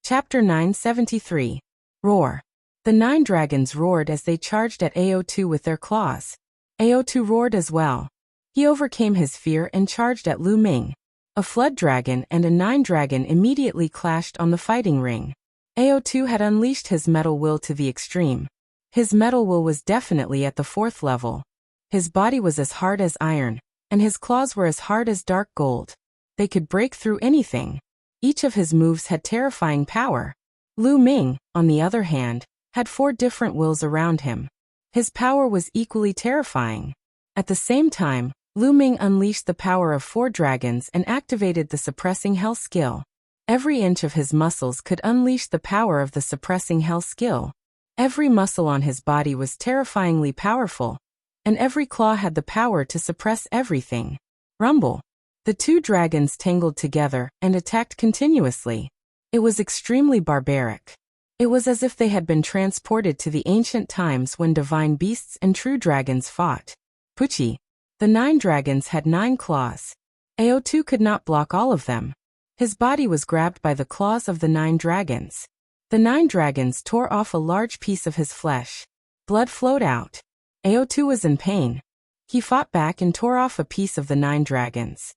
Chapter 973. Roar. The 9 dragons roared as they charged at Ao2 with their claws. Ao2 roared as well. He overcame his fear and charged at Lu Ming. A flood dragon and a 9 dragon immediately clashed on the fighting ring. Ao2 had unleashed his metal will to the extreme. His metal will was definitely at the 4th level. His body was as hard as iron, and his claws were as hard as dark gold. They could break through anything. Each of his moves had terrifying power. Lu Ming, on the other hand, had 4 different wills around him. His power was equally terrifying. At the same time, Lu Ming unleashed the power of 4 dragons and activated the suppressing hell skill. Every inch of his muscles could unleash the power of the suppressing hell skill. Every muscle on his body was terrifyingly powerful, and every claw had the power to suppress everything. Rumble. The 2 dragons tangled together and attacked continuously. It was extremely barbaric. It was as if they had been transported to the ancient times when divine beasts and true dragons fought. Puchi. The 9 dragons had 9 claws. Ao2 could not block all of them. His body was grabbed by the claws of the 9 dragons. The 9 dragons tore off a large piece of his flesh. Blood flowed out. Ao2 was in pain. He fought back and tore off a piece of the 9 dragons.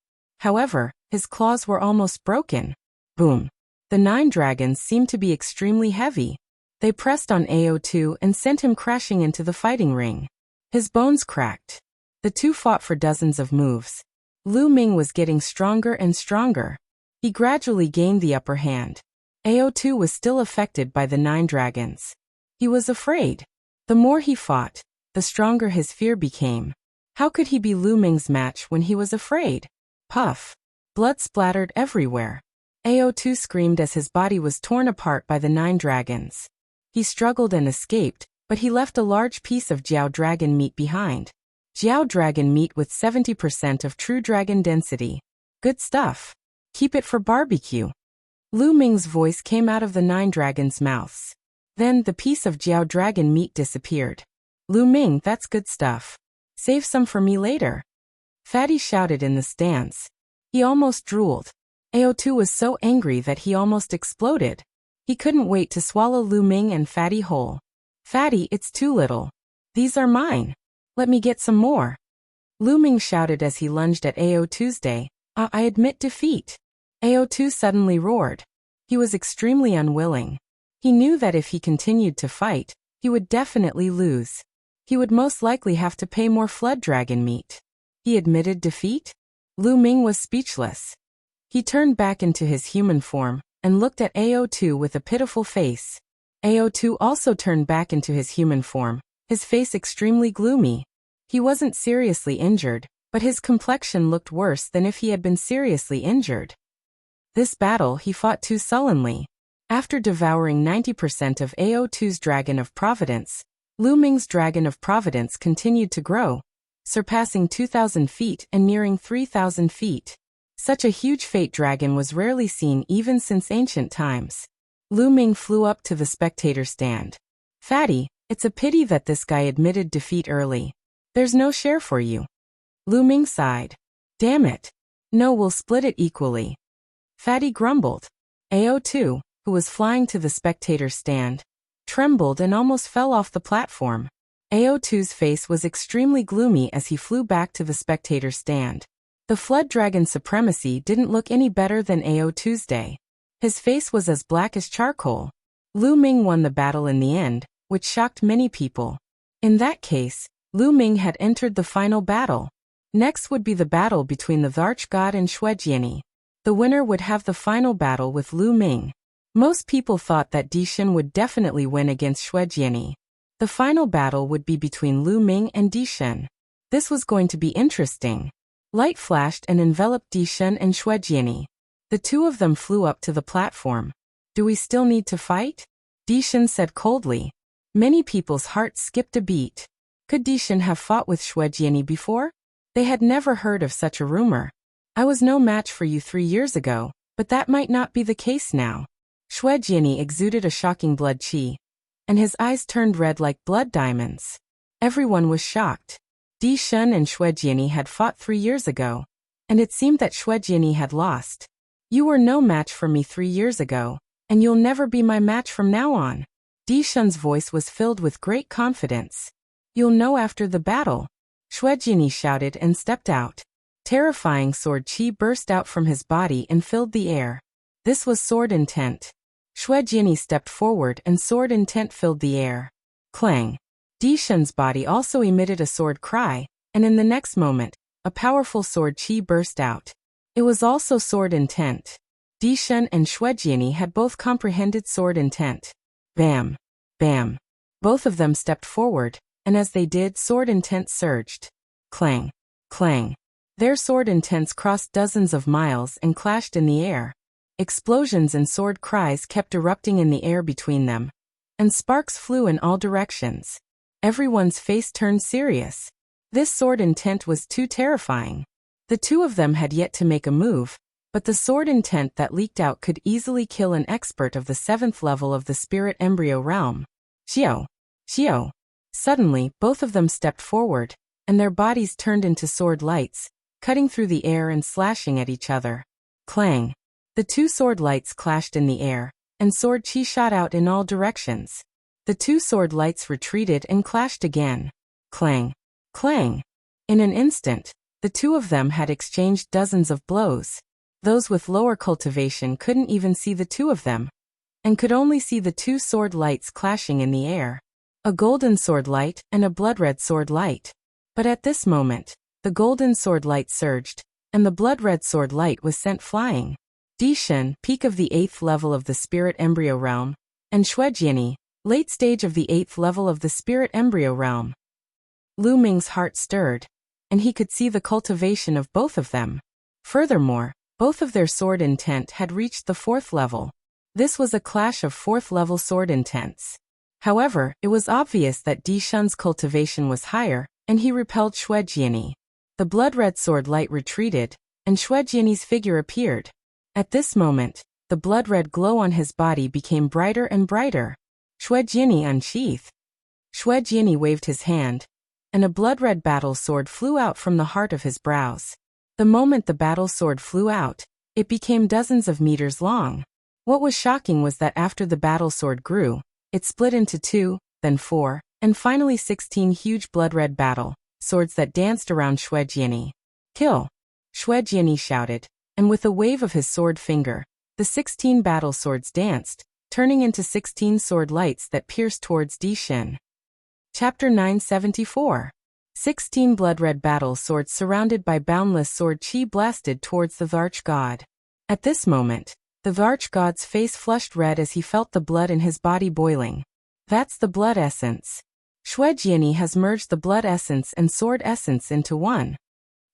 However, his claws were almost broken. Boom. The 9 dragons seemed to be extremely heavy. They pressed on Ao2 and sent him crashing into the fighting ring. His bones cracked. The 2 fought for dozens of moves. Lu Ming was getting stronger and stronger. He gradually gained the upper hand. Ao2 was still affected by the 9 dragons. He was afraid. The more he fought, the stronger his fear became. How could he be Lu Ming's match when he was afraid? Puff. Blood splattered everywhere. Ao2 screamed as his body was torn apart by the 9 dragons. He struggled and escaped, but he left a large piece of Jiao dragon meat behind. Jiao dragon meat with 70% of true dragon density. Good stuff. Keep it for barbecue. Lu Ming's voice came out of the 9 dragons' mouths. Then the piece of Jiao dragon meat disappeared. Lu Ming, that's good stuff. Save some for me later. Fatty shouted in the stands. He almost drooled. Ao2 was so angry that he almost exploded. He couldn't wait to swallow Lu Ming and Fatty whole. Fatty, it's too little. These are mine. Let me get some more. Lu Ming shouted as he lunged at Ao2's day. I admit defeat. Ao2 suddenly roared. He was extremely unwilling. He knew that if he continued to fight, he would definitely lose. He would most likely have to pay more flood dragon meat. He admitted defeat? Lu Ming was speechless. He turned back into his human form and looked at Ao2 with a pitiful face. Ao2 also turned back into his human form, his face extremely gloomy. He wasn't seriously injured, but his complexion looked worse than if he had been seriously injured. This battle he fought too sullenly. After devouring 90% of Ao2's Dragon of Providence, Lu Ming's Dragon of Providence continued to grow, surpassing 2,000 feet and nearing 3,000 feet. Such a huge fate dragon was rarely seen even since ancient times. Lu Ming flew up to the spectator stand. Fatty, it's a pity that this guy admitted defeat early. There's no share for you. Lu Ming sighed. Damn it. No, we'll split it equally. Fatty grumbled. Ao2, who was flying to the spectator stand, trembled and almost fell off the platform. Ao2's face was extremely gloomy as he flew back to the spectator stand. The flood dragon supremacy didn't look any better than Ao2's day. His face was as black as charcoal. Lu Ming won the battle in the end, which shocked many people. In that case, Lu Ming had entered the final battle. Next would be the battle between the Arch-God and Shuejiani. The winner would have the final battle with Lu Ming. Most people thought that Dishan would definitely win against Shuejiani. The final battle would be between Lu Ming and Dishan. This was going to be interesting. Light flashed and enveloped Dishan and Shuejiani. The 2 of them flew up to the platform. Do we still need to fight? Dishan said coldly. Many people's hearts skipped a beat. Could Dishan have fought with Shuejiani before? They had never heard of such a rumor. I was no match for you 3 years ago, but that might not be the case now. Shuejiani exuded a shocking blood qi, and his eyes turned red like blood diamonds. Everyone was shocked. Dishan and Shuejiani had fought 3 years ago, and it seemed that Shuejiani had lost. You were no match for me 3 years ago, and you'll never be my match from now on. Di Shun's voice was filled with great confidence. You'll know after the battle. Xue Jiani shouted and stepped out. Terrifying sword chi burst out from his body and filled the air. This was sword intent. Xue Jiani stepped forward and sword intent filled the air. Clang. Di Shun's body also emitted a sword cry, and in the next moment, a powerful sword chi burst out. It was also sword intent. Di Shun and Xue Jiani had both comprehended sword intent. Bam. Bam. Both of them stepped forward, and as they did, sword intent surged. Clang. Clang. Their sword intents crossed dozens of miles and clashed in the air. Explosions and sword cries kept erupting in the air between them, and sparks flew in all directions. Everyone's face turned serious. This sword intent was too terrifying. The two of them had yet to make a move, but the sword intent that leaked out could easily kill an expert of the 7th level of the spirit embryo realm. Xiao! Xiao! Suddenly, both of them stepped forward, and their bodies turned into sword lights, cutting through the air and slashing at each other. Clang! The two sword lights clashed in the air, and sword chi shot out in all directions. The two sword lights retreated and clashed again. Clang! Clang! In an instant, the two of them had exchanged dozens of blows. Those with lower cultivation couldn't even see the two of them, and could only see the two sword lights clashing in the air. A golden sword light and a blood-red sword light. But at this moment, the golden sword light surged, and the blood-red sword light was sent flying. Di Shun, peak of the 8th level of the spirit embryo realm, and Xue Jiani, late stage of the 8th level of the spirit embryo realm. Lu Ming's heart stirred, and he could see the cultivation of both of them. Furthermore, both of their sword intent had reached the 4th level. This was a clash of 4th level sword intents. However, it was obvious that Di Shun's cultivation was higher, and he repelled Xue Jiani. The blood-red sword light retreated, and Xue Jiani's figure appeared. At this moment, the blood-red glow on his body became brighter and brighter. Xue Jiani unsheathed. Xue Jiani waved his hand, and a blood-red battle sword flew out from the heart of his brows. The moment the battle sword flew out, it became dozens of meters long. What was shocking was that after the battle sword grew, it split into 2, then 4, and finally 16 huge blood-red battle swords that danced around Xue Jiani. Kill! Xue Jiani shouted, and with a wave of his sword finger, the 16 battle swords danced, turning into 16 sword lights that pierced towards Di Shun. Chapter 974. 16 blood-red battle swords surrounded by boundless sword chi blasted towards the Varch god. At this moment, the Varch god's face flushed red as he felt the blood in his body boiling. That's the blood essence. Xue Jiani has merged the blood essence and sword essence into one.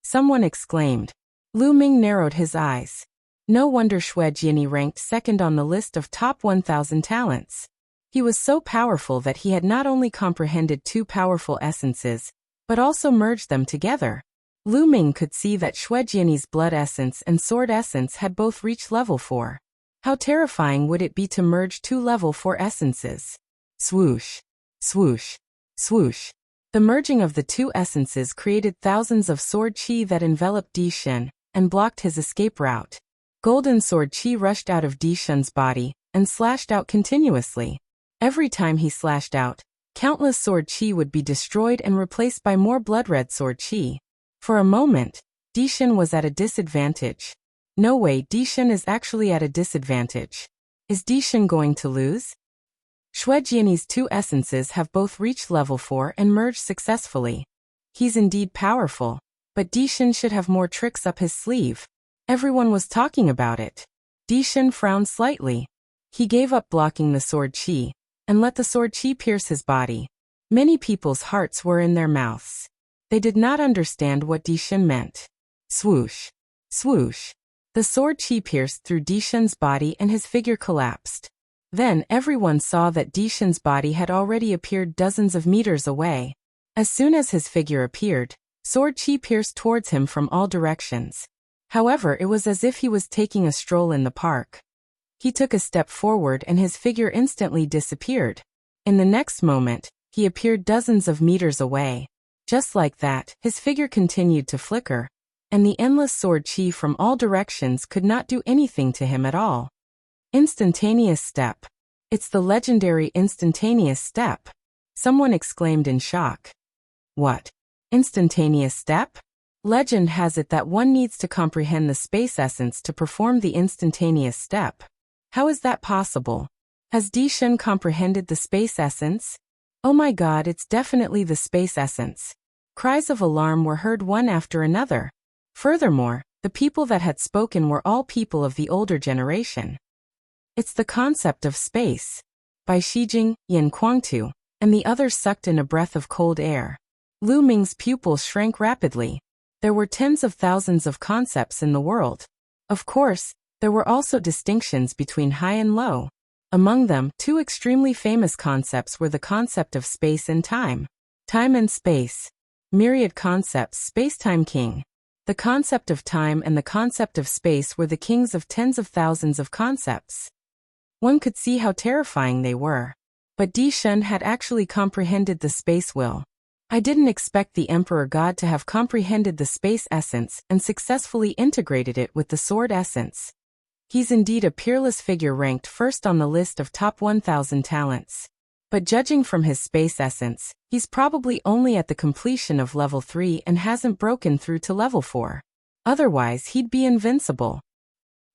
Someone exclaimed. Lu Ming narrowed his eyes. No wonder Xue Jiani ranked second on the list of top 1,000 talents. He was so powerful that he had not only comprehended two powerful essences, but also merged them together. Lu Ming could see that Xue Jiani's blood essence and sword essence had both reached level 4. How terrifying would it be to merge two level 4 essences? Swoosh! Swoosh! Swoosh! The merging of the two essences created thousands of sword chi that enveloped Di Shun and blocked his escape route. Golden sword chi rushed out of Di Shun's body and slashed out continuously. Every time he slashed out, countless sword chi would be destroyed and replaced by more blood-red sword chi. For a moment, Di Shun was at a disadvantage. No way, Di Shun is actually at a disadvantage. Is Di Shun going to lose? Xue Jiani's two essences have both reached level 4 and merged successfully. He's indeed powerful, but Di Shun should have more tricks up his sleeve. Everyone was talking about it. Di Shun frowned slightly. He gave up blocking the sword chi, and let the sword chi pierce his body. Many people's hearts were in their mouths. They did not understand what Di Shun meant. Swoosh! Swoosh! The sword chi pierced through Di Shun's body and his figure collapsed. Then everyone saw that Di Shun's body had already appeared dozens of meters away. As soon as his figure appeared, sword chi pierced towards him from all directions. However, it was as if he was taking a stroll in the park. He took a step forward and his figure instantly disappeared. In the next moment, he appeared dozens of meters away. Just like that, his figure continued to flicker, and the endless sword chi from all directions could not do anything to him at all. Instantaneous step. It's the legendary instantaneous step. Someone exclaimed in shock. What? Instantaneous step? Legend has it that one needs to comprehend the space essence to perform the instantaneous step. How is that possible? Has Di-Shun comprehended the space essence? Oh my god, it's definitely the space essence. Cries of alarm were heard one after another. Furthermore, the people that had spoken were all people of the older generation. It's the concept of space. Bai Shijing, Yin Kuangtu, and the others sucked in a breath of cold air. Lu Ming's pupils shrank rapidly. There were tens of thousands of concepts in the world. Of course, there were also distinctions between high and low. Among them, two extremely famous concepts were the concept of space and time. Time and space. Myriad concepts, space-time king. The concept of time and the concept of space were the kings of tens of thousands of concepts. One could see how terrifying they were. But Di-Shun had actually comprehended the space will. I didn't expect the Emperor God to have comprehended the space essence and successfully integrated it with the sword essence. He's indeed a peerless figure ranked first on the list of top 1,000 talents. But judging from his space essence, he's probably only at the completion of level 3 and hasn't broken through to level 4. Otherwise he'd be invincible.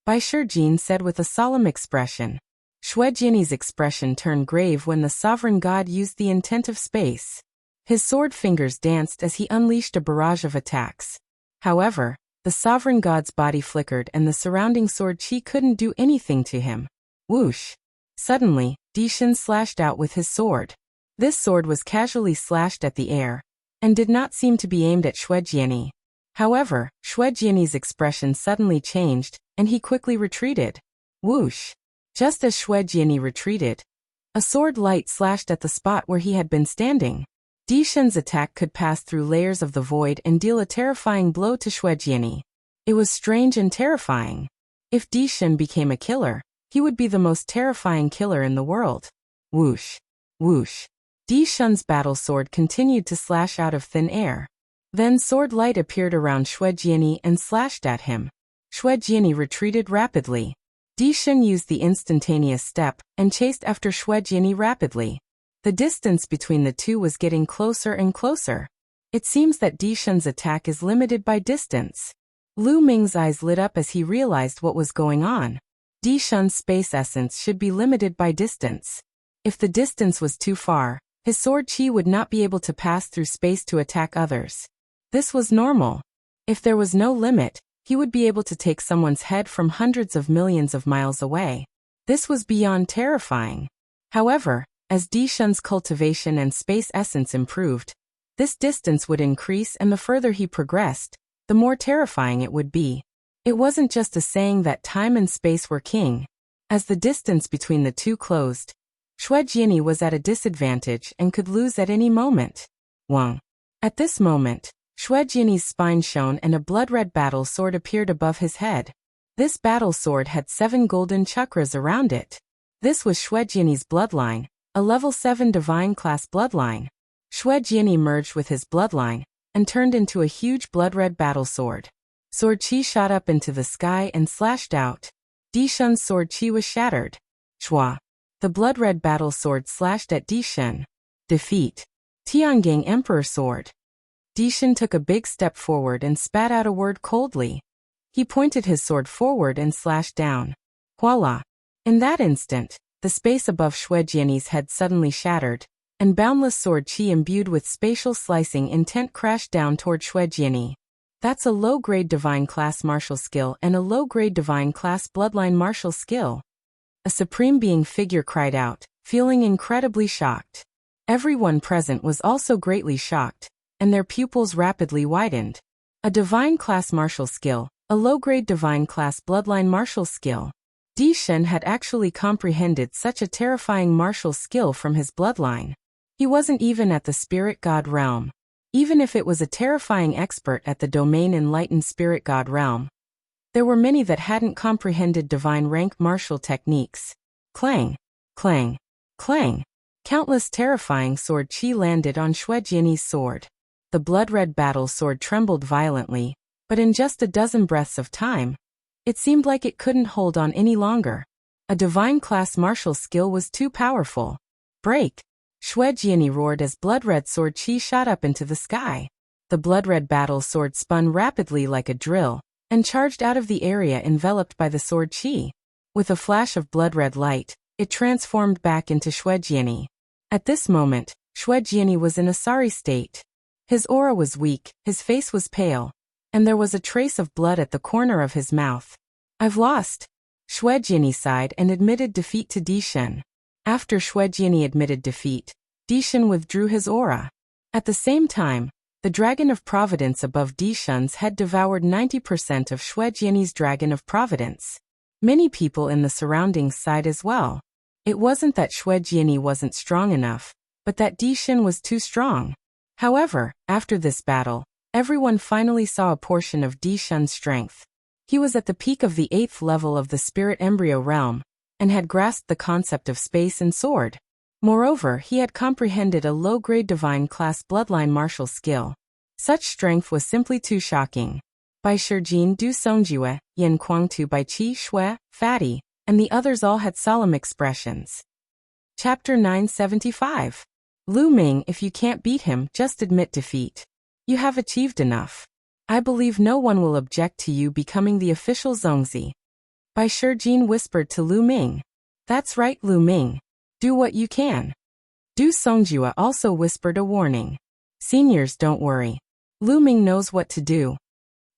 Bai Shijing said with a solemn expression. Xue Jinni's expression turned grave when the sovereign god used the intent of space. His sword fingers danced as he unleashed a barrage of attacks. However, the sovereign god's body flickered and the surrounding sword chi couldn't do anything to him. Whoosh! Suddenly, Di-Shun slashed out with his sword. This sword was casually slashed at the air, and did not seem to be aimed at Xue Jinni. However, Xue Jinni's expression suddenly changed, and he quickly retreated. Whoosh! Just as Xue Jinni retreated, a sword light slashed at the spot where he had been standing. Di-Shun's attack could pass through layers of the void and deal a terrifying blow to Xue Jinni. It was strange and terrifying. If Di-Shun became a killer, he would be the most terrifying killer in the world. Whoosh! Whoosh! Di-Shun's battle sword continued to slash out of thin air. Then sword light appeared around Xue Jinni and slashed at him. Xue Jinni retreated rapidly. Di-Shun used the instantaneous step and chased after Xue Jinni rapidly. The distance between the two was getting closer and closer. It seems that Di-Shun's attack is limited by distance. Lu Ming's eyes lit up as he realized what was going on. Di-Shun's space essence should be limited by distance. If the distance was too far, his sword chi would not be able to pass through space to attack others. This was normal. If there was no limit, he would be able to take someone's head from hundreds of millions of miles away. This was beyond terrifying. However, as Di-Shun's cultivation and space essence improved, this distance would increase, and the further he progressed, the more terrifying it would be. It wasn't just a saying that time and space were king. As the distance between the two closed, Xue Jinni was at a disadvantage and could lose at any moment. Wang. At this moment, Xue Jinni's spine shone and a blood-red battle sword appeared above his head. This battle sword had 7 golden chakras around it. This was Xue Jinni's bloodline, a level 7 divine class bloodline. Xue Jinni merged with his bloodline and turned into a huge blood-red battle sword. Sword chi shot up into the sky and slashed out. Di-Shun's sword chi was shattered. Chua. The blood-red battle sword slashed at Di-Shun. Defeat. Tiangang Emperor Sword. Di-Shun took a big step forward and spat out a word coldly. He pointed his sword forward and slashed down. Voila! In that instant, the space above Xue Jinni's head suddenly shattered, and boundless sword chi imbued with spatial slicing intent crashed down toward Xue Jinni. That's a low-grade divine class martial skill and a low-grade divine class bloodline martial skill. A supreme being figure cried out, feeling incredibly shocked. Everyone present was also greatly shocked, and their pupils rapidly widened. A divine class martial skill, a low-grade divine class bloodline martial skill. Di-Shun had actually comprehended such a terrifying martial skill from his bloodline. He wasn't even at the spirit god realm. Even if it was a terrifying expert at the domain enlightened spirit god realm, there were many that hadn't comprehended divine rank martial techniques. Clang, clang, clang. Countless terrifying sword chi landed on Xue Jinni's sword. The blood-red battle sword trembled violently, but in just a dozen breaths of time, it seemed like it couldn't hold on any longer. A divine-class martial skill was too powerful. Break! Xue Jiani roared as blood-red sword chi shot up into the sky. The blood-red battle sword spun rapidly like a drill, and charged out of the area enveloped by the sword chi. With a flash of blood-red light, it transformed back into Xue Jiani. At this moment, Xue Jiani was in a sorry state. His aura was weak, his face was pale, and there was a trace of blood at the corner of his mouth. I've lost. Xue Jiani sighed and admitted defeat to Dishan. After Xue Jiani admitted defeat, Dishan withdrew his aura. At the same time, the Dragon of Providence above Dishan's head devoured 90% of Xue Jiani's Dragon of Providence. Many people in the surroundings sighed as well. It wasn't that Xue Jiani wasn't strong enough, but that Dishan was too strong. However, after this battle, everyone finally saw a portion of Dishan's strength. He was at the peak of the 8th level of the Spirit Embryo realm, and had grasped the concept of space and sword. Moreover, he had comprehended a low-grade divine-class bloodline martial skill. Such strength was simply too shocking. Bai Shijin, Du Songjue, Yin Kuangtu, Bai Qi Shui, Fatty, and the others all had solemn expressions. Chapter 975. Lu Ming, if you can't beat him, just admit defeat. You have achieved enough. I believe no one will object to you becoming the official Zongzi. Bai Shijin whispered to Lu Ming. That's right, Lu Ming. Do what you can. Du Songjue also whispered a warning. Seniors, don't worry. Lu Ming knows what to do.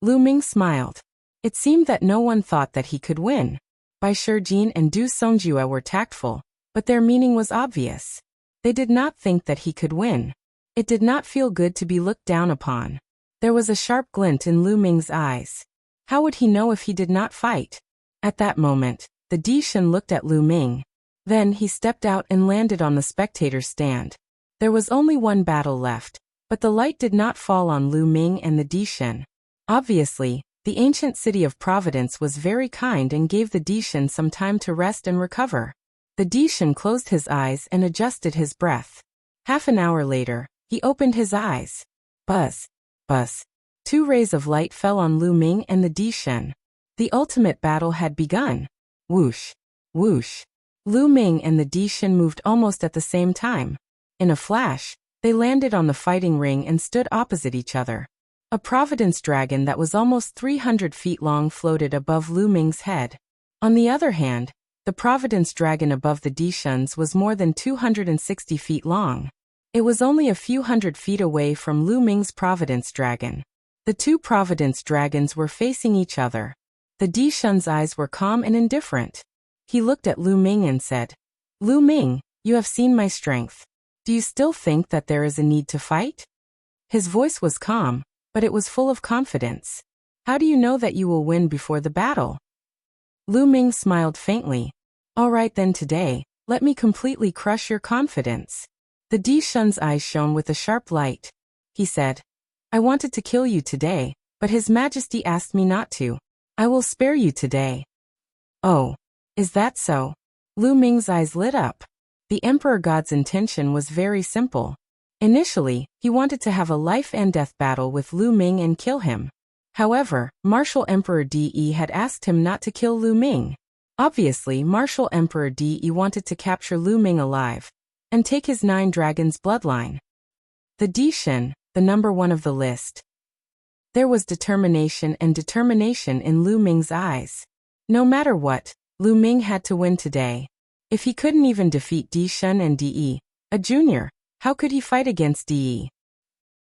Lu Ming smiled. It seemed that no one thought that he could win. Bai Shijin and Du Songjue were tactful, but their meaning was obvious. They did not think that he could win. It did not feel good to be looked down upon. There was a sharp glint in Lu Ming's eyes. How would he know if he did not fight? At that moment, the Dishan looked at Lu Ming. Then he stepped out and landed on the spectator's stand. There was only one battle left, but the light did not fall on Lu Ming and the Dishan. Obviously, the ancient city of Providence was very kind and gave the Dishan some time to rest and recover. The Dishan closed his eyes and adjusted his breath. Half an hour later, he opened his eyes. Buzz. Buzz. 2 rays of light fell on Lu Ming and the Dishan. The ultimate battle had begun. Whoosh. Whoosh. Lu Ming and the Dishan moved almost at the same time. In a flash, they landed on the fighting ring and stood opposite each other. A Providence dragon that was almost 300 feet long floated above Lu Ming's head. On the other hand, the Providence dragon above the Dishan's was more than 260 feet long. It was only a few hundred feet away from Lu Ming's Providence dragon. The 2 Providence dragons were facing each other. The Dishan's eyes were calm and indifferent. He looked at Lu Ming and said, Lu Ming, you have seen my strength. Do you still think that there is a need to fight? His voice was calm, but it was full of confidence. How do you know that you will win before the battle? Lu Ming smiled faintly. All right then, today, let me completely crush your confidence. The Dishan's eyes shone with a sharp light. He said, I wanted to kill you today, but His Majesty asked me not to. I will spare you today. Oh, is that so? Lu Ming's eyes lit up. The Emperor God's intention was very simple. Initially, he wanted to have a life and death battle with Lu Ming and kill him. However, Martial Emperor De had asked him not to kill Lu Ming. Obviously, Martial Emperor De wanted to capture Lu Ming alive and take his 9 dragons bloodline. The Dishan, the number 1 of the list. There was determination in Lu Ming's eyes. No matter what, Lu Ming had to win today. If he couldn't even defeat Dishan and De, a junior, how could he fight against De?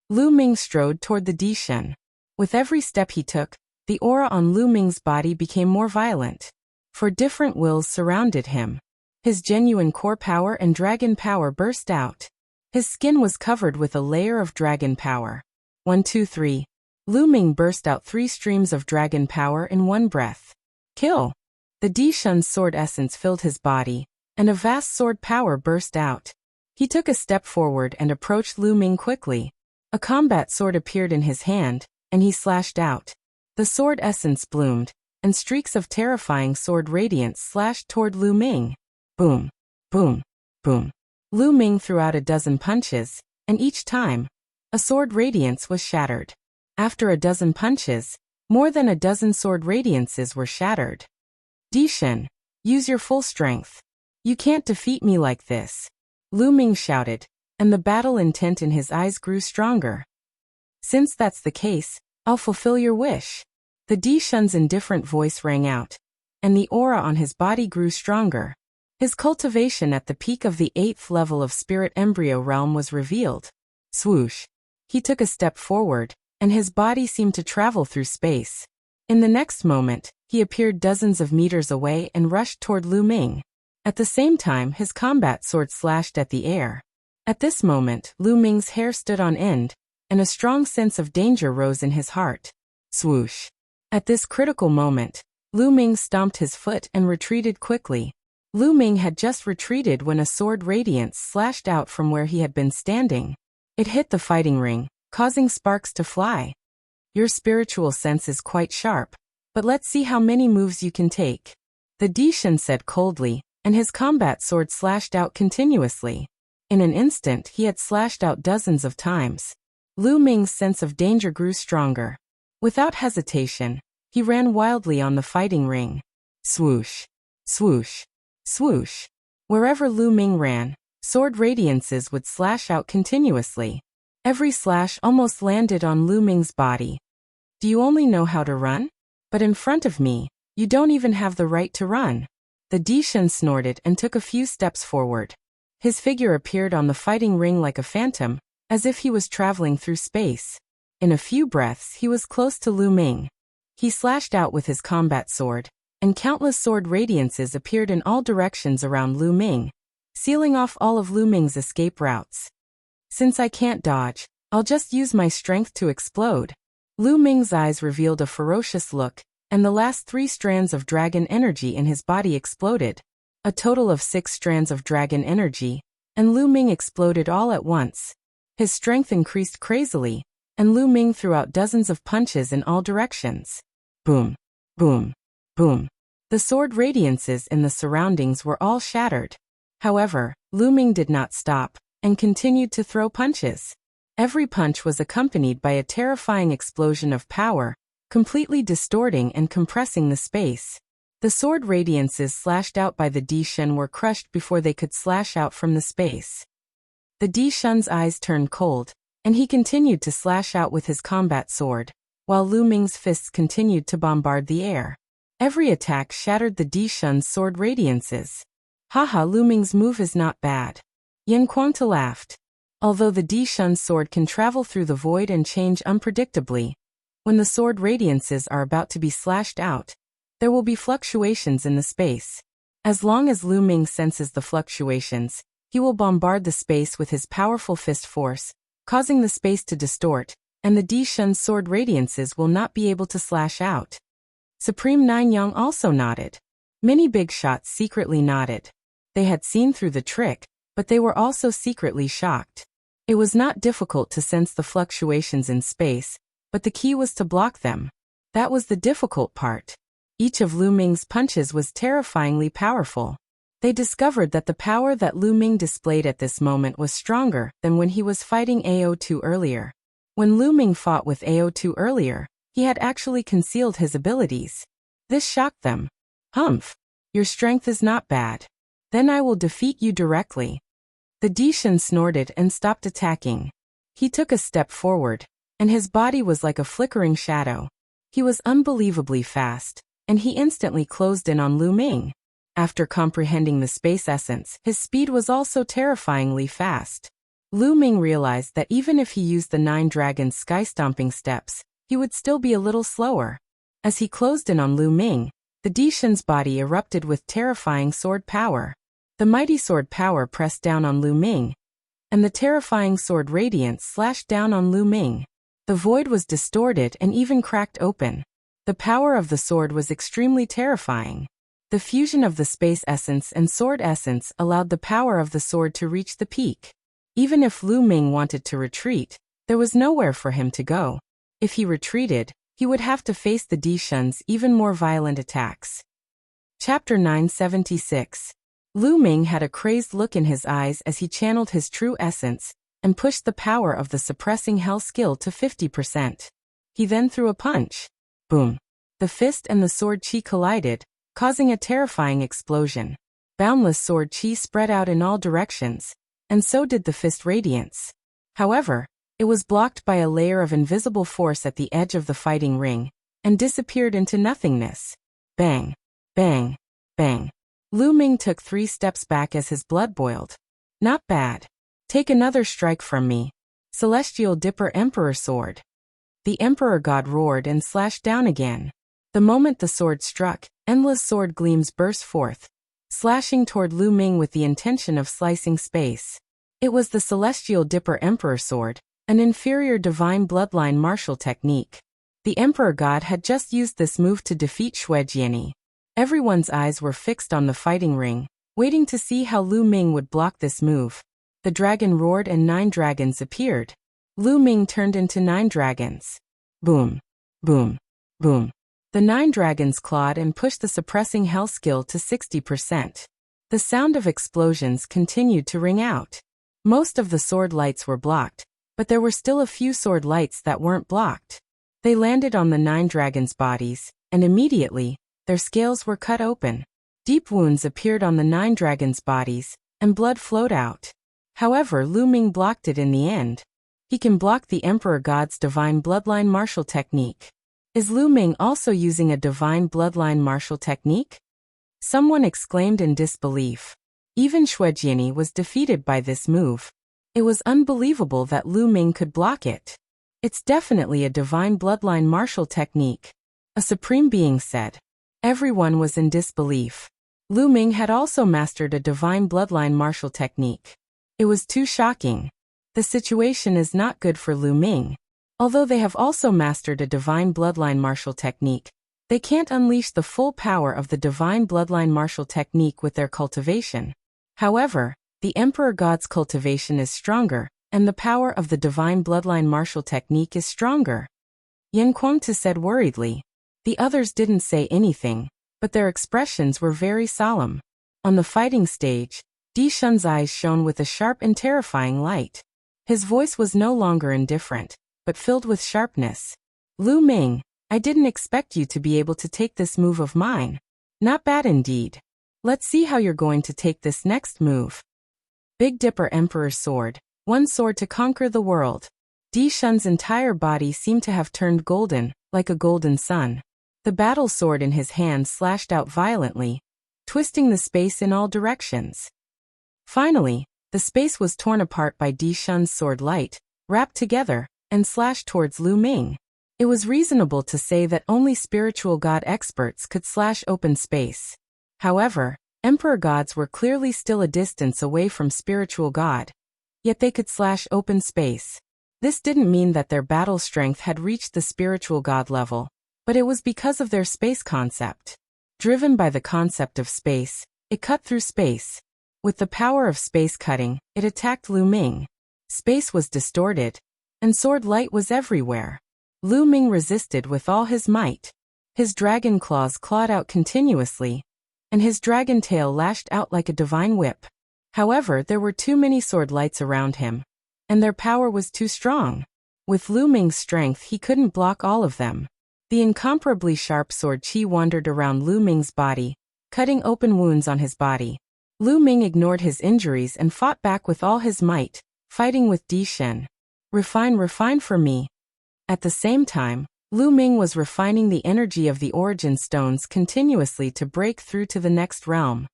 Lu Ming strode toward the Dishan. With every step he took, the aura on Lu Ming's body became more violent. For different wills surrounded him. His genuine core power and dragon power burst out. His skin was covered with a layer of dragon power. 1, 2, 3. Lu Ming burst out 3 streams of dragon power in one breath. Kill! The Dishan's sword essence filled his body, and a vast sword power burst out. He took a step forward and approached Lu Ming quickly. A combat sword appeared in his hand, and he slashed out. The sword essence bloomed, and streaks of terrifying sword radiance slashed toward Lu Ming. Boom, boom, boom. Lu Ming threw out a dozen punches, and each time, a sword radiance was shattered. After a dozen punches, more than a dozen sword radiances were shattered. Dishan, Use your full strength. You can't defeat me like this. Lu Ming shouted, and the battle intent in his eyes grew stronger. Since that's the case, I'll fulfill your wish. The Di Shun's indifferent voice rang out, and the aura on his body grew stronger. His cultivation at the peak of the 8th level of spirit embryo realm was revealed. Swoosh. He took a step forward, and his body seemed to travel through space. In the next moment, he appeared dozens of meters away and rushed toward Lu Ming. At the same time, his combat sword slashed at the air. At this moment, Lu Ming's hair stood on end, and a strong sense of danger rose in his heart. Swoosh. At this critical moment, Lu Ming stomped his foot and retreated quickly. Lu Ming had just retreated when a sword radiance slashed out from where he had been standing. It hit the fighting ring, causing sparks to fly. Your spiritual sense is quite sharp, but let's see how many moves you can take. The Di Shun said coldly, and his combat sword slashed out continuously. In an instant, he had slashed out dozens of times. Lu Ming's sense of danger grew stronger. Without hesitation, he ran wildly on the fighting ring. Swoosh, swoosh, swoosh. Wherever Lu Ming ran, sword radiances would slash out continuously. Every slash almost landed on Lu Ming's body. Do you only know how to run? But in front of me, you don't even have the right to run. The Di Shun snorted and took a few steps forward. His figure appeared on the fighting ring like a phantom, as if he was traveling through space. In a few breaths, he was close to Lu Ming. He slashed out with his combat sword, and countless sword radiances appeared in all directions around Lu Ming, sealing off all of Lu Ming's escape routes. Since I can't dodge, I'll just use my strength to explode. Lu Ming's eyes revealed a ferocious look, and the last 3 strands of dragon energy in his body exploded. A total of 6 strands of dragon energy, and Lu Ming exploded all at once. His strength increased crazily, and Lu Ming threw out dozens of punches in all directions. Boom, boom, boom. The sword radiances in the surroundings were all shattered. However, Lu Ming did not stop, and continued to throw punches. Every punch was accompanied by a terrifying explosion of power, completely distorting and compressing the space. The sword radiances slashed out by the Di Shun were crushed before they could slash out from the space. The Di Shun's eyes turned cold, and he continued to slash out with his combat sword, while Lu Ming's fists continued to bombard the air. Every attack shattered the Di Shun's sword radiances. Haha, Lu Ming's move is not bad. Yan Kuangta laughed. Although the Di Shun's sword can travel through the void and change unpredictably, when the sword radiances are about to be slashed out, there will be fluctuations in the space. As long as Lu Ming senses the fluctuations, he will bombard the space with his powerful fist force, causing the space to distort, and the Di Shun's sword radiances will not be able to slash out. Supreme Nine Yang also nodded. Many big shots secretly nodded. They had seen through the trick, but they were also secretly shocked. It was not difficult to sense the fluctuations in space, but the key was to block them. That was the difficult part. Each of Lu Ming's punches was terrifyingly powerful. They discovered that the power that Lu Ming displayed at this moment was stronger than when he was fighting AO2 earlier. When Lu Ming fought with AO2 earlier, he had actually concealed his abilities. This shocked them. Humph! Your strength is not bad. Then I will defeat you directly. The Di Shun snorted and stopped attacking. He took a step forward, and his body was like a flickering shadow. He was unbelievably fast, and he instantly closed in on Lu Ming. After comprehending the space essence, his speed was also terrifyingly fast. Lu Ming realized that even if he used the 9 Dragons sky-stomping steps, he would still be a little slower. As he closed in on Lu Ming, the Di Shun's body erupted with terrifying sword power. The mighty sword power pressed down on Lu Ming, and the terrifying sword radiance slashed down on Lu Ming. The void was distorted and even cracked open. The power of the sword was extremely terrifying. The fusion of the space essence and sword essence allowed the power of the sword to reach the peak. Even if Lu Ming wanted to retreat, there was nowhere for him to go. If he retreated, he would have to face the Di Shun's even more violent attacks. Chapter 976. Lu Ming had a crazed look in his eyes as he channeled his true essence and pushed the power of the suppressing hell skill to 50%. He then threw a punch. Boom. The fist and the sword chi collided, causing a terrifying explosion. Boundless sword chi spread out in all directions, and so did the fist radiance. However, it was blocked by a layer of invisible force at the edge of the fighting ring, and disappeared into nothingness. Bang! Bang! Bang! Lu Ming took 3 steps back as his blood boiled. Not bad. Take another strike from me. Celestial Dipper Emperor Sword. The Emperor God roared and slashed down again. The moment the sword struck, endless sword gleams burst forth, slashing toward Lu Ming with the intention of slicing space. It was the Celestial Dipper Emperor Sword, an inferior divine bloodline martial technique. The Emperor God had just used this move to defeat Xuejiani. Everyone's eyes were fixed on the fighting ring, waiting to see how Lu Ming would block this move. The dragon roared and 9 dragons appeared. Lu Ming turned into 9 dragons. Boom! Boom! Boom! The 9 dragons clawed and pushed the suppressing hell skill to 60%. The sound of explosions continued to ring out. Most of the sword lights were blocked, but there were still a few sword lights that weren't blocked. They landed on the 9 dragons' bodies, and immediately, their scales were cut open. Deep wounds appeared on the 9 dragons' bodies, and blood flowed out. However, Lu Ming blocked it in the end. He can block the Emperor God's divine bloodline martial technique. Is Lu Ming also using a divine bloodline martial technique? Someone exclaimed in disbelief. Even Xuejiani was defeated by this move. It was unbelievable that Lu Ming could block it. It's definitely a divine bloodline martial technique, a supreme being said. Everyone was in disbelief. Lu Ming had also mastered a divine bloodline martial technique. It was too shocking. The situation is not good for Lu Ming. Although they have also mastered a divine bloodline martial technique, they can't unleash the full power of the divine bloodline martial technique with their cultivation. However, the Emperor God's cultivation is stronger, and the power of the divine bloodline martial technique is stronger. Yan Kuangtu said worriedly. The others didn't say anything, but their expressions were very solemn. On the fighting stage, Di Shun's eyes shone with a sharp and terrifying light. His voice was no longer indifferent, but filled with sharpness. Lu Ming, I didn't expect you to be able to take this move of mine. Not bad indeed. Let's see how you're going to take this next move. Big Dipper Emperor's Sword, one sword to conquer the world. Di Shun's entire body seemed to have turned golden, like a golden sun. The battle sword in his hand slashed out violently, twisting the space in all directions. Finally, the space was torn apart by Di Shun's sword light, wrapped together, and slashed towards Lu Ming. It was reasonable to say that only spiritual god experts could slash open space. However, Emperor gods were clearly still a distance away from spiritual god, yet they could slash open space. This didn't mean that their battle strength had reached the spiritual god level, but it was because of their space concept. Driven by the concept of space, it cut through space. With the power of space cutting, it attacked Lu Ming. Space was distorted, and sword light was everywhere. Lu Ming resisted with all his might. His dragon claws clawed out continuously, and his dragon tail lashed out like a divine whip. However, there were too many sword lights around him, and their power was too strong. With Lu Ming's strength, he couldn't block all of them. The incomparably sharp sword chi wandered around Lu Ming's body, cutting open wounds on his body. Lu Ming ignored his injuries and fought back with all his might, fighting with Di Shen. Refine for me. At the same time, Lu Ming was refining the energy of the origin stones continuously to break through to the next realm.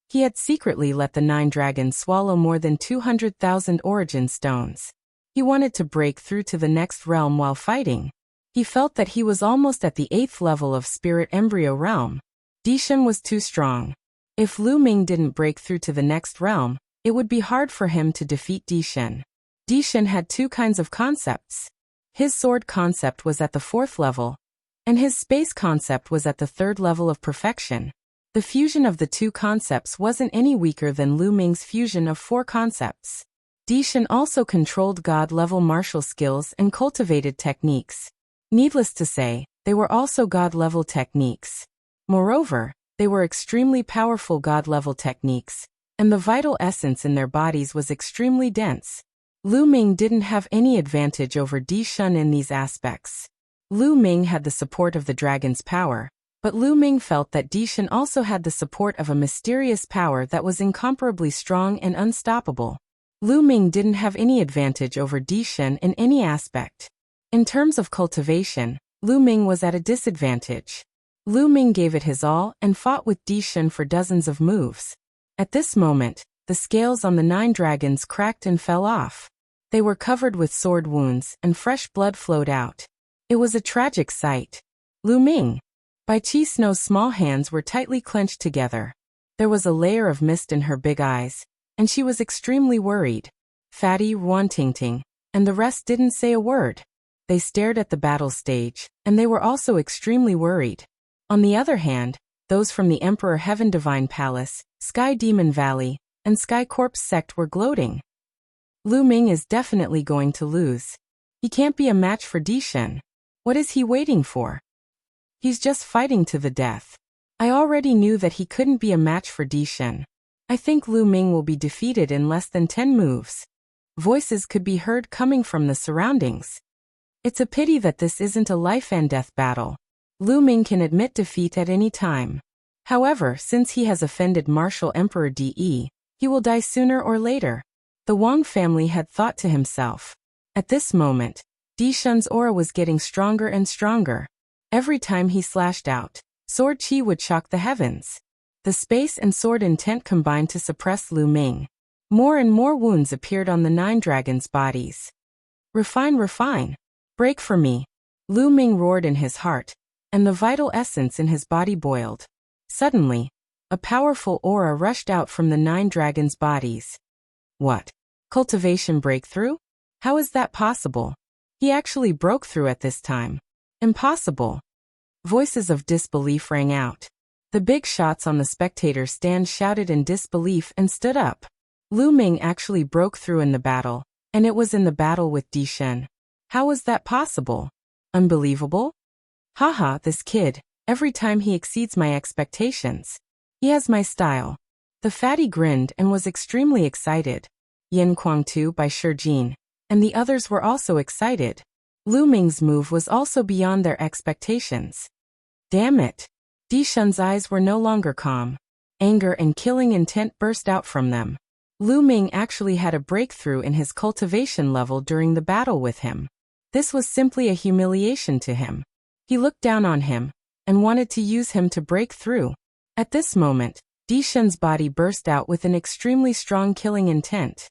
He had secretly let the 9 dragons swallow more than 200,000 origin stones. He wanted to break through to the next realm while fighting. He felt that he was almost at the 8th level of spirit embryo realm. Di Shen was too strong. If Lu Ming didn't break through to the next realm, it would be hard for him to defeat Di Shen. Di Shen had 2 kinds of concepts. His sword concept was at the 4th level, and his space concept was at the 3rd level of perfection. The fusion of the 2 concepts wasn't any weaker than Lu Ming's fusion of 4 concepts. Di Shen also controlled god-level martial skills and cultivated techniques. Needless to say, they were also god-level techniques. Moreover, they were extremely powerful god-level techniques, and the vital essence in their bodies was extremely dense. Lu Ming didn't have any advantage over Di Shen in these aspects. Lu Ming had the support of the dragon's power, But Lu Ming felt that Dishan also had the support of a mysterious power that was incomparably strong and unstoppable. Lu Ming didn't have any advantage over Dishan in any aspect. In terms of cultivation, Lu Ming was at a disadvantage. Lu Ming gave it his all and fought with Dishan for dozens of moves. At this moment, the scales on the 9 dragons cracked and fell off. They were covered with sword wounds and fresh blood flowed out. It was a tragic sight. Lu Ming. Bai Qi Snow's small hands were tightly clenched together. There was a layer of mist in her big eyes, and she was extremely worried. Fatty, Ruan Tingting, and the rest didn't say a word. They stared at the battle stage, and they were also extremely worried. On the other hand, those from the Emperor Heaven Divine Palace, Sky Demon Valley, and Sky Corpse Sect were gloating. Lu Ming is definitely going to lose. He can't be a match for Dishan. What is he waiting for? He's just fighting to the death. I already knew that he couldn't be a match for Dishan. I think Lu Ming will be defeated in less than 10 moves. Voices could be heard coming from the surroundings. It's a pity that this isn't a life and death battle. Lu Ming can admit defeat at any time. However, since he has offended Martial Emperor De, he will die sooner or later. The Wang family had thought to himself. At this moment, Dishan's aura was getting stronger and stronger. Every time he slashed out, sword chi would shock the heavens. The space and sword intent combined to suppress Lu Ming. More and more wounds appeared on the 9 dragons' bodies. Refine. Break for me. Lu Ming roared in his heart, and the vital essence in his body boiled. Suddenly, a powerful aura rushed out from the 9 dragons' bodies. What? Cultivation breakthrough? How is that possible? He actually broke through at this time. Impossible. Voices of disbelief rang out. The big shots on the spectator stand shouted in disbelief and stood up. Lu Ming actually broke through in the battle, and it was in the battle with Dishan. How was that possible? Unbelievable? Haha, this kid, every time he exceeds my expectations. He has my style. The fatty grinned and was extremely excited. Yin Kuangtu by Shijin, and the others were also excited. Lu Ming's move was also beyond their expectations. Damn it! Dishan's eyes were no longer calm. Anger and killing intent burst out from them. Lu Ming actually had a breakthrough in his cultivation level during the battle with him. This was simply a humiliation to him. He looked down on him, and wanted to use him to break through. At this moment, Dishan's body burst out with an extremely strong killing intent.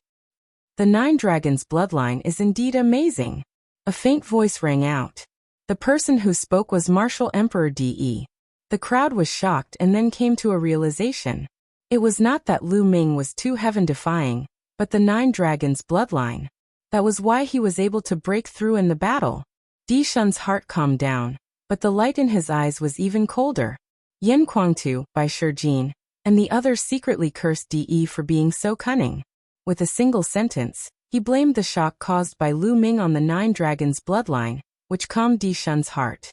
The 9 dragons' bloodline is indeed amazing. A faint voice rang out. The person who spoke was Martial Emperor De. The crowd was shocked and then came to a realization. It was not that Lu Ming was too heaven-defying, but the 9 dragons' bloodline. That was why he was able to break through in the battle. Dishan's heart calmed down, but the light in his eyes was even colder. Yen Kuangtu, by Shijin, and the others secretly cursed De for being so cunning. With a single sentence, he blamed the shock caused by Lu Ming on the 9 dragons' bloodline, which calmed Dishan's heart.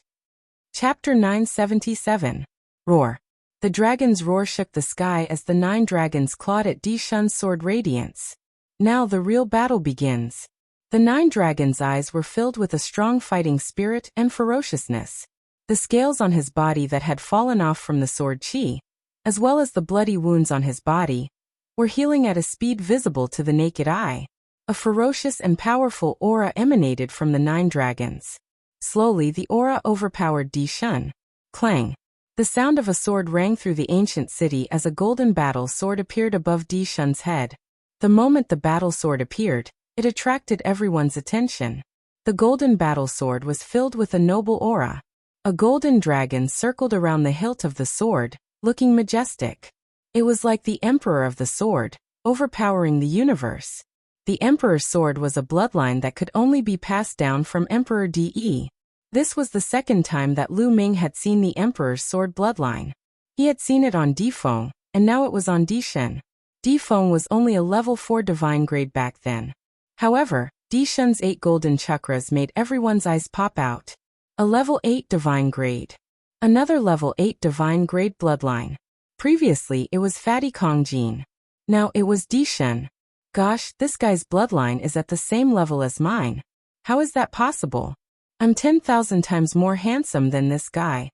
Chapter 977. Roar. The dragon's roar shook the sky as the 9 dragons clawed at Dishan's sword radiance. Now the real battle begins. The 9 dragons' eyes were filled with a strong fighting spirit and ferociousness. The scales on his body that had fallen off from the sword chi, as well as the bloody wounds on his body, were healing at a speed visible to the naked eye. A ferocious and powerful aura emanated from the 9 dragons. Slowly the aura overpowered Dishan. Clang. The sound of a sword rang through the ancient city as a golden battle sword appeared above Dishan's head. The moment the battle sword appeared, it attracted everyone's attention. The golden battle sword was filled with a noble aura. A golden dragon circled around the hilt of the sword, looking majestic. It was like the Emperor of the Sword, overpowering the universe. The Emperor's sword was a bloodline that could only be passed down from Emperor De. This was the second time that Lu Ming had seen the Emperor's sword bloodline. He had seen it on Difeng, and now it was on Dishan. Difeng was only a level 4 divine grade back then. However, Dishan's 8 golden chakras made everyone's eyes pop out. A level 8 divine grade. Another level 8 divine grade bloodline. Previously it was Fatty Kongjin. Now it was Dishan. Gosh, this guy's bloodline is at the same level as mine. How is that possible? I'm 10,000 times more handsome than this guy.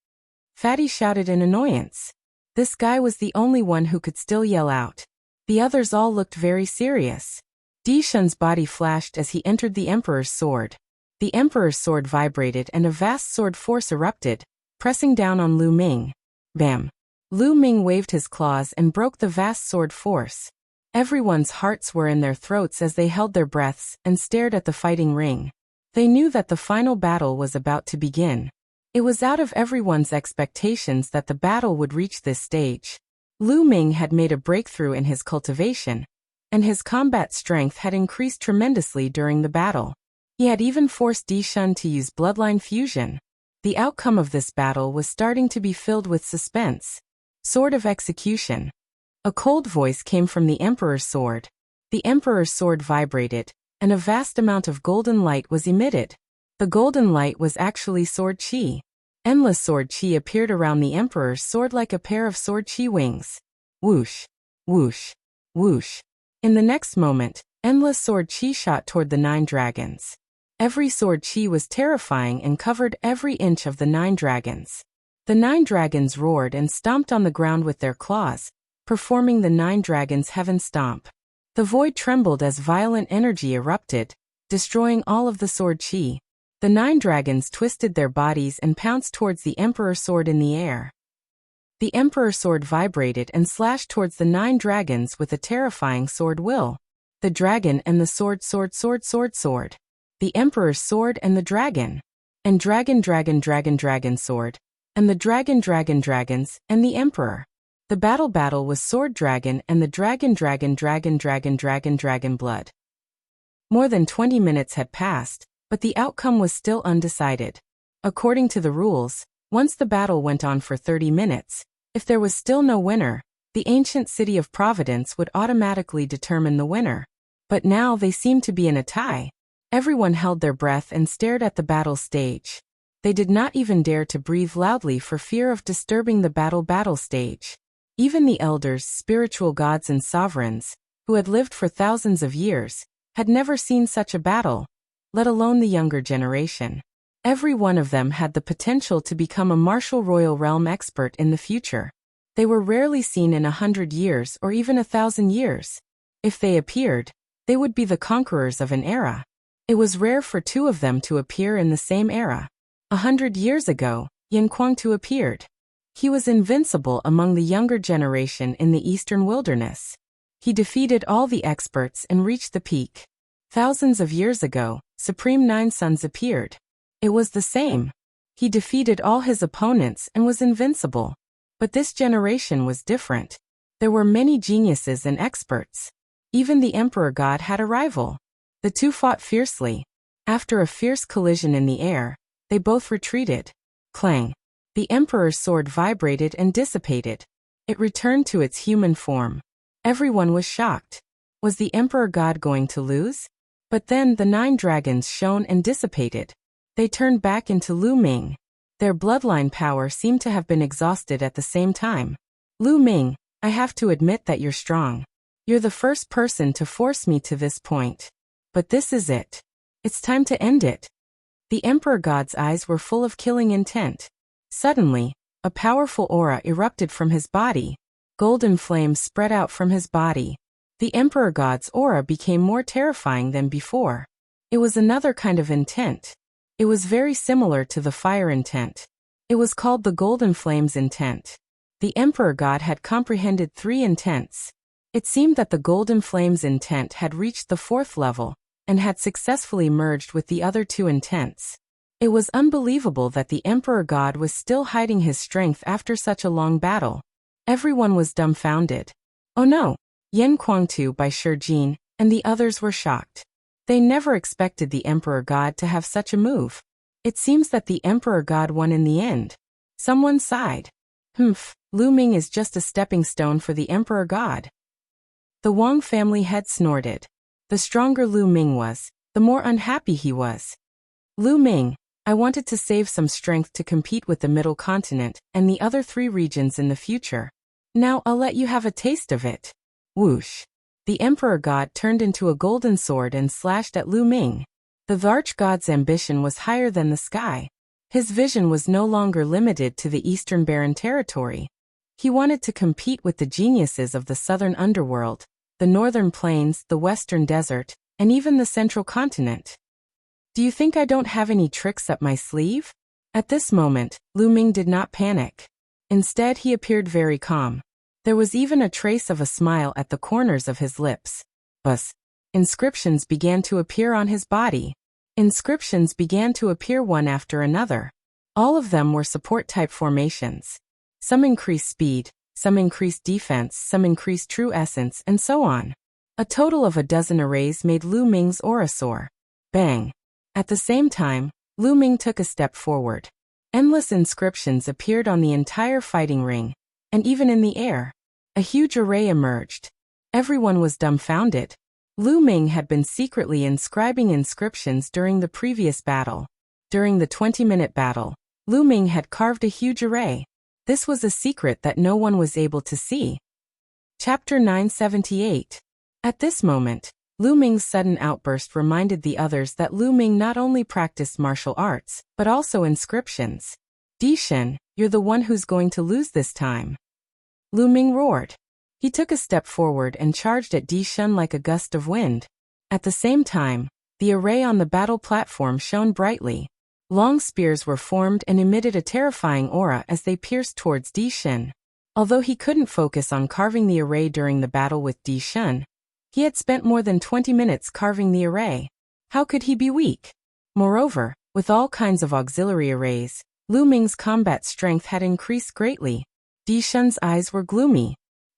Fatty shouted in annoyance. This guy was the only one who could still yell out. The others all looked very serious. Di Shun's body flashed as he entered the Emperor's sword. The Emperor's sword vibrated and a vast sword force erupted, pressing down on Lu Ming. Bam! Lu Ming waved his claws and broke the vast sword force. Everyone's hearts were in their throats as they held their breaths and stared at the fighting ring. They knew that the final battle was about to begin. It was out of everyone's expectations that the battle would reach this stage. Lu Ming had made a breakthrough in his cultivation, and his combat strength had increased tremendously during the battle. He had even forced Di Shun to use bloodline fusion. The outcome of this battle was starting to be filled with suspense. Sword of execution. A cold voice came from the Emperor's sword. The Emperor's sword vibrated, and a vast amount of golden light was emitted. The golden light was actually sword chi. Endless sword chi appeared around the Emperor's sword like a pair of sword chi wings. Whoosh, whoosh, whoosh. In the next moment, endless sword chi shot toward the 9 dragons. Every sword chi was terrifying and covered every inch of the 9 dragons. The 9 dragons roared and stomped on the ground with their claws, performing the 9 dragons' heaven stomp. The void trembled as violent energy erupted, destroying all of the sword chi. The 9 dragons twisted their bodies and pounced towards the Emperor's sword in the air. The Emperor's sword vibrated and slashed towards the 9 dragons with a terrifying sword will. The dragon and the sword. The Emperor's sword and the dragon. And dragon sword. And the dragons, and the Emperor. The battle was sword dragon and the dragon blood. More than 20 minutes had passed, but the outcome was still undecided. According to the rules, once the battle went on for 30 minutes, if there was still no winner, the ancient city of Providence would automatically determine the winner. But now they seemed to be in a tie. Everyone held their breath and stared at the battle stage. They did not even dare to breathe loudly for fear of disturbing the battle stage. Even the elders, spiritual gods and sovereigns, who had lived for thousands of years, had never seen such a battle, let alone the younger generation. Every one of them had the potential to become a martial royal realm expert in the future. They were rarely seen in 100 years or even 1,000 years. If they appeared, they would be the conquerors of an era. It was rare for 2 of them to appear in the same era. 100 years ago, Yan Kuangtu appeared. He was invincible among the younger generation in the eastern wilderness. He defeated all the experts and reached the peak. Thousands of years ago, Supreme 9 Sons appeared. It was the same. He defeated all his opponents and was invincible. But this generation was different. There were many geniuses and experts. Even the Emperor God had a rival. The 2 fought fiercely. After a fierce collision in the air, they both retreated. Clang. The Emperor's sword vibrated and dissipated. It returned to its human form. Everyone was shocked. Was the Emperor God going to lose? But then the 9 dragons shone and dissipated. They turned back into Lu Ming. Their bloodline power seemed to have been exhausted at the same time. Lu Ming, I have to admit that you're strong. You're the first person to force me to this point. But this is it. It's time to end it. The Emperor God's eyes were full of killing intent. Suddenly, a powerful aura erupted from his body. Golden flames spread out from his body. The Emperor God's aura became more terrifying than before. It was another kind of intent. It was very similar to the fire intent. It was called the Golden Flames intent. The Emperor God had comprehended 3 intents. It seemed that the Golden Flames intent had reached the 4th level, and had successfully merged with the other 2 intents. It was unbelievable that the Emperor God was still hiding his strength after such a long battle. Everyone was dumbfounded. Oh no! Yan Kuangtu by Shi Jin, and the others were shocked. They never expected the Emperor God to have such a move. It seems that the Emperor God won in the end. Someone sighed. Lu Ming is just a stepping stone for the Emperor God. The Wang family head snorted. The stronger Lu Ming was, the more unhappy he was. Lu Ming, I wanted to save some strength to compete with the Middle Continent and the other 3 regions in the future. Now I'll let you have a taste of it. Whoosh. The Emperor God turned into a golden sword and slashed at Lu Ming. The Arch God's ambition was higher than the sky. His vision was no longer limited to the Eastern Barren Territory. He wanted to compete with the geniuses of the Southern Underworld, the Northern Plains, the Western Desert, and even the Central Continent. Do you think I don't have any tricks up my sleeve? At this moment, Lu Ming did not panic. Instead, he appeared very calm. There was even a trace of a smile at the corners of his lips. Buzz. Inscriptions began to appear on his body. Inscriptions began to appear one after another. All of them were support-type formations. Some increased speed, some increased defense, some increased true essence, and so on. A total of a dozen arrays made Lu Ming's aura soar. Bang! At the same time, Lu Ming took a step forward. Endless inscriptions appeared on the entire fighting ring, and even in the air. A huge array emerged. Everyone was dumbfounded. Lu Ming had been secretly inscribing inscriptions during the previous battle. During the 20-minute battle, Lu Ming had carved a huge array. This was a secret that no one was able to see. Chapter 978. At this moment, Lu Ming's sudden outburst reminded the others that Lu Ming not only practiced martial arts, but also inscriptions. Di Shen, you're the one who's going to lose this time. Lu Ming roared. He took a step forward and charged at Di Shen like a gust of wind. At the same time, the array on the battle platform shone brightly. Long spears were formed and emitted a terrifying aura as they pierced towards Di Shen. Although he couldn't focus on carving the array during the battle with Di Shen, he had spent more than 20 minutes carving the array. How could he be weak? Moreover, with all kinds of auxiliary arrays, Lu Ming's combat strength had increased greatly. Di Shen's eyes were gloomy.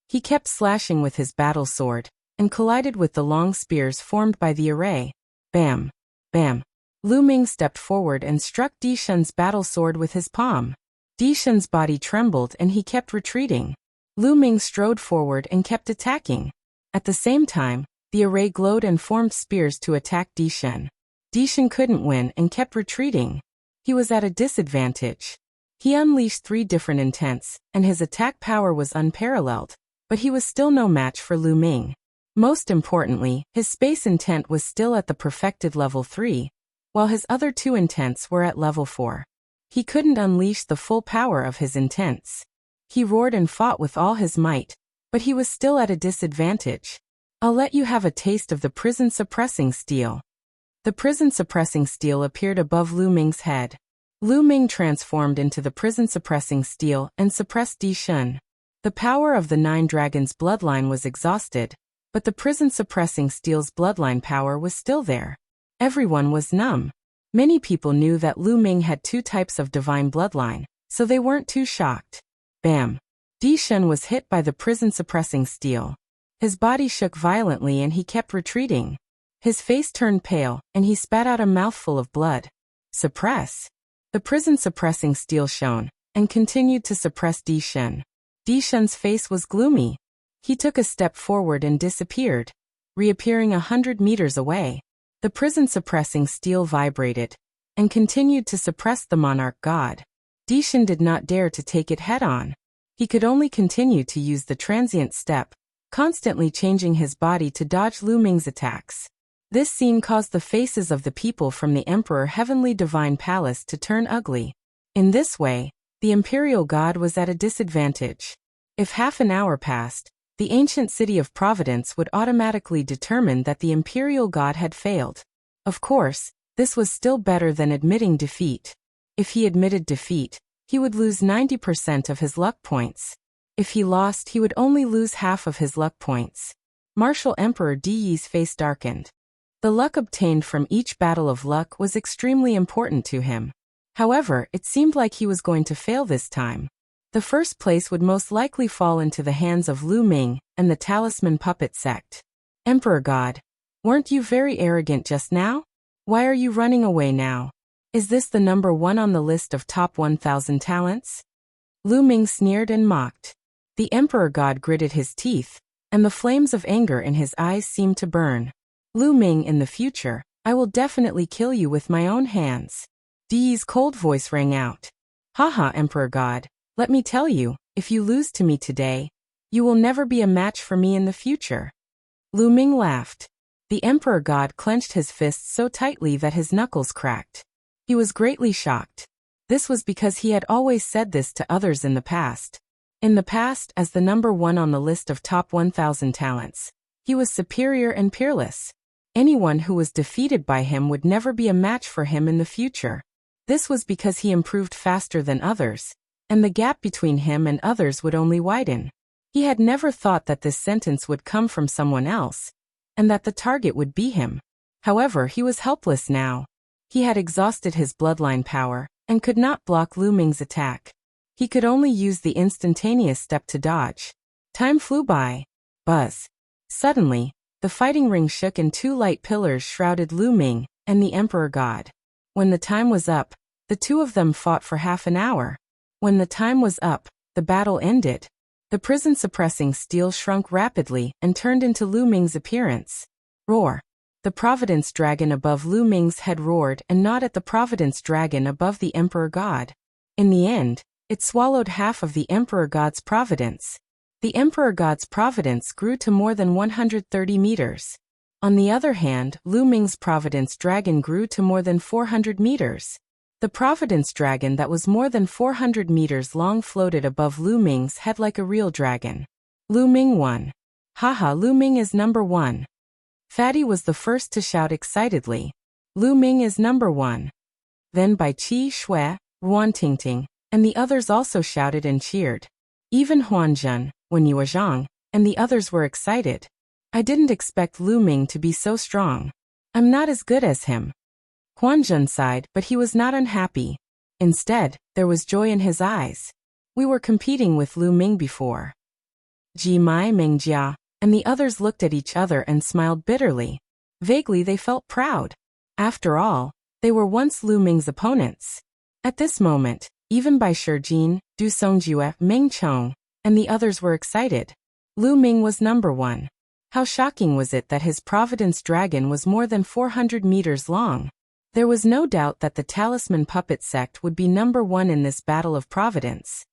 He kept slashing with his battle sword, and collided with the long spears formed by the array. Bam! Bam! Lu Ming stepped forward and struck Di Shen's battle sword with his palm. Di Shen's body trembled and he kept retreating. Lu Ming strode forward and kept attacking. At the same time, the array glowed and formed spears to attack Di Shen. Di Shen couldn't win and kept retreating. He was at a disadvantage. He unleashed 3 different intents, and his attack power was unparalleled, but he was still no match for Lu Ming. Most importantly, his space intent was still at the perfected level 3, while his other 2 intents were at level 4. He couldn't unleash the full power of his intents. He roared and fought with all his might, but he was still at a disadvantage. I'll let you have a taste of the prison-suppressing steel. The prison-suppressing steel appeared above Lu Ming's head. Lu Ming transformed into the prison-suppressing steel and suppressed Di Shen. The power of the 9 dragons' bloodline was exhausted, but the prison-suppressing steel's bloodline power was still there. Everyone was numb. Many people knew that Lu Ming had 2 types of divine bloodline, so they weren't too shocked. Bam! Di Shen was hit by the prison-suppressing steel. His body shook violently and he kept retreating. His face turned pale, and he spat out a mouthful of blood. Suppress! The prison-suppressing steel shone, and continued to suppress Di Shen. Di Shen's face was gloomy. He took a step forward and disappeared, reappearing 100 meters away. The prison-suppressing steel vibrated, and continued to suppress the monarch god. Di Shen did not dare to take it head-on. He could only continue to use the transient step, constantly changing his body to dodge Lu Ming's attacks. This scene caused the faces of the people from the Emperor Heavenly Divine Palace to turn ugly. In this way, the Imperial God was at a disadvantage. If half an hour passed, the ancient city of Providence would automatically determine that the Imperial God had failed. Of course, this was still better than admitting defeat. If he admitted defeat, he would lose 90% of his luck points. If he lost, he would only lose half of his luck points. Martial Emperor Di Yi's face darkened. The luck obtained from each battle of luck was extremely important to him. However, it seemed like he was going to fail this time. The first place would most likely fall into the hands of Lu Ming and the Talisman Puppet Sect. Emperor God, weren't you very arrogant just now? Why are you running away now? Is this the number 1 on the list of top 1,000 talents? Lu Ming sneered and mocked. The Emperor God gritted his teeth, and the flames of anger in his eyes seemed to burn. Lu Ming, in the future, I will definitely kill you with my own hands. Di Yi's cold voice rang out. Haha, Emperor God, let me tell you, if you lose to me today, you will never be a match for me in the future. Lu Ming laughed. The Emperor God clenched his fists so tightly that his knuckles cracked. He was greatly shocked. This was because he had always said this to others in the past. In the past, as the number one on the list of top 1,000 talents, he was superior and peerless. Anyone who was defeated by him would never be a match for him in the future. This was because he improved faster than others, and the gap between him and others would only widen. He had never thought that this sentence would come from someone else, and that the target would be him. However, he was helpless now. He had exhausted his bloodline power, and could not block Lu Ming's attack. He could only use the instantaneous step to dodge. Time flew by. Buzz. Suddenly, the fighting ring shook and two light pillars shrouded Lu Ming and the Emperor God. When the time was up, the two of them fought for half an hour. When the time was up, the battle ended. The prison-suppressing steel shrunk rapidly and turned into Lu Ming's appearance. Roar. The Providence Dragon above Lu Ming's head roared and gnawed at the Providence Dragon above the Emperor God. In the end, it swallowed half of the Emperor God's providence. The Emperor God's providence grew to more than 130 meters. On the other hand, Lu Ming's Providence Dragon grew to more than 400 meters. The Providence Dragon that was more than 400 meters long floated above Lu Ming's head like a real dragon. Lu Ming won. Haha, Lu Ming is number one. Fatty was the first to shout excitedly. Lu Ming is number one. Then Bai Qi Shui, Ruan Tingting, and the others also shouted and cheered. Even Huanzhen, Wen Yuezhang, and the others were excited. I didn't expect Lu Ming to be so strong. I'm not as good as him. Huanzhen sighed, but he was not unhappy. Instead, there was joy in his eyes. We were competing with Lu Ming before. Ji Mai Mengjia, and the others looked at each other and smiled bitterly. Vaguely they felt proud. After all, they were once Lu Ming's opponents. At this moment, even Bai Shijin, Du Songjue, Meng Chong, and the others were excited. Lu Ming was number one. How shocking was it that his Providence Dragon was more than 400 meters long? There was no doubt that the Talisman Puppet Sect would be number one in this battle of Providence.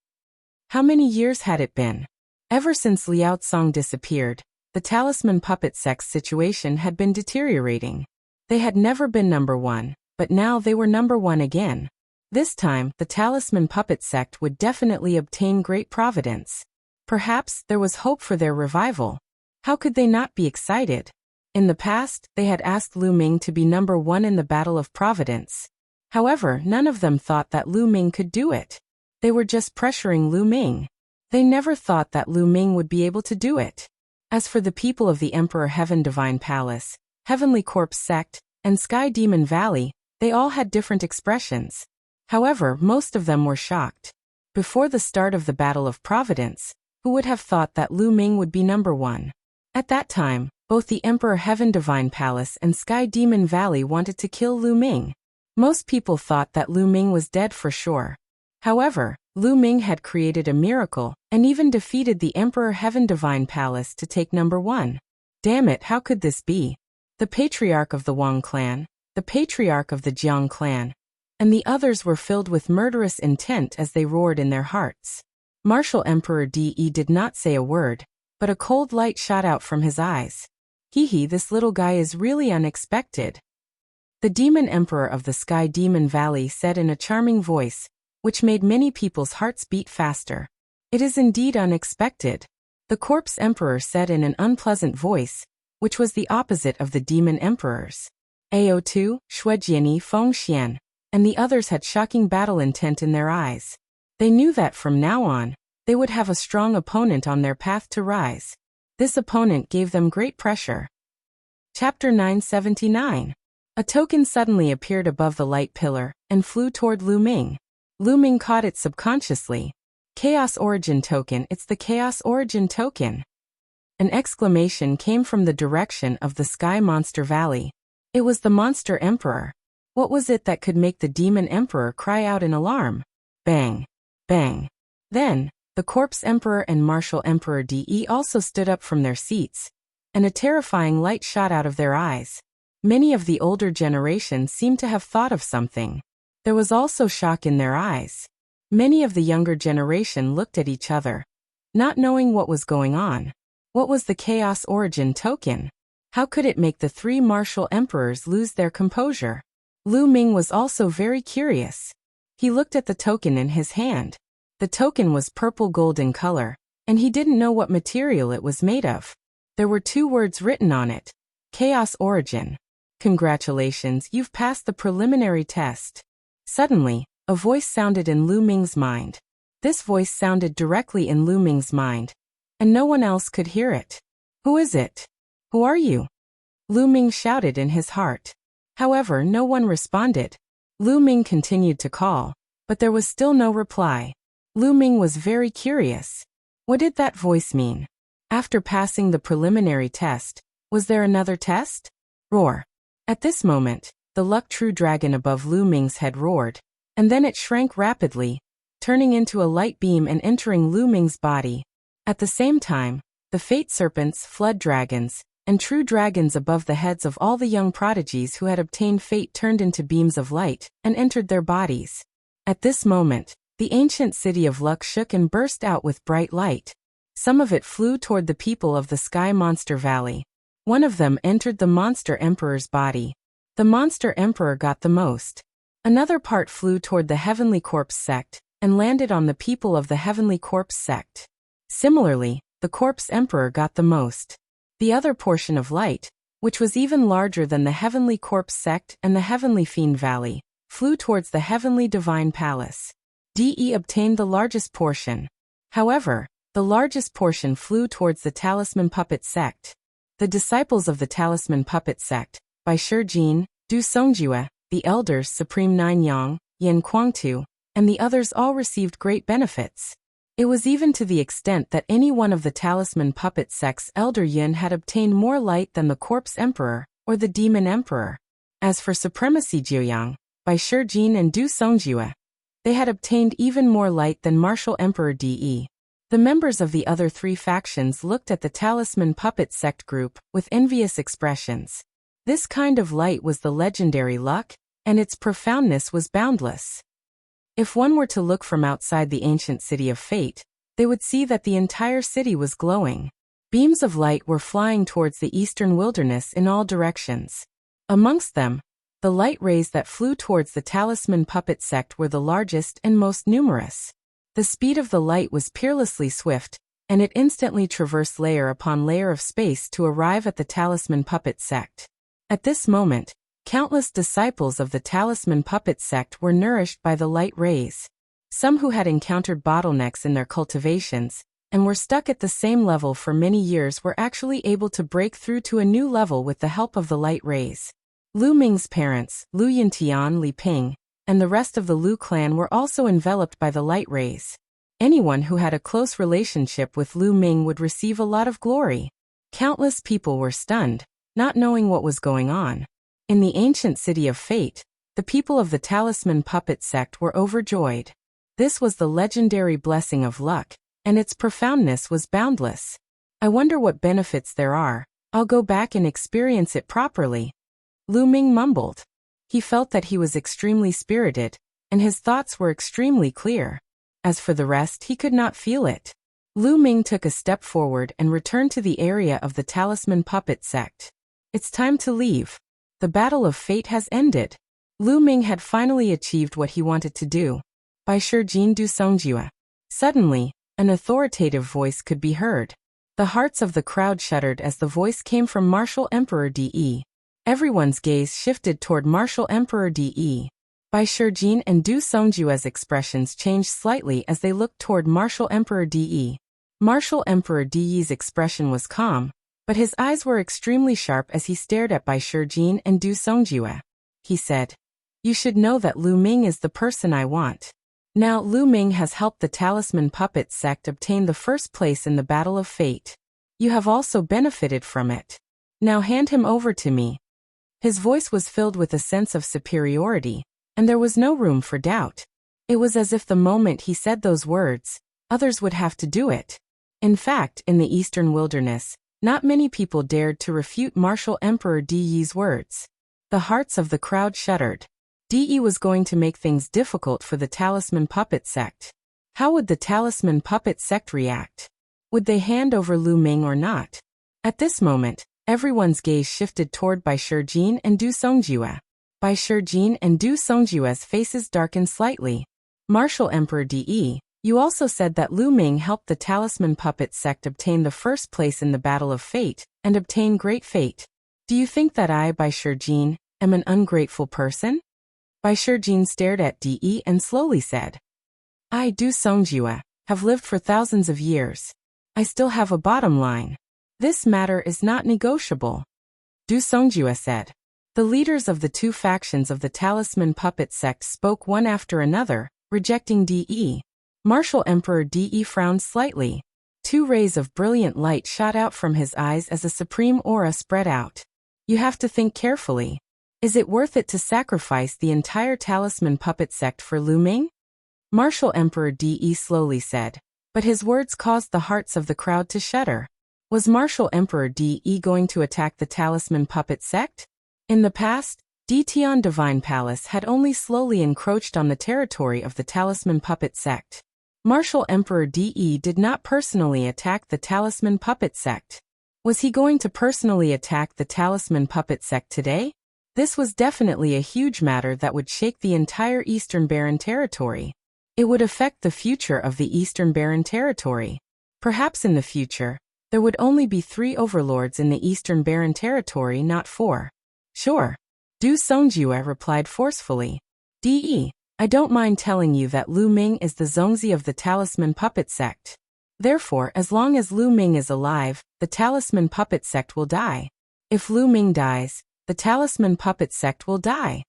How many years had it been? Ever since Liao Tsong disappeared, the Talisman Puppet Sect's situation had been deteriorating. They had never been number one, but now they were number one again. This time, the Talisman Puppet Sect would definitely obtain great providence. Perhaps there was hope for their revival. How could they not be excited? In the past, they had asked Lu Ming to be number one in the Battle of Providence. However, none of them thought that Lu Ming could do it. They were just pressuring Lu Ming. They never thought that Lu Ming would be able to do it. As for the people of the Emperor Heaven Divine Palace, Heavenly Corpse Sect, and Sky Demon Valley, they all had different expressions. However, most of them were shocked. Before the start of the Battle of Providence, who would have thought that Lu Ming would be number one? At that time, both the Emperor Heaven Divine Palace and Sky Demon Valley wanted to kill Lu Ming. Most people thought that Lu Ming was dead for sure. However, Lu Ming had created a miracle and even defeated the Emperor Heaven Divine Palace to take number one. Damn it, how could this be? The Patriarch of the Wang clan, the Patriarch of the Jiang clan, and the others were filled with murderous intent as they roared in their hearts. Martial Emperor De did not say a word, but a cold light shot out from his eyes. Hee, this little guy is really unexpected. The Demon Emperor of the Sky Demon Valley said in a charming voice, which made many people's hearts beat faster. It is indeed unexpected. The Corpse Emperor said in an unpleasant voice, which was the opposite of the Demon Emperor's. Ao2, Shuejiani, Fengxian, and the others had shocking battle intent in their eyes. They knew that from now on, they would have a strong opponent on their path to rise. This opponent gave them great pressure. Chapter 979. A token suddenly appeared above the light pillar and flew toward Lu Ming. Lu Ming caught it subconsciously. Chaos Origin Token, it's the Chaos Origin Token. An exclamation came from the direction of the Sky Monster Valley. It was the Monster Emperor. What was it that could make the Demon Emperor cry out in alarm? Bang! Bang! Then, the Corpse Emperor and Martial Emperor De also stood up from their seats, and a terrifying light shot out of their eyes. Many of the older generation seemed to have thought of something. There was also shock in their eyes. Many of the younger generation looked at each other, not knowing what was going on. What was the Chaos Origin Token? How could it make the three martial emperors lose their composure? Lu Ming was also very curious. He looked at the token in his hand. The token was purple gold in color, and he didn't know what material it was made of. There were 2 words written on it. Chaos Origin. Congratulations, you've passed the preliminary test. Suddenly, a voice sounded in Lu Ming's mind. This voice sounded directly in Lu Ming's mind, and no one else could hear it. Who is it? Who are you? Lu Ming shouted in his heart. However, no one responded. Lu Ming continued to call, but there was still no reply. Lu Ming was very curious. What did that voice mean? After passing the preliminary test, was there another test? Roar. At this moment, the Luck True Dragon above Lu Ming's head roared, and then it shrank rapidly, turning into a light beam and entering Lu Ming's body. At the same time, the Fate Serpents, Flood Dragons, and True Dragons above the heads of all the young prodigies who had obtained fate turned into beams of light and entered their bodies. At this moment, the ancient city of Luck shook and burst out with bright light. Some of it flew toward the people of the Sky Monster Valley. One of them entered the Monster Emperor's body. The Monster Emperor got the most. Another part flew toward the Heavenly Corpse sect and landed on the people of the Heavenly Corpse sect. Similarly, the Corpse Emperor got the most. The other portion of light, which was even larger than the Heavenly Corpse sect and the Heavenly Fiend Valley, flew towards the Heavenly Divine Palace. DE obtained the largest portion. However, the largest portion flew towards the Talisman Puppet sect. The disciples of the Talisman Puppet sect, by Shijin, Du Songjue, the elders Supreme Nine Yang, Yin Kuangtu, and the others all received great benefits. It was even to the extent that any one of the Talisman Puppet sect's elder Yin had obtained more light than the Corpse Emperor or the Demon Emperor. As for Supremacy Jiuyang, by Shijin and Du Songjue, they had obtained even more light than Martial Emperor De. The members of the other 3 factions looked at the Talisman Puppet sect group with envious expressions. This kind of light was the legendary luck, and its profoundness was boundless. If one were to look from outside the ancient city of fate, they would see that the entire city was glowing. Beams of light were flying towards the eastern wilderness in all directions. Amongst them, the light rays that flew towards the Talisman Puppet sect were the largest and most numerous. The speed of the light was peerlessly swift, and it instantly traversed layer upon layer of space to arrive at the Talisman Puppet sect. At this moment, countless disciples of the Talisman Puppet sect were nourished by the light rays. Some who had encountered bottlenecks in their cultivations and were stuck at the same level for many years were actually able to break through to a new level with the help of the light rays. Lu Ming's parents, Lu Yintian, Li Ping, and the rest of the Lu clan were also enveloped by the light rays. Anyone who had a close relationship with Lu Ming would receive a lot of glory. Countless people were stunned, not knowing what was going on. In the ancient city of fate, the people of the Talisman Puppet sect were overjoyed. This was the legendary blessing of luck, and its profoundness was boundless. I wonder what benefits there are. I'll go back and experience it properly. Lu Ming mumbled. He felt that he was extremely spirited, and his thoughts were extremely clear. As for the rest, he could not feel it. Lu Ming took a step forward and returned to the area of the Talisman Puppet sect. It's time to leave. The battle of fate has ended. Lu Ming had finally achieved what he wanted to do. By Shijin Du Songjue. Suddenly, an authoritative voice could be heard. The hearts of the crowd shuddered as the voice came from Martial Emperor De. Everyone's gaze shifted toward Martial Emperor De. By Shijin and Du Songjue's expressions changed slightly as they looked toward Martial Emperor De. Martial Emperor De's expression was calm, but his eyes were extremely sharp as he stared at Bai Shijin and Du Songjue. He said, "You should know that Lu Ming is the person I want." Now Lu Ming has helped the Talisman Puppet sect obtain the first place in the Battle of Fate. You have also benefited from it. Now hand him over to me. His voice was filled with a sense of superiority, and there was no room for doubt. It was as if the moment he said those words, others would have to do it. In fact, in the Eastern Wilderness, not many people dared to refute Martial Emperor De's words. The hearts of the crowd shuddered. De was going to make things difficult for the Talisman Puppet sect. How would the Talisman Puppet sect react? Would they hand over Lu Ming or not? At this moment, everyone's gaze shifted toward Bai Shijin and Du Songjue. Bai Shijin and Du Songjue's faces darkened slightly. Martial Emperor De, you also said that Lu Ming helped the Talisman Puppet sect obtain the first place in the Battle of Fate, and obtain great fate. Do you think that I, Bai Shijin, am an ungrateful person? Bai Shijin stared at De and slowly said, I, Du Songjue, have lived for thousands of years. I still have a bottom line. This matter is not negotiable. Du Songjue said. The leaders of the two factions of the Talisman Puppet sect spoke one after another, rejecting De. Martial Emperor De frowned slightly. Two rays of brilliant light shot out from his eyes as a supreme aura spread out. You have to think carefully. Is it worth it to sacrifice the entire Talisman Puppet sect for Lu Ming? Martial Emperor De slowly said. But his words caused the hearts of the crowd to shudder. Was Martial Emperor De going to attack the Talisman Puppet sect? In the past, Detian Divine Palace had only slowly encroached on the territory of the Talisman Puppet sect. Martial Emperor De did not personally attack the Talisman Puppet sect. Was he going to personally attack the Talisman Puppet sect today? This was definitely a huge matter that would shake the entire Eastern Barren territory. It would affect the future of the Eastern Barren territory. Perhaps in the future, there would only be 3 overlords in the Eastern Barren territory, not 4. Sure. Du Songjue replied forcefully. De, I don't mind telling you that Lu Ming is the Zongzi of the Talisman Puppet sect. Therefore, as long as Lu Ming is alive, the Talisman Puppet sect will die. If Lu Ming dies, the Talisman Puppet sect will die.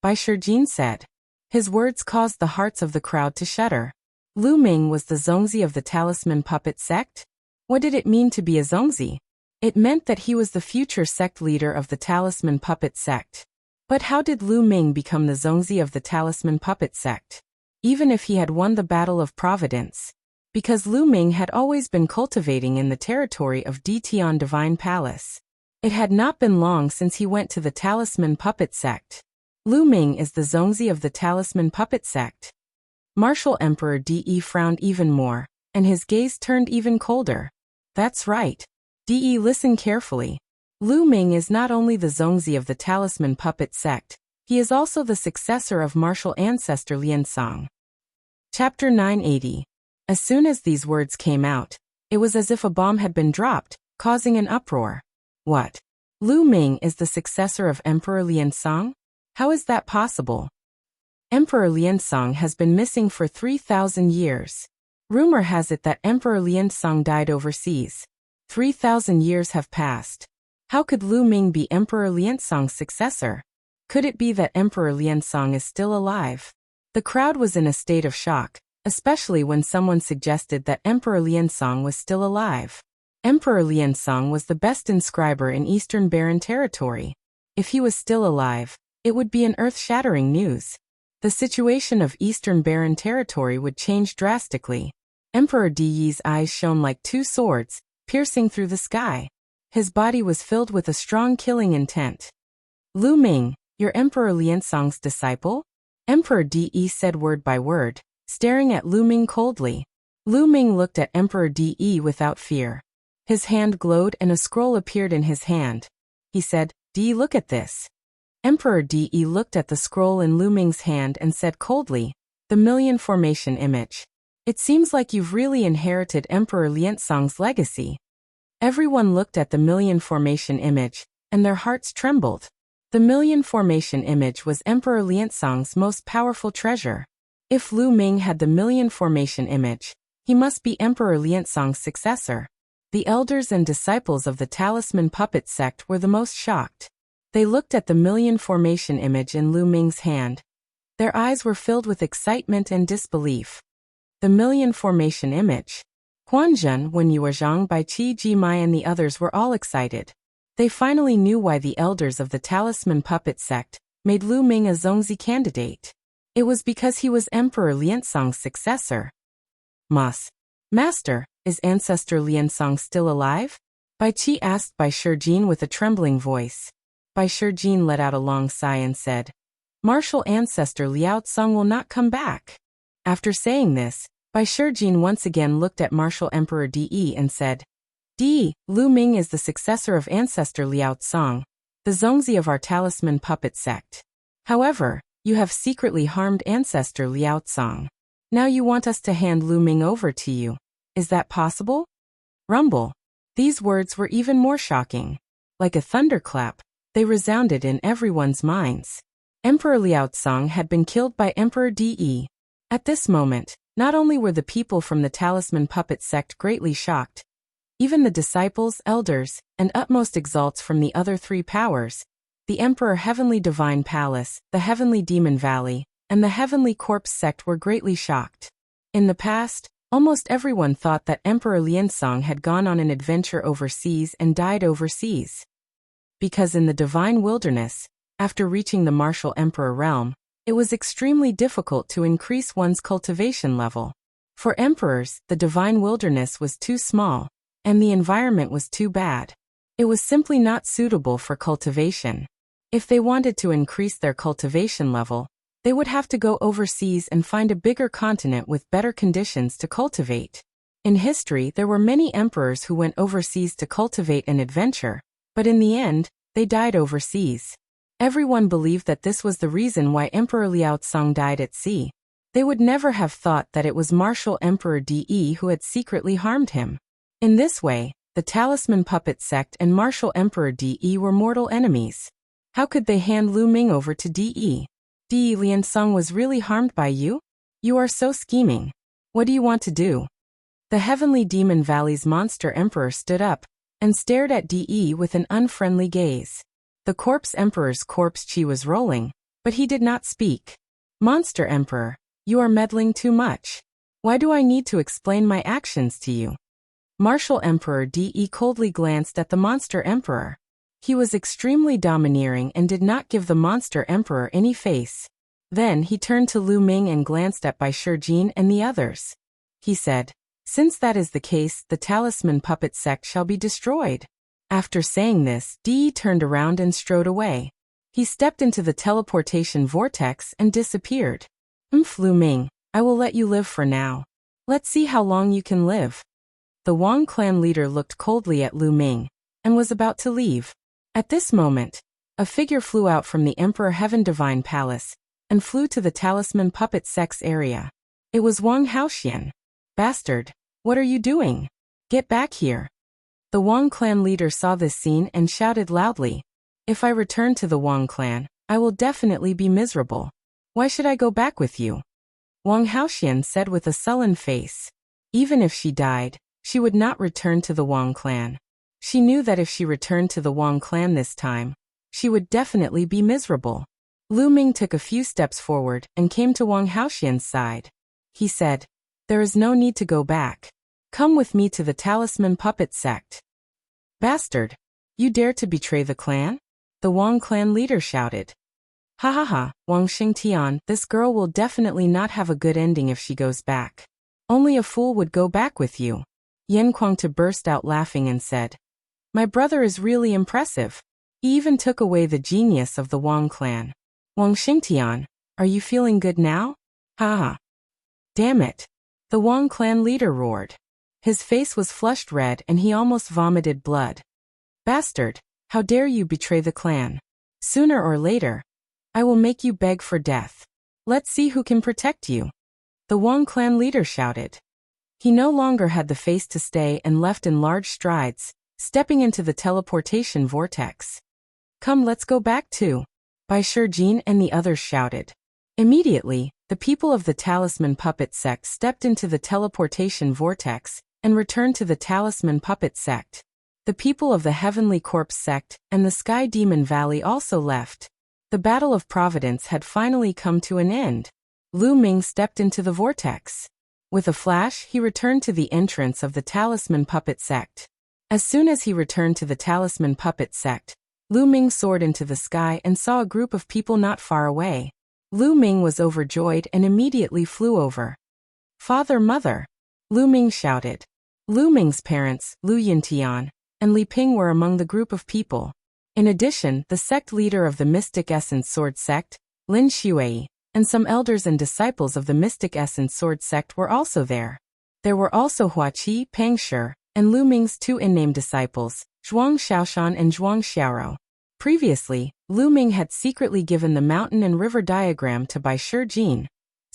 Bai Shijin said. His words caused the hearts of the crowd to shudder. Lu Ming was the Zongzi of the Talisman Puppet sect? What did it mean to be a Zongzi? It meant that he was the future sect leader of the Talisman Puppet sect. But how did Lu Ming become the Zongzi of the Talisman Puppet sect? Even if he had won the Battle of Providence. Because Lu Ming had always been cultivating in the territory of Detian Divine Palace. It had not been long since he went to the Talisman Puppet sect. Lu Ming is the Zongzi of the Talisman Puppet sect. Martial Emperor De frowned even more, and his gaze turned even colder. That's right. De, listen carefully. Lu Ming is not only the Zongzi of the Talisman Puppet sect, he is also the successor of martial ancestor Liansong. Chapter 980. As soon as these words came out, it was as if a bomb had been dropped, causing an uproar. What? Lu Ming is the successor of Emperor Liansong? How is that possible? Emperor Liansong has been missing for 3,000 years. Rumor has it that Emperor Liansong died overseas. 3,000 years have passed. How could Lu Ming be Emperor Liansong's successor? Could it be that Emperor Liansong is still alive? The crowd was in a state of shock, especially when someone suggested that Emperor Liansong was still alive. Emperor Liansong was the best inscriber in Eastern Barren territory. If he was still alive, it would be an earth-shattering news. The situation of Eastern Barren territory would change drastically. Emperor De's eyes shone like 2 swords, piercing through the sky. His body was filled with a strong killing intent. Lu Ming, you're Emperor Liansong's disciple? Emperor De said word by word, staring at Lu Ming coldly. Lu Ming looked at Emperor De without fear. His hand glowed and a scroll appeared in his hand. He said, De, look at this. Emperor De looked at the scroll in Lu Ming's hand and said coldly, the Million Formation image. It seems like you've really inherited Emperor Liansong's legacy. Everyone looked at the Million Formation image, and their hearts trembled. The Million Formation image was Emperor Liansong's most powerful treasure. If Lu Ming had the Million Formation image, he must be Emperor Liansong's successor. The elders and disciples of the Talisman Puppet sect were the most shocked. They looked at the Million Formation image in Lu Ming's hand. Their eyes were filled with excitement and disbelief. The Million Formation image. Huanzhen, Wen Yuezhang, Bai Qi Ji Mai and the others were all excited. They finally knew why the elders of the Talisman Puppet sect made Lu Ming a Zongzi candidate. It was because he was Emperor Liansong's successor. Master, is Ancestor Liansong still alive? Bai Qi asked Bai Shijin with a trembling voice. Bai Shijin let out a long sigh and said, Martial Ancestor Liao Tsong will not come back. After saying this, Bai Shijin once again looked at Martial Emperor De and said, De, Lu Ming is the successor of Ancestor Liao Tsong, the Zongzi of our Talisman Puppet sect. However, you have secretly harmed Ancestor Liao Tsong. Now you want us to hand Lu Ming over to you. Is that possible? Rumble. These words were even more shocking. Like a thunderclap, they resounded in everyone's minds. Emperor Liaozong had been killed by Emperor De. At this moment, not only were the people from the Talisman Puppet sect greatly shocked, even the disciples, elders, and utmost exalts from the other three powers, the Emperor Heavenly Divine Palace, the Heavenly Demon Valley, and the Heavenly Corpse sect were greatly shocked. In the past, almost everyone thought that Emperor Liansong had gone on an adventure overseas and died overseas. Because in the Divine Wilderness, after reaching the Martial Emperor realm, it was extremely difficult to increase one's cultivation level. For emperors, the Divine Wilderness was too small, and the environment was too bad. It was simply not suitable for cultivation. If they wanted to increase their cultivation level, they would have to go overseas and find a bigger continent with better conditions to cultivate. In history, there were many emperors who went overseas to cultivate an adventure, but in the end, they died overseas. Everyone believed that this was the reason why Emperor Liaozong died at sea. They would never have thought that it was Martial Emperor De who had secretly harmed him. In this way, the Talisman Puppet sect and Martial Emperor De were mortal enemies. How could they hand Lu Ming over to De? De Liansong was really harmed by you? You are so scheming. What do you want to do? The Heavenly Demon Valley's Monster Emperor stood up and stared at De with an unfriendly gaze. The Corpse Emperor's corpse chi was rolling, but he did not speak. Monster Emperor, you are meddling too much. Why do I need to explain my actions to you? Martial Emperor De coldly glanced at the Monster Emperor. He was extremely domineering and did not give the Monster Emperor any face. Then he turned to Lu Ming and glanced at Bai Shijin and the others. He said, "Since that is the case, the Talisman Puppet sect shall be destroyed." After saying this, De turned around and strode away. He stepped into the teleportation vortex and disappeared. Lu Ming, I will let you live for now. Let's see how long you can live." The Wang clan leader looked coldly at Lu Ming and was about to leave. At this moment, a figure flew out from the Emperor Heaven Divine Palace and flew to the Talisman Puppet sect's area. It was Wang Haoxian. "Bastard, what are you doing? Get back here." The Wang clan leader saw this scene and shouted loudly, "If I return to the Wang clan, I will definitely be miserable. Why should I go back with you?" Wang Haoxian said with a sullen face. Even if she died, she would not return to the Wang clan. She knew that if she returned to the Wang clan this time, she would definitely be miserable. Lu Ming took a few steps forward and came to Wang Haoxian's side. He said, "There is no need to go back. Come with me to the Talisman Puppet sect." "Bastard! You dare to betray the clan?" the Wang clan leader shouted. "Ha ha ha, Wang Xingtian, this girl will definitely not have a good ending if she goes back. Only a fool would go back with you." Yan Kuangta burst out laughing and said, "My brother is really impressive. He even took away the genius of the Wang clan. Wang Xingtian, are you feeling good now? Ha ha." "Damn it!" the Wang clan leader roared. His face was flushed red and he almost vomited blood. "Bastard, how dare you betray the clan? Sooner or later, I will make you beg for death. Let's see who can protect you," the Wang clan leader shouted. He no longer had the face to stay and left in large strides, stepping into the teleportation vortex. "Come, let's go back too," Bai Shijin and the others shouted. Immediately, the people of the Talisman Puppet sect stepped into the teleportation vortex and returned to the Talisman Puppet sect. The people of the Heavenly Corpse sect and the Sky Demon Valley also left. The Battle of Providence had finally come to an end. Lu Ming stepped into the vortex. With a flash, he returned to the entrance of the Talisman Puppet sect. As soon as he returned to the Talisman Puppet sect, Lu Ming soared into the sky and saw a group of people not far away. Lu Ming was overjoyed and immediately flew over. "Father, mother!" Lu Ming shouted. Lu Ming's parents, Lu Yintian and Li Ping, were among the group of people. In addition, the sect leader of the Mystic Essence Sword sect, Lin Shuai, and some elders and disciples of the Mystic Essence Sword sect were also there. There were also Huaqi, Pangshi, and Lu Ming's two unnamed disciples, Zhuang Xiaoshan and Zhuang Xiaoro. Previously, Lu Ming had secretly given the mountain and river diagram to Bai Shijin,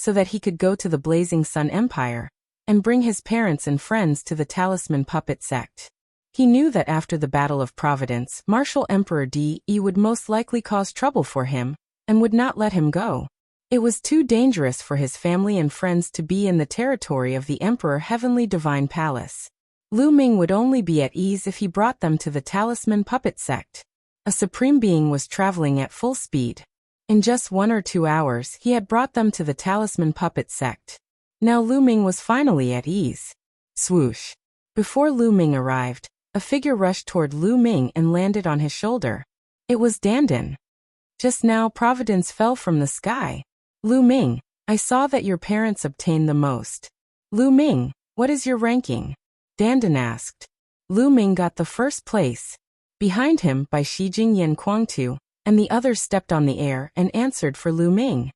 so that he could go to the Blazing Sun Empire and bring his parents and friends to the Talisman Puppet sect. He knew that after the Battle of Providence, Martial Emperor De would most likely cause trouble for him and would not let him go. It was too dangerous for his family and friends to be in the territory of the Emperor Heavenly Divine Palace. Lu Ming would only be at ease if he brought them to the Talisman Puppet sect. A supreme being was traveling at full speed. In just 1 or 2 hours, he had brought them to the Talisman Puppet sect. Now Lu Ming was finally at ease. Swoosh! Before Lu Ming arrived, a figure rushed toward Lu Ming and landed on his shoulder. It was Dandan. Just now Providence fell from the sky. Lu Ming, I saw that your parents obtained the most. Lu Ming, what is your ranking? Dandan asked. Lu Ming got the first place. Behind him, by Shi Jingyan Kuangtu, and the others stepped on the air and answered for Lu Ming.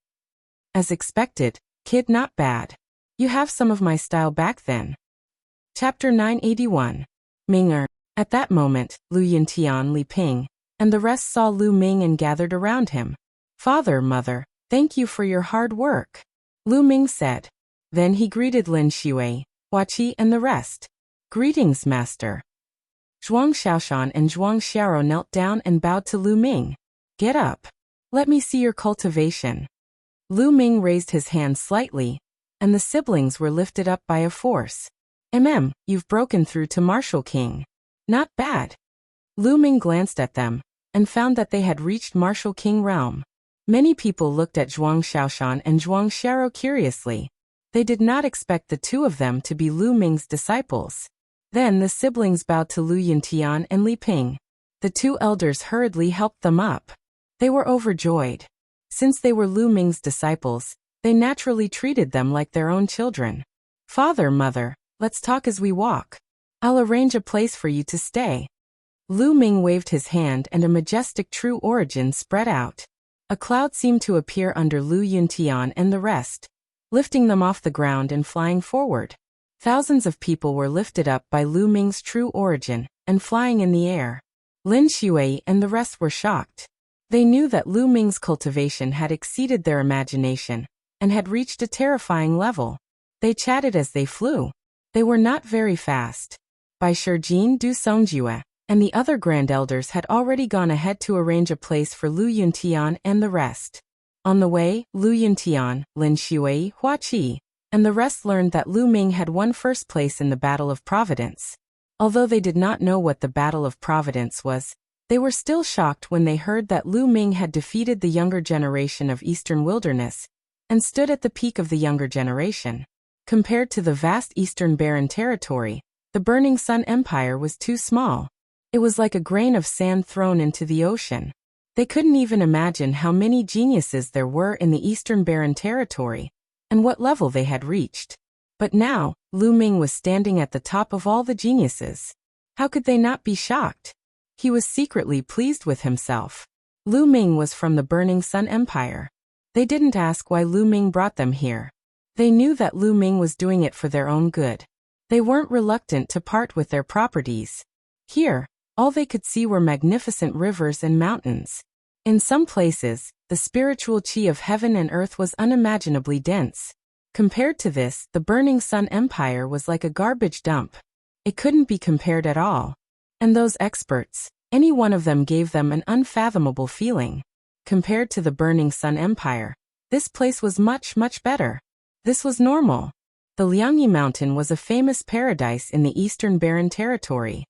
As expected, kid, not bad. You have some of my style back then. Chapter 981. Minger. At that moment, Lu Yintian, Li Ping, and the rest saw Lu Ming and gathered around him. Father, mother, thank you for your hard work, Lu Ming said. Then he greeted Lin Xue, Hua Qi, and the rest. Greetings, master. Zhuang Xiaoshan and Zhuang Xiao knelt down and bowed to Lu Ming. Get up. Let me see your cultivation. Lu Ming raised his hand slightly, and the siblings were lifted up by a force. You've broken through to Martial King. Not bad. Lu Ming glanced at them, and found that they had reached Martial King realm. Many people looked at Zhuang Xiaoshan and Zhuang Xiao curiously. They did not expect the two of them to be Lu Ming's disciples. Then the siblings bowed to Lu Yintian and Li Ping. The two elders hurriedly helped them up. They were overjoyed. Since they were Lu Ming's disciples, they naturally treated them like their own children. Father, mother, let's talk as we walk. I'll arrange a place for you to stay. Lu Ming waved his hand and a majestic true origin spread out. A cloud seemed to appear under Lu Yintian and the rest, lifting them off the ground and flying forward. Thousands of people were lifted up by Lu Ming's true origin and flying in the air. Lin Xue and the rest were shocked. They knew that Lu Ming's cultivation had exceeded their imagination and had reached a terrifying level. They chatted as they flew. They were not very fast. Bai Shijin Du Songjue and the other grand elders had already gone ahead to arrange a place for Lu Yintian and the rest. On the way, Lu Yintian, Lin Xue, Hua Qi, and the rest learned that Lu Ming had won first place in the Battle of Providence. Although they did not know what the Battle of Providence was, they were still shocked when they heard that Lu Ming had defeated the younger generation of Eastern Wilderness and stood at the peak of the younger generation. Compared to the vast Eastern Barren territory, the Burning Sun Empire was too small. It was like a grain of sand thrown into the ocean. They couldn't even imagine how many geniuses there were in the Eastern Barren territory, and what level they had reached. But now, Lu Ming was standing at the top of all the geniuses. How could they not be shocked? He was secretly pleased with himself. Lu Ming was from the Burning Sun Empire. They didn't ask why Lu Ming brought them here. They knew that Lu Ming was doing it for their own good. They weren't reluctant to part with their properties. Here, all they could see were magnificent rivers and mountains. In some places, the spiritual qi of heaven and earth was unimaginably dense. Compared to this, the Burning Sun Empire was like a garbage dump. It couldn't be compared at all. And those experts, any one of them gave them an unfathomable feeling. Compared to the Burning Sun Empire, this place was much, much better. This was normal. The Liangyi Mountain was a famous paradise in the Eastern Barren territory.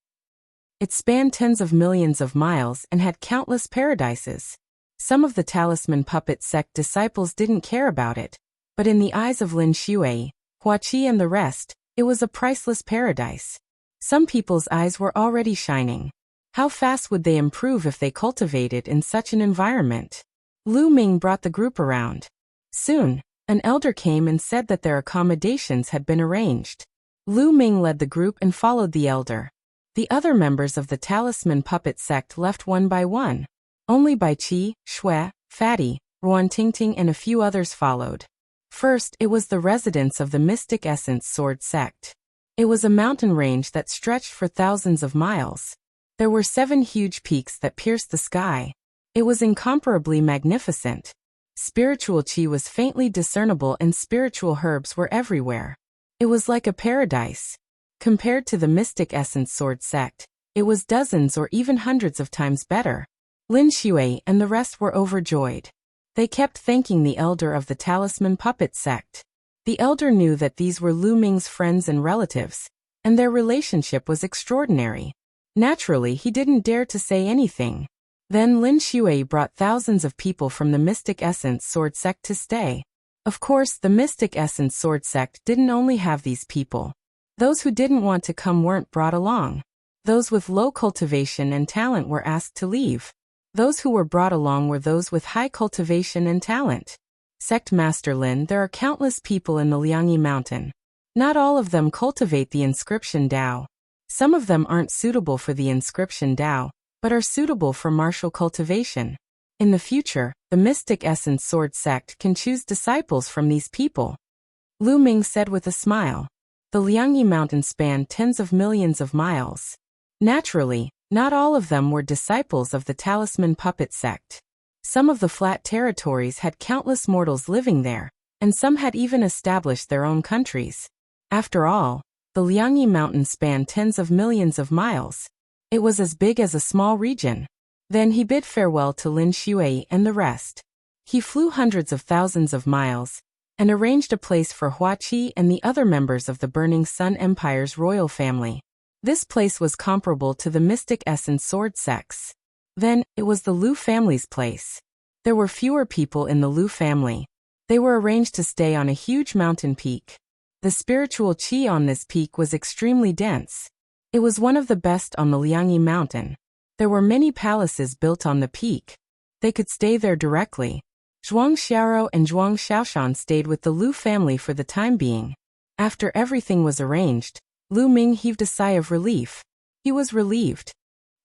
It spanned tens of millions of miles and had countless paradises. Some of the Talisman Puppet sect disciples didn't care about it, but in the eyes of Lin Xue, Hua Qi and the rest, it was a priceless paradise. Some people's eyes were already shining. How fast would they improve if they cultivated in such an environment? Lu Ming brought the group around. Soon, an elder came and said that their accommodations had been arranged. Lu Ming led the group and followed the elder. The other members of the Talisman Puppet sect left one by one. Only Bai Qi, Shui, Fatty, Ruan Tingting and a few others followed. First, it was the residence of the Mystic Essence Sword sect. It was a mountain range that stretched for thousands of miles. There were 7 huge peaks that pierced the sky. It was incomparably magnificent. Spiritual qi was faintly discernible and spiritual herbs were everywhere. It was like a paradise. Compared to the mystic essence sword sect, it was dozens or even hundreds of times better. Lin Shui and the rest were overjoyed. They kept thanking the elder of the talisman puppet sect. The elder knew that these were Lu Ming's friends and relatives, and their relationship was extraordinary. Naturally, he didn't dare to say anything. Then Lin Shui brought thousands of people from the Mystic Essence Sword Sect to stay. Of course, the Mystic Essence Sword Sect didn't only have these people. Those who didn't want to come weren't brought along. Those with low cultivation and talent were asked to leave. Those who were brought along were those with high cultivation and talent. Sect Master Lin, there are countless people in the Liangyi Mountain. Not all of them cultivate the inscription Dao. Some of them aren't suitable for the inscription Dao, but are suitable for martial cultivation. In the future, the Mystic Essence Sword Sect can choose disciples from these people. Lu Ming said with a smile. The Liangyi Mountain spanned tens of millions of miles. Naturally, not all of them were disciples of the Talisman Puppet Sect. Some of the flat territories had countless mortals living there, and some had even established their own countries. After all, the Liangyi Mountain spanned tens of millions of miles. It was as big as a small region. Then he bid farewell to Lin Shui and the rest. He flew hundreds of thousands of miles, and arranged a place for Hua Qi and the other members of the Burning Sun Empire's royal family. This place was comparable to the Mystic Essence Sword Sects. Then, it was the Lu family's place. There were fewer people in the Lu family. They were arranged to stay on a huge mountain peak. The spiritual qi on this peak was extremely dense. It was one of the best on the Liangyi Mountain. There were many palaces built on the peak. They could stay there directly. Zhuang Xiaoro and Zhuang Xiaoshan stayed with the Lu family for the time being. After everything was arranged, Lu Ming heaved a sigh of relief. He was relieved.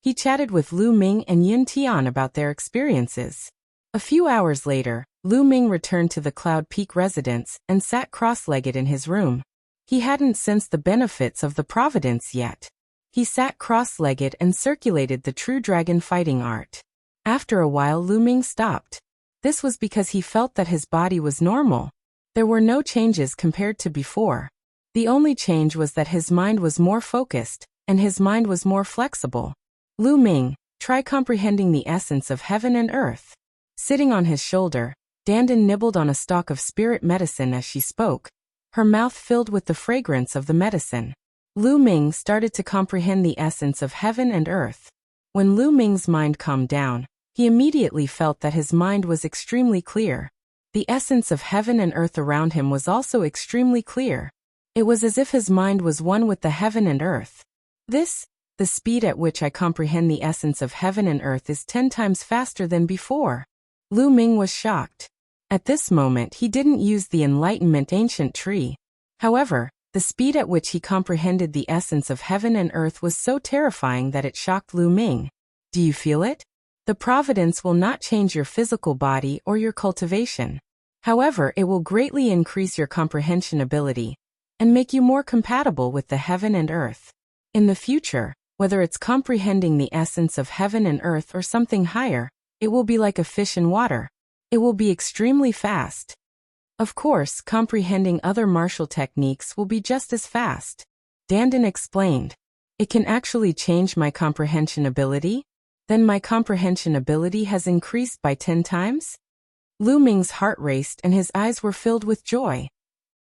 He chatted with Lu Ming and Yun Tian about their experiences. A few hours later, Lu Ming returned to the Cloud Peak residence and sat cross-legged in his room. He hadn't sensed the benefits of the providence yet. He sat cross-legged and circulated the true dragon fighting art. After a while, Lu Ming stopped. This was because he felt that his body was normal. There were no changes compared to before. The only change was that his mind was more focused, and his mind was more flexible. Lu Ming, try comprehending the essence of heaven and earth. Sitting on his shoulder, Dandan nibbled on a stalk of spirit medicine as she spoke, her mouth filled with the fragrance of the medicine. Lu Ming started to comprehend the essence of heaven and earth. When Lu Ming's mind calmed down, he immediately felt that his mind was extremely clear. The essence of heaven and earth around him was also extremely clear. It was as if his mind was one with the heaven and earth. The speed at which I comprehend the essence of heaven and earth is 10 times faster than before. Lu Ming was shocked. At this moment he didn't use the Enlightenment Ancient Tree. However, the speed at which he comprehended the essence of heaven and earth was so terrifying that it shocked Lu Ming. Do you feel it? The providence will not change your physical body or your cultivation. However, it will greatly increase your comprehension ability and make you more compatible with the heaven and earth. In the future, whether it's comprehending the essence of heaven and earth or something higher, it will be like a fish in water. It will be extremely fast. Of course, comprehending other martial techniques will be just as fast. Dandan explained. It can actually change my comprehension ability? Then my comprehension ability has increased by 10 times? Lu Ming's heart raced and his eyes were filled with joy.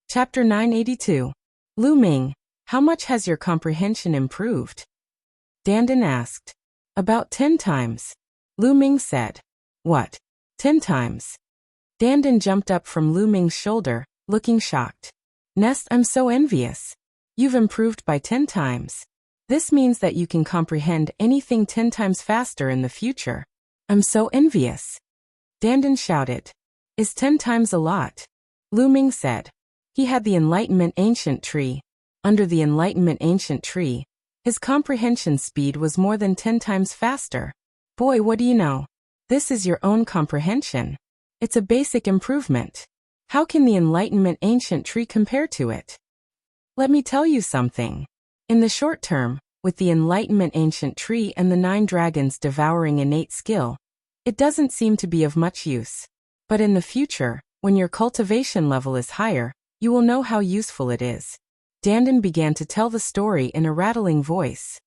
Chapter 982. Lu Ming, how much has your comprehension improved? Dandan asked. About 10 times. Lu Ming said. What? 10 times? Dandan jumped up from Lu Ming's shoulder, looking shocked. Nest, I'm so envious. You've improved by 10 times. This means that you can comprehend anything 10 times faster in the future. I'm so envious. Dandan shouted. Is 10 times a lot? Lu Ming said. He had the Enlightenment Ancient Tree. Under the Enlightenment Ancient Tree, his comprehension speed was more than 10 times faster. Boy, what do you know? This is your own comprehension. It's a basic improvement. How can the Enlightenment Ancient Tree compare to it? Let me tell you something. In the short term, with the Enlightenment Ancient Tree and the 9 dragons devouring innate skill, it doesn't seem to be of much use. But in the future, when your cultivation level is higher, you will know how useful it is. Dandan began to tell the story in a rattling voice.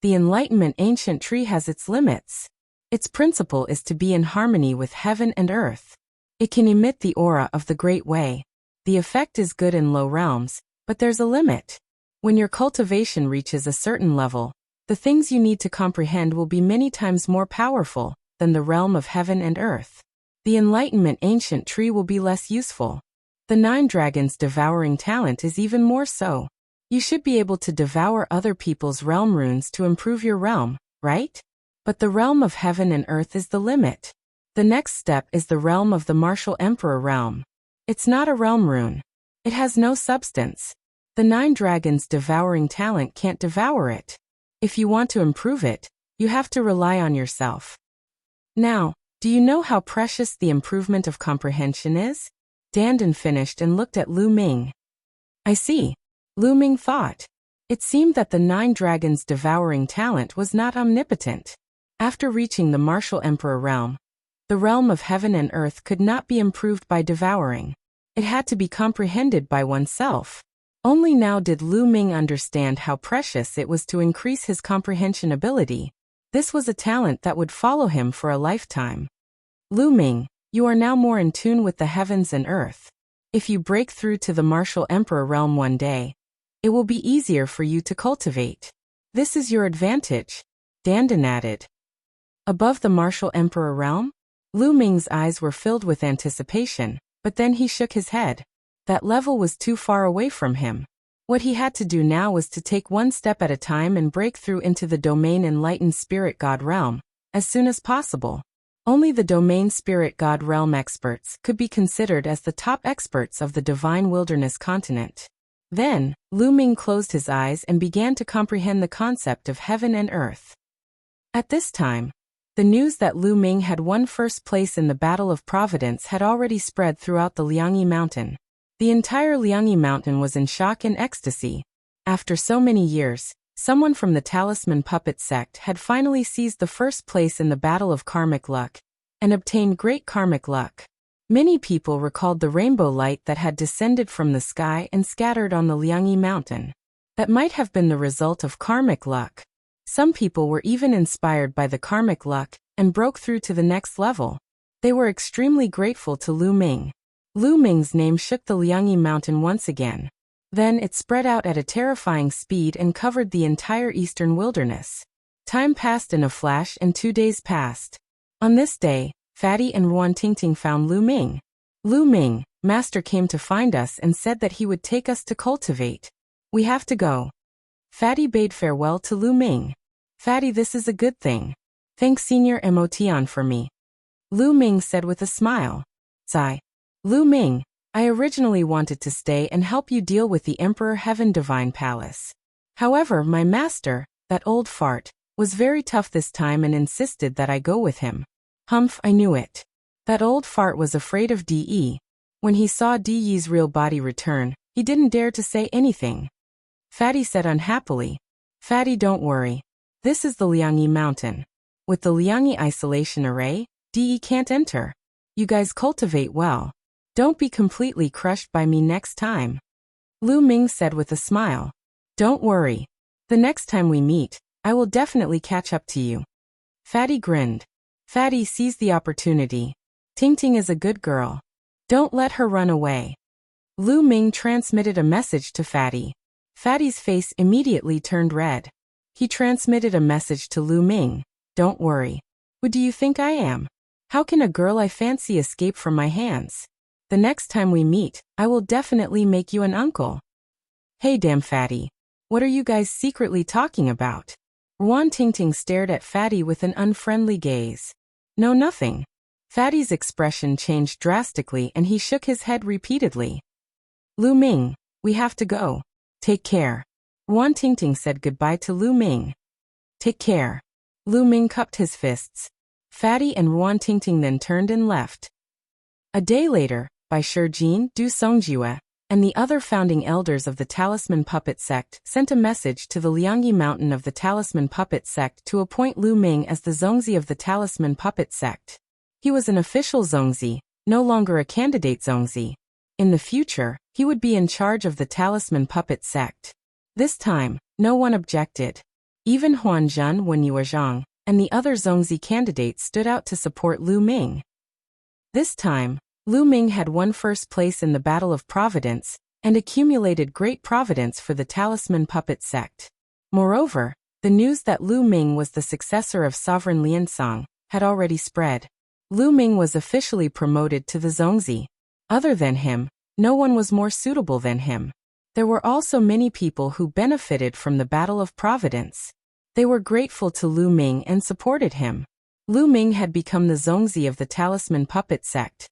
The Enlightenment ancient tree has its limits. Its principle is to be in harmony with heaven and earth. It can emit the aura of the Great Way. The effect is good in low realms, but there's a limit. When your cultivation reaches a certain level, the things you need to comprehend will be many times more powerful than the realm of heaven and earth. The Enlightenment ancient tree will be less useful. The 9 dragons devouring talent is even more so. You should be able to devour other people's realm runes to improve your realm, right? But the realm of heaven and earth is the limit. The next step is the realm of the Martial Emperor realm. It's not a realm rune. It has no substance. The 9 dragons devouring talent can't devour it. If you want to improve it, you have to rely on yourself. Now, do you know how precious the improvement of comprehension is? Dandan finished and looked at Lu Ming. I see. Lu Ming thought. It seemed that the 9 dragons devouring talent was not omnipotent. After reaching the Martial Emperor realm, the realm of heaven and earth could not be improved by devouring. It had to be comprehended by oneself. Only now did Lu Ming understand how precious it was to increase his comprehension ability. This was a talent that would follow him for a lifetime. Lu Ming, you are now more in tune with the heavens and earth. If you break through to the Martial Emperor realm one day, it will be easier for you to cultivate. This is your advantage, Dandan added. Above the Martial Emperor realm? Lu Ming's eyes were filled with anticipation, but then he shook his head. That level was too far away from him. What he had to do now was to take one step at a time and break through into the domain Enlightened Spirit God realm, as soon as possible. Only the domain Spirit God realm experts could be considered as the top experts of the Divine Wilderness continent. Then, Lu Ming closed his eyes and began to comprehend the concept of heaven and earth. At this time, the news that Lu Ming had won first place in the Battle of Providence had already spread throughout the Liangyi Mountain. The entire Liangyi Mountain was in shock and ecstasy. After so many years, someone from the Talisman Puppet sect had finally seized the first place in the Battle of Karmic Luck and obtained great karmic luck. Many people recalled the rainbow light that had descended from the sky and scattered on the Liangyi Mountain. That might have been the result of karmic luck. Some people were even inspired by the karmic luck and broke through to the next level. They were extremely grateful to Lu Ming. Lu Ming's name shook the Liangyi Mountain once again. Then it spread out at a terrifying speed and covered the entire eastern wilderness. Time passed in a flash and 2 days passed. On this day, Fatty and Ruan Tingting found Lu Ming. Lu Ming, Master came to find us and said that he would take us to cultivate. We have to go. Fatty bade farewell to Lu Ming. Fatty, this is a good thing. Thanks Senior Motian for me. Lu Ming said with a smile. Sigh. Lu Ming, I originally wanted to stay and help you deal with the Emperor Heaven Divine Palace. However, my master, that old fart, was very tough this time and insisted that I go with him. Humph, I knew it. That old fart was afraid of DE. When he saw DE's real body return, he didn't dare to say anything. Fatty said unhappily. Fatty, don't worry. This is the Liangyi Mountain. With the Liangyi Isolation Array, DE can't enter. You guys cultivate well. Don't be completely crushed by me next time. Lu Ming said with a smile. Don't worry. The next time we meet, I will definitely catch up to you. Fatty grinned. Fatty seized the opportunity. Tingting is a good girl. Don't let her run away. Lu Ming transmitted a message to Fatty. Fatty's face immediately turned red. He transmitted a message to Lu Ming. Don't worry. Who do you think I am? How can a girl I fancy escape from my hands? The next time we meet, I will definitely make you an uncle. Hey damn Fatty. What are you guys secretly talking about? Ruan Tingting stared at Fatty with an unfriendly gaze. No, nothing. Fatty's expression changed drastically and he shook his head repeatedly. Lu Ming, we have to go. Take care. Ruan Tingting said goodbye to Lu Ming. Take care. Lu Ming cupped his fists. Fatty and Ruan Tingting then turned and left. A day later, Bai Shijin, Du Songjue, and the other founding elders of the Talisman Puppet sect sent a message to the Liangyi Mountain of the Talisman Puppet sect to appoint Lu Ming as the Zongzi of the Talisman Puppet sect. He was an official Zongzi, no longer a candidate zongzi. In the future, he would be in charge of the talisman puppet sect. This time, no one objected. Even Huan Zhen, Wen Yuezhang, and the other zongzi candidates stood out to support Lu Ming. This time, Lu Ming had won first place in the Battle of Providence and accumulated great providence for the talisman puppet sect. Moreover, the news that Lu Ming was the successor of Sovereign Liansong had already spread. Lu Ming was officially promoted to the zongzi. Other than him, no one was more suitable than him. There were also many people who benefited from the Battle of Providence. They were grateful to Lu Ming and supported him. Lu Ming had become the zongzi of the talisman puppet sect.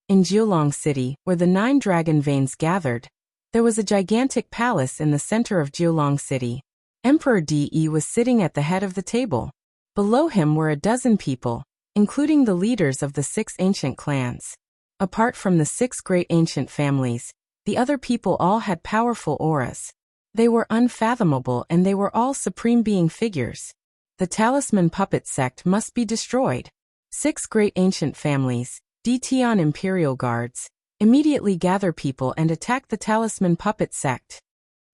In Jiulong City, where the 9 dragon veins gathered, there was a gigantic palace in the center of Jiulong City. Emperor De was sitting at the head of the table. Below him were a dozen people, including the leaders of the 6 ancient clans. Apart from the 6 great ancient families, the other people all had powerful auras. They were unfathomable and they were all supreme being figures. The talisman puppet sect must be destroyed. 6 great ancient families, Dtian imperial guards, immediately gather people and attack the talisman puppet sect.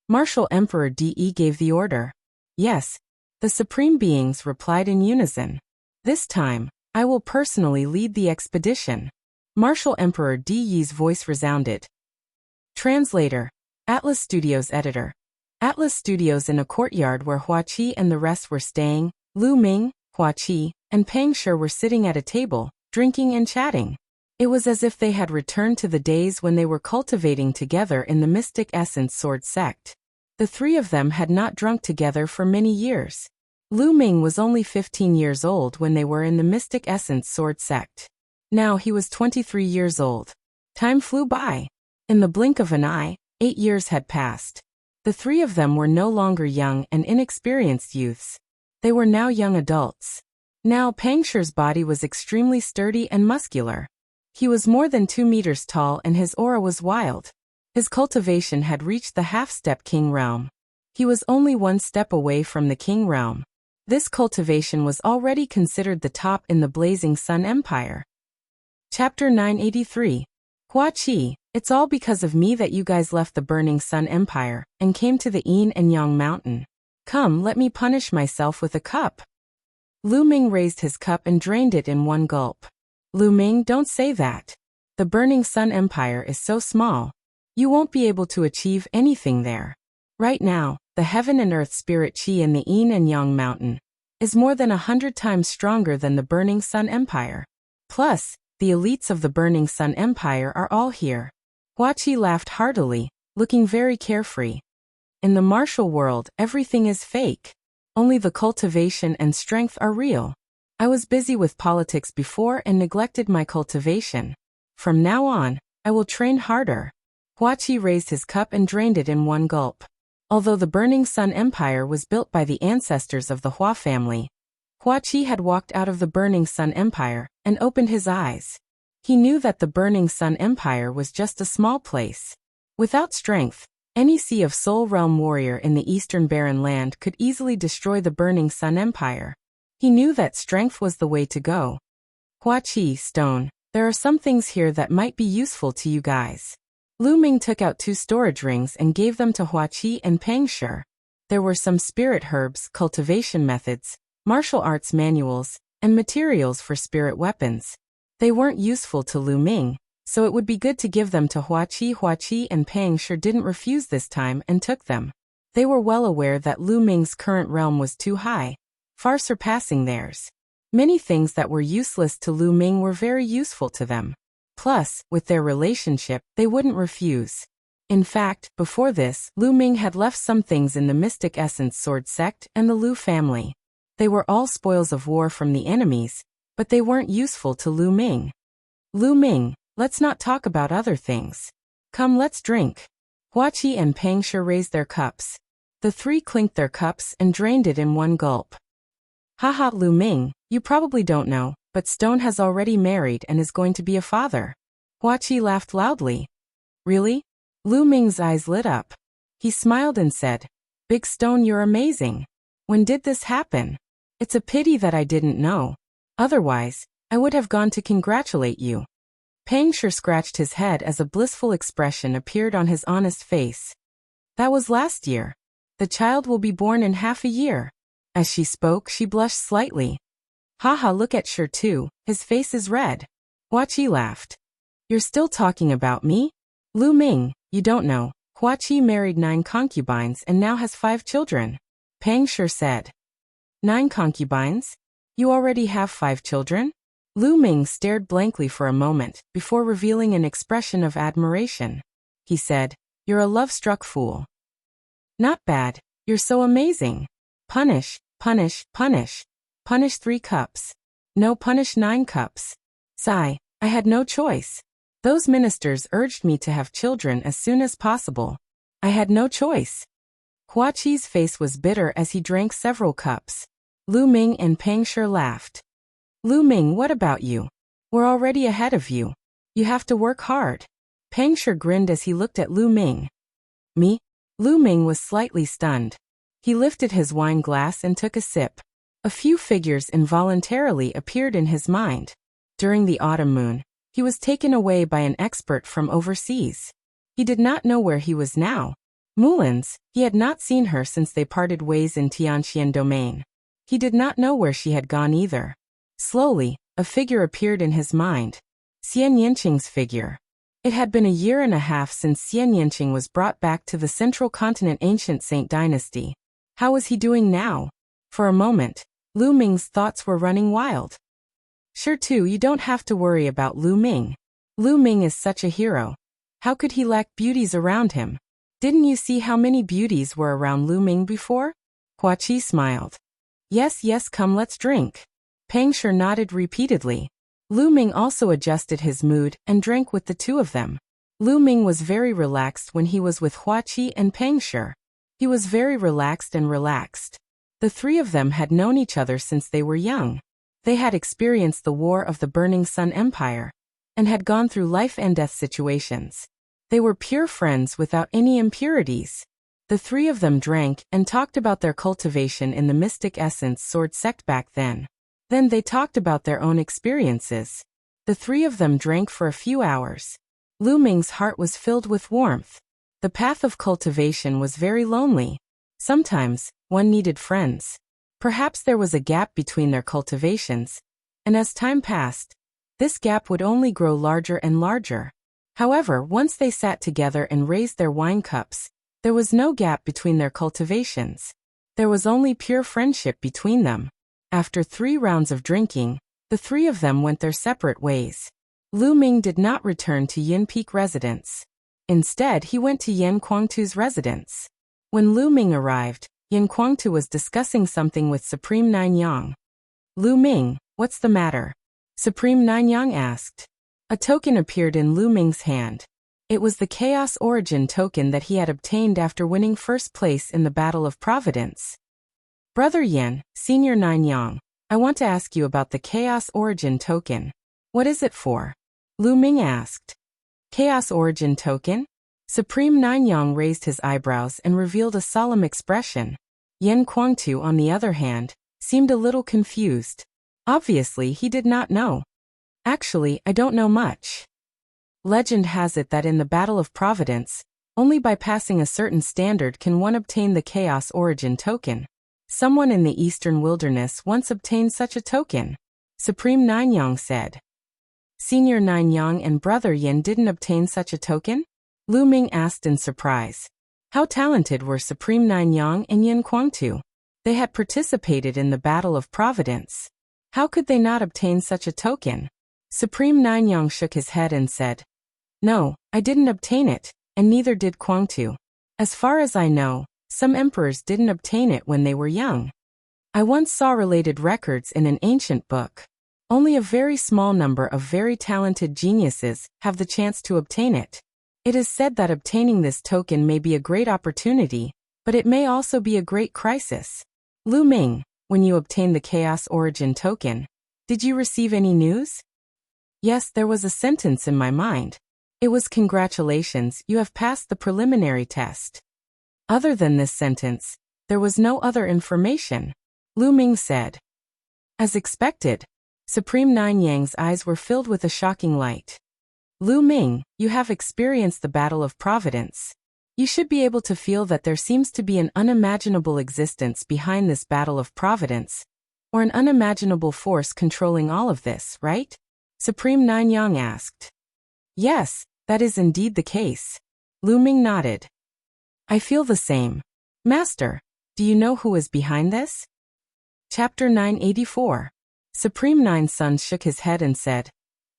Martial Emperor De gave the order. Yes, the supreme beings replied in unison. This time, I will personally lead the expedition. Martial Emperor De's voice resounded. Translator, Atlas Studios editor. Atlas Studios. In a courtyard where Hua Qi and the rest were staying, Lu Ming, Hua Qi, and Peng Shi were sitting at a table, drinking and chatting. It was as if they had returned to the days when they were cultivating together in the Mystic Essence Sword sect. The 3 of them had not drunk together for many years. Lu Ming was only 15 years old when they were in the Mystic Essence Sword sect. Now he was 23 years old. Time flew by. In the blink of an eye, 8 years had passed. The 3 of them were no longer young and inexperienced youths. They were now young adults. Now Peng Shi's body was extremely sturdy and muscular. He was more than 2 meters tall and his aura was wild. His cultivation had reached the half-step king realm. He was only 1 step away from the king realm. This cultivation was already considered the top in the Blazing Sun Empire. Chapter 983. Hua Qi, it's all because of me that you guys left the Burning Sun Empire and came to the Yin and Yang Mountain. Come, let me punish myself with a cup. Lu Ming raised his cup and drained it in 1 gulp. Lu Ming, don't say that. The Burning Sun Empire is so small. You won't be able to achieve anything there. Right now, the heaven and earth spirit Qi in the Yin and Yang Mountain is more than 100 times stronger than the Burning Sun Empire. Plus, the elites of the Burning Sun Empire are all here. Hua Qi laughed heartily, looking very carefree. In the martial world, everything is fake. Only the cultivation and strength are real. I was busy with politics before and neglected my cultivation. From now on, I will train harder. Hua Qi raised his cup and drained it in 1 gulp. Although the Burning Sun Empire was built by the ancestors of the Hua family, Hua Qi had walked out of the Burning Sun Empire and opened his eyes. He knew that the Burning Sun Empire was just a small place. Without strength, any Sea of Soul Realm warrior in the Eastern Barren Land could easily destroy the Burning Sun Empire. He knew that strength was the way to go. Hua Qi, Stone, there are some things here that might be useful to you guys. Lu Ming took out 2 storage rings and gave them to Hua Qi and Peng Shi. There were some spirit herbs, cultivation methods, martial arts manuals, and materials for spirit weapons. They weren't useful to Lu Ming, so it would be good to give them to Hua Qi. Hua Qi and Peng Shi didn't refuse this time and took them. They were well aware that Lu Ming's current realm was too high, far surpassing theirs. Many things that were useless to Lu Ming were very useful to them. Plus, with their relationship, they wouldn't refuse. In fact, before this, Lu Ming had left some things in the Mystic Essence Sword sect and the Lu family. They were all spoils of war from the enemies, but they weren't useful to Lu Ming. Lu Ming, let's not talk about other things. Come, let's drink. Hua Qi and Peng Shi raised their cups. The 3 clinked their cups and drained it in 1 gulp. Haha, Lu Ming, you probably don't know, but Stone has already married and is going to be a father. Hua Qi laughed loudly. Really? Lu Ming's eyes lit up. He smiled and said, Big Stone, you're amazing. When did this happen? It's a pity that I didn't know. Otherwise, I would have gone to congratulate you. Pang Shi scratched his head as a blissful expression appeared on his honest face. That was last year. The child will be born in half a year. As she spoke, she blushed slightly. Haha, look at Shi too, his face is red. Hua Qi laughed. You're still talking about me? Lu Ming, you don't know. Hua Qi married 9 concubines and now has 5 children. Pang Shi said. 9 concubines? You already have 5 children? Lu Ming stared blankly for a moment, before revealing an expression of admiration. He said, You're a love-struck fool. Not bad, you're so amazing. Punish, punish, punish. Punish 3 cups. No, punish 9 cups. Sigh, I had no choice. Those ministers urged me to have children as soon as possible. I had no choice. Hua Qi's face was bitter as he drank several cups. Lu Ming and Pang Shi laughed. Lu Ming, what about you? We're already ahead of you. You have to work hard. Pang Shi grinned as he looked at Lu Ming. Me? Lu Ming was slightly stunned. He lifted his wine glass and took a sip. A few figures involuntarily appeared in his mind. During the autumn moon, he was taken away by an expert from overseas. He did not know where he was now. Mulan's, he had not seen her since they parted ways in Tianxian domain. He did not know where she had gone either. Slowly, a figure appeared in his mind. Xian Yanqing's figure. It had been a year and a half since Xian Yanqing was brought back to the central continent ancient Saint dynasty. How was he doing now? For a moment, Lu Ming's thoughts were running wild. Sure too, you don't have to worry about Lu Ming. Lu Ming is such a hero. How could he lack beauties around him? Didn't you see how many beauties were around Lu Ming before? Hua Qi smiled. Yes, yes, come let's drink. Pang Shi nodded repeatedly. Lu Ming also adjusted his mood and drank with the two of them. Lu Ming was very relaxed when he was with Hua Qi and Pang Shi. He was very relaxed and relaxed. The 3 of them had known each other since they were young. They had experienced the War of the Burning Sun Empire and had gone through life and death situations. They were pure friends without any impurities. The 3 of them drank and talked about their cultivation in the Mystic Essence Sword sect back then. Then they talked about their own experiences. The 3 of them drank for a few hours. Lu Ming's heart was filled with warmth. The path of cultivation was very lonely. Sometimes, one needed friends. Perhaps there was a gap between their cultivations, and as time passed, this gap would only grow larger and larger. However, once they sat together and raised their wine cups, there was no gap between their cultivations. There was only pure friendship between them. After 3 rounds of drinking, the 3 of them went their separate ways. Lu Ming did not return to Yin Peak residence. Instead, he went to Yan Kuangtu's residence. When Lu Ming arrived, Yan Kuangtu was discussing something with Supreme Nanyang. Lu Ming, what's the matter? Supreme Nanyang asked. A token appeared in Lu Ming's hand. It was the Chaos Origin token that he had obtained after winning first place in the Battle of Providence. Brother Yan, Senior Nanyang, I want to ask you about the Chaos Origin token. What is it for? Lu Ming asked. Chaos Origin token? Supreme Nanyang raised his eyebrows and revealed a solemn expression. Yan Kuangtu, on the other hand, seemed a little confused. Obviously, he did not know. Actually, I don't know much. Legend has it that in the Battle of Providence, only by passing a certain standard can one obtain the Chaos Origin token. Someone in the Eastern Wilderness once obtained such a token. Supreme Nanyang said. Senior Nanyang and Brother Yin didn't obtain such a token? Lu Ming asked in surprise. How talented were Supreme Nanyang and Yan Kuangtu? They had participated in the Battle of Providence. How could they not obtain such a token? Supreme Nanyang shook his head and said, No, I didn't obtain it, and neither did Kuangtu. As far as I know, some emperors didn't obtain it when they were young. I once saw related records in an ancient book. Only a very small number of very talented geniuses have the chance to obtain it. It is said that obtaining this token may be a great opportunity, but it may also be a great crisis. Lu Ming, when you obtained the Chaos Origin token, did you receive any news? Yes, there was a sentence in my mind. It was congratulations, you have passed the preliminary test. Other than this sentence, there was no other information. Lu Ming said. As expected, Supreme Nanyang's eyes were filled with a shocking light. Lu Ming, you have experienced the battle of providence. You should be able to feel that there seems to be an unimaginable existence behind this battle of providence, or an unimaginable force controlling all of this, right? Supreme Nine Yang asked. Yes, that is indeed the case. Lu Ming nodded. I feel the same. Master, do you know who is behind this? Chapter 984. Supreme Nine Sons shook his head and said,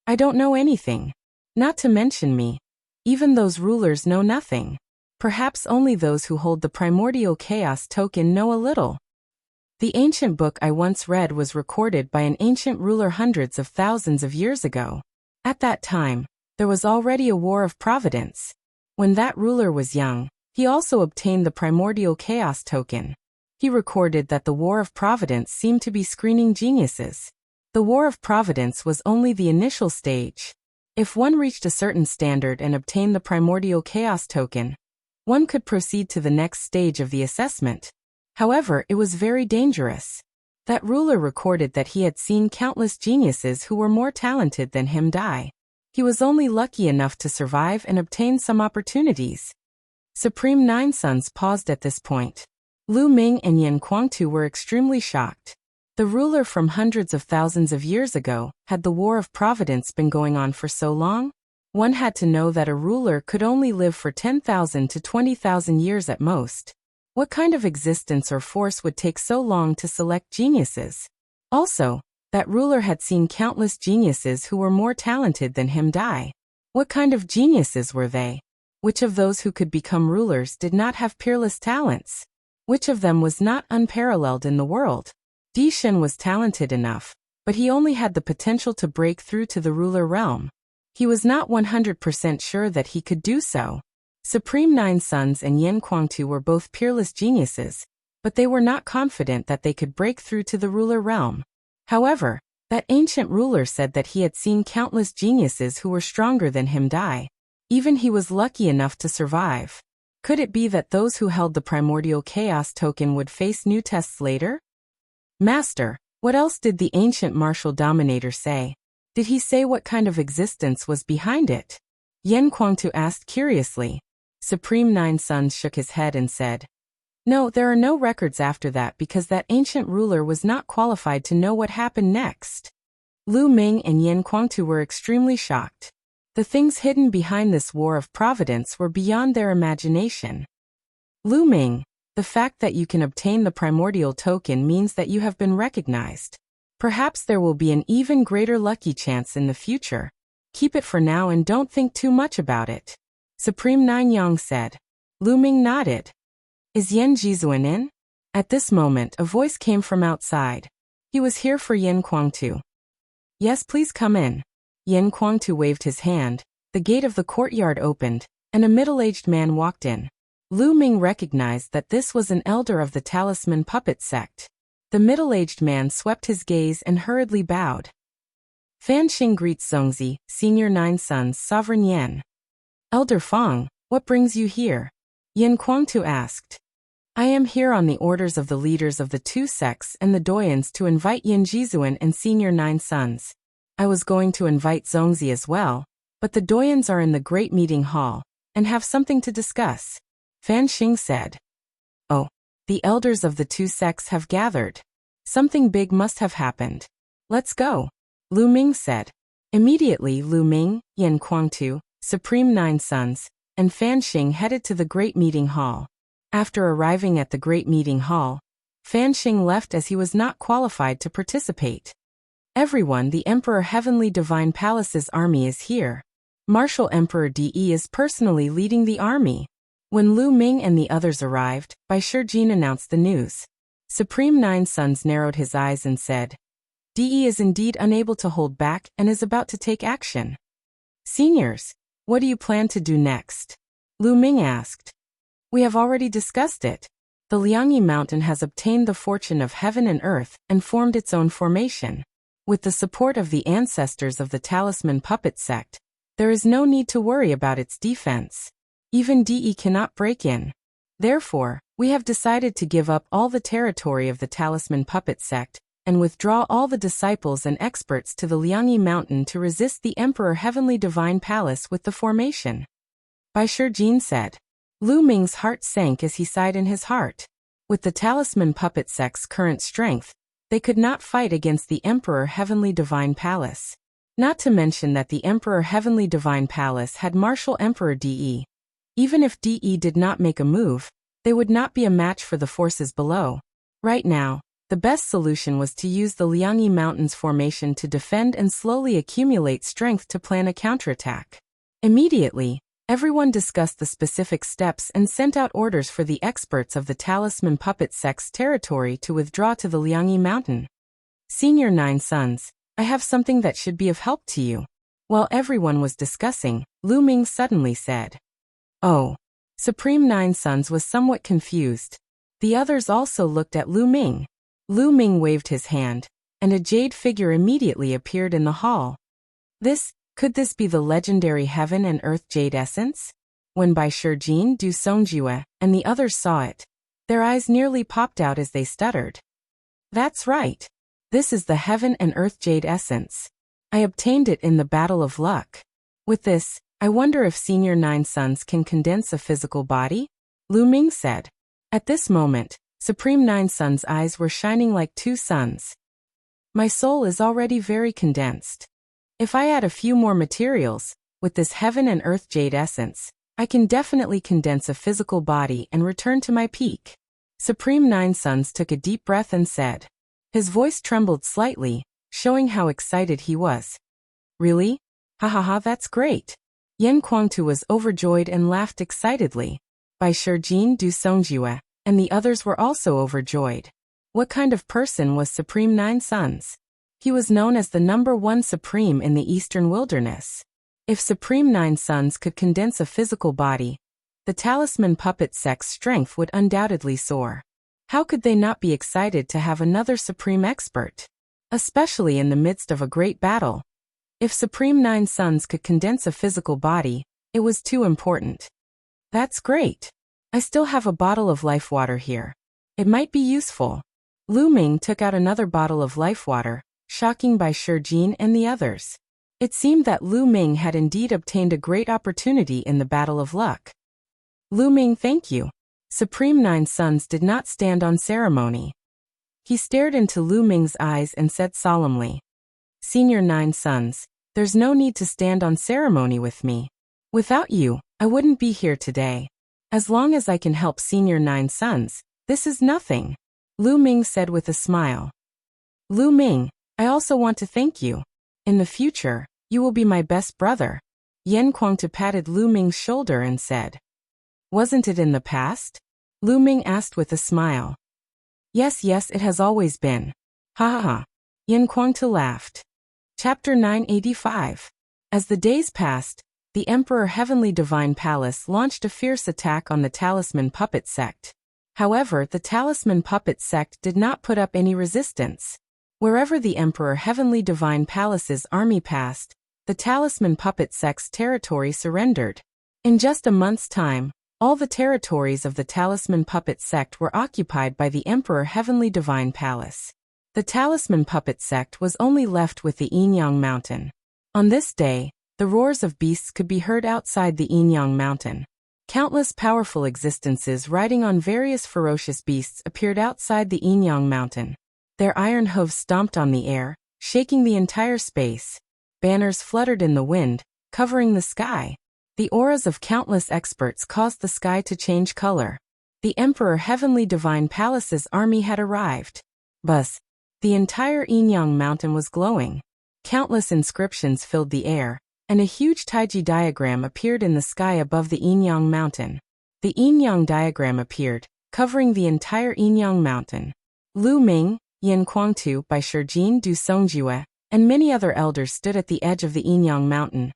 I don't know anything. Not to mention me. Even those rulers know nothing. Perhaps only those who hold the primordial chaos token know a little. The ancient book I once read was recorded by an ancient ruler hundreds of thousands of years ago. At that time, there was already a war of providence. When that ruler was young, he also obtained the primordial chaos token. He recorded that the war of providence seemed to be screening geniuses. The war of providence was only the initial stage. If one reached a certain standard and obtained the primordial chaos token, one could proceed to the next stage of the assessment. However, it was very dangerous. That ruler recorded that he had seen countless geniuses who were more talented than him die. He was only lucky enough to survive and obtain some opportunities. Supreme Nine Sons paused at this point. Lu Ming and Yan Kuangtu were extremely shocked. The ruler from hundreds of thousands of years ago, had the war of providence been going on for so long? One had to know that a ruler could only live for 10,000 to 20,000 years at most. What kind of existence or force would take so long to select geniuses? Also, that ruler had seen countless geniuses who were more talented than him die. What kind of geniuses were they? Which of those who could become rulers did not have peerless talents? Which of them was not unparalleled in the world? Di Shen was talented enough, but he only had the potential to break through to the ruler realm. He was not 100% sure that he could do so. Supreme Nine Sons and Yan Kuangtu were both peerless geniuses, but they were not confident that they could break through to the ruler realm. However, that ancient ruler said that he had seen countless geniuses who were stronger than him die. Even he was lucky enough to survive. Could it be that those who held the primordial chaos token would face new tests later? Master, what else did the ancient martial dominator say? Did he say what kind of existence was behind it? Yan Kuangtu asked curiously. Supreme Nine Sons shook his head and said, No, there are no records after that because that ancient ruler was not qualified to know what happened next. Lu Ming and Yan Kuangtu were extremely shocked. The things hidden behind this war of providence were beyond their imagination. Lu Ming, the fact that you can obtain the primordial token means that you have been recognized. Perhaps there will be an even greater lucky chance in the future. Keep it for now and don't think too much about it. Supreme Nine Yang said. Lu Ming nodded. Is Yan Jizuan in? At this moment, a voice came from outside. He was here for Yan Kuangtu. Yes, please come in. Yan Kuangtu waved his hand. The gate of the courtyard opened, and a middle-aged man walked in. Lu Ming recognized that this was an elder of the Talisman Puppet sect. The middle-aged man swept his gaze and hurriedly bowed. Fan Xing greets Zongzi, Senior Nine Sons, Sovereign Yan. Elder Fang, what brings you here? Yan Kuangtu asked. I am here on the orders of the leaders of the two sects and the doyens to invite Yan Jizuan and Senior Nine Sons. I was going to invite Zongzi as well, but the doyens are in the great meeting hall, and have something to discuss. Fan Xing said. Oh, the elders of the two sects have gathered. Something big must have happened. Let's go, Lu Ming said. Immediately Lu Ming, Yan Kuangtu, Supreme Nine Sons, and Fan Xing headed to the great meeting hall. After arriving at the great meeting hall, Fan Xing left as he was not qualified to participate. Everyone, the Emperor Heavenly Divine Palace's army is here. Martial Emperor De is personally leading the army. When Lu Ming and the others arrived, Bai Shijin announced the news. Supreme Nine Sons narrowed his eyes and said, De is indeed unable to hold back and is about to take action. Seniors, what do you plan to do next? Lu Ming asked. We have already discussed it. The Liangyi Mountain has obtained the fortune of heaven and earth and formed its own formation. With the support of the ancestors of the Talisman Puppet sect, there is no need to worry about its defense. Even De cannot break in. Therefore, we have decided to give up all the territory of the Talisman Puppet sect and withdraw all the disciples and experts to the Liangyi mountain to resist the Emperor Heavenly Divine Palace with the formation. Bai Shijin said. Lu Ming's heart sank as he sighed in his heart. With the talisman puppet sect's current strength, they could not fight against the Emperor Heavenly Divine Palace. Not to mention that the Emperor Heavenly Divine Palace had martial Emperor De. Even if De did not make a move, they would not be a match for the forces below. Right now, the best solution was to use the Liangyi Mountains formation to defend and slowly accumulate strength to plan a counterattack. Immediately, everyone discussed the specific steps and sent out orders for the experts of the Talisman Puppet Sect's territory to withdraw to the Liangyi Mountain. Senior Nine Sons, I have something that should be of help to you. While everyone was discussing, Lu Ming suddenly said. Oh. Supreme Nine Sons was somewhat confused. The others also looked at Lu Ming. Lu Ming waved his hand, and a jade figure immediately appeared in the hall. Could this be the legendary Heaven and Earth Jade Essence? When Bai Shijin, Du Songjue, and the others saw it, their eyes nearly popped out as they stuttered. That's right. This is the Heaven and Earth Jade Essence. I obtained it in the Battle of Luck. With this, I wonder if Senior Nine Sons can condense a physical body? Lu Ming said. At this moment, Supreme Nine Sons' eyes were shining like two suns. My soul is already very condensed. If I add a few more materials, with this Heaven and Earth Jade Essence, I can definitely condense a physical body and return to my peak. Supreme Nine Sons took a deep breath and said. His voice trembled slightly, showing how excited he was. Really? Ha ha ha, that's great. Yan Kuangtu was overjoyed and laughed excitedly. Bai Shijin, Du Songjue, and the others were also overjoyed. What kind of person was Supreme Nine Sons? He was known as the #1 Supreme in the Eastern Wilderness. If Supreme Nine Sons could condense a physical body, the Talisman Puppet Sect's strength would undoubtedly soar. How could they not be excited to have another Supreme expert? Especially in the midst of a great battle. If Supreme Nine Sons could condense a physical body, it was too important. That's great. I still have a bottle of life water here. It might be useful. Lu Ming took out another bottle of life water, shocking Bai Shijin and the others. It seemed that Lu Ming had indeed obtained a great opportunity in the Battle of Luck. Lu Ming, thank you. Supreme Nine Sons did not stand on ceremony. He stared into Lu Ming's eyes and said solemnly. Senior Nine Sons, there's no need to stand on ceremony with me. Without you, I wouldn't be here today. As long as I can help Senior Nine Sons, this is nothing. Lu Ming said with a smile. Lu Ming, I also want to thank you. In the future, you will be my best brother. Yan Kuangtu patted Lu Ming's shoulder and said. Wasn't it in the past? Lu Ming asked with a smile. Yes, it has always been. Ha ha ha. Yan Kuangtu laughed. Chapter 985. As the days passed, the Emperor Heavenly Divine Palace launched a fierce attack on the Talisman Puppet Sect. However, the Talisman Puppet Sect did not put up any resistance. Wherever the Emperor Heavenly Divine Palace's army passed, the Talisman Puppet Sect's territory surrendered. In just a month's time, all the territories of the Talisman Puppet Sect were occupied by the Emperor Heavenly Divine Palace. The Talisman Puppet Sect was only left with the Yinyang Mountain. On this day, the roars of beasts could be heard outside the Yinyang Mountain. Countless powerful existences riding on various ferocious beasts appeared outside the Yinyang Mountain. Their iron hooves stomped on the air, shaking the entire space. Banners fluttered in the wind, covering the sky. The auras of countless experts caused the sky to change color. The Emperor Heavenly Divine Palace's army had arrived. Buzz. The entire Yinyang Mountain was glowing. Countless inscriptions filled the air, and a huge Taiji diagram appeared in the sky above the Yinyang Mountain. The Yinyang diagram appeared, covering the entire Yinyang Mountain. Lu Ming, Yan Kuangtu, Bai Shijin, Du Songjue, and many other elders stood at the edge of the Yinyang Mountain,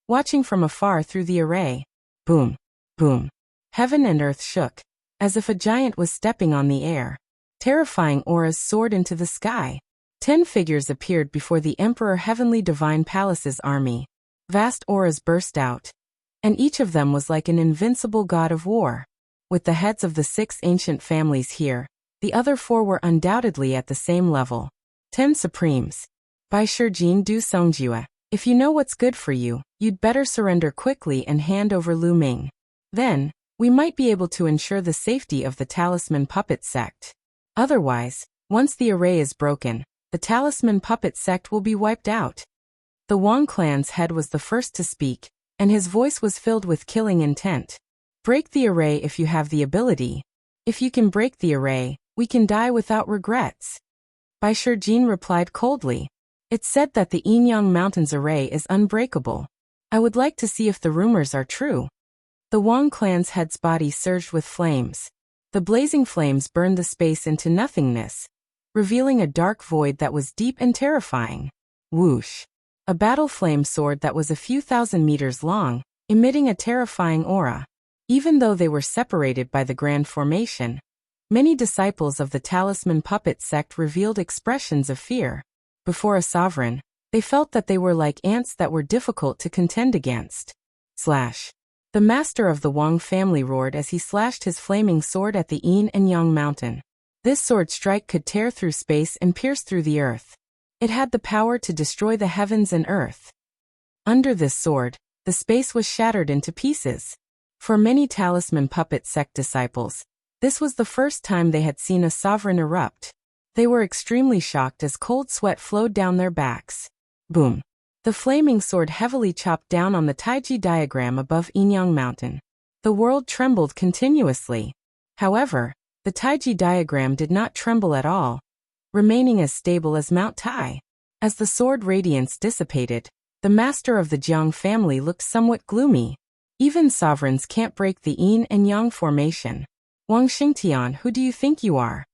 watching from afar through the array. Boom, boom. Heaven and earth shook, as if a giant was stepping on the air. Terrifying auras soared into the sky. 10 figures appeared before the Emperor Heavenly Divine Palace's army. Vast auras burst out, and each of them was like an invincible god of war. With the heads of the 6 ancient families here, the other 4 were undoubtedly at the same level. 10 Supremes. By Shijin Du Songjue. If you know what's good for you, you'd better surrender quickly and hand over Lu Ming. Then, we might be able to ensure the safety of the Talisman Puppet Sect. Otherwise, once the array is broken, the Talisman Puppet Sect will be wiped out. The Wang clan's head was the first to speak, and his voice was filled with killing intent. Break the array if you have the ability. If you can break the array, we can die without regrets. Bai Shijin replied coldly. It's said that the Yinyang Mountains array is unbreakable. I would like to see if the rumors are true. The Wang clan's head's body surged with flames. The blazing flames burned the space into nothingness, revealing a dark void that was deep and terrifying. Whoosh! A battle flame sword that was a few thousand meters long, emitting a terrifying aura. Even though they were separated by the Grand Formation, many disciples of the Talisman Puppet Sect revealed expressions of fear. Before a sovereign, they felt that they were like ants that were difficult to contend against. Slash. The master of the Wang family roared as he slashed his flaming sword at the Yin and Yang mountain. This sword strike could tear through space and pierce through the earth. It had the power to destroy the heavens and earth. Under this sword, the space was shattered into pieces. For many Talisman Puppet Sect disciples, this was the first time they had seen a sovereign erupt. They were extremely shocked as cold sweat flowed down their backs. Boom! The flaming sword heavily chopped down on the Taiji diagram above Yinyang Mountain. The world trembled continuously. However, the Taiji diagram did not tremble at all, remaining as stable as Mount Tai. As the sword radiance dissipated, the master of the Jiang family looked somewhat gloomy. Even sovereigns can't break the Yin and Yang formation. Wang Xingtian, who do you think you are?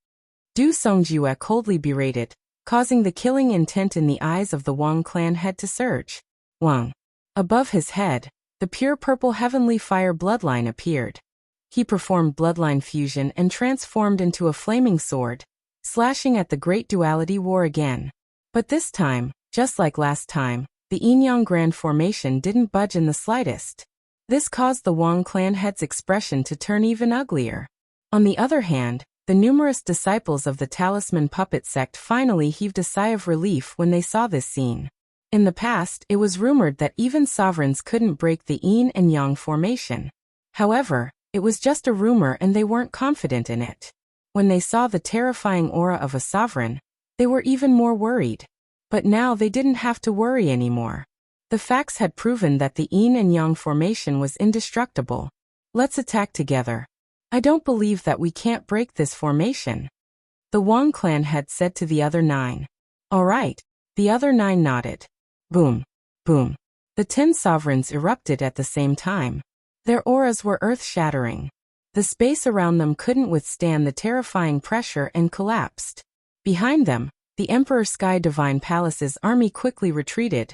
Du Songjue coldly berated, causing the killing intent in the eyes of the Wang clan head to surge. Wang. Above his head, the pure purple heavenly fire bloodline appeared. He performed bloodline fusion and transformed into a flaming sword, slashing at the Great Duality War again. But this time, just like last time, the Yin-Yang Grand Formation didn't budge in the slightest. This caused the Wang clan head's expression to turn even uglier. On the other hand, the numerous disciples of the Talisman Puppet Sect finally heaved a sigh of relief when they saw this scene. In the past, it was rumored that even sovereigns couldn't break the Yin and Yang formation. However, it was just a rumor and they weren't confident in it. When they saw the terrifying aura of a sovereign, they were even more worried. But now they didn't have to worry anymore. The facts had proven that the Yin and Yang formation was indestructible. Let's attack together. I don't believe that we can't break this formation. The Wang clan had said to the other 9. All right. The other 9 nodded. Boom. Boom. The 10 sovereigns erupted at the same time. Their auras were earth-shattering. The space around them couldn't withstand the terrifying pressure and collapsed. Behind them, the Emperor Sky Divine Palace's army quickly retreated,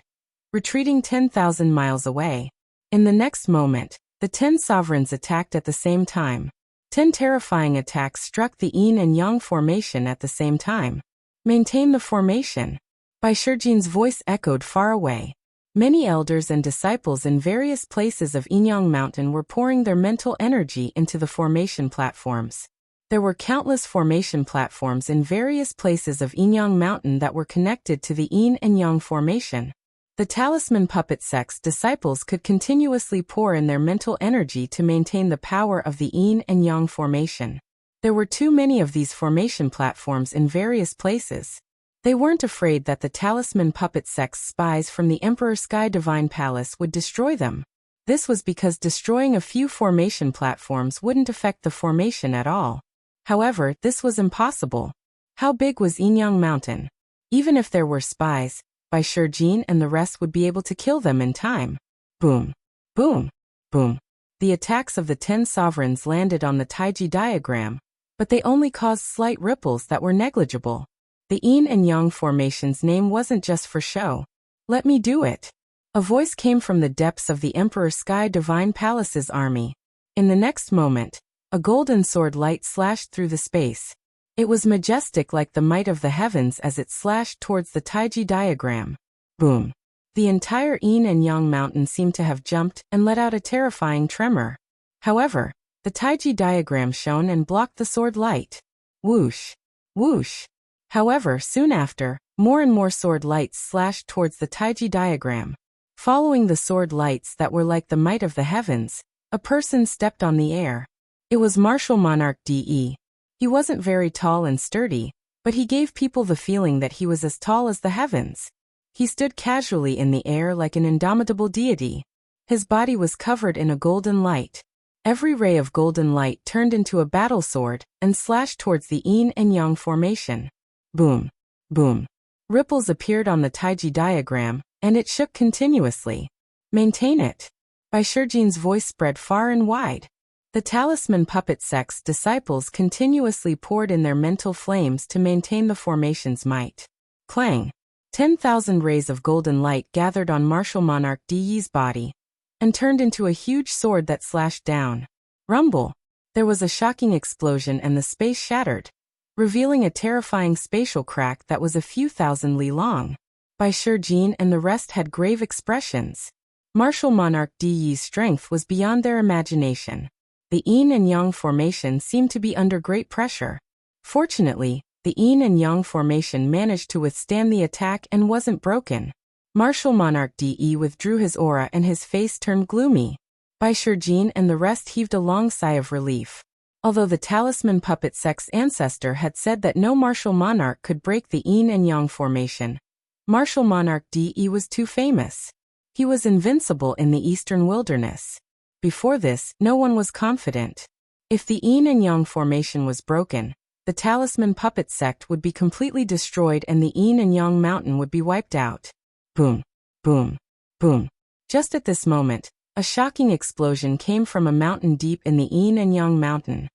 retreating 10,000 miles away. In the next moment, the 10 sovereigns attacked at the same time. 10 terrifying attacks struck the Yin and Yang formation at the same time. Maintain the formation. Bai Shijin's voice echoed far away. Many elders and disciples in various places of Yinyang Mountain were pouring their mental energy into the formation platforms. There were countless formation platforms in various places of Yinyang Mountain that were connected to the Yin and Yang formation. The Talisman Puppet Sect's disciples could continuously pour in their mental energy to maintain the power of the Yin and Yang formation. There were too many of these formation platforms in various places. They weren't afraid that the Talisman Puppet Sect's spies from the Emperor Sky Divine Palace would destroy them. This was because destroying a few formation platforms wouldn't affect the formation at all. However, this was impossible. How big was Yinyang Mountain? Even if there were spies, Bai Shijin and the rest would be able to kill them in time. Boom. Boom. Boom. The attacks of the 10 sovereigns landed on the Taiji diagram, but they only caused slight ripples that were negligible. The Yin and Yang formation's name wasn't just for show. Let me do it. A voice came from the depths of the Emperor Sky Divine Palace's army. In the next moment, a golden sword light slashed through the space. It was majestic like the might of the heavens as it slashed towards the Taiji diagram. Boom. The entire Yin and Yang mountain seemed to have jumped and let out a terrifying tremor. However, the Taiji diagram shone and blocked the sword light. Whoosh. Whoosh. However, soon after, More and more sword lights slashed towards the Taiji diagram. Following the sword lights that were like the might of the heavens, a person stepped on the air. It was Martial Monarch De. He wasn't very tall and sturdy, but he gave people the feeling that he was as tall as the heavens. He stood casually in the air like an indomitable deity. His body was covered in a golden light. Every ray of golden light turned into a battle sword and slashed towards the yin and yang formation. Boom. Boom. Ripples appeared on the Taiji diagram, and it shook continuously. Maintain it. Bai Shijin's voice spread far and wide. The talisman puppet sect's disciples continuously poured in their mental flames to maintain the formation's might. Clang. 10,000 rays of golden light gathered on Martial Monarch De's body and turned into a huge sword that slashed down. Rumble. There was a shocking explosion and the space shattered, revealing a terrifying spatial crack that was a few thousand li long. Bai Shijin and the rest had grave expressions. Martial Monarch De's strength was beyond their imagination. The yin and yang formation seemed to be under great pressure. Fortunately, the yin and yang formation managed to withstand the attack and wasn't broken. Martial Monarch De withdrew his aura and his face turned gloomy. Bai Shijin and the rest heaved a long sigh of relief. Although the talisman puppet sect's ancestor had said that no martial monarch could break the yin and yang formation, Martial Monarch De was too famous. He was invincible in the eastern wilderness. Before this, no one was confident. If the yin and yang formation was broken, the talisman puppet sect would be completely destroyed and the yin and yang mountain would be wiped out. Boom, boom, boom. Just at this moment, a shocking explosion came from a mountain deep in the yin and yang mountain.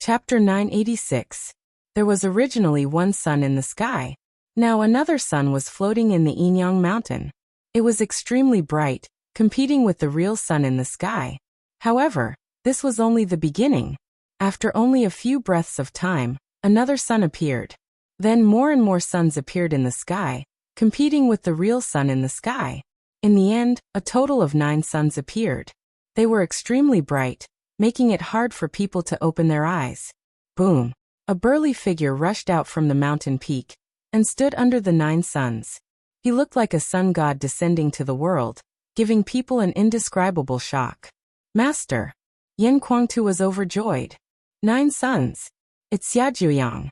Chapter 986. There was originally one sun in the sky. Now another sun was floating in the yin-yang mountain. It was extremely bright, competing with the real sun in the sky. However, this was only the beginning. After only a few breaths of time, another sun appeared. Then more and more suns appeared in the sky, competing with the real sun in the sky. In the end, a total of 9 suns appeared. They were extremely bright, making it hard for people to open their eyes. Boom! A burly figure rushed out from the mountain peak and stood under the 9 suns. He looked like a sun god descending to the world, giving people an indescribable shock. Master! Yan Kuangtu was overjoyed. 9 suns! It's Xiaojuyang.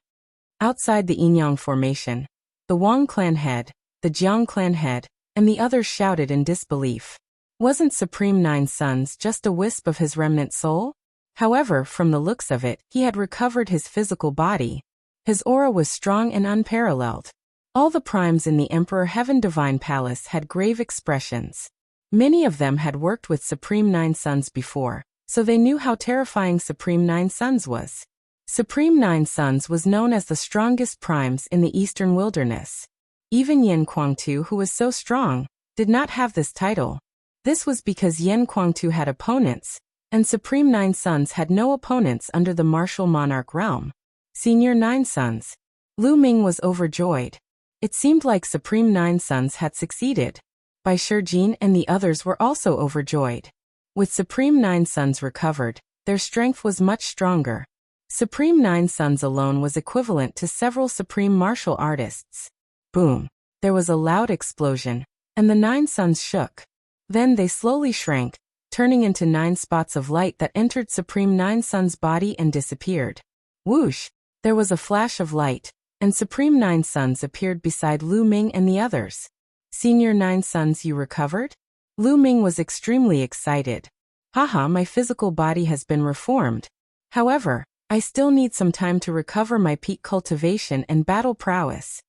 Outside the yin-yang formation, the Wang clan head, the Jiang clan head, and the others shouted in disbelief. Wasn't Supreme 9 Suns just a wisp of his remnant soul? However, from the looks of it, he had recovered his physical body. His aura was strong and unparalleled. All the primes in the Emperor Heaven Divine Palace had grave expressions. Many of them had worked with Supreme 9 Suns before, so they knew how terrifying Supreme 9 Suns was. Supreme 9 Suns was known as the strongest primes in the Eastern Wilderness. Even Yan Kuangtu, who was so strong, did not have this title. This was because Yan Kuangtu had opponents, and Supreme 9 Suns had no opponents under the martial monarch realm. Senior 9 Suns. Lu Ming was overjoyed. It seemed like Supreme 9 Suns had succeeded. Bai Shijin and the others were also overjoyed. With Supreme 9 Suns recovered, their strength was much stronger. Supreme 9 Suns alone was equivalent to several supreme martial artists. Boom! There was a loud explosion, and the 9 suns shook. Then they slowly shrank, turning into 9 spots of light that entered Supreme 9 Suns' body and disappeared. Whoosh! There was a flash of light, and Supreme 9 Suns appeared beside Lu Ming and the others. Senior 9 Suns, you recovered? Lu Ming was extremely excited. Haha, my physical body has been reformed. However, I still need some time to recover my peak cultivation and battle prowess.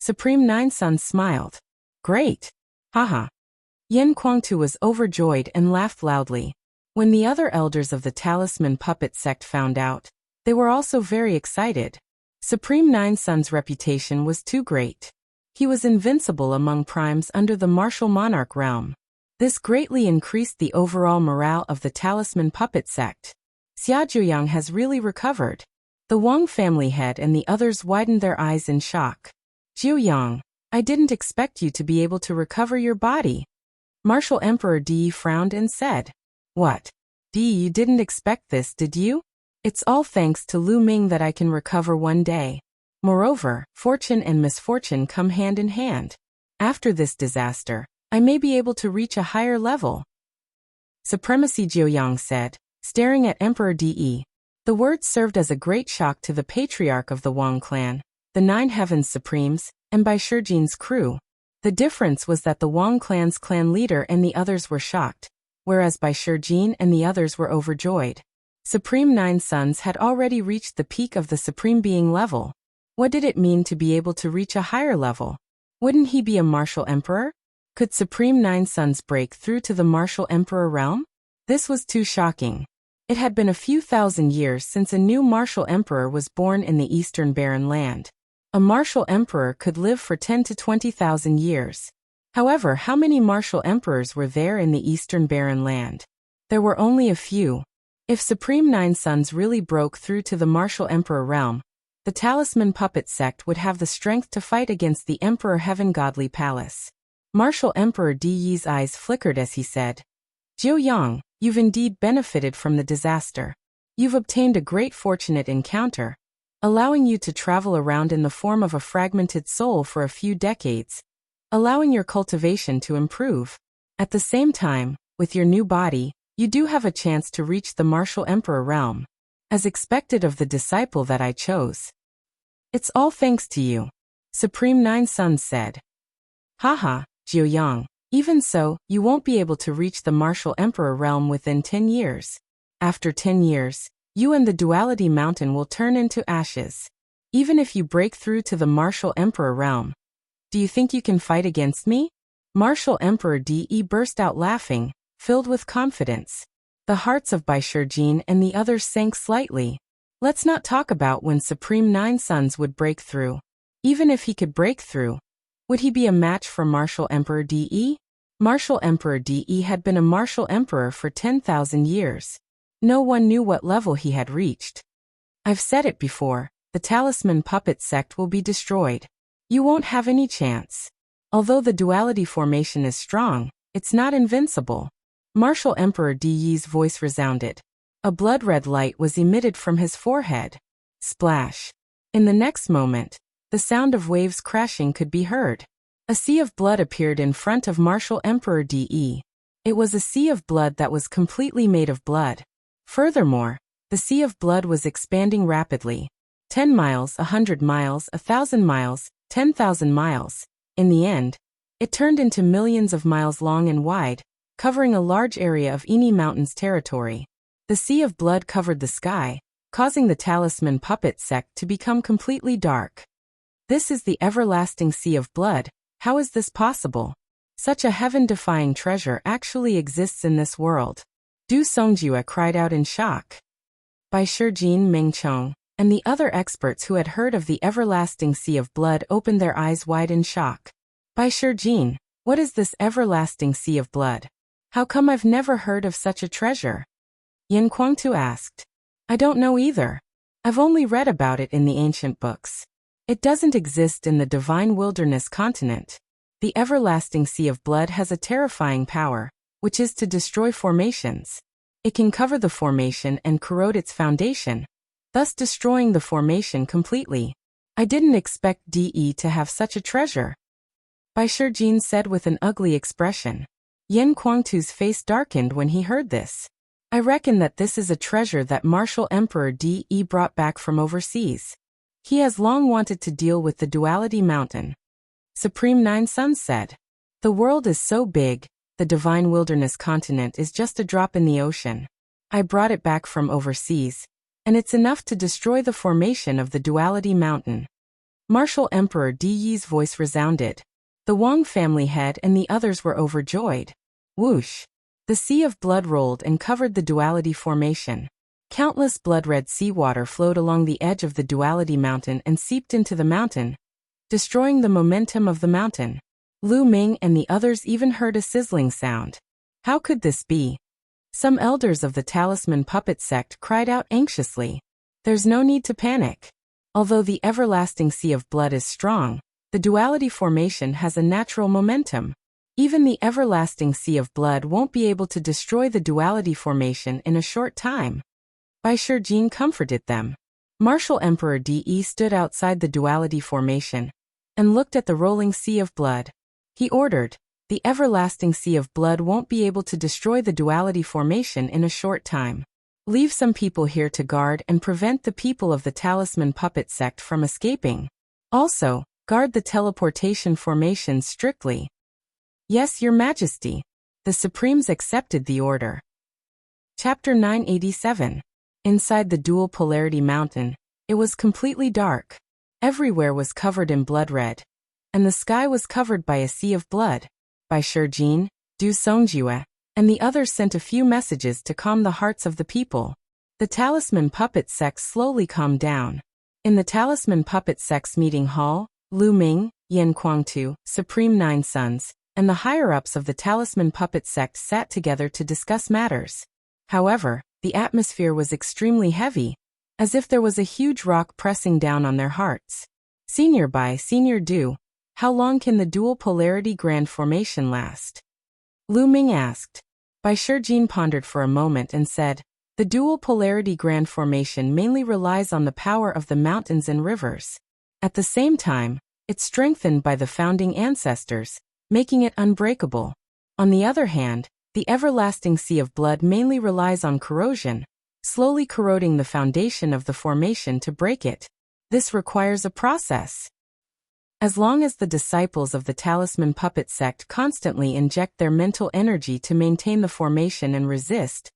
Supreme 9 Suns smiled. Great! Haha. Yan Kuangtu was overjoyed and laughed loudly. When the other elders of the Talisman Puppet sect found out, they were also very excited. Supreme 9 Suns' reputation was too great. He was invincible among primes under the martial monarch realm. This greatly increased the overall morale of the Talisman Puppet sect. Xiaojuyang has really recovered. The Wang family head and the others widened their eyes in shock. Jiuyang, I didn't expect you to be able to recover your body. Martial Emperor Di frowned and said, What? Di, you didn't expect this, did you? It's all thanks to Lu Ming that I can recover one day. Moreover, fortune and misfortune come hand in hand. After this disaster, I may be able to reach a higher level. Supremacy, Jiuyang said, staring at Emperor De. The words served as a great shock to the patriarch of the Wang clan, the 9 Heavens Supremes, and Bai Shijin's crew. The difference was that the Wang clan's clan leader and the others were shocked, whereas Bai Shijin and the others were overjoyed. Supreme 9 Sons had already reached the peak of the Supreme Being level. What did it mean to be able to reach a higher level? Wouldn't he be a martial emperor? Could Supreme 9 Sons break through to the martial emperor realm? This was too shocking. It had been a few thousand years since a new martial emperor was born in the Eastern Barren Land. A martial emperor could live for 10 to 20,000 years. However, how many martial emperors were there in the Eastern Barren Land? There were only a few. If Supreme 9 Sons really broke through to the martial emperor realm, the Talisman Puppet Sect would have the strength to fight against the Emperor Heaven Godly Palace. Martial Emperor Di Yi's eyes flickered as he said, Jiuyang, you've indeed benefited from the disaster. You've obtained a great fortunate encounter, allowing you to travel around in the form of a fragmented soul for a few decades, allowing your cultivation to improve. At the same time, with your new body, you do have a chance to reach the martial emperor realm, as expected of the disciple that I chose. It's all thanks to you, Supreme 9 Sons said. Haha, Jiuyang, even so, you won't be able to reach the martial emperor realm within 10 years. After 10 years, you and the Duality Mountain will turn into ashes. Even if you break through to the martial emperor realm, do you think you can fight against me? Martial Emperor De burst out laughing, filled with confidence. The hearts of Bai Shijin and the others sank slightly. Let's not talk about when Supreme 9 Sons would break through. Even if he could break through, would he be a match for Martial Emperor De? Martial Emperor De had been a martial emperor for 10,000 years. No one knew what level he had reached. I've said it before, the Talisman Puppet Sect will be destroyed. You won't have any chance. Although the duality formation is strong, it's not invincible. Martial Emperor De Yi's voice resounded. A blood-red light was emitted from his forehead. Splash. In the next moment, the sound of waves crashing could be heard. A sea of blood appeared in front of Martial Emperor De. It was a sea of blood that was completely made of blood. Furthermore, the sea of blood was expanding rapidly. 10 miles, 100 miles, 1,000 miles, 10,000 miles. In the end, it turned into millions of miles long and wide, covering a large area of Ini Mountains territory. The sea of blood covered the sky, causing the Talisman Puppet Sect to become completely dark. This is the everlasting sea of blood. How is this possible? Such a heaven-defying treasure actually exists in this world. Du Songjue cried out in shock. Bai Shijin, Mengchong, and the other experts who had heard of the everlasting sea of blood opened their eyes wide in shock. Bai Shijin, what is this everlasting sea of blood? How come I've never heard of such a treasure? Yan Kuangtu asked. I don't know either. I've only read about it in the ancient books. It doesn't exist in the divine wilderness continent. The everlasting sea of blood has a terrifying power, which is to destroy formations. It can cover the formation and corrode its foundation, thus destroying the formation completely. I didn't expect De to have such a treasure. Bai Shijin said with an ugly expression. Yan Kuangtu's face darkened when he heard this. I reckon that this is a treasure that Martial Emperor De brought back from overseas. He has long wanted to deal with the Duality Mountain. Supreme 9 Sons said. The world is so big, the divine wilderness continent is just a drop in the ocean. I brought it back from overseas, and it's enough to destroy the formation of the Duality Mountain. Martial Emperor De's voice resounded. The Wang family head and the others were overjoyed. Whoosh! The sea of blood rolled and covered the Duality formation. Countless blood-red seawater flowed along the edge of the Duality Mountain and seeped into the mountain, destroying the momentum of the mountain. Lu Ming and the others even heard a sizzling sound. How could this be? Some elders of the Talisman Puppet Sect cried out anxiously. There's no need to panic. Although the everlasting sea of blood is strong, the Duality formation has a natural momentum. Even the everlasting sea of blood won't be able to destroy the Duality formation in a short time. Bai Shijin comforted them. Martial Emperor De stood outside the duality formation and looked at the rolling sea of blood. He ordered, "The everlasting sea of blood won't be able to destroy the duality formation in a short time. Leave some people here to guard and prevent the people of the Talisman Puppet Sect from escaping. Also, guard the teleportation formation strictly." "Yes, Your Majesty." The Supremes accepted the order. Chapter 987. Inside the Dual Polarity Mountain, it was completely dark. Everywhere was covered in blood red, and the sky was covered by a sea of blood. Bai Shijin, Du Songjue, and the others sent a few messages to calm the hearts of the people. The Talisman Puppet Sect slowly calmed down. In the Talisman Puppet Sect's meeting hall, Lu Ming, Yin Kuangtu, Supreme Nine Sons, and the higher-ups of the Talisman Puppet Sect sat together to discuss matters. However, the atmosphere was extremely heavy, as if there was a huge rock pressing down on their hearts. "Senior Bai, Senior Du, how long can the dual polarity grand formation last?" Lu Ming asked. Bai Shijin pondered for a moment and said, "The dual polarity grand formation mainly relies on the power of the mountains and rivers. At the same time, it's strengthened by the founding ancestors, making it unbreakable. On the other hand, the everlasting sea of blood mainly relies on corrosion, slowly corroding the foundation of the formation to break it. This requires a process. As long as the disciples of the Talisman Puppet Sect constantly inject their mental energy to maintain the formation and resist,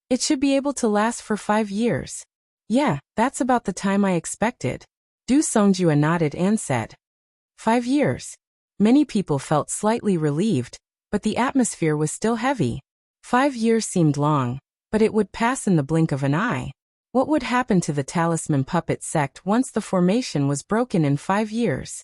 it should be able to last for 5 years. Yeah, that's about the time I expected." Du Songjue nodded and said, 5 years. Many people felt slightly relieved, but the atmosphere was still heavy. 5 years seemed long, but it would pass in the blink of an eye. What would happen to the Talisman Puppet Sect once the formation was broken in 5 years?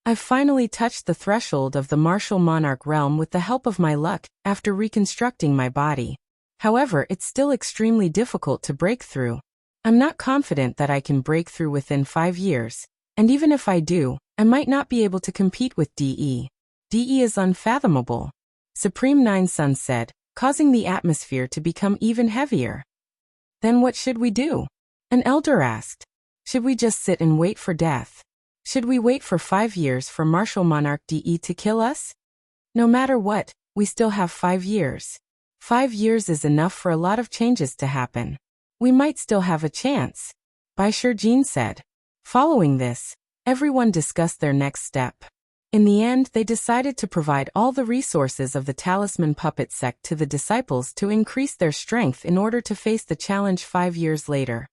"I've finally touched the threshold of the martial monarch realm with the help of my luck after reconstructing my body. However, it's still extremely difficult to break through. I'm not confident that I can break through within 5 years, and even if I do, I might not be able to compete with DE. DE is unfathomable," Supreme Nine Sons said, causing the atmosphere to become even heavier. "Then what should we do?" an elder asked. "Should we just sit and wait for death? Should we wait for 5 years for Martial Monarch DE to kill us? No matter what, we still have 5 years. 5 years is enough for a lot of changes to happen. We might still have a chance," Bai Shijin said. Following this, everyone discussed their next step. In the end, they decided to provide all the resources of the Talisman Puppet Sect to the disciples to increase their strength in order to face the challenge 5 years later.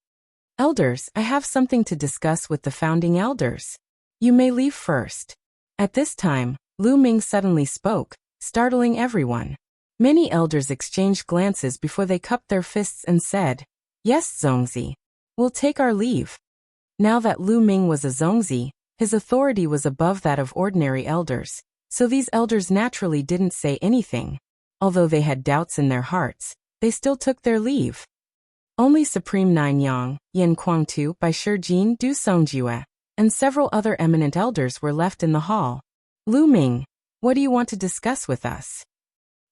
"Elders, I have something to discuss with the founding elders. You may leave first." At this time, Lu Ming suddenly spoke, startling everyone. Many elders exchanged glances before they cupped their fists and said, "Yes, Zongzi. We'll take our leave." Now that Lu Ming was a Zongzi, his authority was above that of ordinary elders, so these elders naturally didn't say anything. Although they had doubts in their hearts, they still took their leave. Only Supreme Nine Yang, Yin Kuangtu, Bai Shijin, Du Songjue, and several other eminent elders were left in the hall. "Lu Ming, what do you want to discuss with us?"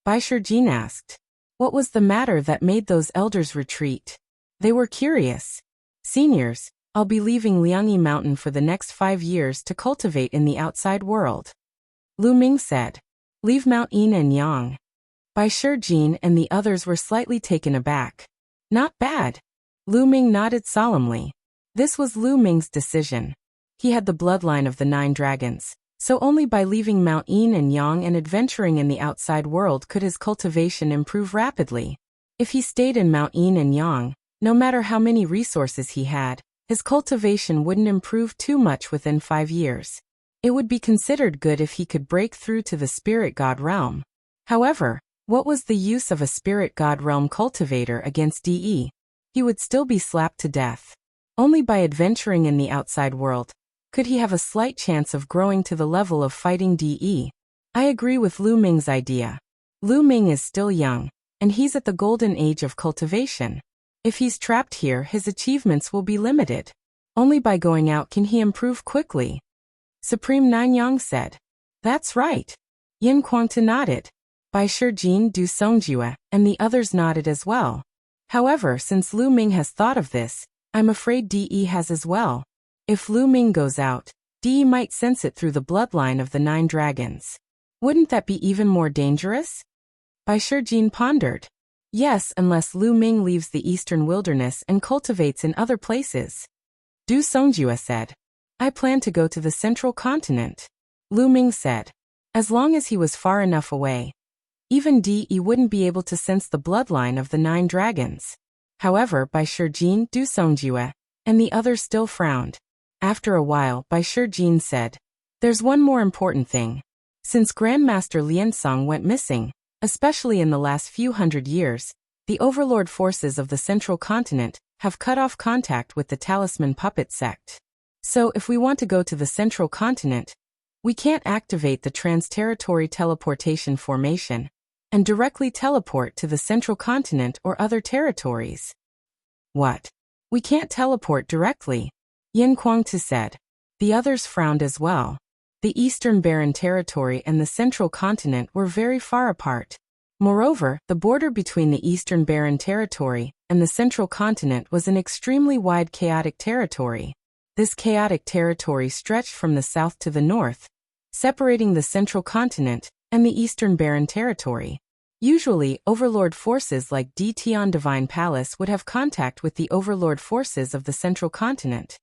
Bai Shijin asked. What was the matter that made those elders retreat? They were curious. "Seniors, I'll be leaving Liangyi Mountain for the next 5 years to cultivate in the outside world." Lu Ming said. "Leave Mount Yin and Yang." Bai Shijin and the others were slightly taken aback. "Not bad." Lu Ming nodded solemnly. This was Lu Ming's decision. He had the bloodline of the 9 dragons, so only by leaving Mount Yin and Yang and adventuring in the outside world could his cultivation improve rapidly. If he stayed in Mount Yin and Yang, no matter how many resources he had, his cultivation wouldn't improve too much within 5 years. It would be considered good if he could break through to the spirit god realm. However, what was the use of a spirit god realm cultivator against DE? He would still be slapped to death. Only by adventuring in the outside world could he have a slight chance of growing to the level of fighting DE. I agree with Lu Ming's idea. Lu Ming is still young, and he's at the golden age of cultivation. If he's trapped here, his achievements will be limited. Only by going out can he improve quickly. Supreme Nanyang said. That's right. Yin Kuangta nodded. Bai Shijin, Du Songjue, and the others nodded as well. However, since Lu Ming has thought of this, I'm afraid DE has as well. If Lu Ming goes out, DE might sense it through the bloodline of the 9 dragons. Wouldn't that be even more dangerous? Bai Shijin pondered. Yes, unless Lu Ming leaves the eastern wilderness and cultivates in other places. Du Songjue said. I plan to go to the central continent. Lu Ming said. As long as he was far enough away. Even DE wouldn't be able to sense the bloodline of the 9 dragons. However, Bai Shijin, Du Songjue, and the others still frowned. After a while, Bai Shijin said. There's one more important thing. Since Grandmaster Liansong went missing, especially in the last few hundred years, the overlord forces of the central continent have cut off contact with the Talisman Puppet sect. So if we want to go to the central continent, we can't activate the trans-territory teleportation formation and directly teleport to the central continent or other territories. What? We can't teleport directly? Yin Kuangtu said. The others frowned as well. The Eastern Barren Territory and the Central Continent were very far apart. Moreover, the border between the Eastern Barren Territory and the Central Continent was an extremely wide chaotic territory. This chaotic territory stretched from the south to the north, separating the Central Continent and the Eastern Barren Territory. Usually, overlord forces like Dtion Divine Palace would have contact with the overlord forces of the Central Continent.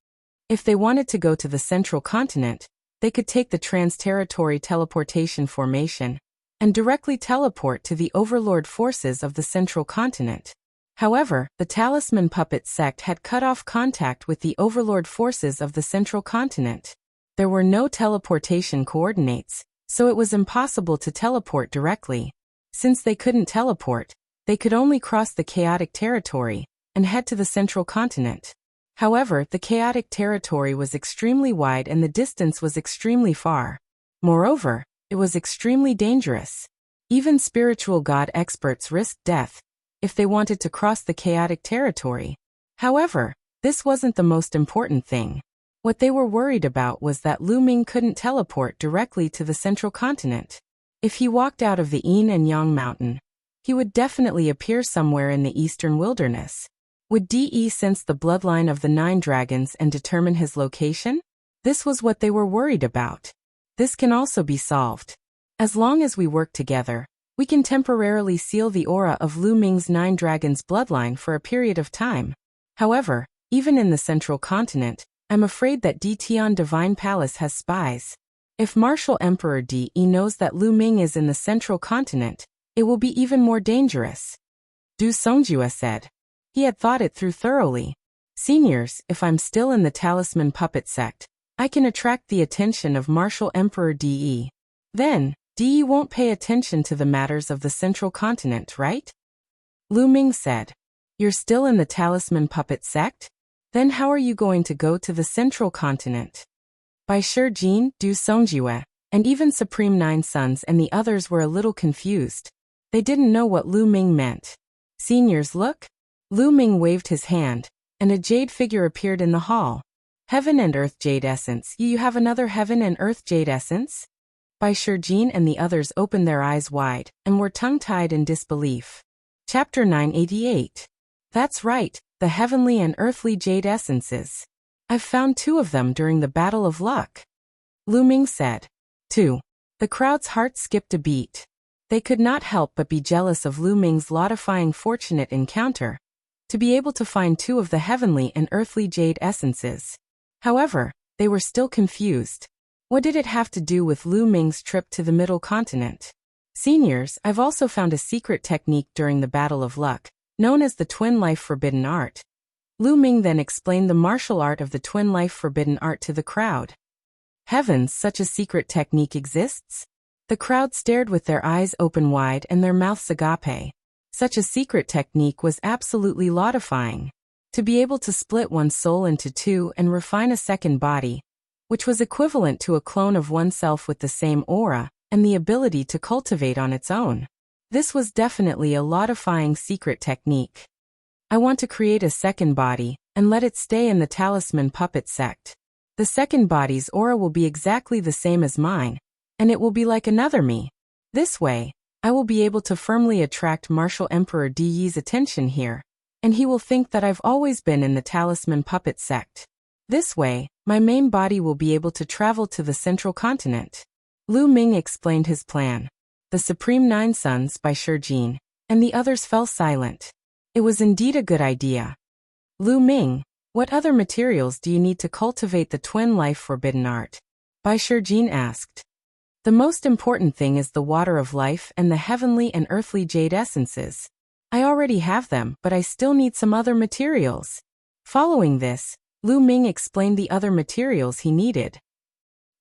If they wanted to go to the Central Continent, they could take the trans-territory teleportation formation and directly teleport to the overlord forces of the Central Continent. However, the Talisman Puppet sect had cut off contact with the overlord forces of the Central Continent. There were no teleportation coordinates, so it was impossible to teleport directly. Since they couldn't teleport, they could only cross the chaotic territory and head to the Central Continent. However, the chaotic territory was extremely wide and the distance was extremely far. Moreover, it was extremely dangerous. Even spiritual god experts risked death if they wanted to cross the chaotic territory. However, this wasn't the most important thing. What they were worried about was that Lu Ming couldn't teleport directly to the Central Continent. If he walked out of the Yin and Yang Mountain, he would definitely appear somewhere in the eastern wilderness. Would DE sense the bloodline of the 9 dragons and determine his location? This was what they were worried about. This can also be solved. As long as we work together, we can temporarily seal the aura of Lu Ming's 9 dragons bloodline for a period of time. However, even in the Central Continent, I'm afraid that Dtion Divine Palace has spies. If Martial Emperor DE knows that Lu Ming is in the Central Continent, it will be even more dangerous. Du Songjue said. He had thought it through thoroughly. Seniors, if I'm still in the Talisman Puppet sect, I can attract the attention of Martial Emperor DE. Then, DE won't pay attention to the matters of the Central Continent, right? Lu Ming said. You're still in the Talisman Puppet sect? Then how are you going to go to the Central Continent? Bai Shijin, Du Songjue, and even Supreme Nine Sons and the others were a little confused. They didn't know what Lu Ming meant. Seniors, look. Lu Ming waved his hand, and a jade figure appeared in the hall. Heaven and Earth Jade Essence. You have another Heaven and Earth Jade Essence? Bai Shijin and the others opened their eyes wide and were tongue-tied in disbelief. Chapter 988. That's right, the Heavenly and Earthly Jade Essences. I've found 2 of them during the Battle of Luck. Lu Ming said. 2. The crowd's heart skipped a beat. They could not help but be jealous of Lu Ming's lot-defying fortunate encounter, to be able to find 2 of the Heavenly and Earthly Jade Essences. However, they were still confused. What did it have to do with Lu Ming's trip to the Middle Continent? Seniors, I've also found a secret technique during the Battle of Luck, known as the Twin Life Forbidden Art. Lu Ming then explained the martial art of the Twin Life Forbidden Art to the crowd. Heavens, such a secret technique exists? The crowd stared with their eyes open wide and their mouths agape. Such a secret technique was absolutely law-defying. To be able to split one's soul into 2 and refine a second body, which was equivalent to a clone of oneself with the same aura and the ability to cultivate on its own. This was definitely a law-defying secret technique. I want to create a second body and let it stay in the Talisman Puppet sect. The second body's aura will be exactly the same as mine, and it will be like another me. This way, I will be able to firmly attract Martial Emperor DE's attention here. and he will think that I've always been in the talisman puppet sect. This way, my main body will be able to travel to the central continent. Lu Ming explained his plan. The Supreme Nine Sons by Shijin, and the others fell silent. It was indeed a good idea. Lu Ming, what other materials do you need to cultivate the twin life forbidden art? Bai Shijin asked. The most important thing is the water of life and the heavenly and earthly jade essences. I already have them, but I still need some other materials. Following this, Lu Ming explained the other materials he needed.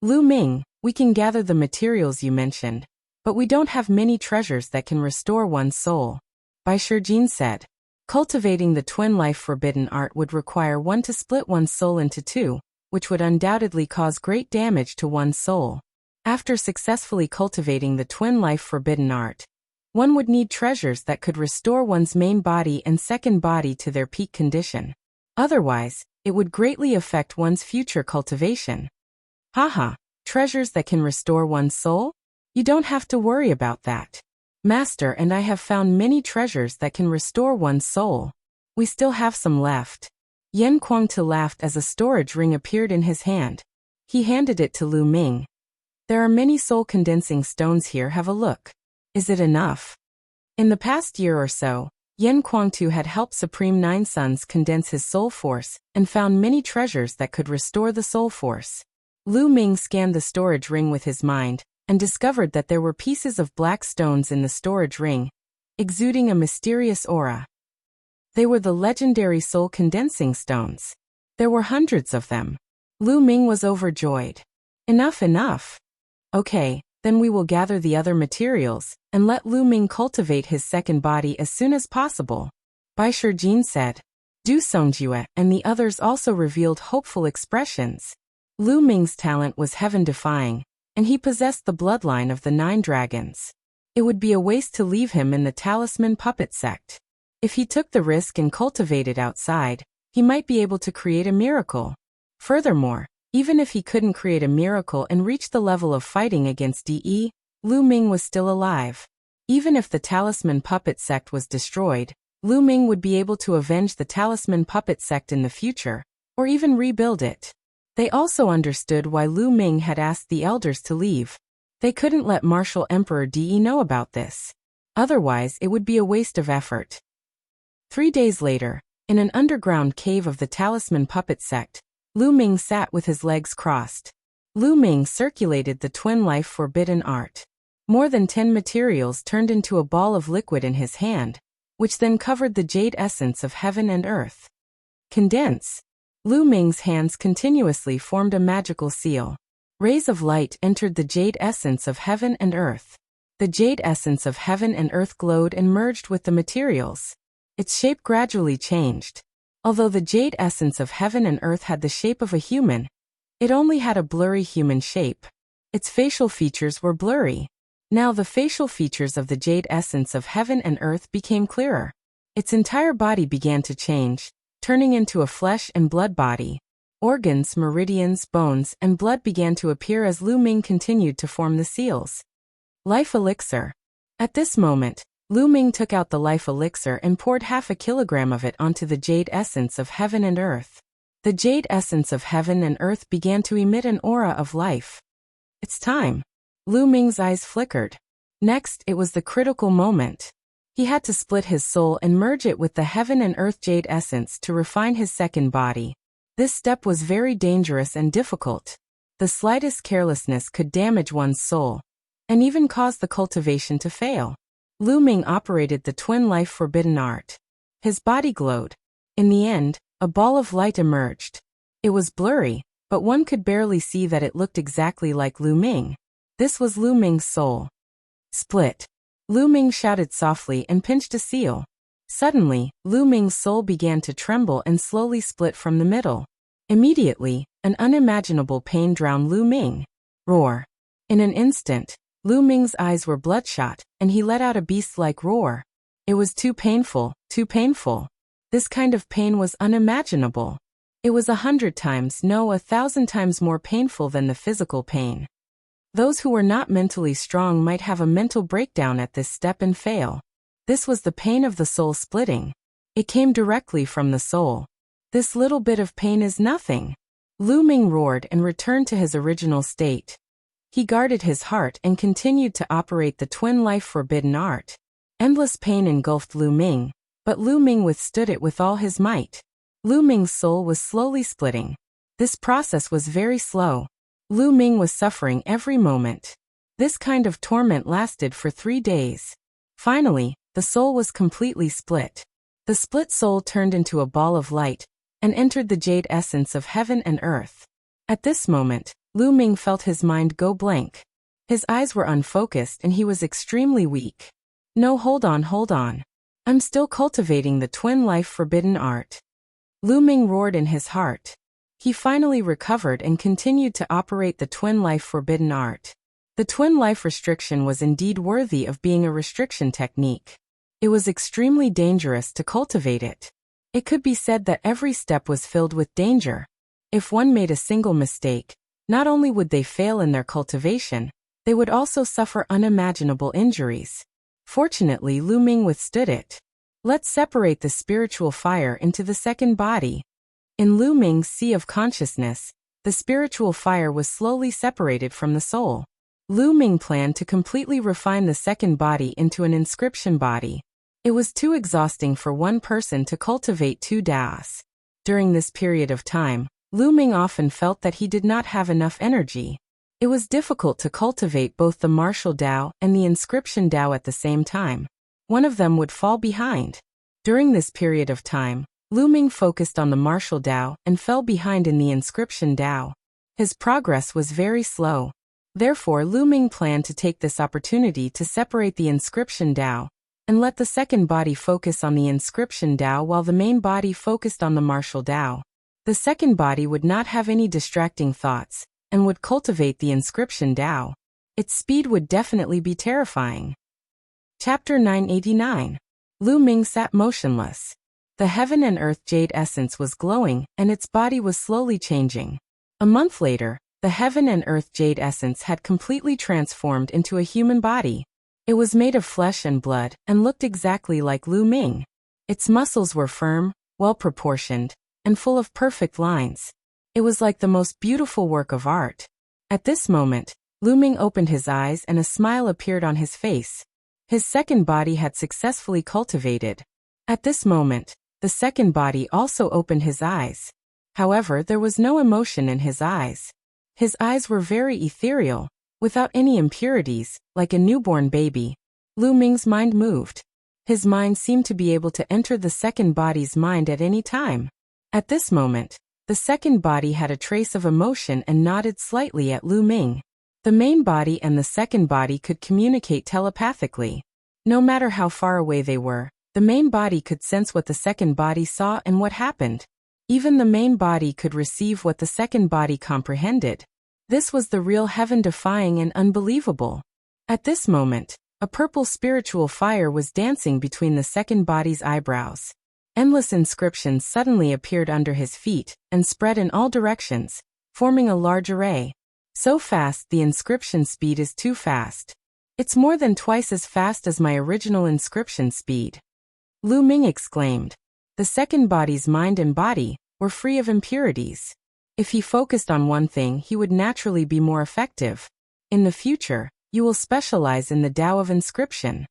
Lu Ming, we can gather the materials you mentioned, but we don't have many treasures that can restore one's soul. Bai Shijin said. Cultivating the twin life forbidden art would require one to split one's soul into two, which would undoubtedly cause great damage to one's soul. After successfully cultivating the twin life forbidden art, one would need treasures that could restore one's main body and second body to their peak condition. Otherwise, it would greatly affect one's future cultivation. Haha, treasures that can restore one's soul? You don't have to worry about that. Master and I have found many treasures that can restore one's soul. We still have some left. Yan Kuangtu laughed as a storage ring appeared in his hand. He handed it to Lu Ming. There are many soul-condensing stones here, have a look. Is it enough? In the past year or so, Yan Kuangtu had helped Supreme Nine Sons condense his soul force and found many treasures that could restore the soul force. Lu Ming scanned the storage ring with his mind and discovered that there were pieces of black stones in the storage ring, exuding a mysterious aura. They were the legendary soul-condensing stones. There were hundreds of them. Lu Ming was overjoyed. Enough. Okay, then we will gather the other materials and let Lu Ming cultivate his second body as soon as possible. Bai Shijin said. Du Songjue and the others also revealed hopeful expressions. Lu Ming's talent was heaven-defying, and he possessed the bloodline of the 9 dragons. It would be a waste to leave him in the talisman puppet sect. If he took the risk and cultivated outside, he might be able to create a miracle. Furthermore, even if he couldn't create a miracle and reach the level of fighting against DE, Lu Ming was still alive. Even if the talisman puppet sect was destroyed, Lu Ming would be able to avenge the talisman puppet sect in the future, or even rebuild it. They also understood why Lu Ming had asked the elders to leave. They couldn't let Martial Emperor DE know about this. Otherwise, it would be a waste of effort. 3 days later, in an underground cave of the talisman puppet sect, Lu Ming sat with his legs crossed. Lu Ming circulated the twin life forbidden art. More than 10 materials turned into a ball of liquid in his hand, which then covered the jade essence of heaven and earth. Condense. Lu Ming's hands continuously formed a magical seal. Rays of light entered the jade essence of heaven and earth. The jade essence of heaven and earth glowed and merged with the materials. Its shape gradually changed. Although the jade essence of heaven and earth had the shape of a human, it only had a blurry human shape. Its facial features were blurry. Now the facial features of the jade essence of heaven and earth became clearer. Its entire body began to change, turning into a flesh and blood body. Organs, meridians, bones, and blood began to appear as Lu Ming continued to form the seals. Life elixir. At this moment, Lu Ming took out the life elixir and poured 1/2 kilogram of it onto the jade essence of heaven and earth. The jade essence of heaven and earth began to emit an aura of life. It's time. Lu Ming's eyes flickered. Next, it was the critical moment. He had to split his soul and merge it with the heaven and earth jade essence to refine his second body. This step was very dangerous and difficult. The slightest carelessness could damage one's soul, and even cause the cultivation to fail. Lu Ming operated the twin life forbidden art. His body glowed. In the end, a ball of light emerged. It was blurry, but one could barely see that it looked exactly like Lu Ming. This was Lu Ming's soul. Split. Lu Ming shouted softly and pinched a seal. Suddenly, Lu Ming's soul began to tremble and slowly split from the middle. Immediately, an unimaginable pain drowned Lu Ming. Roar. In an instant, Lu Ming's eyes were bloodshot, and he let out a beast-like roar. It was too painful, too painful. This kind of pain was unimaginable. It was 100 times, no, 1,000 times more painful than the physical pain. Those who were not mentally strong might have a mental breakdown at this step and fail. This was the pain of the soul splitting. It came directly from the soul. This little bit of pain is nothing. Lu Ming roared and returned to his original state. He guarded his heart and continued to operate the twin life forbidden art. Endless pain engulfed Lu Ming, but Lu Ming withstood it with all his might. Lu Ming's soul was slowly splitting. This process was very slow. Lu Ming was suffering every moment. This kind of torment lasted for 3 days. Finally, the soul was completely split. The split soul turned into a ball of light and entered the jade essence of heaven and earth. At this moment, Lu Ming felt his mind go blank. His eyes were unfocused and he was extremely weak. No, hold on. I'm still cultivating the twin life forbidden art. Lu Ming roared in his heart. He finally recovered and continued to operate the twin life forbidden art. The twin life restriction was indeed worthy of being a restriction technique. It was extremely dangerous to cultivate it. It could be said that every step was filled with danger. If one made a single mistake, not only would they fail in their cultivation, they would also suffer unimaginable injuries. Fortunately, Lu Ming withstood it. Let's separate the spiritual fire into the second body. In Lu Ming's sea of consciousness, the spiritual fire was slowly separated from the soul. Lu Ming planned to completely refine the second body into an inscription body. It was too exhausting for one person to cultivate 2 Daos. During this period of time, Lu Ming often felt that he did not have enough energy. It was difficult to cultivate both the martial Dao and the inscription Dao at the same time. One of them would fall behind. During this period of time, Lu Ming focused on the martial Dao and fell behind in the inscription Dao. His progress was very slow. Therefore, Lu Ming planned to take this opportunity to separate the inscription Dao and let the second body focus on the inscription Dao while the main body focused on the martial Dao. The second body would not have any distracting thoughts and would cultivate the inscription Dao. Its speed would definitely be terrifying. Chapter 989. Lu Ming sat motionless. The heaven and earth jade essence was glowing and its body was slowly changing. A month later, the heaven and earth jade essence had completely transformed into a human body. It was made of flesh and blood and looked exactly like Lu Ming. Its muscles were firm, well-proportioned, and full of perfect lines. It was like the most beautiful work of art. At this moment, Lu Ming opened his eyes and a smile appeared on his face. His second body had successfully cultivated. At this moment, the second body also opened his eyes. However, there was no emotion in his eyes. His eyes were very ethereal, without any impurities, like a newborn baby. Lu Ming's mind moved. His mind seemed to be able to enter the second body's mind at any time. At this moment, the second body had a trace of emotion and nodded slightly at Lu Ming. The main body and the second body could communicate telepathically. No matter how far away they were, the main body could sense what the second body saw and what happened. Even the main body could receive what the second body comprehended. This was the real heaven-defying and unbelievable. At this moment, a purple spiritual fire was dancing between the second body's eyebrows. Endless inscriptions suddenly appeared under his feet and spread in all directions, forming a large array. So fast, the inscription speed is too fast. It's more than twice as fast as my original inscription speed. Lu Ming exclaimed. The second body's mind and body were free of impurities. If he focused on one thing, he would naturally be more effective. In the future, you will specialize in the Tao of inscription.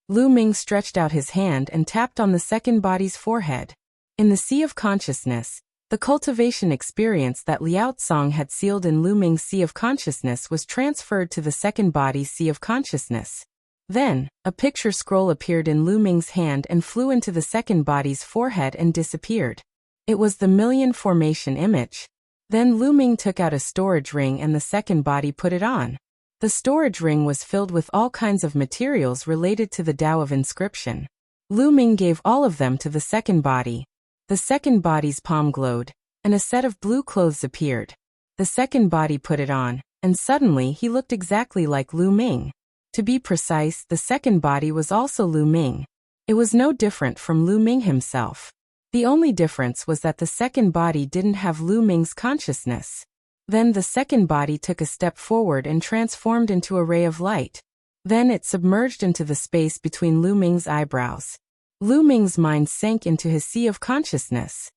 Lu Ming stretched out his hand and tapped on the second body's forehead. In the sea of consciousness, the cultivation experience that Liao Tsong had sealed in Lu Ming's sea of consciousness was transferred to the second body's sea of consciousness. Then, a picture scroll appeared in Lu Ming's hand and flew into the second body's forehead and disappeared. It was the million formation image. Then Lu Ming took out a storage ring and the second body put it on. The storage ring was filled with all kinds of materials related to the Tao of inscription. Lu Ming gave all of them to the second body. The second body's palm glowed, and a set of blue clothes appeared. The second body put it on, and suddenly he looked exactly like Lu Ming. To be precise, the second body was also Lu Ming. It was no different from Lu Ming himself. The only difference was that the second body didn't have Lu Ming's consciousness. Then the second body took a step forward and transformed into a ray of light. Then it submerged into the space between Lu Ming's eyebrows. Lu Ming's mind sank into his sea of consciousness.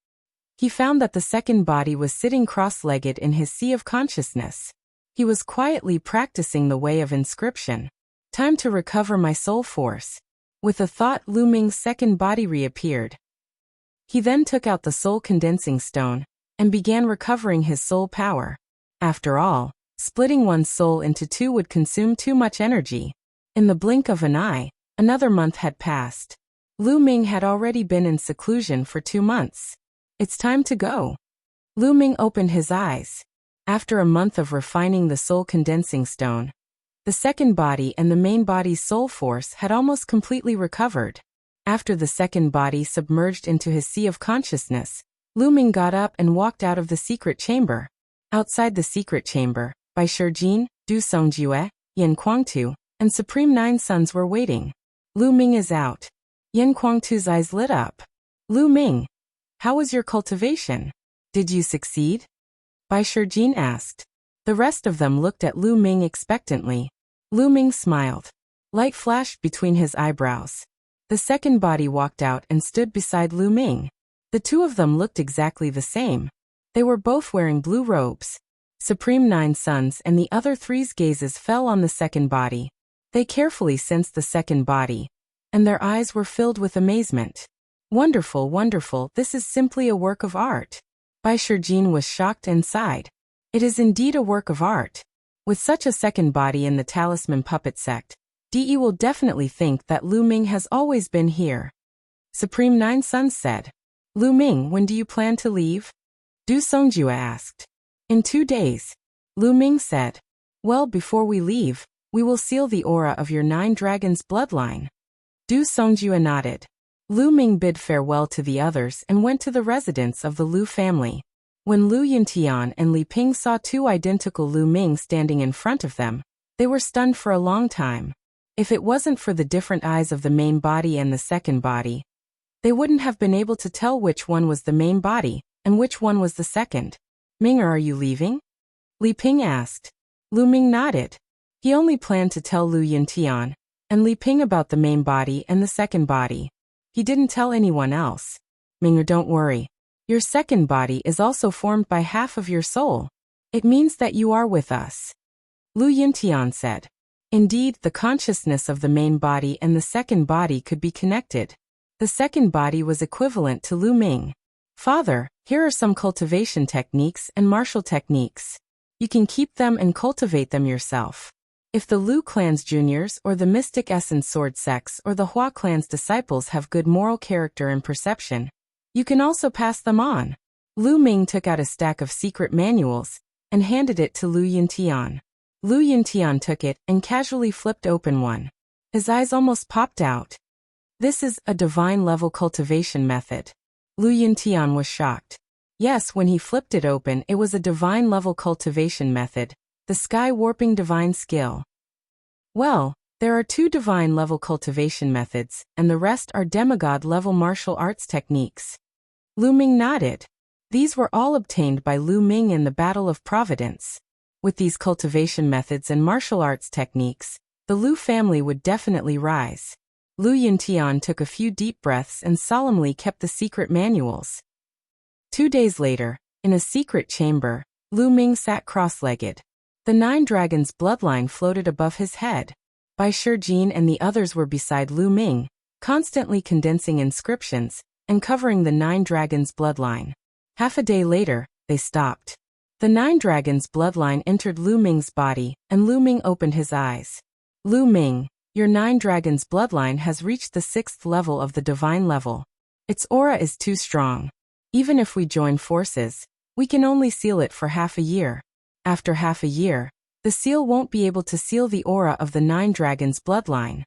He found that the second body was sitting cross-legged in his sea of consciousness. He was quietly practicing the way of inscription. Time to recover my soul force. With a thought, Lu Ming's second body reappeared. He then took out the soul condensing stone and began recovering his soul power. After all, splitting one's soul into two would consume too much energy. In the blink of an eye, another month had passed. Lu Ming had already been in seclusion for 2 months. It's time to go. Lu Ming opened his eyes. After a month of refining the soul condensing stone, the second body and the main body's soul force had almost completely recovered. After the second body submerged into his sea of consciousness, Lu Ming got up and walked out of the secret chamber. Outside the secret chamber, Bai Shijin, Du Songjue, Yan Kuangtu, and Supreme Nine Sons were waiting. Lu Ming is out. Yan Kuangtu's eyes lit up. Lu Ming, how was your cultivation? Did you succeed? Bai Shijin asked. The rest of them looked at Lu Ming expectantly. Lu Ming smiled. Light flashed between his eyebrows. The second body walked out and stood beside Lu Ming. The two of them looked exactly the same. They were both wearing blue robes. Supreme Nine Sons and the other three's gazes fell on the second body. They carefully sensed the second body, and their eyes were filled with amazement. Wonderful, wonderful, this is simply a work of art. Bai Shijin was shocked and sighed. It is indeed a work of art. With such a second body in the Talisman Puppet Sect, DE will definitely think that Lu Ming has always been here. Supreme Nine Sons said. Lu Ming, when do you plan to leave? Du Songjue asked. In 2 days. Lu Ming said. Well, before we leave, we will seal the aura of your 9 dragons' bloodline. Du Songjue nodded. Lu Ming bid farewell to the others and went to the residence of the Lu family. When Lu Yuntian and Li Ping saw 2 identical Lu Ming standing in front of them, they were stunned for a long time. If it wasn't for the different eyes of the main body and the second body, they wouldn't have been able to tell which one was the main body and which one was the second. Ming, are you leaving? Li Ping asked. Lu Ming nodded. He only planned to tell Lu Yuntian and Li Ping about the main body and the second body. He didn't tell anyone else. Ming, don't worry. Your second body is also formed by half of your soul. It means that you are with us. Lu Yuntian said. Indeed, the consciousness of the main body and the second body could be connected. The second body was equivalent to Lu Ming. Father, here are some cultivation techniques and martial techniques. You can keep them and cultivate them yourself. If the Lu clan's juniors or the Mystic Essence Sword sects or the Hua clan's disciples have good moral character and perception, you can also pass them on. Lu Ming took out a stack of secret manuals and handed it to Lu Yuntian. Lu Yuntian took it and casually flipped open one. His eyes almost popped out. This is a divine level cultivation method. Lu Yuntian was shocked. Yes, when he flipped it open, it was a divine level cultivation method, the sky warping divine skill. Well, there are 2 divine level cultivation methods, and the rest are demigod level martial arts techniques. Lu Ming nodded. These were all obtained by Lu Ming in the Battle of Providence. With these cultivation methods and martial arts techniques, the Lu family would definitely rise. Lu Yuntian took a few deep breaths and solemnly kept the secret manuals. 2 days later, in a secret chamber, Lu Ming sat cross-legged. The 9 dragons' bloodline floated above his head. Bai Shijin and the others were beside Lu Ming, constantly condensing inscriptions and covering the 9 dragons' bloodline. Half a day later, they stopped. The 9 dragons' bloodline entered Lu Ming's body, and Lu Ming opened his eyes. Lu Ming, your 9 dragons' bloodline has reached the 6th level of the divine level. Its aura is too strong. Even if we join forces, we can only seal it for half a year. After half a year, the seal won't be able to seal the aura of the 9 dragons' bloodline.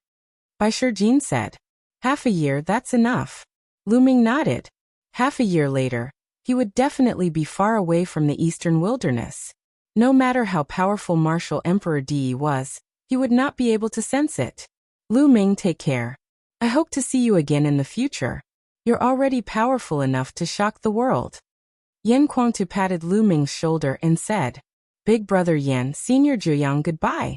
Bai Shijin said. Half a year, that's enough. Lu Ming nodded. Half a year later, he would definitely be far away from the eastern wilderness. No matter how powerful Martial Emperor Di was, he would not be able to sense it. Lu Ming, take care. I hope to see you again in the future. You're already powerful enough to shock the world. Yan Kuangtu patted Lu Ming's shoulder and said, Big brother Yan, Senior Zhuyang, goodbye.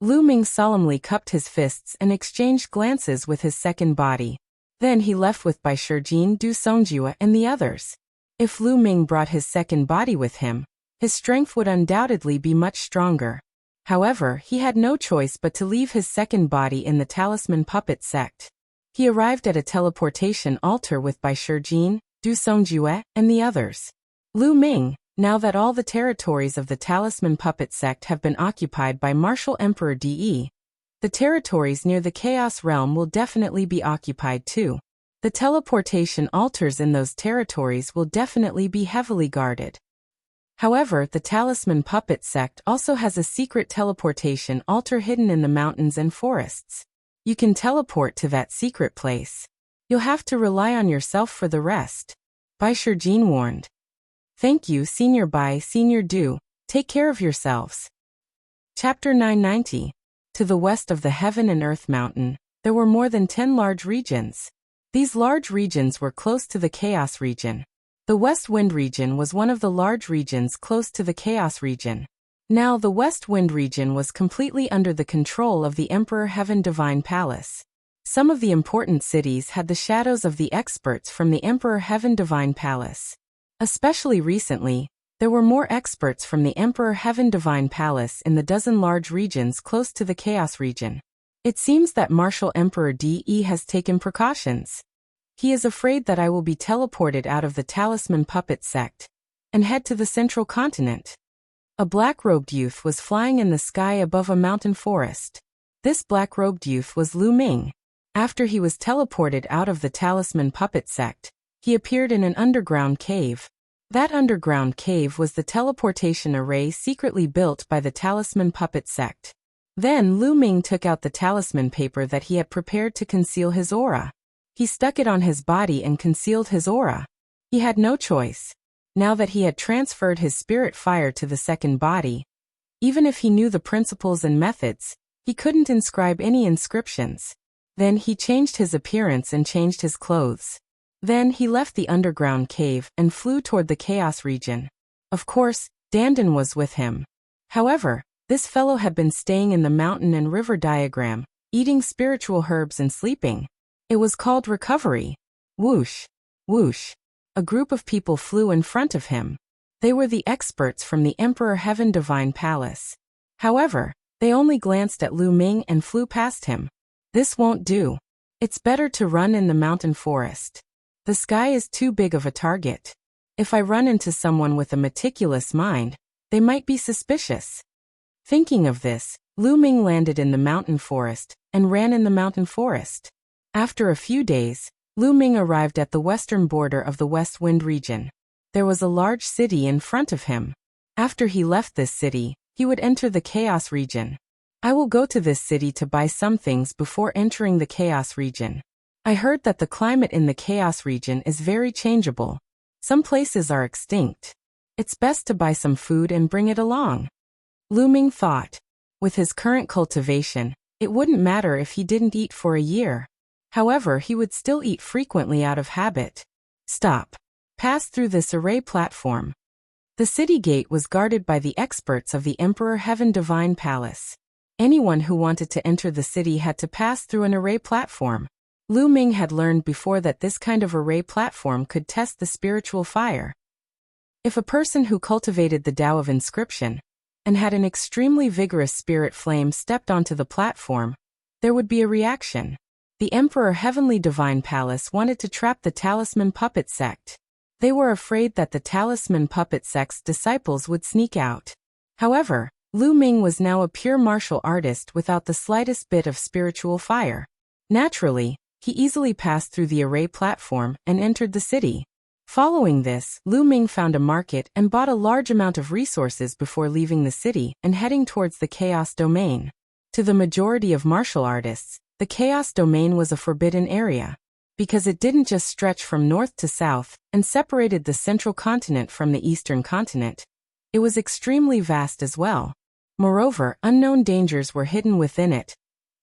Lu Ming solemnly cupped his fists and exchanged glances with his second body. Then he left with Bai Shijin, Du Songjue, and the others. If Lu Ming brought his second body with him, his strength would undoubtedly be much stronger. However, he had no choice but to leave his second body in the Talisman Puppet sect. He arrived at a teleportation altar with Bai Shijin, Du Songjue, and the others. Lu Ming, now that all the territories of the Talisman Puppet sect have been occupied by Martial Emperor De, the territories near the Chaos Realm will definitely be occupied too. The teleportation altars in those territories will definitely be heavily guarded. However, the Talisman Puppet sect also has a secret teleportation altar hidden in the mountains and forests. You can teleport to that secret place. You'll have to rely on yourself for the rest. Bai Shijin warned. Thank you, Senior Bai, Senior Du. Take care of yourselves. Chapter 990. To the west of the Heaven and Earth Mountain, there were more than 10 large regions. These large regions were close to the Chaos region. The West Wind region was one of the large regions close to the Chaos region. Now the West Wind region was completely under the control of the Emperor Heaven Divine Palace. Some of the important cities had the shadows of the experts from the Emperor Heaven Divine Palace. Especially recently, there were more experts from the Emperor Heaven Divine Palace in the dozen large regions close to the Chaos region. It seems that Martial Emperor De has taken precautions. He is afraid that I will be teleported out of the Talisman Puppet sect and head to the central continent. A black-robed youth was flying in the sky above a mountain forest. This black-robed youth was Lu Ming. After he was teleported out of the Talisman Puppet sect, he appeared in an underground cave. That underground cave was the teleportation array secretly built by the Talisman Puppet sect. Then Lu Ming took out the talisman paper that he had prepared to conceal his aura. He stuck it on his body and concealed his aura. He had no choice. Now that he had transferred his spirit fire to the second body, even if he knew the principles and methods, he couldn't inscribe any inscriptions. Then he changed his appearance and changed his clothes. Then he left the underground cave and flew toward the Chaos region. Of course, Dandan was with him. However, this fellow had been staying in the mountain and river diagram, eating spiritual herbs and sleeping. It was called recovery. Whoosh, whoosh. A group of people flew in front of him. They were the experts from the Emperor Heaven Divine Palace. However, they only glanced at Lu Ming and flew past him. This won't do. It's better to run in the mountain forest. The sky is too big of a target. If I run into someone with a meticulous mind, they might be suspicious. Thinking of this, Lu Ming landed in the mountain forest and ran in the mountain forest. After a few days, Lu Ming arrived at the western border of the West Wind region. There was a large city in front of him. After he left this city, he would enter the Chaos region. I will go to this city to buy some things before entering the Chaos region. I heard that the climate in the Chaos region is very changeable. Some places are extinct. It's best to buy some food and bring it along. Lu Ming thought. With his current cultivation, it wouldn't matter if he didn't eat for a year. However, he would still eat frequently out of habit. Stop. Pass through this array platform. The city gate was guarded by the experts of the Emperor Heaven Divine Palace. Anyone who wanted to enter the city had to pass through an array platform. Lu Ming had learned before that this kind of array platform could test the spiritual fire. If a person who cultivated the Tao of Inscription and had an extremely vigorous spirit flame stepped onto the platform, there would be a reaction. The Emperor Heavenly Divine Palace wanted to trap the Talisman Puppet sect. They were afraid that the Talisman Puppet sect's disciples would sneak out. However, Lu Ming was now a pure martial artist without the slightest bit of spiritual fire. Naturally, he easily passed through the array platform and entered the city. Following this, Lu Ming found a market and bought a large amount of resources before leaving the city and heading towards the Chaos Domain. To the majority of martial artists, the Chaos Domain was a forbidden area, because it didn't just stretch from north to south and separated the central continent from the eastern continent. It was extremely vast as well. Moreover, unknown dangers were hidden within it,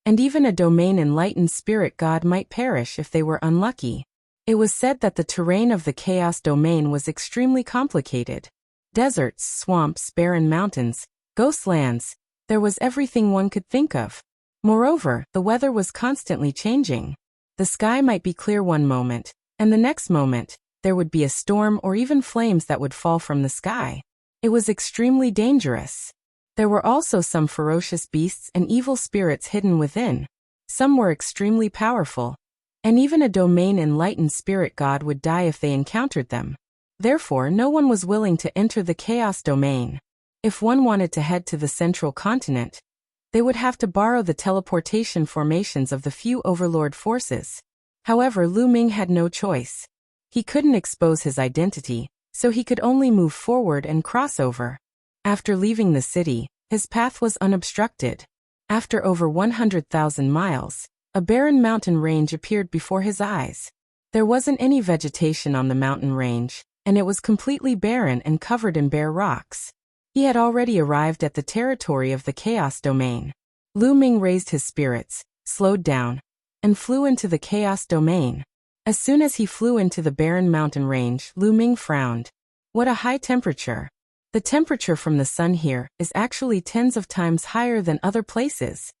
and even a domain enlightened spirit god might perish if they were unlucky. It was said that the terrain of the Chaos Domain was extremely complicated. Deserts, swamps, barren mountains, ghost lands, there was everything one could think of. Moreover, the weather was constantly changing. The sky might be clear one moment, and the next moment, there would be a storm or even flames that would fall from the sky. It was extremely dangerous. There were also some ferocious beasts and evil spirits hidden within. Some were extremely powerful, and even a domain enlightened spirit god would die if they encountered them. Therefore, no one was willing to enter the chaos domain. If one wanted to head to the central continent, they would have to borrow the teleportation formations of the few overlord forces. However, Lu Ming had no choice. He couldn't expose his identity, so he could only move forward and cross over. After leaving the city, his path was unobstructed. After over 100,000 miles, a barren mountain range appeared before his eyes. There wasn't any vegetation on the mountain range, and it was completely barren and covered in bare rocks. He had already arrived at the territory of the chaos domain. Lu Ming raised his spirits, slowed down, and flew into the chaos domain. As soon as he flew into the barren mountain range, Lu Ming frowned. What a high temperature. The temperature from the sun here is actually tens of times higher than other places.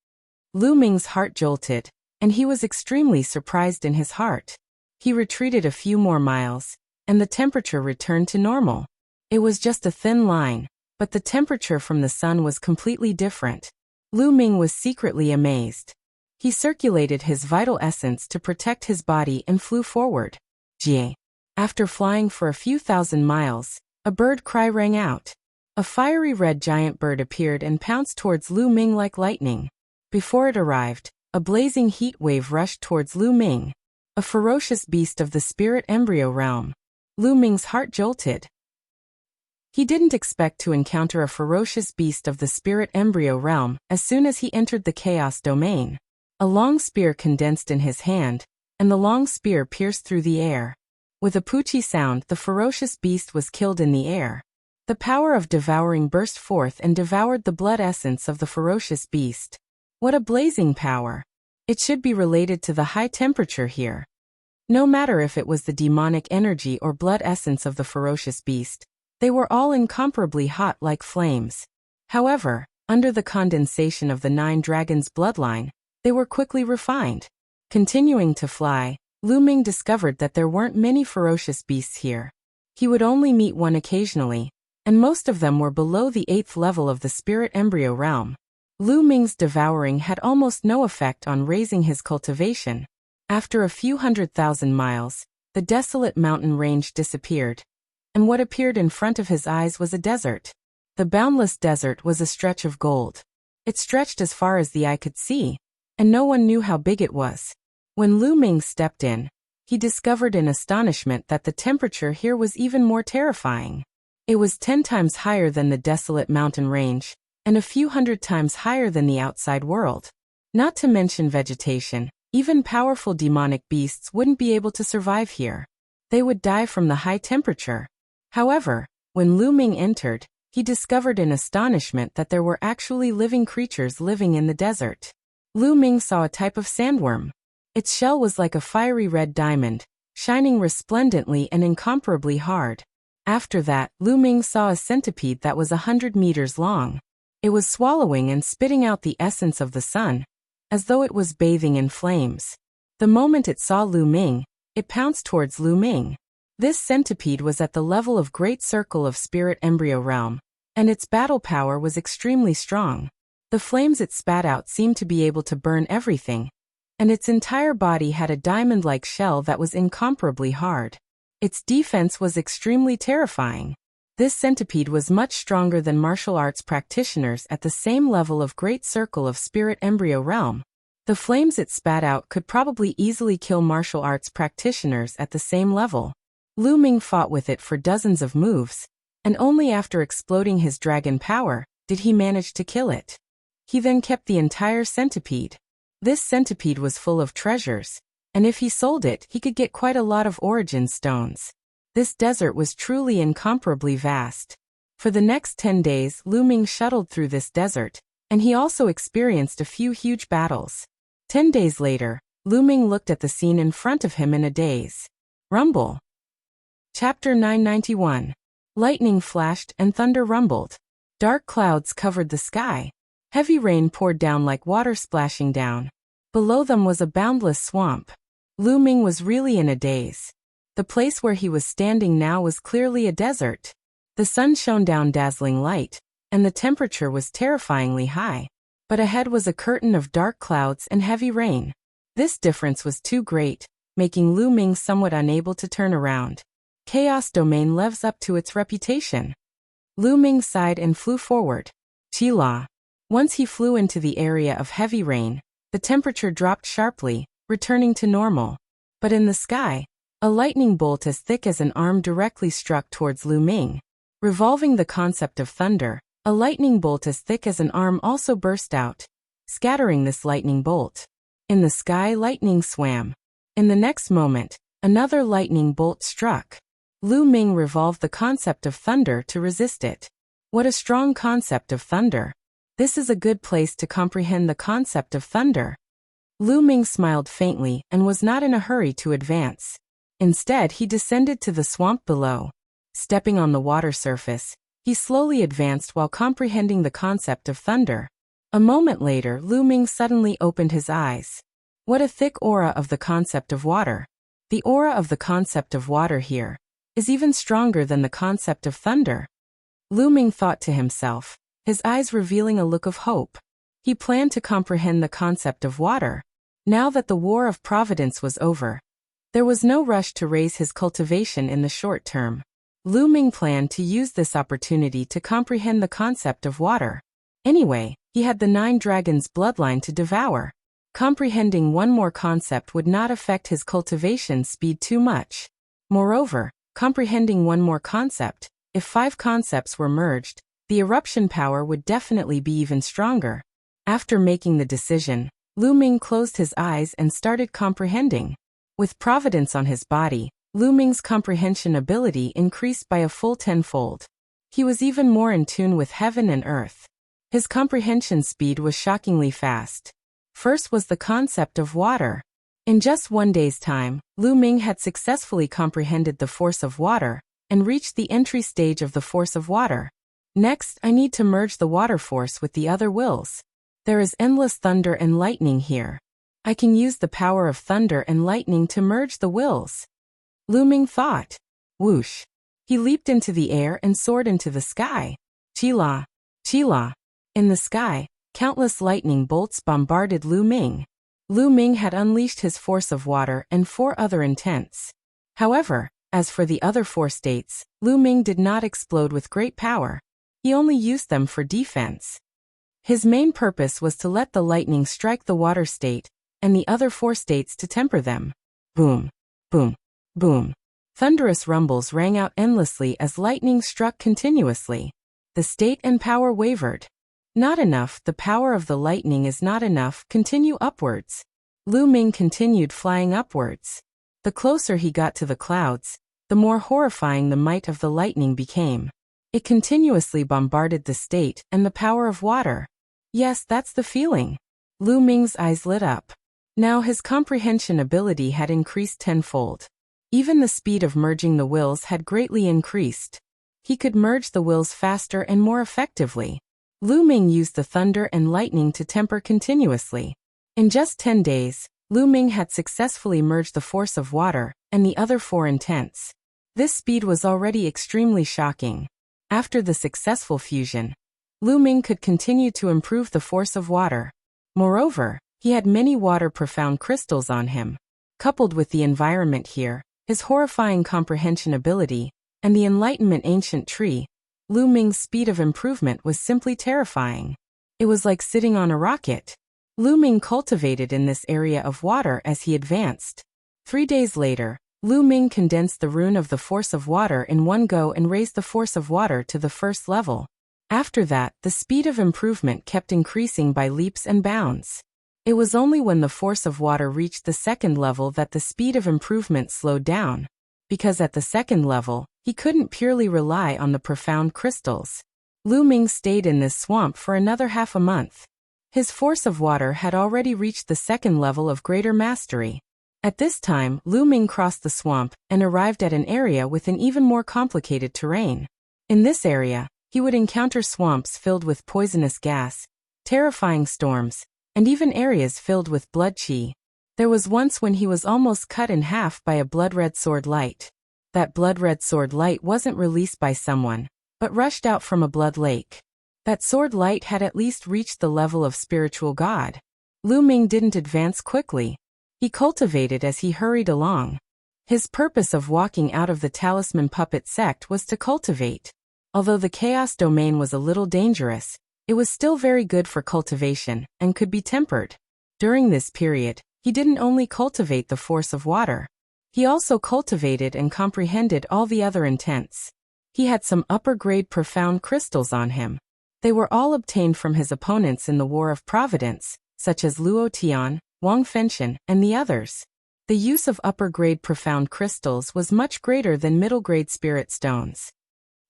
Lu Ming's heart jolted, and he was extremely surprised in his heart. He retreated a few more miles, and the temperature returned to normal. It was just a thin line, but the temperature from the sun was completely different. Lu Ming was secretly amazed. He circulated his vital essence to protect his body and flew forward. Jie. After flying for a few thousand miles, a bird cry rang out. A fiery red giant bird appeared and pounced towards Lu Ming like lightning. Before it arrived, a blazing heat wave rushed towards Lu Ming, a ferocious beast of the spirit embryo realm. Lu Ming's heart jolted. He didn't expect to encounter a ferocious beast of the spirit embryo realm as soon as he entered the chaos domain. A long spear condensed in his hand, and the long spear pierced through the air. With a poochie sound, the ferocious beast was killed in the air. The power of devouring burst forth and devoured the blood essence of the ferocious beast. What a blazing power! It should be related to the high temperature here. No matter if it was the demonic energy or blood essence of the ferocious beast, they were all incomparably hot like flames. However, under the condensation of the 9 dragons' bloodline, they were quickly refined. Continuing to fly, Lu Ming discovered that there weren't many ferocious beasts here. He would only meet one occasionally, and most of them were below the 8th level of the spirit embryo realm. Lu Ming's devouring had almost no effect on raising his cultivation. After a few 100,000 miles, the desolate mountain range disappeared, and what appeared in front of his eyes was a desert. The boundless desert was a stretch of gold. It stretched as far as the eye could see, and no one knew how big it was. When Lu Ming stepped in, he discovered in astonishment that the temperature here was even more terrifying. It was 10 times higher than the desolate mountain range, and a few 100 times higher than the outside world. Not to mention vegetation, even powerful demonic beasts wouldn't be able to survive here. They would die from the high temperature. However, when Lu Ming entered, he discovered in astonishment that there were actually living creatures living in the desert. Lu Ming saw a type of sandworm. Its shell was like a fiery red diamond, shining resplendently and incomparably hard. After that, Lu Ming saw a centipede that was 100 meters long. It was swallowing and spitting out the essence of the sun, as though it was bathing in flames. The moment it saw Lu Ming, it pounced towards Lu Ming. This centipede was at the level of Great Circle of Spirit Embryo Realm, and its battle power was extremely strong. The flames it spat out seemed to be able to burn everything, and its entire body had a diamond-like shell that was incomparably hard. Its defense was extremely terrifying. This centipede was much stronger than martial arts practitioners at the same level of Great Circle of Spirit Embryo Realm. The flames it spat out could probably easily kill martial arts practitioners at the same level. Lu Ming fought with it for dozens of moves, and only after exploding his dragon power did he manage to kill it. He then kept the entire centipede. This centipede was full of treasures, and if he sold it, he could get quite a lot of origin stones. This desert was truly incomparably vast. For the next 10 days, Lu Ming shuttled through this desert, and he also experienced a few huge battles. 10 days later, Lu Ming looked at the scene in front of him in a daze. Rumble. Chapter 991. Lightning flashed and thunder rumbled. Dark clouds covered the sky. Heavy rain poured down like water splashing down. Below them was a boundless swamp. Lu Ming was really in a daze. The place where he was standing now was clearly a desert. The sun shone down dazzling light, and the temperature was terrifyingly high. But ahead was a curtain of dark clouds and heavy rain. This difference was too great, making Lu Ming somewhat unable to turn around. Chaos Domain lives up to its reputation. Lu Ming sighed and flew forward. Qila. Once he flew into the area of heavy rain, the temperature dropped sharply, returning to normal. But in the sky, a lightning bolt as thick as an arm directly struck towards Lu Ming. Revolving the concept of thunder, a lightning bolt as thick as an arm also burst out, scattering this lightning bolt. In the sky, lightning swam. In the next moment, another lightning bolt struck. Lu Ming revolved the concept of thunder to resist it. What a strong concept of thunder. This is a good place to comprehend the concept of thunder. Lu Ming smiled faintly and was not in a hurry to advance. Instead, he descended to the swamp below. Stepping on the water surface, he slowly advanced while comprehending the concept of thunder. A moment later, Lu Ming suddenly opened his eyes. What a thick aura of the concept of water. The aura of the concept of water here is even stronger than the concept of thunder. Lu Ming thought to himself, his eyes revealing a look of hope. He planned to comprehend the concept of water. Now that the War of Providence was over, there was no rush to raise his cultivation in the short term. Lu Ming planned to use this opportunity to comprehend the concept of water. Anyway, he had the 9 dragons' bloodline to devour. Comprehending one more concept would not affect his cultivation speed too much. Moreover, comprehending one more concept, if 5 concepts were merged, the eruption power would definitely be even stronger. After making the decision, Lu Ming closed his eyes and started comprehending. With providence on his body, Lu Ming's comprehension ability increased by a full 10-fold. He was even more in tune with heaven and earth. His comprehension speed was shockingly fast. First was the concept of water. In just 1 day's time, Lu Ming had successfully comprehended the force of water and reached the entry stage of the force of water. Next, I need to merge the water force with the other wills. There is endless thunder and lightning here. I can use the power of thunder and lightning to merge the wills. Lu Ming thought. Whoosh. He leaped into the air and soared into the sky. Qila. Qila. In the sky, countless lightning bolts bombarded Lu Ming. Lu Ming had unleashed his force of water and 4 other intents. However, as for the other 4 states, Lu Ming did not explode with great power. He only used them for defense. His main purpose was to let the lightning strike the water state, and the other 4 states to temper them. Boom. Boom. Boom. Thunderous rumbles rang out endlessly as lightning struck continuously. The state and power wavered. Not enough, the power of the lightning is not enough, continue upwards. Lu Ming continued flying upwards. The closer he got to the clouds, the more horrifying the might of the lightning became. It continuously bombarded the state and the power of water. Yes, that's the feeling. Lu Ming's eyes lit up. Now his comprehension ability had increased 10-fold. Even the speed of merging the wills had greatly increased. He could merge the wills faster and more effectively. Lu Ming used the thunder and lightning to temper continuously. In just 10 days, Lu Ming had successfully merged the force of water and the other 4 intents. This speed was already extremely shocking. After the successful fusion, Lu Ming could continue to improve the force of water. Moreover, he had many water profound crystals on him. Coupled with the environment here, his horrifying comprehension ability, and the enlightenment ancient tree, Lu Ming's speed of improvement was simply terrifying. It was like sitting on a rocket. Lu Ming cultivated in this area of water as he advanced. 3 days later, Lu Ming condensed the rune of the force of water in one go and raised the force of water to the 1st level. After that, the speed of improvement kept increasing by leaps and bounds. It was only when the force of water reached the 2nd level that the speed of improvement slowed down. Because at the 2nd level, he couldn't purely rely on the profound crystals. Lu Ming stayed in this swamp for another half a month. His force of water had already reached the 2nd level of greater mastery. At this time, Lu Ming crossed the swamp and arrived at an area with an even more complicated terrain. In this area, he would encounter swamps filled with poisonous gas, terrifying storms, and even areas filled with blood qi. There was once when he was almost cut in half by a blood-red sword light. That blood-red sword light wasn't released by someone, but rushed out from a blood lake. That sword light had at least reached the level of spiritual God. Lu Ming didn't advance quickly. He cultivated as he hurried along. His purpose of walking out of the talisman puppet sect was to cultivate. Although the chaos domain was a little dangerous, it was still very good for cultivation, and could be tempered. During this period, he didn't only cultivate the force of water. He also cultivated and comprehended all the other intents. He had some upper-grade profound crystals on him. They were all obtained from his opponents in the War of Providence, such as Luo Tian, Wang Fenshen, and the others. The use of upper-grade profound crystals was much greater than middle-grade spirit stones.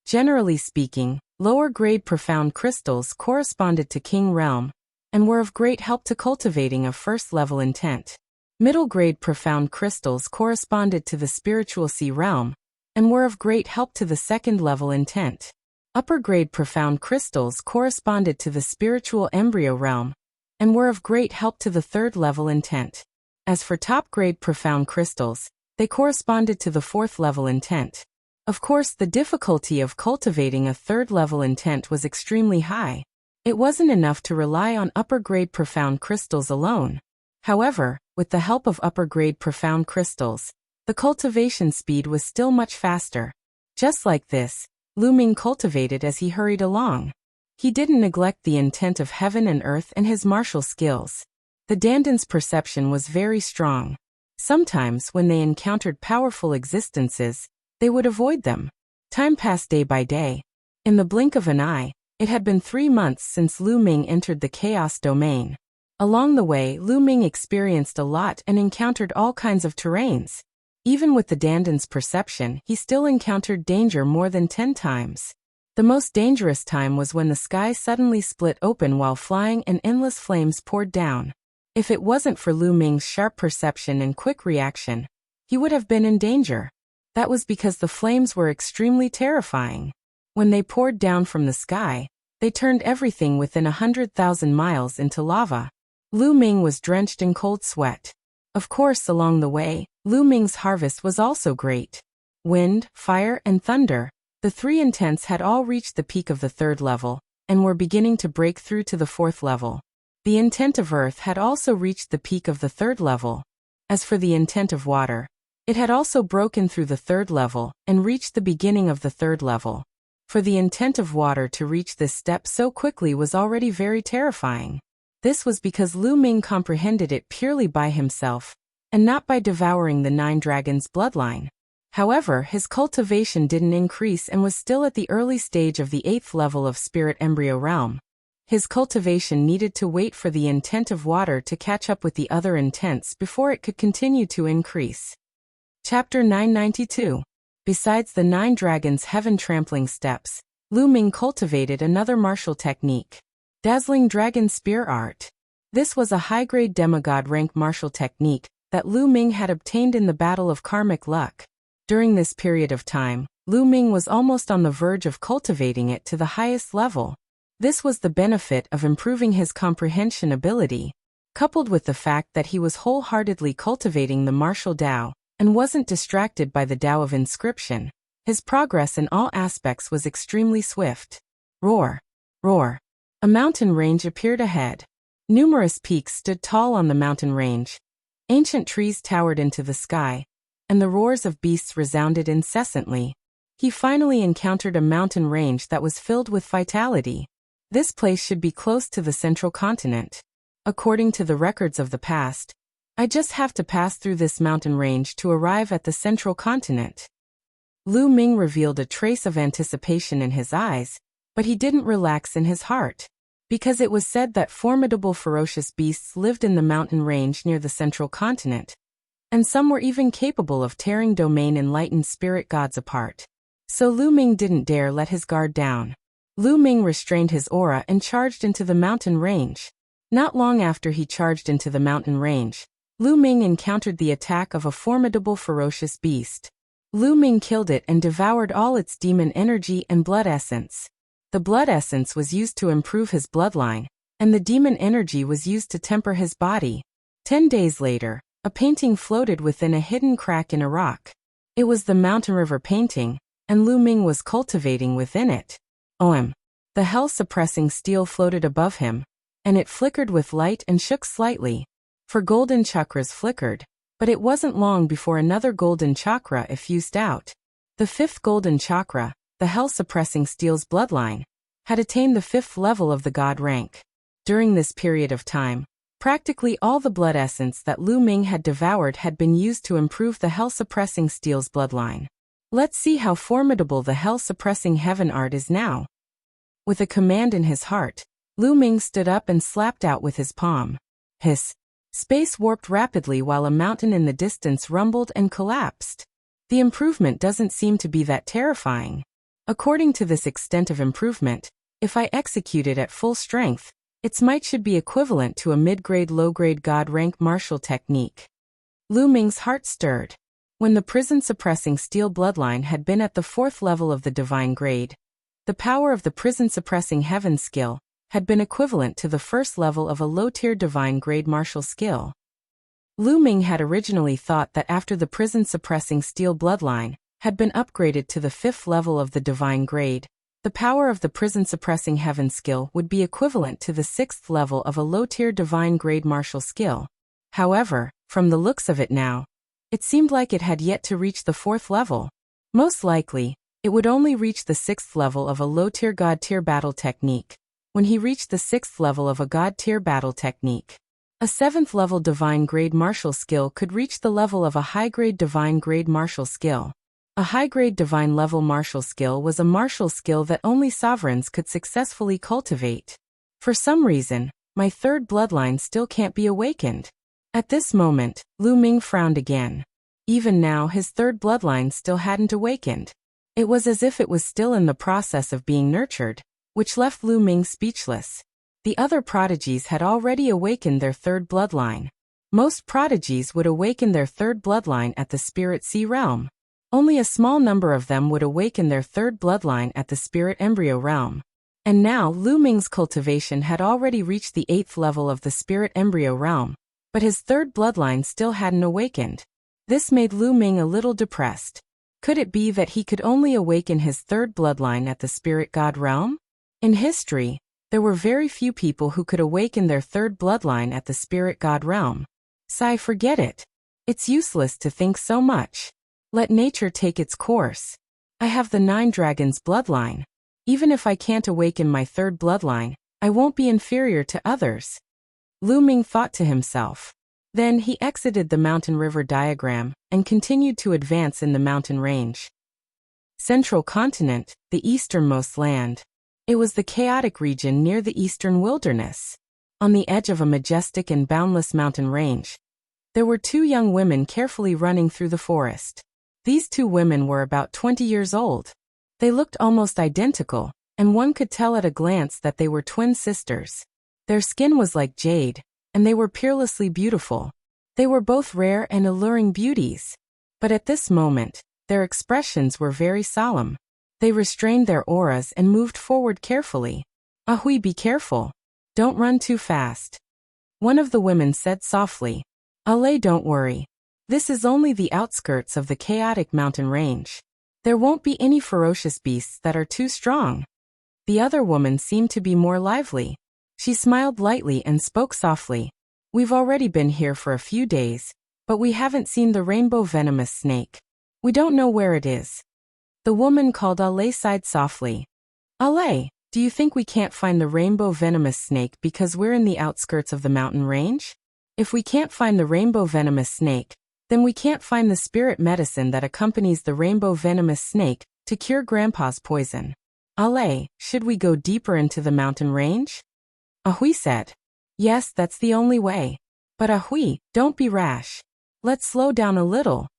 Generally speaking, lower-grade profound crystals corresponded to King Realm, and were of great help to cultivating a first-level intent. Middle-grade profound crystals corresponded to the spiritual sea realm, and were of great help to the second-level intent. Upper-grade profound crystals corresponded to the spiritual embryo realm, and were of great help to the third-level intent. As for top-grade profound crystals, they corresponded to the fourth-level intent. Of course, the difficulty of cultivating a third-level intent was extremely high. It wasn't enough to rely on upper-grade profound crystals alone. However, with the help of upper-grade profound crystals, the cultivation speed was still much faster. Just like this, Lu Ming cultivated as he hurried along. He didn't neglect the intent of heaven and earth and his martial skills. The Dandan's perception was very strong. Sometimes, when they encountered powerful existences, they would avoid them. Time passed day by day. In the blink of an eye, it had been 3 months since Lu Ming entered the chaos domain. Along the way, Lu Ming experienced a lot and encountered all kinds of terrains. Even with the Dandan's perception, he still encountered danger more than 10 times. The most dangerous time was when the sky suddenly split open while flying and endless flames poured down. If it wasn't for Lu Ming's sharp perception and quick reaction, he would have been in danger. That was because the flames were extremely terrifying. When they poured down from the sky, they turned everything within 100,000 miles into lava. Lu Ming was drenched in cold sweat. Of course, along the way, Lu Ming's harvest was also great. Wind, fire, and thunder, the 3 intents had all reached the peak of the 3rd level, and were beginning to break through to the 4th level. The intent of earth had also reached the peak of the 3rd level. As for the intent of water, it had also broken through the 3rd level, and reached the beginning of the 3rd level. For the intent of water to reach this step so quickly was already very terrifying. This was because Lu Ming comprehended it purely by himself, and not by devouring the 9 dragons' bloodline. However, his cultivation didn't increase and was still at the early stage of the 8th level of spirit embryo realm. His cultivation needed to wait for the intent of water to catch up with the other intents before it could continue to increase. Chapter 992. Besides the 9 dragons' heaven-trampling steps, Lu Ming cultivated another martial technique. Dazzling Dragon Spear Art. This was a high-grade demigod rank martial technique that Lu Ming had obtained in the Battle of Karmic Luck. During this period of time, Lu Ming was almost on the verge of cultivating it to the highest level. This was the benefit of improving his comprehension ability, coupled with the fact that he was wholeheartedly cultivating the martial Tao, and wasn't distracted by the Tao of inscription. His progress in all aspects was extremely swift. Roar! Roar! A mountain range appeared ahead. Numerous peaks stood tall on the mountain range. Ancient trees towered into the sky, and the roars of beasts resounded incessantly. He finally encountered a mountain range that was filled with vitality. This place should be close to the central continent. According to the records of the past, I just have to pass through this mountain range to arrive at the central continent. Lu Ming revealed a trace of anticipation in his eyes, but he didn't relax in his heart. Because it was said that formidable ferocious beasts lived in the mountain range near the central continent, and some were even capable of tearing domain enlightened spirit gods apart. So Lu Ming didn't dare let his guard down. Lu Ming restrained his aura and charged into the mountain range. Not long after he charged into the mountain range, Lu Ming encountered the attack of a formidable ferocious beast. Lu Ming killed it and devoured all its demon energy and blood essence. The blood essence was used to improve his bloodline, and the demon energy was used to temper his body. 10 days later, A painting floated within a hidden crack in a rock. It was the mountain river painting, and Lu Ming was cultivating within it. The hell-suppressing steel floated above him, and it flickered with light and shook slightly. For golden chakras flickered, but it wasn't long before another golden chakra effused out. The fifth golden chakra, the hell-suppressing steel's bloodline, had attained the 5th level of the god rank. During this period of time, practically all the blood essence that Lu Ming had devoured had been used to improve the hell-suppressing steel's bloodline. Let's see how formidable the hell-suppressing heaven art is now. With a command in his heart, Lu Ming stood up and slapped out with his palm. Hiss. Space warped rapidly while a mountain in the distance rumbled and collapsed. The improvement doesn't seem to be that terrifying. According to this extent of improvement, if I execute it at full strength, its might should be equivalent to a mid-grade low-grade god rank martial technique. Lu Ming's heart stirred. When the prison-suppressing steel bloodline had been at the 4th level of the divine grade, the power of the prison-suppressing heaven skill had been equivalent to the 1st level of a low-tier divine grade martial skill. Lu Ming had originally thought that after the prison-suppressing steel bloodline had been upgraded to the 5th level of the divine grade, the power of the prison-suppressing heaven skill would be equivalent to the 6th level of a low-tier divine grade martial skill. However, from the looks of it now, it seemed like it had yet to reach the 4th level. Most likely, it would only reach the 6th level of a low-tier god-tier battle technique. When he reached the 6th level of a god-tier battle technique, a 7th level divine grade martial skill could reach the level of a high-grade divine grade martial skill. A high-grade divine level martial skill was a martial skill that only sovereigns could successfully cultivate. For some reason, my 3rd bloodline still can't be awakened. At this moment, Lu Ming frowned again. Even now his 3rd bloodline still hadn't awakened. It was as if it was still in the process of being nurtured, which left Lu Ming speechless. The other prodigies had already awakened their 3rd bloodline. Most prodigies would awaken their 3rd bloodline at the Spirit Sea realm. Only a small number of them would awaken their 3rd bloodline at the Spirit Embryo realm. And now Lu Ming's cultivation had already reached the 8th level of the Spirit Embryo realm, but his 3rd bloodline still hadn't awakened. This made Lu Ming a little depressed. Could it be that he could only awaken his 3rd bloodline at the Spirit God realm? In history, there were very few people who could awaken their 3rd bloodline at the Spirit God realm. Forget it. It's useless to think so much. Let nature take its course. I have the 9 dragons bloodline. Even if I can't awaken my 3rd bloodline, I won't be inferior to others. Lu Ming thought to himself. Then he exited the mountain river diagram and continued to advance in the mountain range. Central continent, the easternmost land. It was the chaotic region near the eastern wilderness. On the edge of a majestic and boundless mountain range, there were 2 young women carefully running through the forest. These 2 women were about 20 years old. They looked almost identical, and one could tell at a glance that they were twin sisters. Their skin was like jade, and they were peerlessly beautiful. They were both rare and alluring beauties. But at this moment, their expressions were very solemn. They restrained their auras and moved forward carefully. Ahui, be careful. Don't run too fast. One of the women said softly. Ale, don't worry. This is only the outskirts of the chaotic mountain range. There won't be any ferocious beasts that are too strong. The other woman seemed to be more lively. She smiled lightly and spoke softly. We've already been here for a few days, but we haven't seen the rainbow venomous snake. We don't know where it is. The woman called Ale sighed softly. Ale, do you think we can't find the rainbow venomous snake because we're in the outskirts of the mountain range? If we can't find the rainbow venomous snake, then we can't find the spirit medicine that accompanies the rainbow venomous snake to cure Grandpa's poison. Ale, should we go deeper into the mountain range? Ahui said. Yes, that's the only way. But Ahui, don't be rash. Let's slow down a little.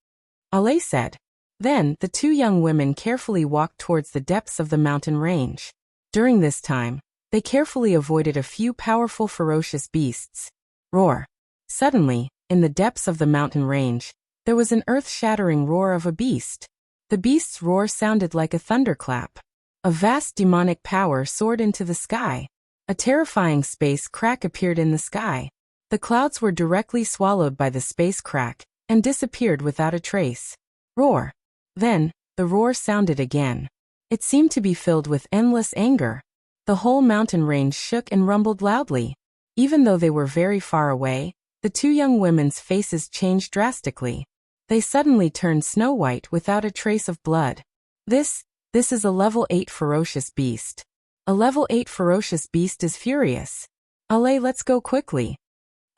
Ale said. Then, the 2 young women carefully walked towards the depths of the mountain range. During this time, they carefully avoided a few powerful ferocious beasts. Roar. Suddenly, in the depths of the mountain range, there was an earth-shattering roar of a beast. The beast's roar sounded like a thunderclap. A vast demonic power soared into the sky. A terrifying space crack appeared in the sky. The clouds were directly swallowed by the space crack and disappeared without a trace. Roar. Then, the roar sounded again. It seemed to be filled with endless anger. The whole mountain range shook and rumbled loudly. Even though they were very far away, the two young women's faces changed drastically. They suddenly turned snow-white without a trace of blood. This is a level 8 ferocious beast. A level 8 ferocious beast is furious. Allez, let's go quickly.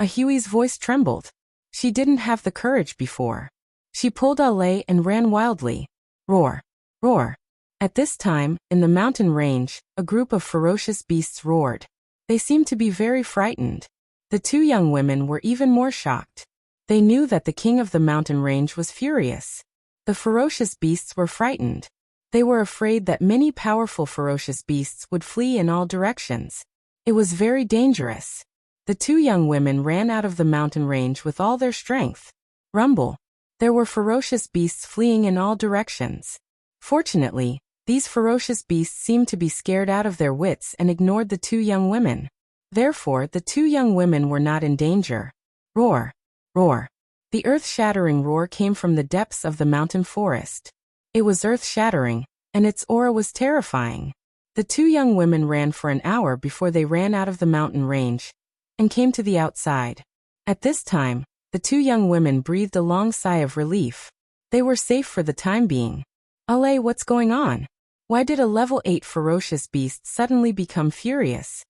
Ahui's voice trembled. She didn't have the courage before. She pulled Allez and ran wildly. Roar. Roar. At this time, in the mountain range, a group of ferocious beasts roared. They seemed to be very frightened. The two young women were even more shocked. They knew that the king of the mountain range was furious. The ferocious beasts were frightened. They were afraid that many powerful ferocious beasts would flee in all directions. It was very dangerous. The two young women ran out of the mountain range with all their strength. Rumble. There were ferocious beasts fleeing in all directions. Fortunately, these ferocious beasts seemed to be scared out of their wits and ignored the two young women. Therefore, the two young women were not in danger. Roar. Roar. The earth-shattering roar came from the depths of the mountain forest. It was earth-shattering, and its aura was terrifying. The two young women ran for an hour before they ran out of the mountain range and came to the outside. At this time, the two young women breathed a long sigh of relief. They were safe for the time being. Allez, what's going on? Why did a level 8 ferocious beast suddenly become furious?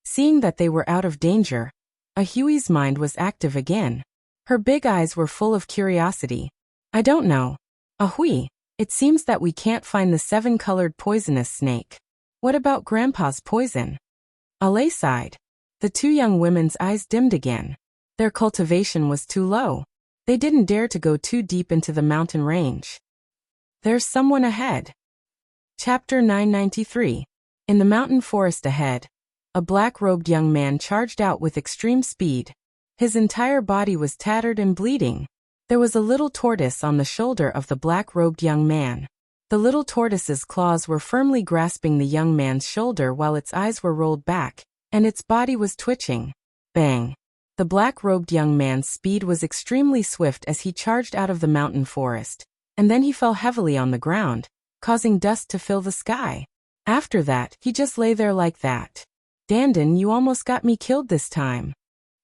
Seeing that they were out of danger, Ahui's mind was active again. Her big eyes were full of curiosity. I don't know. Ahui, it seems that we can't find the 7-colored poisonous snake. What about Grandpa's poison? Allez sighed. The two young women's eyes dimmed again. Their cultivation was too low. They didn't dare to go too deep into the mountain range. There's someone ahead. Chapter 993. In the mountain forest ahead, a black-robed young man charged out with extreme speed. His entire body was tattered and bleeding. There was a little tortoise on the shoulder of the black-robed young man. The little tortoise's claws were firmly grasping the young man's shoulder while its eyes were rolled back, and its body was twitching. Bang! The black-robed young man's speed was extremely swift as he charged out of the mountain forest, and then he fell heavily on the ground, causing dust to fill the sky. After that, he just lay there like that. Dandan, you almost got me killed this time.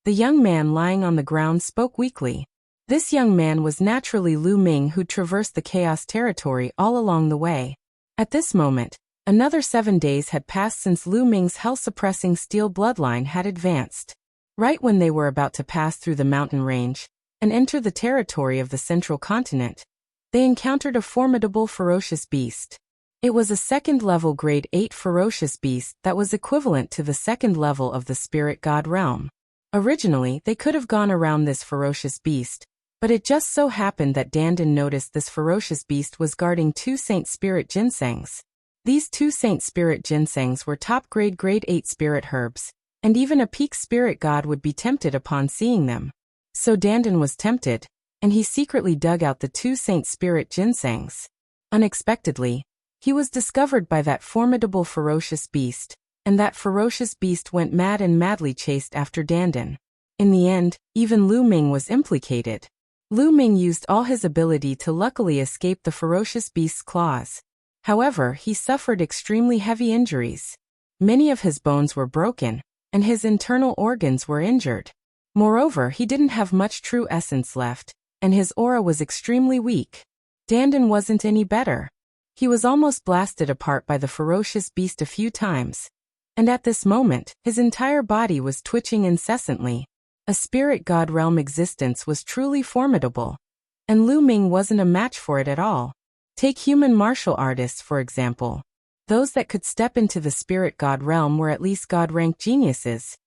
The young man lying on the ground spoke weakly. This young man was naturally Lu Ming, who traversed the Chaos territory all along the way. At this moment, another 7 days had passed since Lu Ming's hell-suppressing steel bloodline had advanced. Right when they were about to pass through the mountain range and enter the territory of the central continent, they encountered a formidable ferocious beast. It was a second-level grade 8 ferocious beast that was equivalent to the second level of the spirit god realm. Originally, they could have gone around this ferocious beast, but it just so happened that Dandan noticed this ferocious beast was guarding 2 Saint Spirit Ginsengs. These 2 Saint Spirit Ginsengs were top-grade grade 8 spirit herbs, and even a peak spirit god would be tempted upon seeing them. So Dandan was tempted, and he secretly dug out the 2 Saint Spirit Ginsengs. Unexpectedly, he was discovered by that formidable ferocious beast, and that ferocious beast went mad and madly chased after Dandan. In the end, even Lu Ming was implicated. Lu Ming used all his ability to luckily escape the ferocious beast's claws. However, he suffered extremely heavy injuries. Many of his bones were broken, and his internal organs were injured. Moreover, he didn't have much true essence left, and his aura was extremely weak. Dandan wasn't any better. He was almost blasted apart by the ferocious beast a few times. And at this moment, his entire body was twitching incessantly. A spirit god realm existence was truly formidable, and Lu Ming wasn't a match for it at all. Take human martial artists, for example. Those that could step into the spirit god realm were at least god-rank geniuses,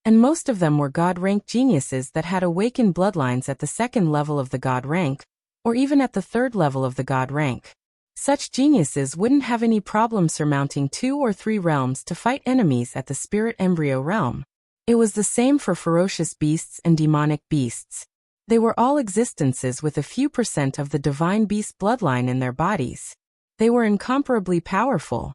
and most of them were god-rank geniuses that had awakened bloodlines at the 2nd level of the god rank, or even at the 3rd level of the god rank. Such geniuses wouldn't have any problem surmounting 2 or 3 realms to fight enemies at the spirit embryo realm. It was the same for ferocious beasts and demonic beasts. They were all existences with a few % of the divine beast bloodline in their bodies. They were incomparably powerful.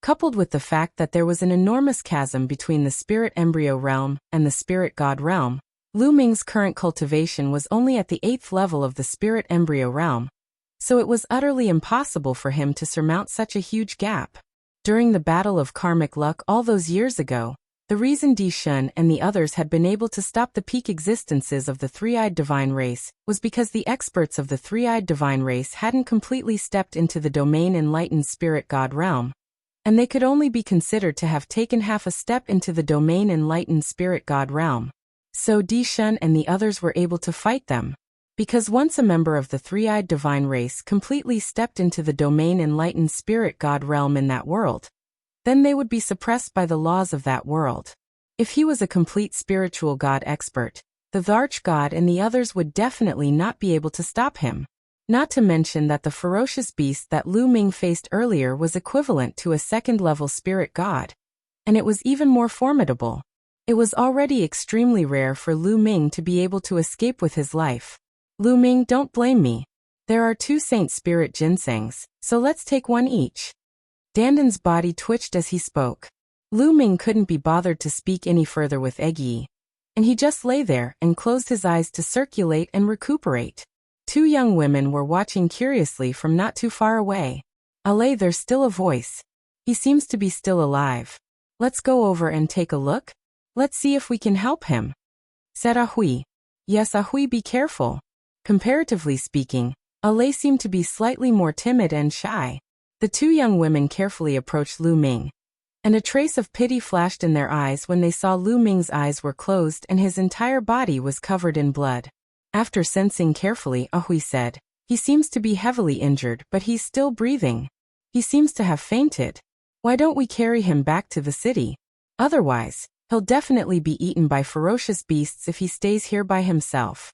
coupled with the fact that there was an enormous chasm between the spirit embryo realm and the spirit god realm. Lu Ming's current cultivation was only at the 8th level of the spirit embryo realm, so it was utterly impossible for him to surmount such a huge gap. During the battle of karmic luck all those years ago, the reason Di Shun and the others had been able to stop the peak existences of the three-eyed divine race was because the experts of the three-eyed divine race hadn't completely stepped into the domain enlightened spirit god realm, and they could only be considered to have taken half a step into the domain enlightened spirit god realm. So Di Shun and the others were able to fight them, because once a member of the three-eyed divine race completely stepped into the domain enlightened spirit god realm in that world, then they would be suppressed by the laws of that world. If he was a complete spiritual god expert, the Dharch god and the others would definitely not be able to stop him. Not to mention that the ferocious beast that Lu Ming faced earlier was equivalent to a second-level spirit god, and it was even more formidable. It was already extremely rare for Lu Ming to be able to escape with his life. Lu Ming, don't blame me. There are 2 saint spirit ginsengs, so let's take one each. Danden's body twitched as he spoke. Lu Ming couldn't be bothered to speak any further with Eggy, and he just lay there and closed his eyes to circulate and recuperate. 2 young women were watching curiously from not too far away. "Allez, there's still a voice. He seems to be still alive. Let's go over and take a look. Let's see if we can help him," said Ahui. "Yes, Ahui, be careful." Comparatively speaking, Allez seemed to be slightly more timid and shy. The 2 young women carefully approached Lu Ming, and a trace of pity flashed in their eyes when they saw Lu Ming's eyes were closed and his entire body was covered in blood. After sensing carefully, Ahui said, "He seems to be heavily injured, but he's still breathing. He seems to have fainted. Why don't we carry him back to the city? Otherwise, he'll definitely be eaten by ferocious beasts if he stays here by himself."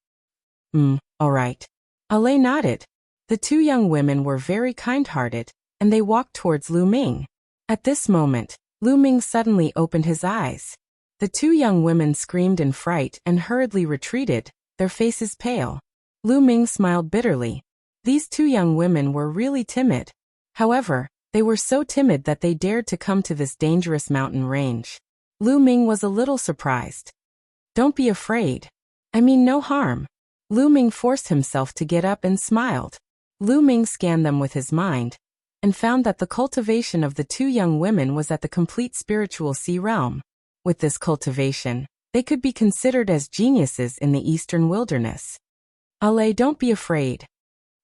All right. Allez nodded. The 2 young women were very kind-hearted, and they walked towards Lu Ming. At this moment, Lu Ming suddenly opened his eyes. The 2 young women screamed in fright and hurriedly retreated, their faces pale. Lu Ming smiled bitterly. These 2 young women were really timid. However, they were so timid that they dared to come to this dangerous mountain range. Lu Ming was a little surprised. "Don't be afraid. I mean no harm." Lu Ming forced himself to get up and smiled. Lu Ming scanned them with his mind, and found that the cultivation of the 2 young women was at the complete spiritual sea realm. With this cultivation, they could be considered as geniuses in the eastern wilderness. "Allez, don't be afraid.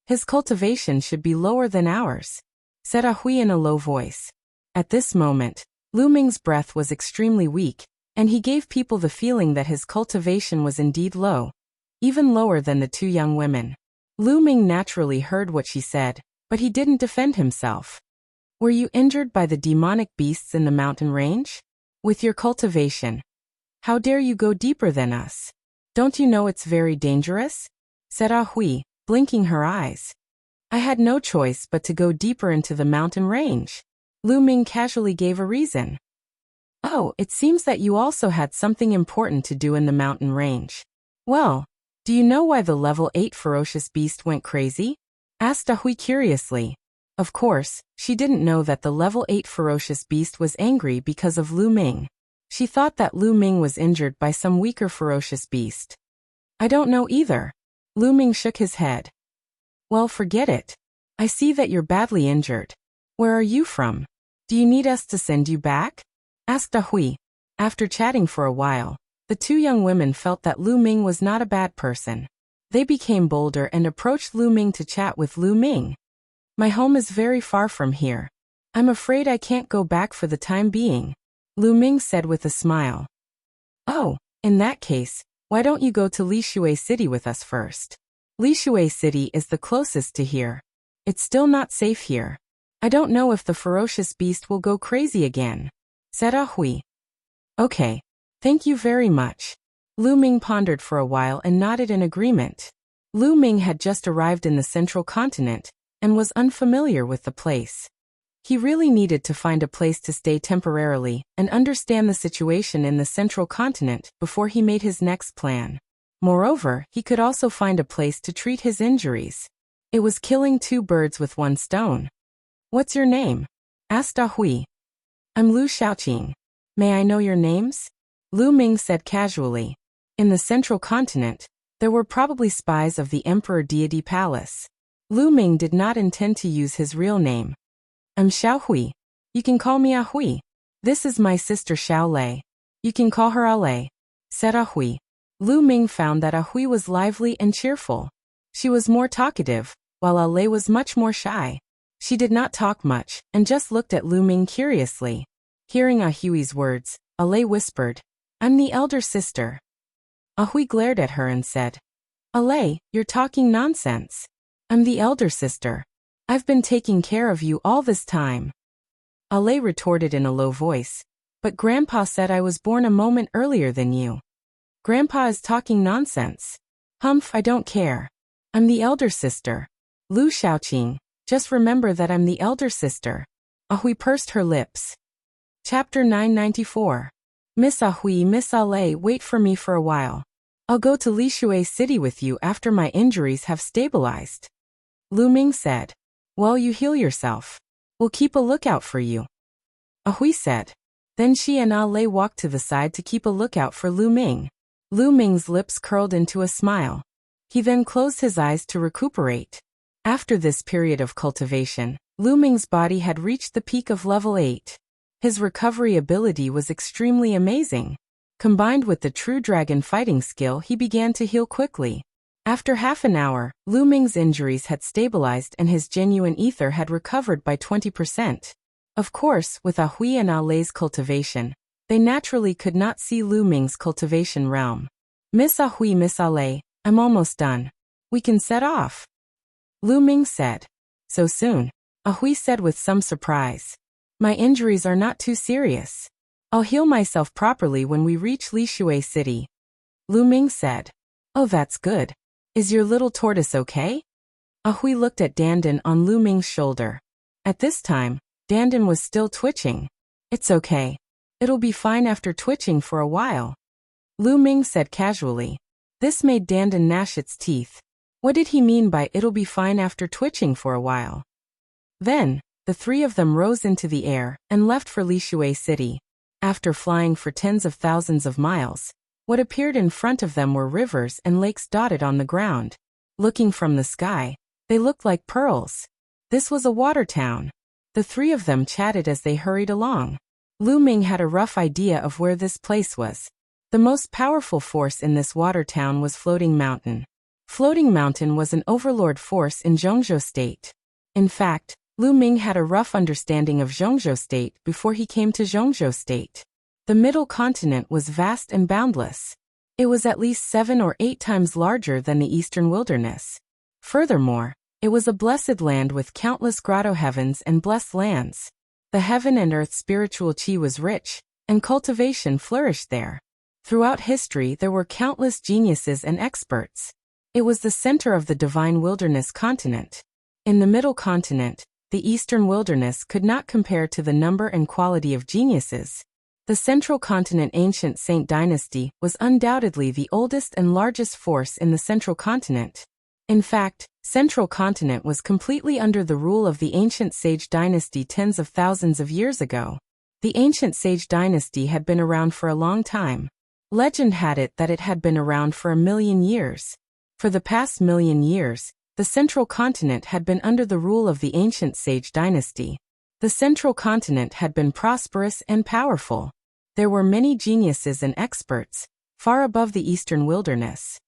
His cultivation should be lower than ours," said Ahui in a low voice. At this moment, Lu Ming's breath was extremely weak, and he gave people the feeling that his cultivation was indeed low, even lower than the 2 young women. Lu Ming naturally heard what she said, but he didn't defend himself. "Were you injured by the demonic beasts in the mountain range? With your cultivation, how dare you go deeper than us? Don't you know it's very dangerous?" said Ahui, blinking her eyes. "I had no choice but to go deeper into the mountain range." Lu Ming casually gave a reason. "Oh, it seems that you also had something important to do in the mountain range. Well, do you know why the level 8 ferocious beast went crazy?" asked Ahui curiously. Of course, she didn't know that the level 8 ferocious beast was angry because of Lu Ming. She thought that Lu Ming was injured by some weaker ferocious beast. "I don't know either." Lu Ming shook his head. "Well, forget it. I see that you're badly injured. Where are you from? Do you need us to send you back?" asked Ahui. After chatting for a while, the 2 young women felt that Lu Ming was not a bad person. They became bolder and approached Lu Ming to chat with Lu Ming. "My home is very far from here. I'm afraid I can't go back for the time being," Lu Ming said with a smile. "Oh, in that case, why don't you go to Lishui City with us first? Lishui City is the closest to here. It's still not safe here. I don't know if the ferocious beast will go crazy again," said Ahui. "Okay. Thank you very much." Lu Ming pondered for a while and nodded in agreement. Lu Ming had just arrived in the central continent and was unfamiliar with the place. He really needed to find a place to stay temporarily and understand the situation in the central continent before he made his next plan. Moreover, he could also find a place to treat his injuries. It was killing 2 birds with 1 stone. "What's your name?" asked Ahui. I'm Lu Xiaoqing. May I know your names? Lu Ming said casually. In the central continent, there were probably spies of the Emperor Deity Palace. Lu Ming did not intend to use his real name. I'm Xiao Hui. You can call me Ah Hui. This is my sister Xiao Lei. You can call her Ah Lei, said Ah Hui. Lu Ming found that Ah Hui was lively and cheerful. She was more talkative, while Ah Lei was much more shy. She did not talk much, and just looked at Lu Ming curiously. Hearing Ah Hui's words, Ah Lei whispered, I'm the elder sister. Ah Hui glared at her and said, Ah Lei, you're talking nonsense. I'm the elder sister. I've been taking care of you all this time. Ah Lei retorted in a low voice, but Grandpa said I was born a moment earlier than you. Grandpa is talking nonsense. Humph, I don't care. I'm the elder sister. Lu Xiaoqing, just remember that I'm the elder sister. Ah Hui pursed her lips. Chapter 994. Miss Ah Hui, Miss Ah Lei, wait for me for a while. I'll go to Lishui City with you after my injuries have stabilized. Lu Ming said. Well, you heal yourself. We'll keep a lookout for you. Ah Hui said. Then she and Ah Lei walked to the side to keep a lookout for Lu Ming. Lu Ming's lips curled into a smile. He then closed his eyes to recuperate. After this period of cultivation, Lu Ming's body had reached the peak of level 8. His recovery ability was extremely amazing. Combined with the true dragon fighting skill, he began to heal quickly. After half an hour, Lu Ming's injuries had stabilized and his genuine ether had recovered by 20%. Of course, with Ah Hui and Ah Lei's cultivation, they naturally could not see Lu Ming's cultivation realm. Miss Ah Hui, Miss Ah Lei, I'm almost done. We can set off. Lu Ming said. So soon? Ah Hui said with some surprise. My injuries are not too serious. I'll heal myself properly when we reach Lishui City. Lu Ming said. Oh, that's good. Is your little tortoise okay? Ah Hui looked at Dandan on Lu Ming's shoulder. At this time, Dandan was still twitching. It's okay. It'll be fine after twitching for a while. Lu Ming said casually. This made Dandan gnash its teeth. What did he mean by it'll be fine after twitching for a while? Then, the three of them rose into the air and left for Lishui City. After flying for tens of thousands of miles, what appeared in front of them were rivers and lakes dotted on the ground. Looking from the sky, they looked like pearls. This was a water town. The three of them chatted as they hurried along. Lu Ming had a rough idea of where this place was. The most powerful force in this water town was Floating Mountain. Floating Mountain was an overlord force in Zhongzhou State. In fact, Lu Ming had a rough understanding of Zhongzhou State before he came to Zhongzhou State. The middle continent was vast and boundless. It was at least 7 or 8 times larger than the eastern wilderness. Furthermore, it was a blessed land with countless grotto heavens and blessed lands. The heaven and earth spiritual qi was rich, and cultivation flourished there. Throughout history there were countless geniuses and experts. It was the center of the divine wilderness continent. In the middle continent, the eastern wilderness could not compare to the number and quality of geniuses. The central continent ancient Saint dynasty was undoubtedly the oldest and largest force in the central continent. In fact, central continent was completely under the rule of the ancient sage dynasty tens of thousands of years ago. The ancient sage dynasty had been around for a long time. Legend had it that it had been around for 1,000,000 years. For the past 1,000,000 years, the central continent had been under the rule of the ancient sage dynasty. The central continent had been prosperous and powerful. There were many geniuses and experts, far above the eastern wilderness.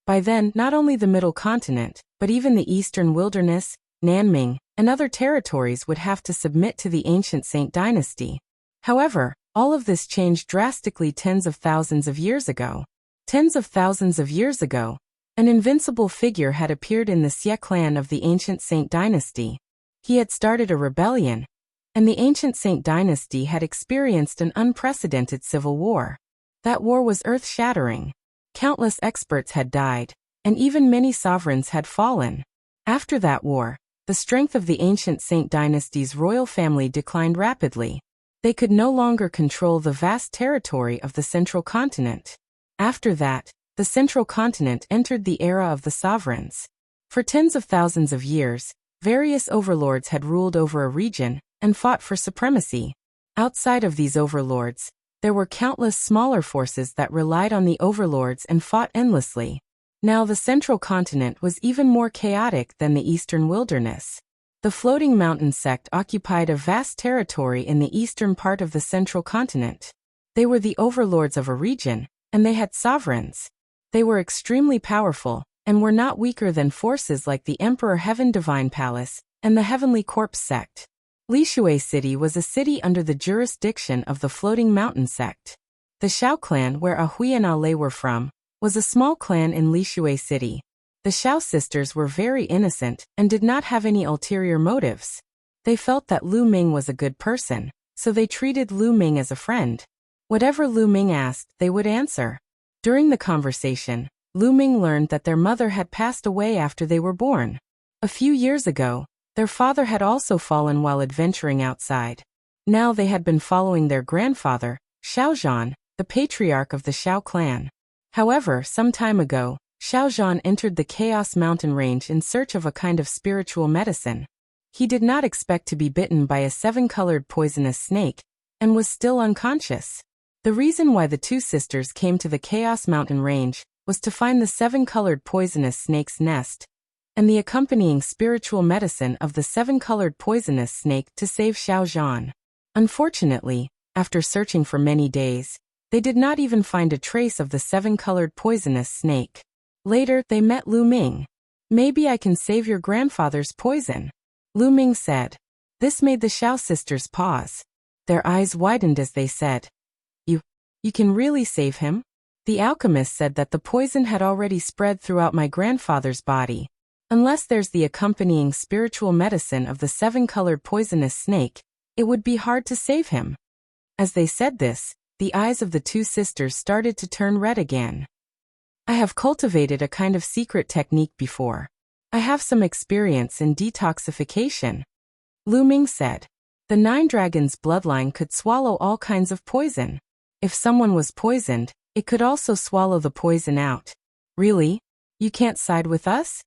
By then, not only the middle continent, but even the eastern wilderness, Nanming, and other territories would have to submit to the ancient Saint dynasty. However, all of this changed drastically tens of thousands of years ago. Tens of thousands of years ago, an invincible figure had appeared in the Xie clan of the ancient Saint dynasty. He had started a rebellion, and the ancient Saint dynasty had experienced an unprecedented civil war. That war was earth-shattering. Countless experts had died, and even many sovereigns had fallen. After that war, the strength of the ancient Saint dynasty's royal family declined rapidly. They could no longer control the vast territory of the central continent. After that, the central continent entered the era of the sovereigns. For tens of thousands of years, various overlords had ruled over a region and fought for supremacy. Outside of these overlords, there were countless smaller forces that relied on the overlords and fought endlessly. Now the central continent was even more chaotic than the eastern wilderness. The floating mountain sect occupied a vast territory in the eastern part of the central continent. They were the overlords of a region, and they had sovereigns. They were extremely powerful, and were not weaker than forces like the Emperor Heaven Divine Palace and the Heavenly Corpse sect. Lishui City was a city under the jurisdiction of the Floating Mountain sect. The Shao clan, where Ahui and Ale were from, was a small clan in Lishui City. The Shao sisters were very innocent and did not have any ulterior motives. They felt that Lu Ming was a good person, so they treated Lu Ming as a friend. Whatever Lu Ming asked, they would answer. During the conversation, Lu Ming learned that their mother had passed away after they were born. A few years ago, their father had also fallen while adventuring outside. Now they had been following their grandfather, Xiaozhan, the patriarch of the Shao clan. However, some time ago, Xiaozhan entered the Chaos Mountain Range in search of a kind of spiritual medicine. He did not expect to be bitten by a seven-colored poisonous snake, and was still unconscious. The reason why the two sisters came to the Chaos Mountain Range was to find the seven-colored poisonous snake's nest, and the accompanying spiritual medicine of the seven-colored poisonous snake to save Xiaozhan. Unfortunately, after searching for many days, they did not even find a trace of the seven-colored poisonous snake. Later, they met Lu Ming. "Maybe I can save your grandfather's poison," Lu Ming said. This made the Shao sisters pause. Their eyes widened as they said, You can really save him?" The alchemist said that the poison had already spread throughout my grandfather's body. Unless there's the accompanying spiritual medicine of the seven-colored poisonous snake, it would be hard to save him. As they said this, the eyes of the two sisters started to turn red again. "I have cultivated a kind of secret technique before. I have some experience in detoxification," Lu Ming said. The Nine Dragons' bloodline could swallow all kinds of poison. If someone was poisoned, it could also swallow the poison out. "Really? You can't side with us?"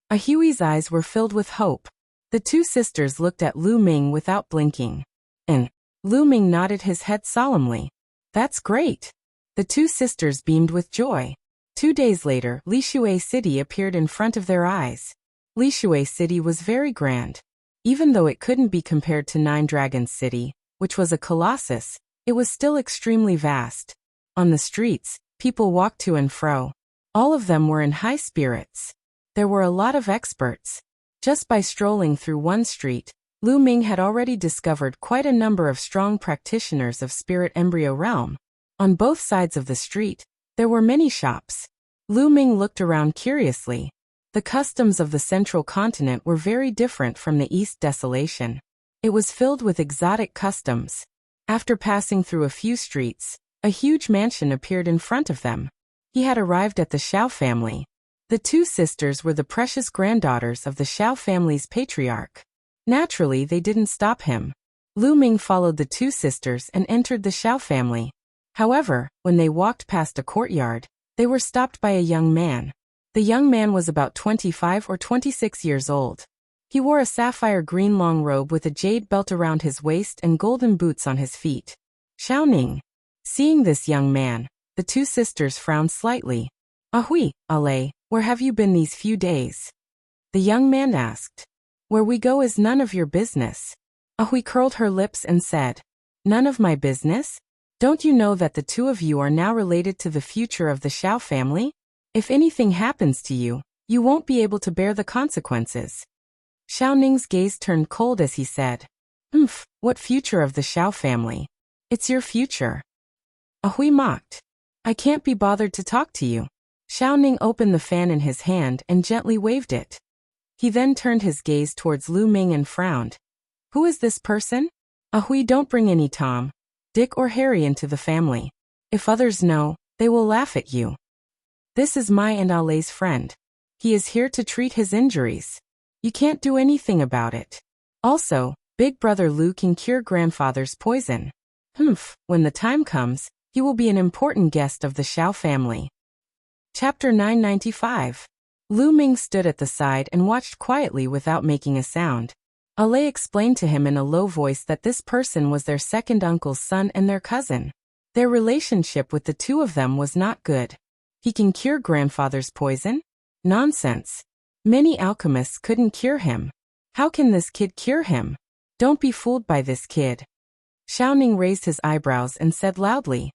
Ahui's eyes were filled with hope. The two sisters looked at Lu Ming without blinking. And Lu Ming nodded his head solemnly. "That's great." The two sisters beamed with joy. 2 days later, Lishui City appeared in front of their eyes. Lishui City was very grand. Even though it couldn't be compared to Nine Dragons City, which was a colossus, it was still extremely vast. On the streets, people walked to and fro. All of them were in high spirits. There were a lot of experts. Just by strolling through one street, Lu Ming had already discovered quite a number of strong practitioners of spirit embryo realm. On both sides of the street, there were many shops. Lu Ming looked around curiously. The customs of the central continent were very different from the East Desolation. It was filled with exotic customs. After passing through a few streets, a huge mansion appeared in front of them. He had arrived at the Shao family. The two sisters were the precious granddaughters of the Shao family's patriarch. Naturally, they didn't stop him. Lu Ming followed the two sisters and entered the Shao family. However, when they walked past a courtyard, they were stopped by a young man. The young man was about 25 or 26 years old. He wore a sapphire green long robe with a jade belt around his waist and golden boots on his feet. Xiao Ning. Seeing this young man, the two sisters frowned slightly. "Ahui, Ale, where have you been these few days?" The young man asked. "Where we go is none of your business." Ahui curled her lips and said, "None of my business? Don't you know that the two of you are now related to the future of the Shao family? If anything happens to you, you won't be able to bear the consequences." Xiao Ning's gaze turned cold as he said, What future of the Shao family? It's your future." Ahui mocked. "I can't be bothered to talk to you." Xiao Ning opened the fan in his hand and gently waved it. He then turned his gaze towards Lu Ming and frowned. "Who is this person?" "Ahui, don't bring any Tom, Dick or Harry into the family. If others know, they will laugh at you. This is my and Ale's friend. He is here to treat his injuries. You can't do anything about it. Also, Big Brother Lu can cure grandfather's poison. When the time comes, he will be an important guest of the Shao family." Chapter 995. Lu Ming stood at the side and watched quietly without making a sound. Ale explained to him in a low voice that this person was their second uncle's son and their cousin. Their relationship with the two of them was not good. He can cure grandfather's poison? Nonsense. Many alchemists couldn't cure him. How can this kid cure him? Don't be fooled by this kid. Xiaoning raised his eyebrows and said loudly,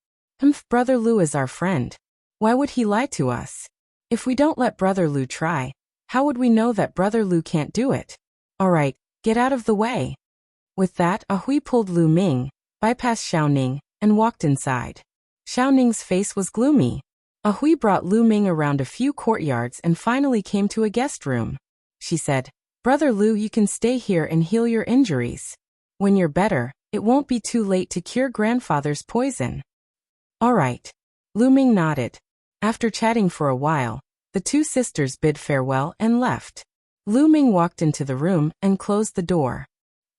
Brother Lu is our friend. Why would he lie to us? If we don't let Brother Lu try, how would we know that Brother Lu can't do it? All right, get out of the way. With that, Hui pulled Lu Ming, bypassed Xiaoning, and walked inside. Xiaoning's face was gloomy. Hui brought Lu Ming around a few courtyards and finally came to a guest room. She said, Brother Lu, you can stay here and heal your injuries. When you're better, it won't be too late to cure grandfather's poison. All right. Lu Ming nodded. After chatting for a while, the two sisters bid farewell and left. Lu Ming walked into the room and closed the door.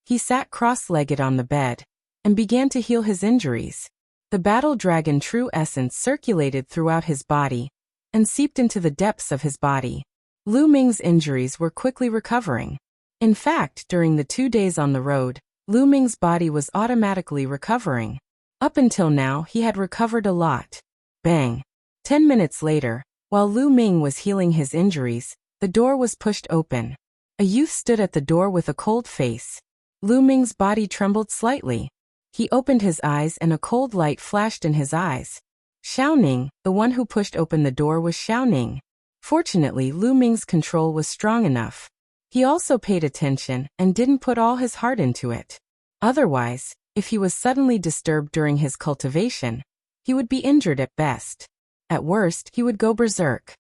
He sat cross-legged on the bed and began to heal his injuries. The battle dragon true essence circulated throughout his body and seeped into the depths of his body. Lu Ming's injuries were quickly recovering. In fact, during the 2 days on the road, Lu Ming's body was automatically recovering. Up until now, he had recovered a lot. Bang! 10 minutes later, while Lu Ming was healing his injuries, the door was pushed open. A youth stood at the door with a cold face. Lu Ming's body trembled slightly. He opened his eyes and a cold light flashed in his eyes. Xiaoning, the one who pushed open the door, was Xiaoning. Fortunately, Lu Ming's control was strong enough. He also paid attention and didn't put all his heart into it. Otherwise, if he was suddenly disturbed during his cultivation, he would be injured at best. At worst, he would go berserk.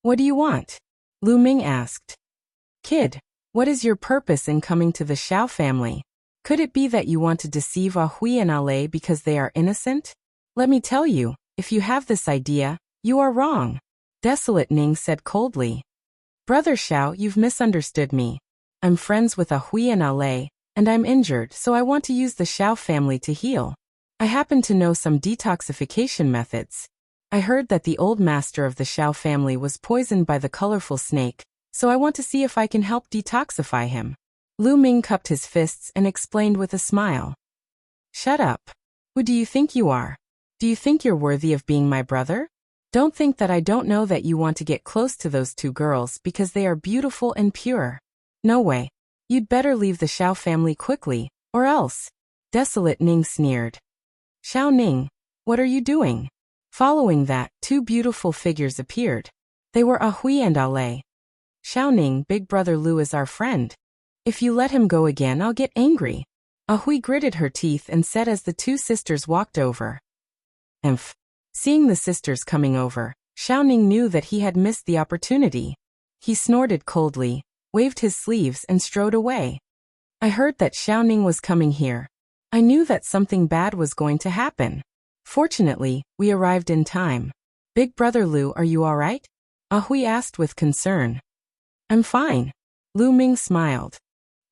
What do you want? Lu Ming asked. Kid, what is your purpose in coming to the Xiao family? Could it be that you want to deceive Hui and Ale because they are innocent? Let me tell you, if you have this idea, you are wrong. Desolate Ning said coldly. Brother Xiao, you've misunderstood me. I'm friends with Hui and Ale, and I'm injured, so I want to use the Xiao family to heal. I happen to know some detoxification methods. I heard that the old master of the Xiao family was poisoned by the colorful snake, so I want to see if I can help detoxify him. Lu Ming cupped his fists and explained with a smile. Shut up. Who do you think you are? Do you think you're worthy of being my brother? Don't think that I don't know that you want to get close to those two girls because they are beautiful and pure. No way. You'd better leave the Xiao family quickly, or else. Desolate Ning sneered. Xiao Ning, what are you doing? Following that, two beautiful figures appeared. They were Hui and Ale. Xiao Ning, Big Brother Lu is our friend. If you let him go again, I'll get angry. Hui gritted her teeth and said as the two sisters walked over. Emph. Seeing the sisters coming over, Xiaoning knew that he had missed the opportunity. He snorted coldly, waved his sleeves and strode away. I heard that Xiaoning was coming here. I knew that something bad was going to happen. Fortunately, we arrived in time. Big Brother Lu, are you all right? Hui asked with concern. I'm fine. Lu Ming smiled.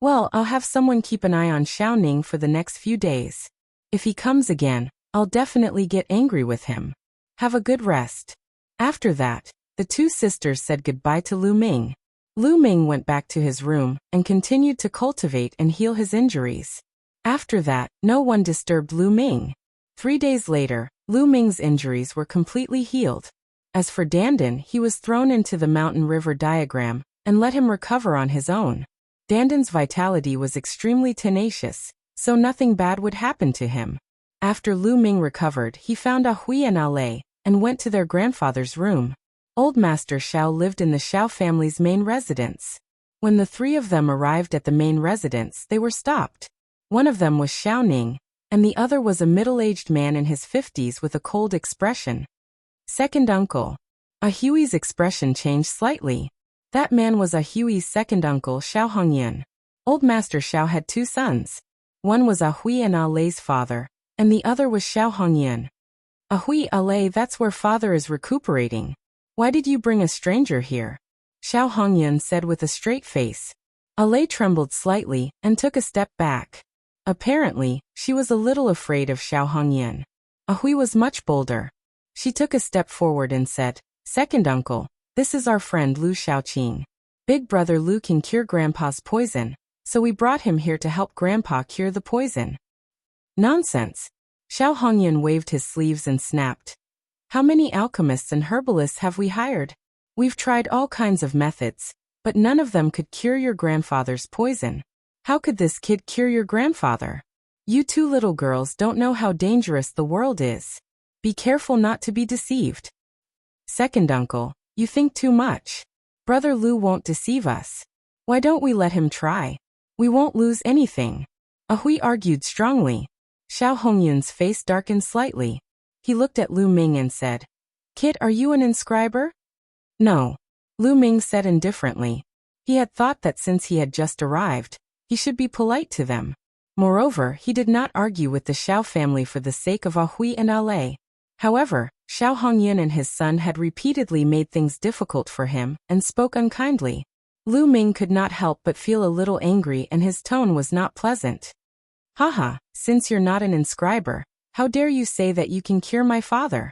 Well, I'll have someone keep an eye on Xiaoning for the next few days. If he comes again, I'll definitely get angry with him. Have a good rest. After that, the two sisters said goodbye to Lu Ming. Lu Ming went back to his room and continued to cultivate and heal his injuries. After that, no one disturbed Lu Ming. 3 days later, Lu Ming's injuries were completely healed. As for Dandan, he was thrown into the mountain river diagram and let him recover on his own. Dandan's vitality was extremely tenacious, so nothing bad would happen to him. After Lu Ming recovered, he found Hui and Ale and went to their grandfather's room. Old Master Xiao lived in the Xiao family's main residence. When the three of them arrived at the main residence, they were stopped. One of them was Xiaoning, and the other was a middle-aged man in his 50s with a cold expression. Second uncle. Hui's expression changed slightly. That man was Hui's second uncle, Xiao Hongyan. Old Master Xiao had 2 sons. One was Hui and Ale's father, and the other was Xiao Hongyan. Hui, Ale, that's where father is recuperating. Why did you bring a stranger here? Xiao Hongyan said with a straight face. Ale trembled slightly and took a step back. Apparently, she was a little afraid of Xiao Hongyan. Hui was much bolder. She took a step forward and said, Second uncle, this is our friend Lu Xiaoqing. Big Brother Lu can cure Grandpa's poison, so we brought him here to help Grandpa cure the poison. Nonsense. Xiao Hongyan waved his sleeves and snapped. How many alchemists and herbalists have we hired? We've tried all kinds of methods, but none of them could cure your grandfather's poison. How could this kid cure your grandfather? You two little girls don't know how dangerous the world is. Be careful not to be deceived. Second uncle, you think too much. Brother Lu won't deceive us. Why don't we let him try? We won't lose anything. Hui argued strongly. Xiao Hongyan's face darkened slightly. He looked at Lu Ming and said, Kid, are you an inscriber? No. Lu Ming said indifferently. He had thought that since he had just arrived, he should be polite to them. Moreover, he did not argue with the Xiao family for the sake of Hui and Ale. However, Xiao Hongyan and his son had repeatedly made things difficult for him and spoke unkindly. Lu Ming could not help but feel a little angry, and his tone was not pleasant. Haha, since you're not an inscriber, how dare you say that you can cure my father?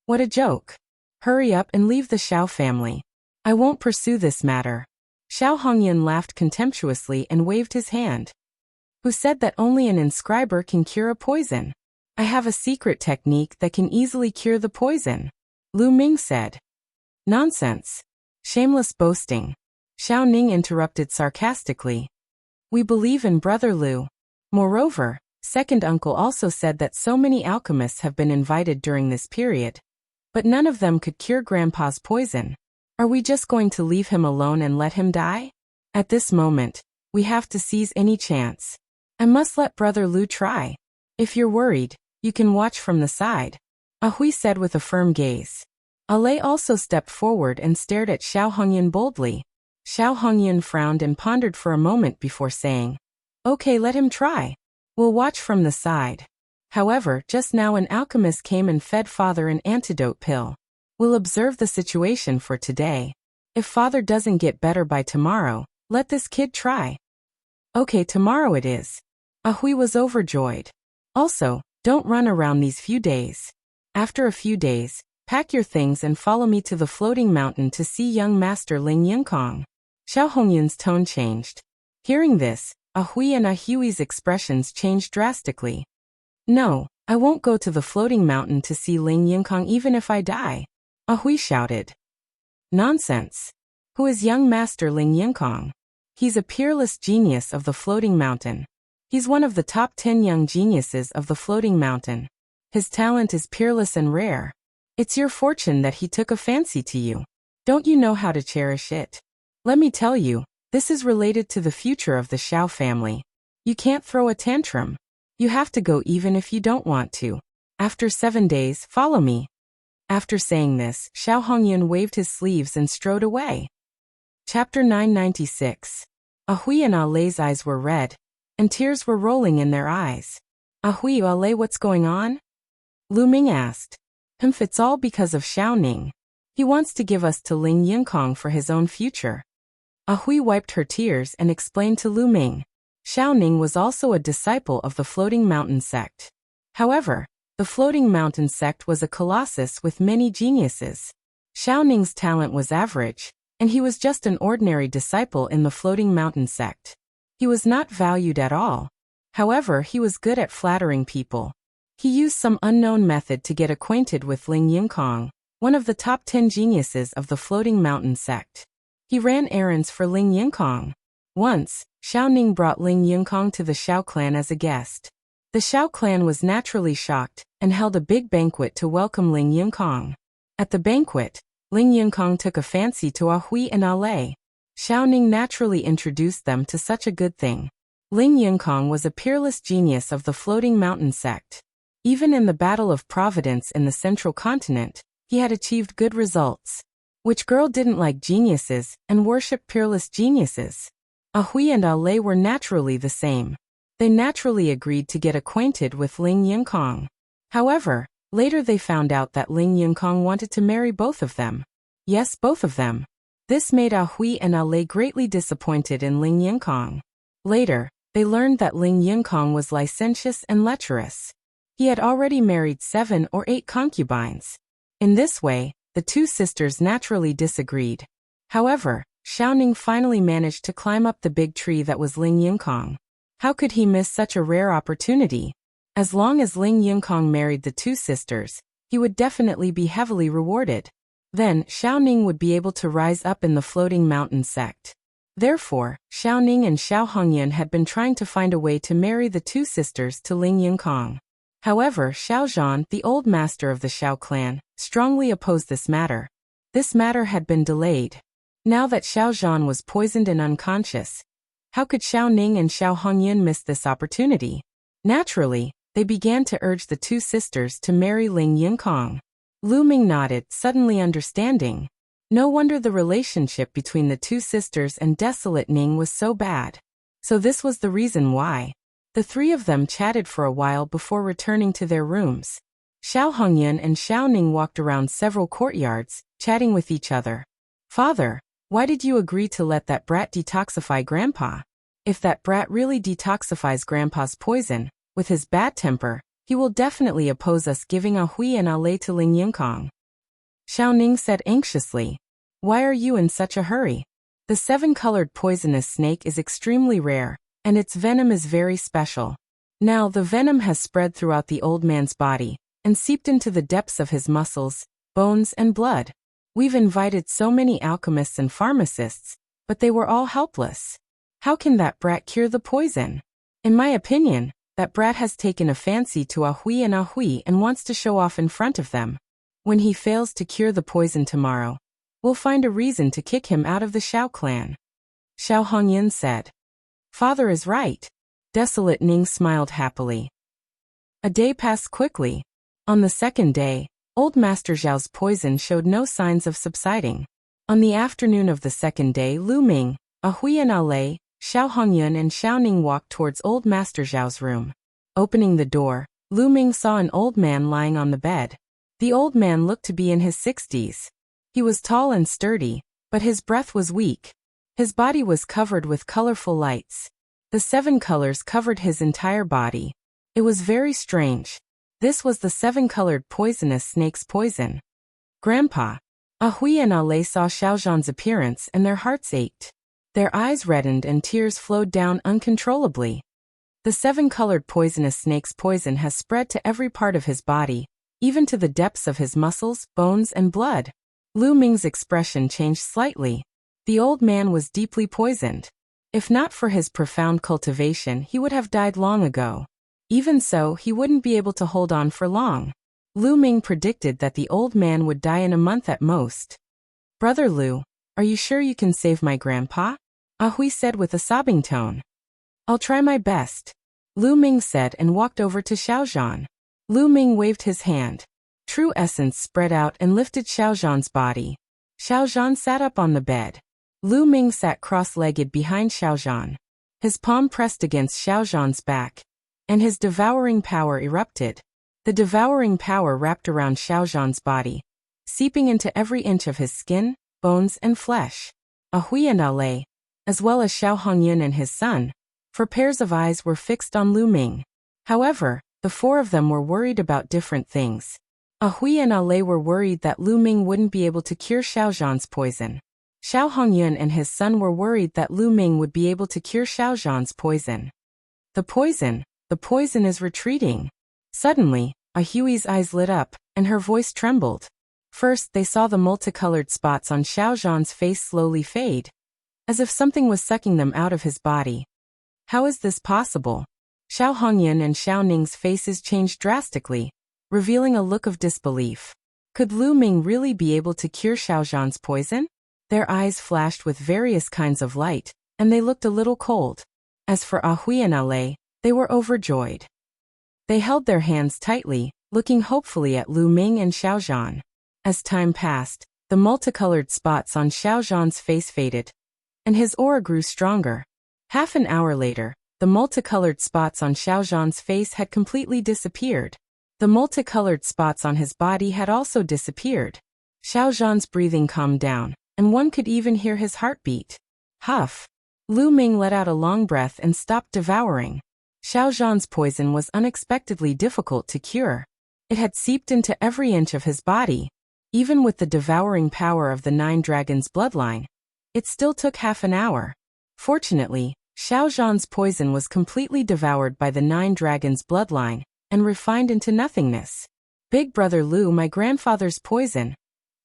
What a joke. Hurry up and leave the Xiao family. I won't pursue this matter. Xiao Hongyan laughed contemptuously and waved his hand. Who said that only an inscriber can cure a poison? I have a secret technique that can easily cure the poison, Lu Ming said. Nonsense. Shameless boasting. Xiao Ning interrupted sarcastically. We believe in Brother Lu. Moreover, second uncle also said that so many alchemists have been invited during this period, but none of them could cure Grandpa's poison. Are we just going to leave him alone and let him die? At this moment, we have to seize any chance. I must let Brother Lu try. If you're worried, you can watch from the side, Hui said with a firm gaze. Ale also stepped forward and stared at Xiao Hongyan boldly. Xiao Hongyan frowned and pondered for a moment before saying, Okay, let him try. We'll watch from the side. However, just now an alchemist came and fed Father an antidote pill. We'll observe the situation for today. If Father doesn't get better by tomorrow, let this kid try. Okay, tomorrow it is. Hui was overjoyed. Also, don't run around these few days. After a few days, pack your things and follow me to the floating mountain to see young Master Ling Yinkong. Xiao Hongyan's tone changed. Hearing this, Hui and Hui's expressions changed drastically. No, I won't go to the floating mountain to see Ling Yinkong even if I die, Hui shouted. Nonsense. Who is young Master Ling Yinkong? He's a peerless genius of the floating mountain. He's one of the top 10 young geniuses of the floating mountain. His talent is peerless and rare. It's your fortune that he took a fancy to you. Don't you know how to cherish it? Let me tell you, this is related to the future of the Xiao family. You can't throw a tantrum. You have to go even if you don't want to. After 7 days, follow me. After saying this, Xiao Hongyan waved his sleeves and strode away. Chapter 996. Hui and Ale's eyes were red, and tears were rolling in their eyes. Hui, Ale, what's going on? Lu Ming asked. It's all because of Xiao Ning. He wants to give us to Ling Yinkong for his own future. Hui wiped her tears and explained to Lu Ming. Xiao Ning was also a disciple of the Floating Mountain sect. However, the Floating Mountain sect was a colossus with many geniuses. Xiao Ning's talent was average, and he was just an ordinary disciple in the Floating Mountain sect. He was not valued at all. However, he was good at flattering people. He used some unknown method to get acquainted with Ling Yinkong, one of the top 10 geniuses of the Floating Mountain sect. He ran errands for Ling Yinkong. Once, Xiao Ning brought Ling Yinkong to the Xiao clan as a guest. The Xiao clan was naturally shocked and held a big banquet to welcome Ling Yinkong. At the banquet, Ling Yinkong took a fancy to Hui and Ale. Xiao Ning naturally introduced them to such a good thing. Ling Yinkong was a peerless genius of the Floating Mountain sect. Even in the Battle of Providence in the Central Continent, he had achieved good results. Which girl didn't like geniuses and worship peerless geniuses? Hui and Ale were naturally the same. They naturally agreed to get acquainted with Ling Yinkong. However, later they found out that Ling Yinkong wanted to marry both of them. Yes, both of them. This made Hui and Ale greatly disappointed in Ling Yinkong. Later, they learned that Ling Yinkong was licentious and lecherous. He had already married 7 or 8 concubines. In this way, the two sisters naturally disagreed. However, Xiaoning finally managed to climb up the big tree that was Ling Yingkong. How could he miss such a rare opportunity? As long as Ling Yingkong married the two sisters, he would definitely be heavily rewarded. Then, Xiaoning would be able to rise up in the floating mountain sect. Therefore, Xiaoning and Xiao Hongyan had been trying to find a way to marry the two sisters to Ling Yingkong. However, Xiao Zhan, the old master of the Xiao clan, strongly opposed this matter. This matter had been delayed. Now that Xiao Zhan was poisoned and unconscious, how could Xiaoning and Xiao Hongyan miss this opportunity? Naturally, they began to urge the two sisters to marry Ling Yingkong. Lu Ming nodded, suddenly understanding. No wonder the relationship between the two sisters and Desolate Ning was so bad. So this was the reason why. The three of them chatted for a while before returning to their rooms. Xiao Hongyan and Xiaoning walked around several courtyards, chatting with each other. Father, why did you agree to let that brat detoxify Grandpa? If that brat really detoxifies Grandpa's poison, with his bad temper, he will definitely oppose us giving a hui and a lei to Ling Yingkong. Xiaoning said anxiously. Why are you in such a hurry? The seven-colored poisonous snake is extremely rare, and its venom is very special. Now the venom has spread throughout the old man's body, and seeped into the depths of his muscles, bones and blood. We've invited so many alchemists and pharmacists, but they were all helpless. How can that brat cure the poison? In my opinion, that brat has taken a fancy to Ahui and wants to show off in front of them. When he fails to cure the poison tomorrow, we'll find a reason to kick him out of the Xiao clan. Xiao Hongyan said. Father is right. Desolate Ning smiled happily. A day passed quickly. On the second day, Old Master Zhao's poison showed no signs of subsiding. On the afternoon of the second day, Lu Ming, Ahui and Ale, Xiao Hongyan and Xiaoning walked towards Old Master Zhao's room. Opening the door, Lu Ming saw an old man lying on the bed. The old man looked to be in his 60s. He was tall and sturdy, but his breath was weak. His body was covered with colorful lights. The 7 colors covered his entire body. It was very strange. This was the 7-colored poisonous snake's poison. Grandpa, Ahui and Ale saw Xiao Zhan's appearance and their hearts ached. Their eyes reddened and tears flowed down uncontrollably. The 7-colored poisonous snake's poison has spread to every part of his body, even to the depths of his muscles, bones and blood. Lu Ming's expression changed slightly. The old man was deeply poisoned. If not for his profound cultivation, he would have died long ago. Even so, he wouldn't be able to hold on for long. Lu Ming predicted that the old man would die in a month at most. Brother Lu, are you sure you can save my grandpa? Ahui said with a sobbing tone. I'll try my best, Lu Ming said and walked over to Xiao Zhan. Lu Ming waved his hand. True essence spread out and lifted Xiao Zhan's body. Xiao Zhan sat up on the bed. Lu Ming sat cross-legged behind Xiao Zhan. His palm pressed against Xiao Zhan's back, and his devouring power erupted. The devouring power wrapped around Xiao Zhan's body, seeping into every inch of his skin, bones and flesh. Ahui and Ale, as well as Xiao Hongyan and his son, for pairs of eyes were fixed on Lu Ming. However, the 4 of them were worried about different things. Ahui and Ale were worried that Lu Ming wouldn't be able to cure Xiao Zhan's poison. Xiao Hongyan and his son were worried that Lu Ming would be able to cure Xiao Zhan's poison. The poison is retreating. Suddenly, Ahui's eyes lit up, and her voice trembled. First, they saw the multicolored spots on Xiao Zhan's face slowly fade, as if something was sucking them out of his body. How is this possible? Xiao Hongyan and Xiao Ning's faces changed drastically, revealing a look of disbelief. Could Lu Ming really be able to cure Xiao Zhan's poison? Their eyes flashed with various kinds of light, and they looked a little cold. As for Ahui and Ale, they were overjoyed. They held their hands tightly, looking hopefully at Lu Ming and Xiao Zhan. As time passed, the multicolored spots on Xiao Zhan's face faded, and his aura grew stronger. Half an hour later, the multicolored spots on Xiao Zhan's face had completely disappeared. The multicolored spots on his body had also disappeared. Xiao Zhan's breathing calmed down, and one could even hear his heartbeat. Huff! Lu Ming let out a long breath and stopped devouring. Xiao Zhan's poison was unexpectedly difficult to cure. It had seeped into every inch of his body. Even with the devouring power of the 9 dragons' bloodline, It still took half an hour. Fortunately, Xiao Zhan's poison was completely devoured by the 9 dragons' bloodline and refined into nothingness. Big brother Lu, my grandfather's poison?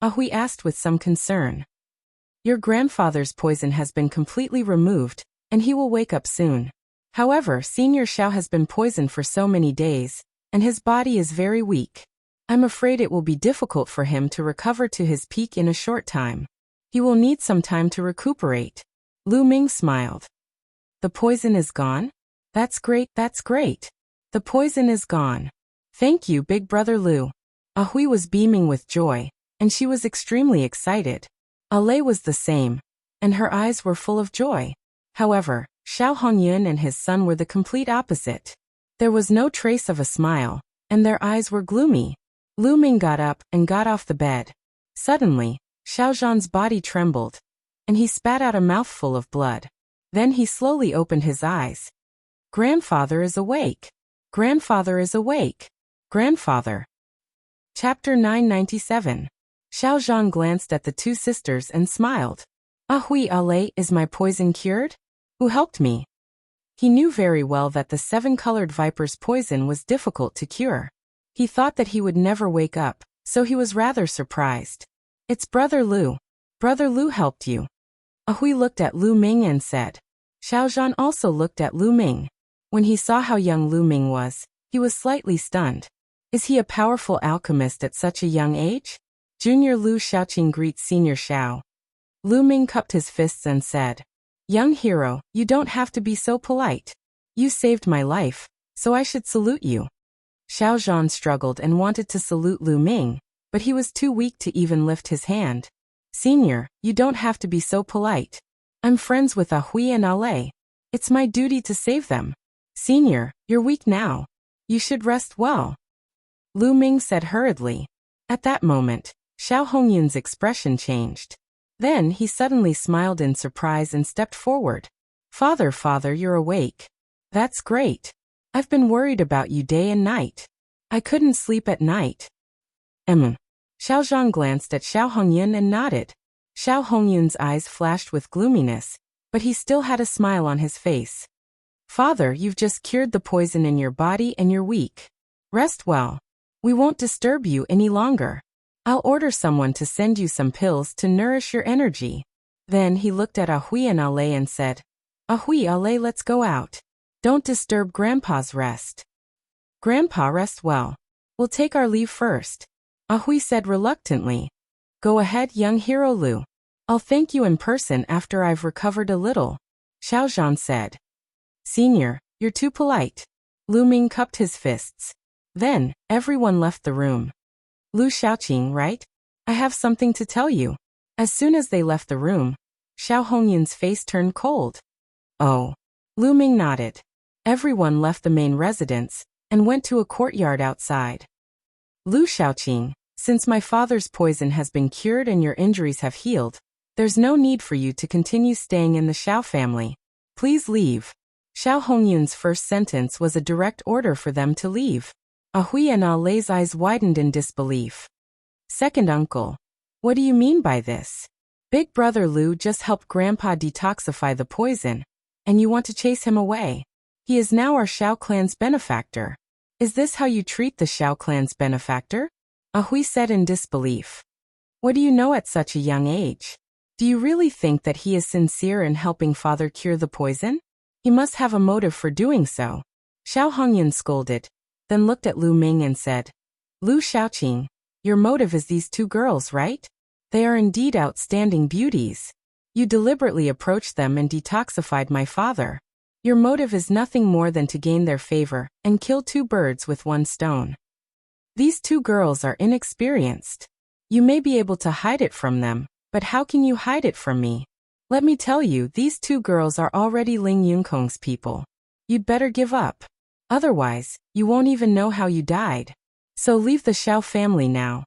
Hui asked with some concern. Your grandfather's poison has been completely removed, and he will wake up soon. However, Senior Xiao has been poisoned for so many days, and his body is very weak. I'm afraid it will be difficult for him to recover to his peak in a short time. He will need some time to recuperate. Lu Ming smiled. The poison is gone? That's great, that's great. The poison is gone. Thank you, big brother Lu. Hui was beaming with joy, and she was extremely excited. Ale was the same, and her eyes were full of joy. However, Xiao Hongyun and his son were the complete opposite. There was no trace of a smile, and their eyes were gloomy. Lu Ming got up and got off the bed. Suddenly, Xiao Zhan's body trembled, and he spat out a mouthful of blood. Then he slowly opened his eyes. Grandfather is awake. Grandfather is awake. Grandfather. Chapter 997. Xiao Zhan glanced at the 2 sisters and smiled. Hui Ale, is my poison cured? Who helped me? He knew very well that the 7-colored viper's poison was difficult to cure. He thought that he would never wake up, so he was rather surprised. It's Brother Lu. Brother Lu helped you. Hui looked at Lu Ming and said. Xiao Zhan also looked at Lu Ming. When he saw how young Lu Ming was, he was slightly stunned. Is he a powerful alchemist at such a young age? Junior Lu Xiaoqing greets Senior Xiao. Lu Ming cupped his fists and said, Young hero, you don't have to be so polite. You saved my life, so I should salute you. Xiao Zhan struggled and wanted to salute Lu Ming, but he was too weak to even lift his hand. Senior, you don't have to be so polite. I'm friends with Hui and Ale. It's my duty to save them. Senior, you're weak now. You should rest well. Lu Ming said hurriedly. At that moment, Xiao Hongyun's expression changed. Then he suddenly smiled in surprise and stepped forward. Father, you're awake. That's great. I've been worried about you day and night. I couldn't sleep at night. Xiao Zhan glanced at Xiao Hongyun and nodded. Xiao Hongyun's eyes flashed with gloominess, but he still had a smile on his face. Father, you've just cured the poison in your body and you're weak. Rest well. We won't disturb you any longer. I'll order someone to send you some pills to nourish your energy. Then he looked at Hui and Ale and said, Hui, Ale, let's go out. Don't disturb Grandpa's rest. Grandpa, rest well. We'll take our leave first. Hui said reluctantly. Go ahead, young hero Lu. I'll thank you in person after I've recovered a little. Xiao Zhan said. Senior, you're too polite. Lu Ming cupped his fists. Then, everyone left the room. Lu Xiaoqing, right? I have something to tell you. As soon as they left the room, Xiao Hongyun's face turned cold. Oh. Lu Ming nodded. Everyone left the main residence and went to a courtyard outside. Lu Xiaoqing, since my father's poison has been cured and your injuries have healed, there's no need for you to continue staying in the Xiao family. Please leave. Xiao Hongyun's first sentence was a direct order for them to leave. Hui and Ale's eyes widened in disbelief. Second uncle. What do you mean by this? Big brother Lu just helped Grandpa detoxify the poison, and you want to chase him away. He is now our Xiao clan's benefactor. Is this how you treat the Xiao clan's benefactor? Hui said in disbelief. What do you know at such a young age? Do you really think that he is sincere in helping father cure the poison? He must have a motive for doing so. Xiao Hongyun scolded, then looked at Lu Ming and said, Lu Xiaoqing, your motive is these 2 girls, right? They are indeed outstanding beauties. You deliberately approached them and detoxified my father. Your motive is nothing more than to gain their favor and kill 2 birds with 1 stone. These 2 girls are inexperienced. You may be able to hide it from them, but how can you hide it from me? Let me tell you, these 2 girls are already Ling Yunkong's people. You'd better give up. Otherwise, you won't even know how you died. So leave the Xiao family now.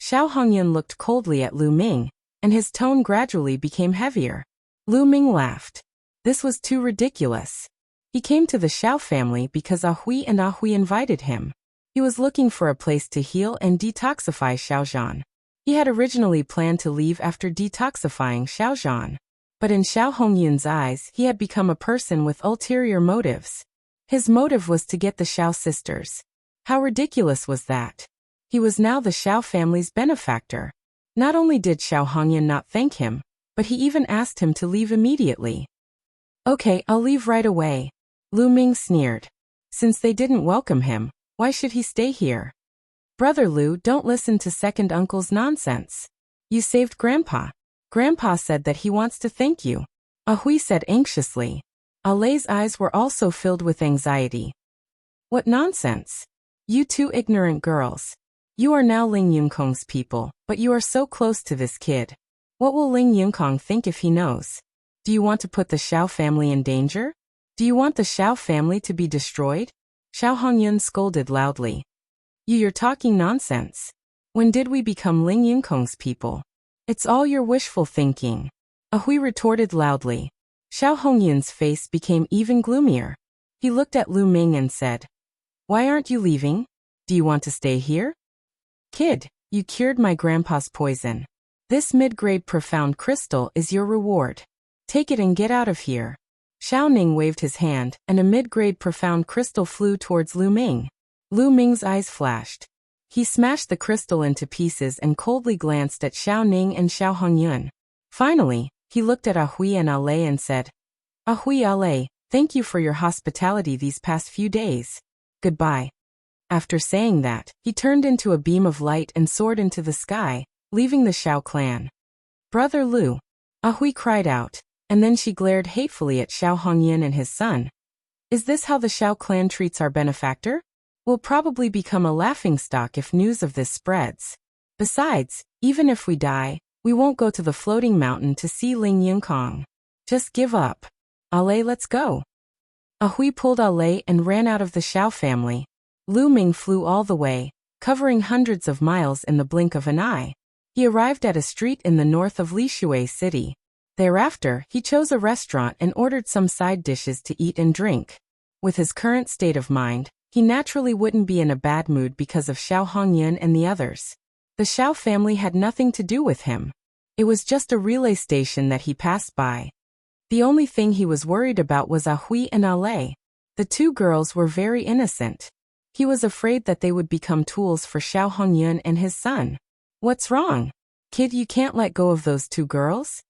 Xiao Hongyun looked coldly at Lu Ming, and his tone gradually became heavier. Lu Ming laughed. This was too ridiculous. He came to the Xiao family because Hui and Hui invited him. He was looking for a place to heal and detoxify Xiao Zhan. He had originally planned to leave after detoxifying Xiao Zhan. But in Xiao Hongyun's eyes, he had become a person with ulterior motives. His motive was to get the Xiao sisters. How ridiculous was that? He was now the Xiao family's benefactor. Not only did Xiao Hongyun not thank him, but he even asked him to leave immediately. Okay, I'll leave right away. Lu Ming sneered. Since they didn't welcome him, why should he stay here? Brother Lu, don't listen to second uncle's nonsense. You saved Grandpa. Grandpa said that he wants to thank you. Hui said anxiously. Alei's eyes were also filled with anxiety. What nonsense! You two ignorant girls. You are now Ling Yunкong's people, but you are so close to this kid. What will Ling Yunкong think if he knows? Do you want to put the Xiao family in danger? Do you want the Xiao family to be destroyed? Xiao Hongyun scolded loudly. You're talking nonsense. When did we become Ling Yunкong's people? It's all your wishful thinking. Hui retorted loudly. Xiao Hongyun's face became even gloomier. He looked at Lu Ming and said, Why aren't you leaving? Do you want to stay here? Kid, you cured my grandpa's poison. This mid-grade profound crystal is your reward. Take it and get out of here. Xiao Ning waved his hand, and a mid-grade profound crystal flew towards Lu Ming. Lu Ming's eyes flashed. He smashed the crystal into pieces and coldly glanced at Xiao Ning and Xiao Hongyun. Finally, he looked at Hui and Alei and said, Hui Alei, thank you for your hospitality these past few days. Goodbye. After saying that, he turned into a beam of light and soared into the sky, leaving the Xiao clan. Brother Lu. Hui cried out, and then she glared hatefully at Xiao Hongyun and his son. Is this how the Xiao clan treats our benefactor? We'll probably become a laughingstock if news of this spreads. Besides, even if we die, we won't go to the floating mountain to see Ling Yunкong. Just give up. Alei, let's go. Hui pulled Alei and ran out of the Xiao family. Lu Ming flew all the way, covering hundreds of miles in the blink of an eye. He arrived at a street in the north of Lishui City. Thereafter, he chose a restaurant and ordered some side dishes to eat and drink. With his current state of mind, he naturally wouldn't be in a bad mood because of Xiao Hongyun and the others. The Xiao family had nothing to do with him. It was just a relay station that he passed by. The only thing he was worried about was Hui and Alei. The two girls were very innocent. He was afraid that they would become tools for Xiao Hongyun and his son. What's wrong? Kid, you can't let go of those two girls?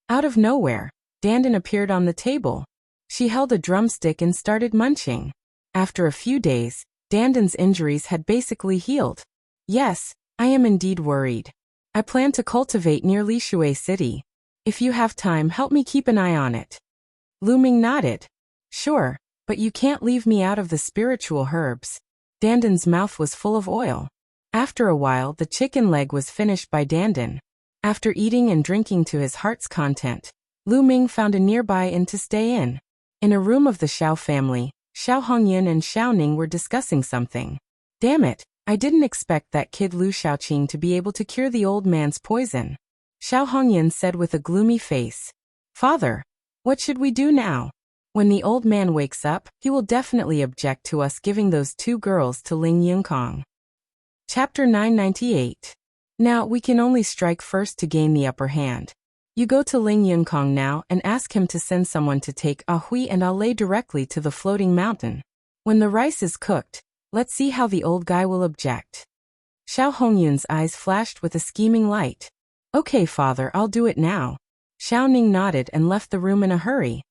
Out of nowhere, Dandan appeared on the table. She held a drumstick and started munching. After a few days, Dandan's injuries had basically healed. Yes, I am indeed worried. I plan to cultivate near Lishui City. If you have time, help me keep an eye on it. Lu Ming nodded. Sure, but you can't leave me out of the spiritual herbs. Dandan's mouth was full of oil. After a while, the chicken leg was finished by Dandan. After eating and drinking to his heart's content, Lu Ming found a nearby inn to stay in. In a room of the Xiao family, Xiao Hongyun and Xiao Ning were discussing something. Damn it, I didn't expect that kid Lu Xiaoqing to be able to cure the old man's poison. Xiao Hongyun said with a gloomy face. Father, what should we do now? When the old man wakes up, he will definitely object to us giving those two girls to Ling Yunкong. Chapter 998. Now we can only strike first to gain the upper hand. You go to Ling Yunкong now and ask him to send someone to take Hui and Alei directly to the floating mountain. When the rice is cooked, let's see how the old guy will object. Xiao Hongyun's eyes flashed with a scheming light. Okay, father, I'll do it now. Xiao Ning nodded and left the room in a hurry.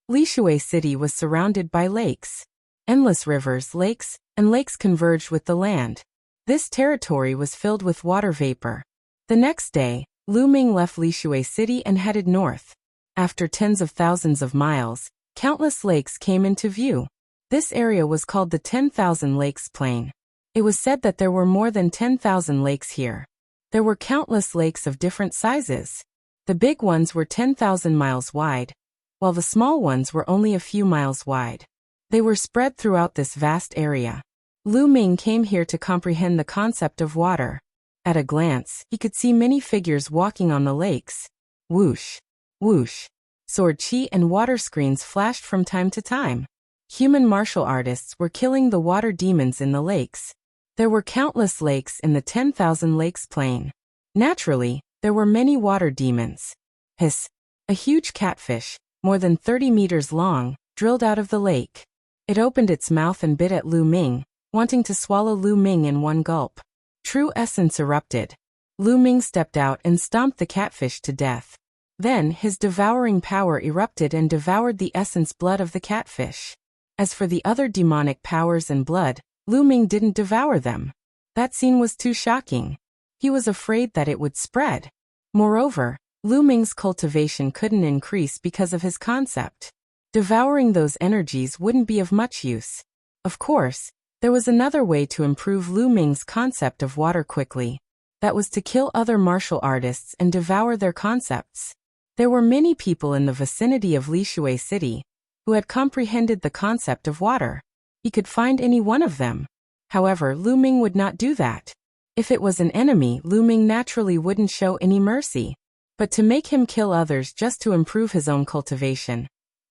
Lishui City was surrounded by lakes. Endless rivers, lakes, and lakes converged with the land. This territory was filled with water vapor. The next day, Lu Ming left Lishui City and headed north. After tens of thousands of miles, countless lakes came into view. This area was called the 10,000 Lakes Plain. It was said that there were more than 10,000 lakes here. There were countless lakes of different sizes. The big ones were 10,000 miles wide, while the small ones were only a few miles wide. They were spread throughout this vast area. Lu Ming came here to comprehend the concept of water. At a glance, he could see many figures walking on the lakes. Whoosh, whoosh. Sword chi and water screens flashed from time to time. Human martial artists were killing the water demons in the lakes. There were countless lakes in the 10,000 Lakes Plain. Naturally, there were many water demons. Hiss. A A huge catfish, more than 30 meters long, drilled out of the lake. It opened its mouth and bit at Lu Ming, wanting to swallow Lu Ming in one gulp. True essence erupted. Lu Ming stepped out and stomped the catfish to death. Then his devouring power erupted and devoured the essence blood of the catfish. As for the other demonic powers and blood, Lu Ming didn't devour them. That scene was too shocking. He was afraid that it would spread. Moreover, Lu Ming's cultivation couldn't increase because of his concept. Devouring those energies wouldn't be of much use. Of course, there was another way to improve Lu Ming's concept of water quickly. That was to kill other martial artists and devour their concepts. There were many people in the vicinity of Lishui City who had comprehended the concept of water. He could find any one of them. However, Lu Ming would not do that. If it was an enemy, Lu Ming naturally wouldn't show any mercy. But to make him kill others just to improve his own cultivation,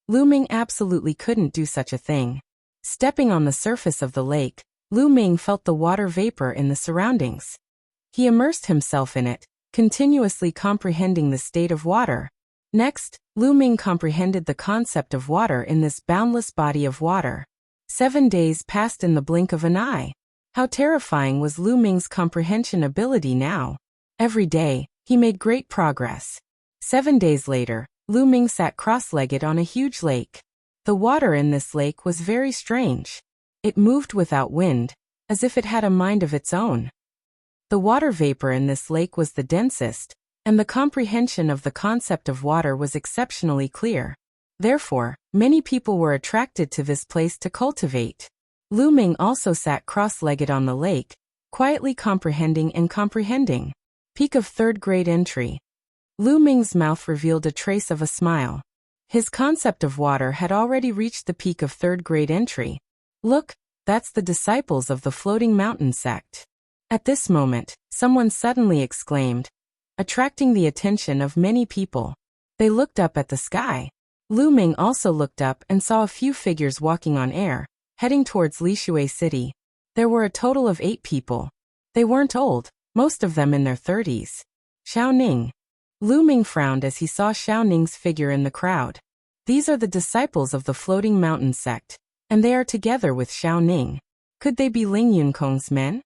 Lu Ming absolutely couldn't do such a thing. Stepping on the surface of the lake, Lu Ming felt the water vapor in the surroundings. He immersed himself in it, continuously comprehending the state of water. Next, Lu Ming comprehended the concept of water in this boundless body of water. 7 days passed in the blink of an eye. How terrifying was Lu Ming's comprehension ability now. Every day, he made great progress. 7 days later, Lu Ming sat cross-legged on a huge lake. The water in this lake was very strange. It moved without wind, as if it had a mind of its own. The water vapor in this lake was the densest, and the comprehension of the concept of water was exceptionally clear. Therefore, many people were attracted to this place to cultivate. Lu Ming also sat cross-legged on the lake, quietly comprehending and comprehending. Peak of 3rd grade entry. Lu Ming's mouth revealed a trace of a smile. His concept of water had already reached the peak of 3rd grade entry. Look, that's the disciples of the Floating Mountain sect. At this moment, someone suddenly exclaimed, attracting the attention of many people. They looked up at the sky. Lu Ming also looked up and saw a few figures walking on air, heading towards Lishui City. There were a total of 8 people. They weren't old, most of them in their 30s. Xiao Ning. Lu Ming frowned as he saw Xiao Ning's figure in the crowd. These are the disciples of the Floating Mountain sect, and they are together with Xiao Ning. Could they be Ling Yunkong's men?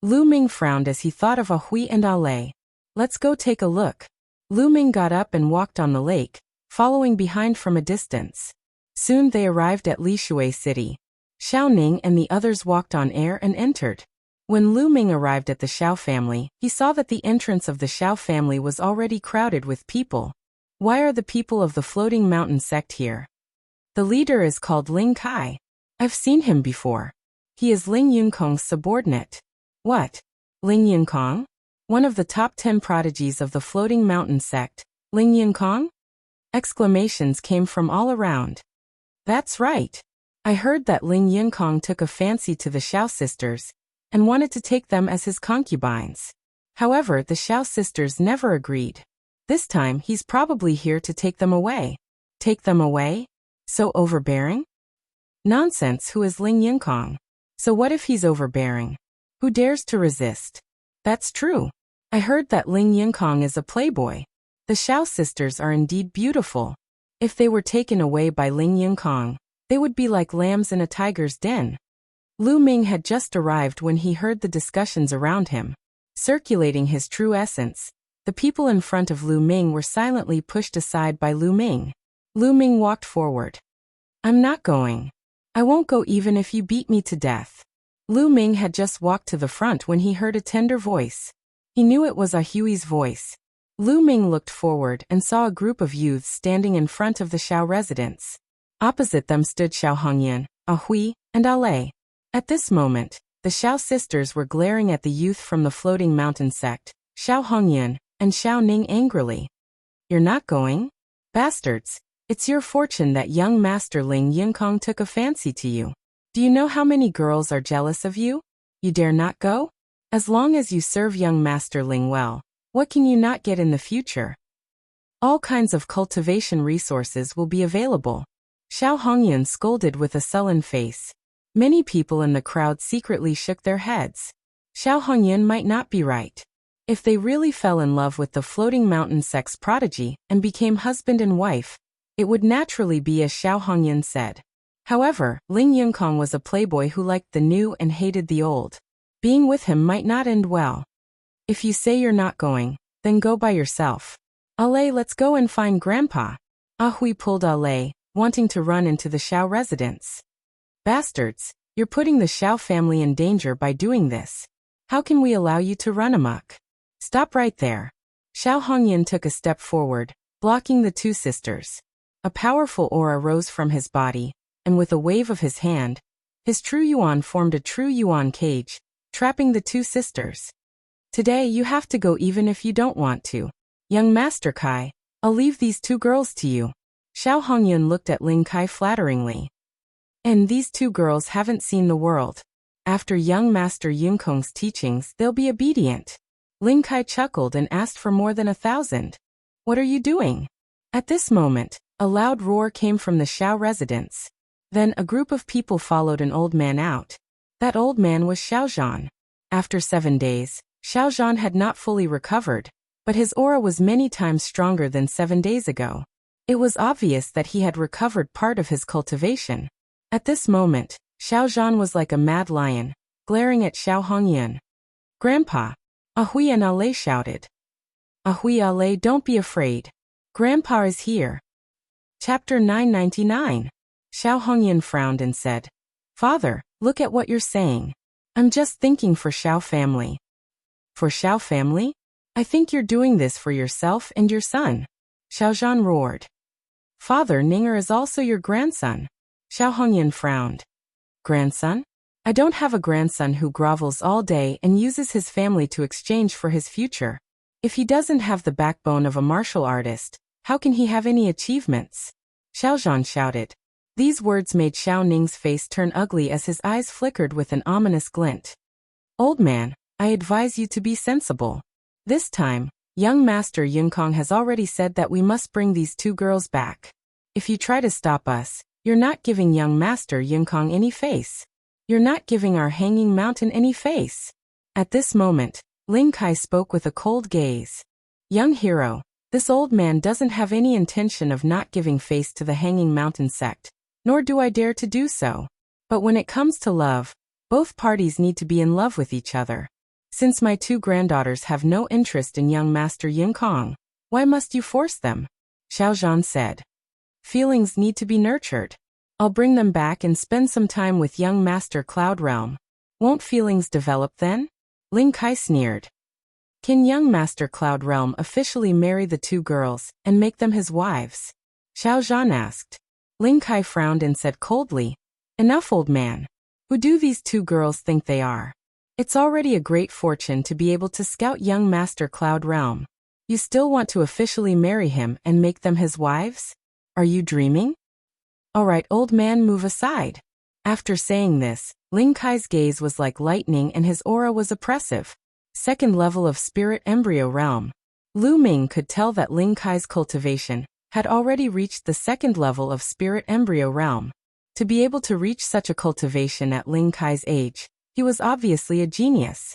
Lu Ming frowned as he thought of Hui and Ale. Let's go take a look. Lu Ming got up and walked on the lake, following behind from a distance. Soon they arrived at Lishui City. Xiao Ning and the others walked on air and entered. When Lu Ming arrived at the Xiao family, he saw that the entrance of the Xiao family was already crowded with people. Why are the people of the Floating Mountain sect here? The leader is called Ling Kai. I've seen him before. He is Ling Yunkong's subordinate. What? Ling Yunkong? One of the top 10 prodigies of the Floating Mountain sect, Ling Yunkong? Exclamations came from all around. That's right. I heard that Ling Yunkong took a fancy to the Xiao sisters and wanted to take them as his concubines. However, the Xiao sisters never agreed. This time, he's probably here to take them away. Take them away? So overbearing? Nonsense, who is Ling Yunkong? So what if he's overbearing? Who dares to resist? That's true. I heard that Ling Yunkong is a playboy. The Xiao sisters are indeed beautiful. If they were taken away by Ling Yunkong, they would be like lambs in a tiger's den. Lu Ming had just arrived when he heard the discussions around him. Circulating his true essence, the people in front of Lu Ming were silently pushed aside by Lu Ming. Lu Ming walked forward. I'm not going. I won't go even if you beat me to death. Lu Ming had just walked to the front when he heard a tender voice. He knew it was Hui's voice. Lu Ming looked forward and saw a group of youths standing in front of the Xiao residence. Opposite them stood Xiao Hongyan, Hui, and Ale. At this moment, the Xiao sisters were glaring at the youth from the Floating Mountain sect, Xiao Hongyan, and Xiao Ning angrily. You're not going? Bastards, it's your fortune that young Master Ling Yunkong took a fancy to you. Do you know how many girls are jealous of you? You dare not go? As long as you serve young Master Ling well, what can you not get in the future? All kinds of cultivation resources will be available. Xiao Hongyan scolded with a sullen face. Many people in the crowd secretly shook their heads. Xiao Hongyan might not be right. If they really fell in love with the floating mountain sex prodigy and became husband and wife, it would naturally be as Xiao Hongyan said. However, Ling Yunкong was a playboy who liked the new and hated the old. Being with him might not end well. If you say you're not going, then go by yourself. Ale, let's go and find Grandpa. Ah Hui pulled Ale, wanting to run into the Xiao residence. Bastards, you're putting the Xiao family in danger by doing this. How can we allow you to run amok? Stop right there. Xiao Hongyan took a step forward, blocking the two sisters. A powerful aura rose from his body, and with a wave of his hand, his true yuan formed a true yuan cage, trapping the two sisters. Today you have to go even if you don't want to. Young Master Kai, I'll leave these two girls to you. Xiao Hongyan looked at Ling Kai flatteringly. And these two girls haven't seen the world. After young Master Yunкong's teachings, they'll be obedient. Ling Kai chuckled and asked for more than 1,000. What are you doing? At this moment, a loud roar came from the Xiao residence. Then a group of people followed an old man out. That old man was Xiao Zhan. After 7 days, Xiao Zhan had not fully recovered, but his aura was many times stronger than 7 days ago. It was obvious that he had recovered part of his cultivation. At this moment, Xiao Zhan was like a mad lion, glaring at Xiao Hongyan. Grandpa! Ahui and Ale shouted. Ahui Ale, don't be afraid. Grandpa is here. Chapter 999. Xiao Hongyan frowned and said, Father, look at what you're saying. I'm just thinking for Xiao family. For Xiao family? I think you're doing this for yourself and your son. Xiao Zhan roared. Father, Ninger is also your grandson. Xiao Hongyan frowned. Grandson? I don't have a grandson who grovels all day and uses his family to exchange for his future. If he doesn't have the backbone of a martial artist, how can he have any achievements? Xiao Zhan shouted. These words made Xiao Ning's face turn ugly as his eyes flickered with an ominous glint. Old man, I advise you to be sensible. This time, young Master Yunкong has already said that we must bring these two girls back. If you try to stop us, you're not giving young Master Yunкong any face. You're not giving our hanging mountain any face. At this moment, Ling Kai spoke with a cold gaze. Young hero, this old man doesn't have any intention of not giving face to the hanging mountain sect, nor do I dare to do so. But when it comes to love, both parties need to be in love with each other. Since my two granddaughters have no interest in young Master Yunкong, why must you force them? Xiao Zhan said. Feelings need to be nurtured. I'll bring them back and spend some time with young Master Cloud Realm. Won't feelings develop then? Ling Kai sneered. Can young Master Cloud Realm officially marry the two girls and make them his wives? Xiao Zhan asked. Ling Kai frowned and said coldly, Enough, old man. Who do these two girls think they are? It's already a great fortune to be able to scout young Master Cloud Realm. You still want to officially marry him and make them his wives? Are you dreaming? All right, old man, move aside. After saying this, Ling Kai's gaze was like lightning and his aura was oppressive. Second level of spirit embryo realm. Lu Ming could tell that Ling Kai's cultivation had already reached the second level of spirit embryo realm. To be able to reach such a cultivation at Ling Kai's age, he was obviously a genius.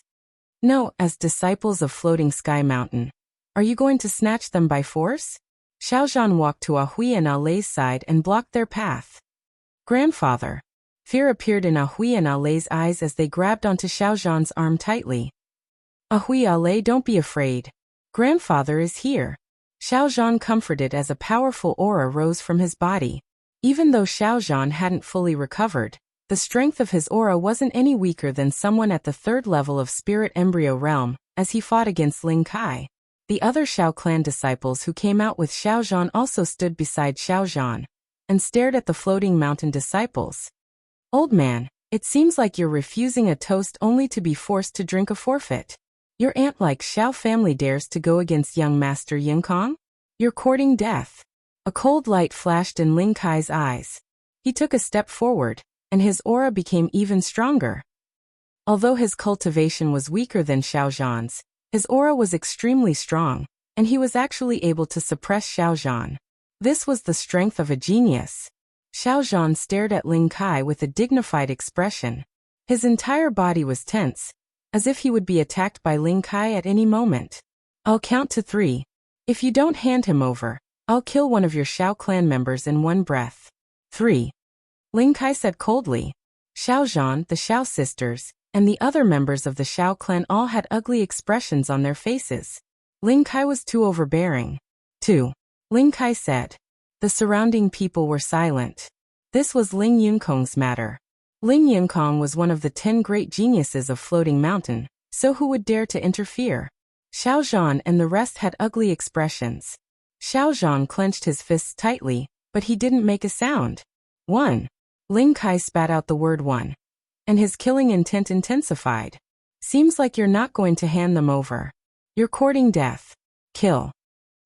No, as disciples of Floating Sky Mountain, are you going to snatch them by force? Xiao Zhan walked to Ahui and Ale's side and blocked their path. Grandfather. Fear appeared in Ahui and Ale's eyes as they grabbed onto Xiao Zhan's arm tightly. Ahui, Ale, don't be afraid. Grandfather is here. Xiao Zhan comforted as a powerful aura rose from his body. Even though Xiao Zhan hadn't fully recovered, the strength of his aura wasn't any weaker than someone at the third level of spirit embryo realm, as he fought against Ling Kai. The other Xiao clan disciples who came out with Xiao Zhan also stood beside Xiao Zhan and stared at the floating mountain disciples. Old man, it seems like you're refusing a toast only to be forced to drink a forfeit. Your ant-like Xiao family dares to go against young Master Yunкong? You're courting death. A cold light flashed in Ling Kai's eyes. He took a step forward, and his aura became even stronger. Although his cultivation was weaker than Xiao Zhan's, his aura was extremely strong, and he was actually able to suppress Xiao Zhan. This was the strength of a genius. Xiao Zhan stared at Ling Kai with a dignified expression. His entire body was tense, as if he would be attacked by Ling Kai at any moment. I'll count to 3. If you don't hand him over, I'll kill one of your Xiao clan members in one breath. 3. Ling Kai said coldly. Xiao Zhan, the Xiao sisters, and the other members of the Xiao clan all had ugly expressions on their faces. Ling Kai was too overbearing. 2. Ling Kai said. The surrounding people were silent. This was Ling Yunkong's matter. Ling Yunkong was one of the 10 great geniuses of Floating Mountain, so who would dare to interfere? Xiao Zhan and the rest had ugly expressions. Xiao Zhan clenched his fists tightly, but he didn't make a sound. 1. Ling Kai spat out the word 1. And his killing intent intensified. Seems like you're not going to hand them over. You're courting death. Kill.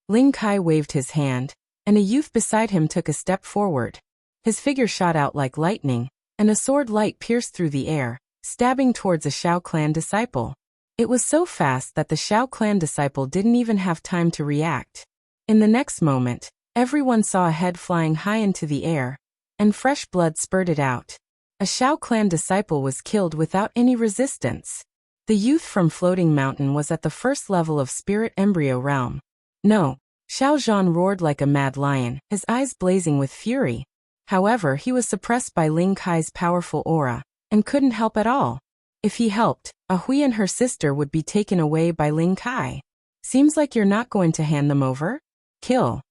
Ling Kai waved his hand, and a youth beside him took a step forward. His figure shot out like lightning, and a sword light pierced through the air, stabbing towards a Xiao clan disciple. It was so fast that the Xiao clan disciple didn't even have time to react. In the next moment, everyone saw a head flying high into the air, and fresh blood spurted out. A Xiao clan disciple was killed without any resistance. The youth from Floating Mountain was at the first level of Spirit Embryo Realm. No, Xiao Zhan roared like a mad lion, his eyes blazing with fury. However, he was suppressed by Ling Kai's powerful aura, and couldn't help at all. If he helped, Ahui and her sister would be taken away by Ling Kai. Seems like you're not going to hand them over? Kill.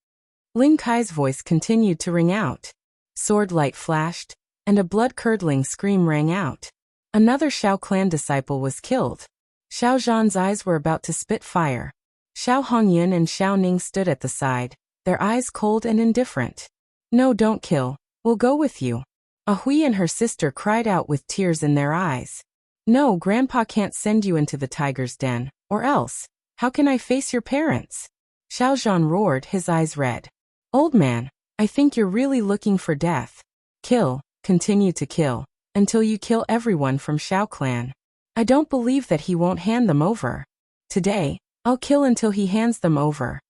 Ling Kai's voice continued to ring out. Sword light flashed, and a blood-curdling scream rang out. Another Xiao clan disciple was killed. Xiao Zhan's eyes were about to spit fire. Xiao Hongyun and Xiao Ning stood at the side, their eyes cold and indifferent. No, don't kill. We'll go with you. Ahui and her sister cried out with tears in their eyes. No, Grandpa can't send you into the tiger's den, or else, how can I face your parents? Xiao Zhan roared, his eyes red. Old man, I think you're really looking for death. Kill, continue to kill, until you kill everyone from Xiao clan. I don't believe that he won't hand them over. Today, I'll kill until he hands them over.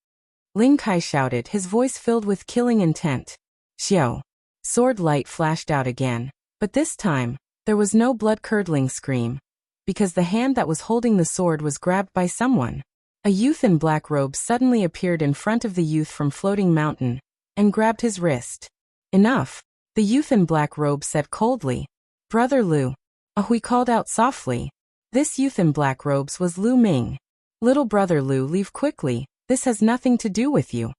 Ling Kai shouted, his voice filled with killing intent. Xiao. Sword light flashed out again, but this time, there was no blood-curdling scream, because the hand that was holding the sword was grabbed by someone. A youth in black robes suddenly appeared in front of the youth from Floating Mountain, and grabbed his wrist. Enough, the youth in black robes said coldly. Brother Lu. Ahui called out softly. This youth in black robes was Lu Ming. Little brother Lu, leave quickly, this has nothing to do with you.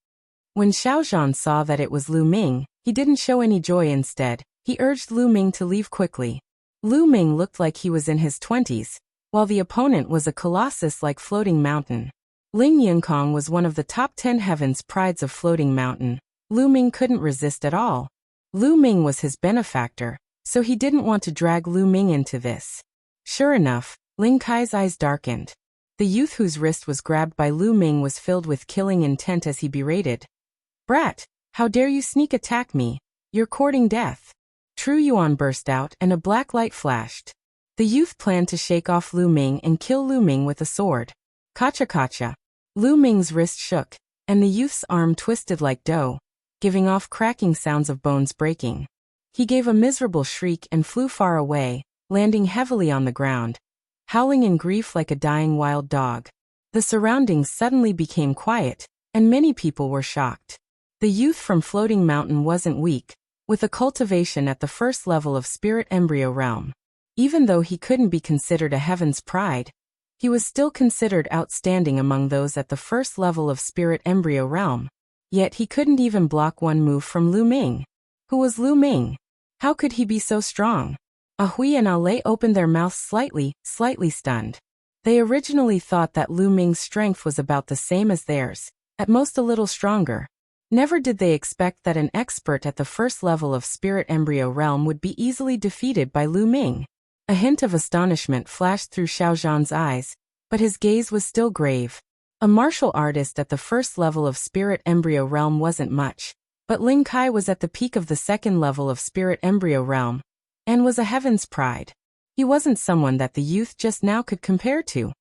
When Xiao Zhan saw that it was Lu Ming, he didn't show any joy. Instead, he urged Lu Ming to leave quickly. Lu Ming looked like he was in his 20s, while the opponent was a colossus like Floating Mountain. Ling Yunkong was one of the top 10 heavens prides of Floating Mountain. Lu Ming couldn't resist at all. Lu Ming was his benefactor, so he didn't want to drag Lu Ming into this. Sure enough, Ling Kai's eyes darkened. The youth whose wrist was grabbed by Lu Ming was filled with killing intent as he berated. Brat, how dare you sneak attack me? You're courting death. True Yuan burst out and a black light flashed. The youth planned to shake off Lu Ming and kill Lu Ming with a sword. Kacha kacha. Lu Ming's wrist shook, and the youth's arm twisted like dough, giving off cracking sounds of bones breaking. He gave a miserable shriek and flew far away, landing heavily on the ground, howling in grief like a dying wild dog. The surroundings suddenly became quiet, and many people were shocked. The youth from Floating Mountain wasn't weak, with a cultivation at the first level of Spirit Embryo Realm. Even though he couldn't be considered a heaven's pride, he was still considered outstanding among those at the first level of Spirit Embryo Realm. Yet he couldn't even block one move from Lu Ming. Who was Lu Ming? How could he be so strong? Ahui and Ale opened their mouths slightly stunned. They originally thought that Lu Ming's strength was about the same as theirs, at most a little stronger. Never did they expect that an expert at the first level of Spirit Embryo Realm would be easily defeated by Lu Ming. A hint of astonishment flashed through Xiao Zhan's eyes, but his gaze was still grave. A martial artist at the first level of Spirit Embryo Realm wasn't much, but Ling Kai was at the peak of the second level of Spirit Embryo Realm, and was a heaven's pride. He wasn't someone that the youth just now could compare to.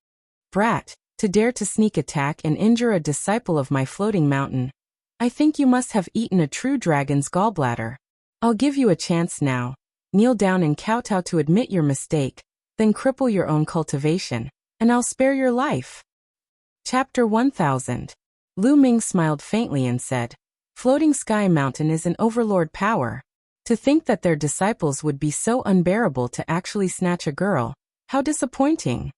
Brat, to dare to sneak attack and injure a disciple of my Floating Mountain. I think you must have eaten a true dragon's gallbladder. I'll give you a chance now. Kneel down and kowtow to admit your mistake, Then cripple your own cultivation, and I'll spare your life. Chapter 1000. Lu Ming smiled faintly and said, Floating Sky Mountain is an overlord power. To think that their disciples would be so unbearable to actually snatch a girl, how disappointing.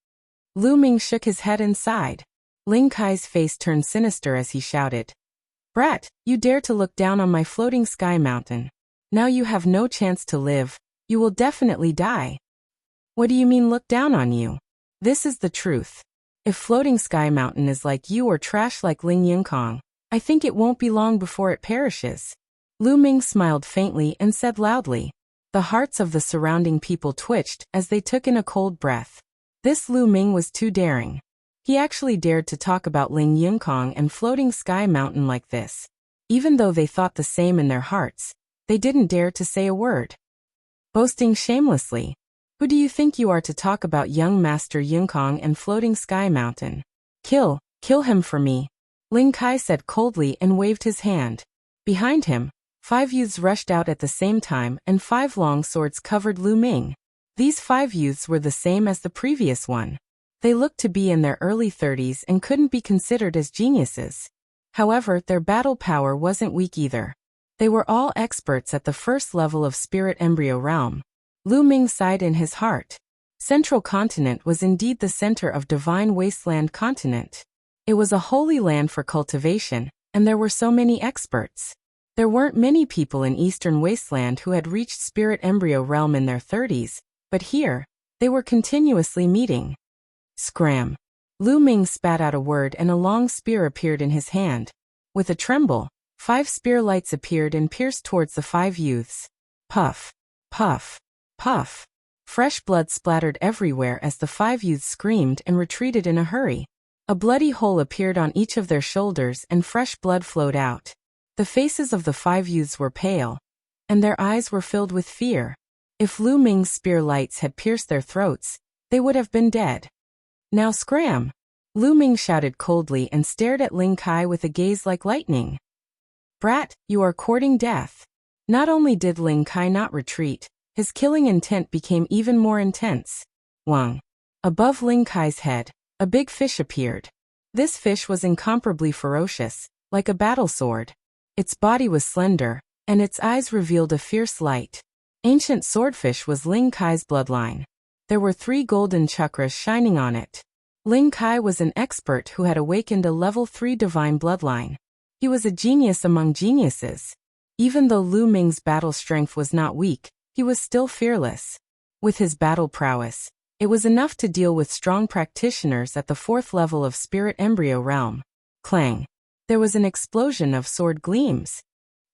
Lu Ming shook his head and sighed. Ling Kai's face turned sinister as he shouted, Brat, you dare to look down on my Floating Sky Mountain. Now you have no chance to live, you will definitely die. What do you mean look down on you? This is the truth. If Floating Sky Mountain is like you or trash like Ling Yinkong, I think it won't be long before it perishes. Lu Ming smiled faintly and said loudly. The hearts of the surrounding people twitched as they took in a cold breath. This Lu Ming was too daring. He actually dared to talk about Ling Yinkong and Floating Sky Mountain like this. Even though they thought the same in their hearts, they didn't dare to say a word. Boasting shamelessly. Who do you think you are to talk about young Master Yinkong and Floating Sky Mountain? Kill him for me. Ling Kai said coldly and waved his hand. Behind him, 5 youths rushed out at the same time and 5 long swords covered Lu Ming. These 5 youths were the same as the previous one. They looked to be in their early 30s and couldn't be considered as geniuses. However, their battle power wasn't weak either. They were all experts at the first level of Spirit Embryo Realm. Lu Ming sighed in his heart. Central Continent was indeed the center of Divine Wasteland Continent. It was a holy land for cultivation, and there were so many experts. There weren't many people in Eastern Wasteland who had reached Spirit Embryo Realm in their 30s, but here, they were continuously meeting. Scram. Lu Ming spat out a word and a long spear appeared in his hand. With a tremble, 5 spear lights appeared and pierced towards the 5 youths. Puff. Puff. Puff. Fresh blood splattered everywhere as the 5 youths screamed and retreated in a hurry. A bloody hole appeared on each of their shoulders and fresh blood flowed out. The faces of the 5 youths were pale, and their eyes were filled with fear. If Lu Ming's spear lights had pierced their throats, they would have been dead. Now scram! Lu Ming shouted coldly and stared at Ling Kai with a gaze like lightning. Brat, you are courting death. Not only did Ling Kai not retreat, his killing intent became even more intense. Wang. Above Ling Kai's head, a big fish appeared. This fish was incomparably ferocious, like a battle sword. Its body was slender, and its eyes revealed a fierce light. Ancient swordfish was Ling Kai's bloodline. There were 3 golden chakras shining on it. Ling Kai was an expert who had awakened a level 3 divine bloodline. He was a genius among geniuses. Even though Lu Ming's battle strength was not weak, he was still fearless. With his battle prowess, it was enough to deal with strong practitioners at the 4th level of Spirit Embryo Realm. Clang. There was an explosion of sword gleams.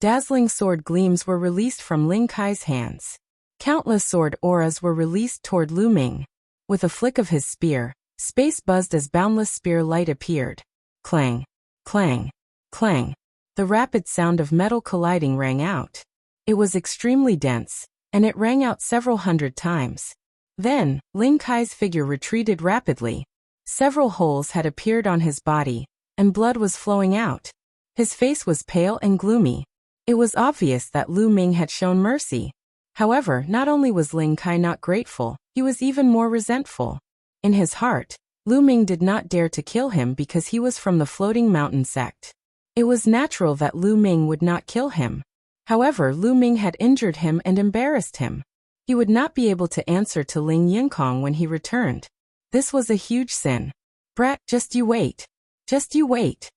Dazzling sword gleams were released from Ling Kai's hands. Countless sword auras were released toward Lu Ming. With a flick of his spear, space buzzed as boundless spear light appeared. Clang. Clang. Clang. The rapid sound of metal colliding rang out. It was extremely dense, and it rang out several hundred times. Then, Ling Kai's figure retreated rapidly. Several holes had appeared on his body, and blood was flowing out. His face was pale and gloomy. It was obvious that Lu Ming had shown mercy. However, not only was Ling Kai not grateful, he was even more resentful. In his heart, Lu Ming did not dare to kill him because he was from the Floating Mountain sect. It was natural that Lu Ming would not kill him. However, Lu Ming had injured him and embarrassed him. He would not be able to answer to Ling Yinkong when he returned. This was a huge sin. Brat, just you wait. Just you wait.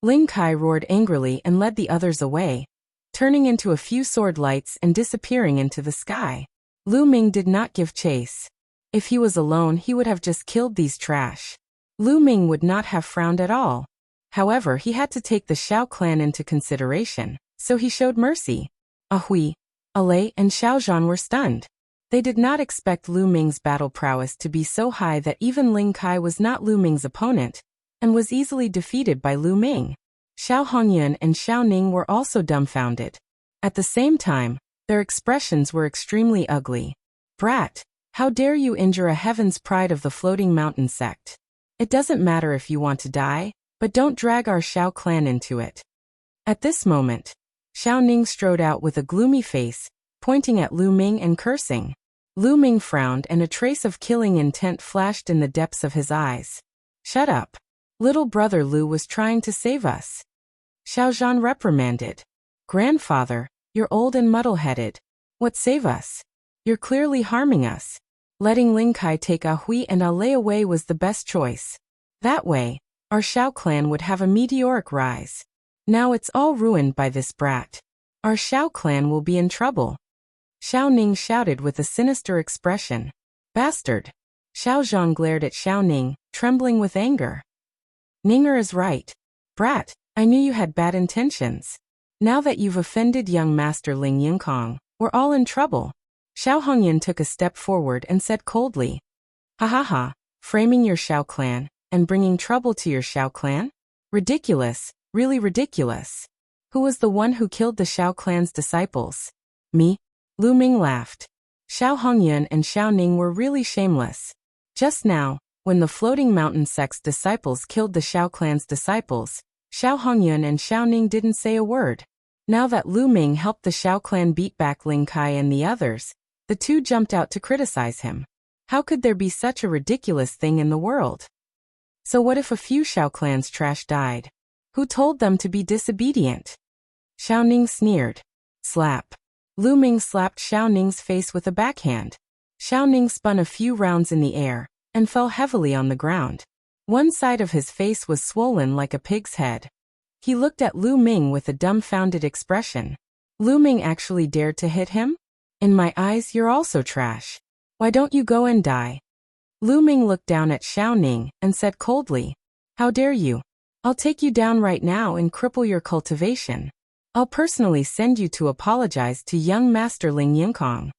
Ling Kai roared angrily and led the others away, turning into a few sword lights and disappearing into the sky. Lu Ming did not give chase. If he was alone, he would have just killed these trash. Lu Ming would not have frowned at all. However, he had to take the Xiao clan into consideration, so he showed mercy. Ahui, Alei, and Xiao Zhan were stunned. They did not expect Lu Ming's battle prowess to be so high that even Ling Kai was not Lu Ming's opponent, and was easily defeated by Lu Ming. Xiao Hongyun and Xiao Ning were also dumbfounded. At the same time, their expressions were extremely ugly. Brat, how dare you injure a heaven's pride of the Floating Mountain sect? It doesn't matter if you want to die, but don't drag our Xiao clan into it. At this moment, Xiao Ning strode out with a gloomy face, pointing at Lu Ming and cursing. Lu Ming frowned and a trace of killing intent flashed in the depths of his eyes. Shut up. Little brother Lu was trying to save us. Xiao Zhan reprimanded. Grandfather, you're old and muddle-headed. What save us? You're clearly harming us. Letting Ling Kai take A Hui and A Lei away was the best choice. That way, our Xiao clan would have a meteoric rise. Now it's all ruined by this brat. Our Xiao clan will be in trouble. Xiao Ning shouted with a sinister expression. Bastard! Xiao Zhan glared at Xiao Ning, trembling with anger. Ninger is right. Brat, I knew you had bad intentions. Now that you've offended young Master Ling Yingkong, we're all in trouble. Xiao Hongyan took a step forward and said coldly. Ha ha ha, framing your Xiao clan, and bringing trouble to your Xiao clan? Ridiculous, really ridiculous. Who was the one who killed the Xiao clan's disciples? Me? Lu Ming laughed. Xiao Hongyun and Xiao Ning were really shameless. Just now, when the Floating Mountain sect's disciples killed the Xiao clan's disciples, Xiao Hongyun and Xiao Ning didn't say a word. Now that Lu Ming helped the Xiao clan beat back Ling Kai and the others, the two jumped out to criticize him. How could there be such a ridiculous thing in the world? So what if a few Xiao clan's trash died? Who told them to be disobedient? Xiao Ning sneered. Slap. Lu Ming slapped Xiao Ning's face with a backhand. Xiao Ning spun a few rounds in the air, and fell heavily on the ground. One side of his face was swollen like a pig's head. He looked at Lu Ming with a dumbfounded expression. Lu Ming actually dared to hit him? In my eyes, you're also trash. Why don't you go and die? Lu Ming looked down at Xiao Ning and said coldly. How dare you? I'll take you down right now and cripple your cultivation. I'll personally send you to apologize to young Master Ling Yingkong.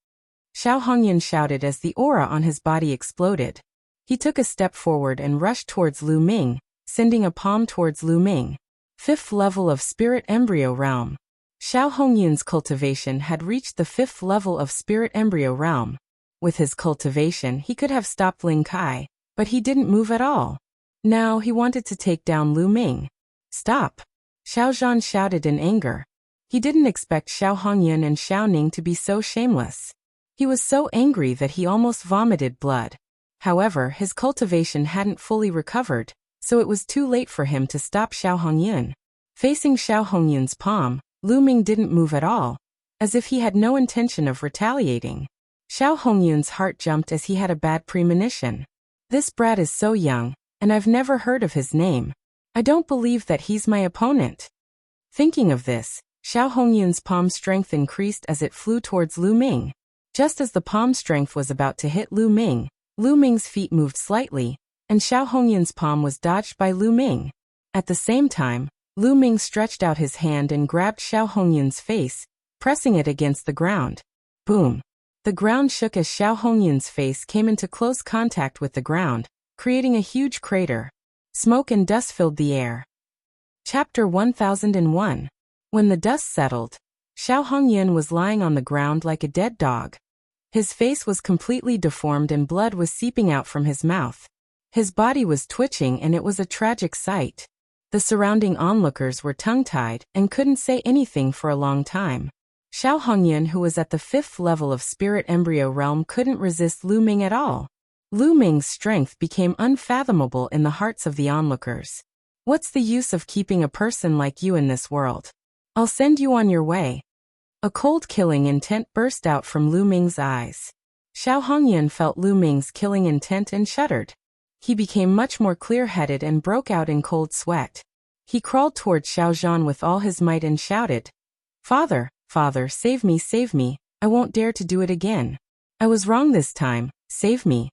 Xiao Hongyan shouted as the aura on his body exploded. He took a step forward and rushed towards Lu Ming, sending a palm towards Lu Ming. 5th level of Spirit Embryo Realm. Xiao Hongyan's cultivation had reached the 5th level of Spirit Embryo Realm. With his cultivation, he could have stopped Ling Kai, but he didn't move at all. Now he wanted to take down Lu Ming. Stop! Xiao Zhan shouted in anger. He didn't expect Xiao Hongyan and Xiao Ning to be so shameless. He was so angry that he almost vomited blood. However, his cultivation hadn't fully recovered, so it was too late for him to stop Xiao Hongyan. Facing Xiao Hongyan's palm, Lu Ming didn't move at all, as if he had no intention of retaliating. Xiao Hongyan's heart jumped as he had a bad premonition. This brat is so young, and I've never heard of his name. I don't believe that he's my opponent. Thinking of this, Xiao Hongyan's palm strength increased as it flew towards Lu Ming. Just as the palm strength was about to hit Lu Ming's feet moved slightly, and Xiao Hongyan's palm was dodged by Lu Ming. At the same time, Lu Ming stretched out his hand and grabbed Xiao Hongyan's face, pressing it against the ground. Boom! The ground shook as Xiao Hongyan's face came into close contact with the ground, creating a huge crater. Smoke and dust filled the air. Chapter 1001. When the dust settled, Xiao Hongyan was lying on the ground like a dead dog. His face was completely deformed and blood was seeping out from his mouth. His body was twitching and it was a tragic sight. The surrounding onlookers were tongue-tied and couldn't say anything for a long time. Xiao Hongyan, who was at the 5th level of Spirit Embryo Realm, couldn't resist Lu Ming at all. Lu Ming's strength became unfathomable in the hearts of the onlookers. What's the use of keeping a person like you in this world? I'll send you on your way. A cold killing intent burst out from Lu Ming's eyes. Xiao Hongyan felt Lu Ming's killing intent and shuddered. He became much more clear-headed and broke out in cold sweat. He crawled towards Xiao Zhan with all his might and shouted, Father, Father, save me, I won't dare to do it again. I was wrong this time, save me.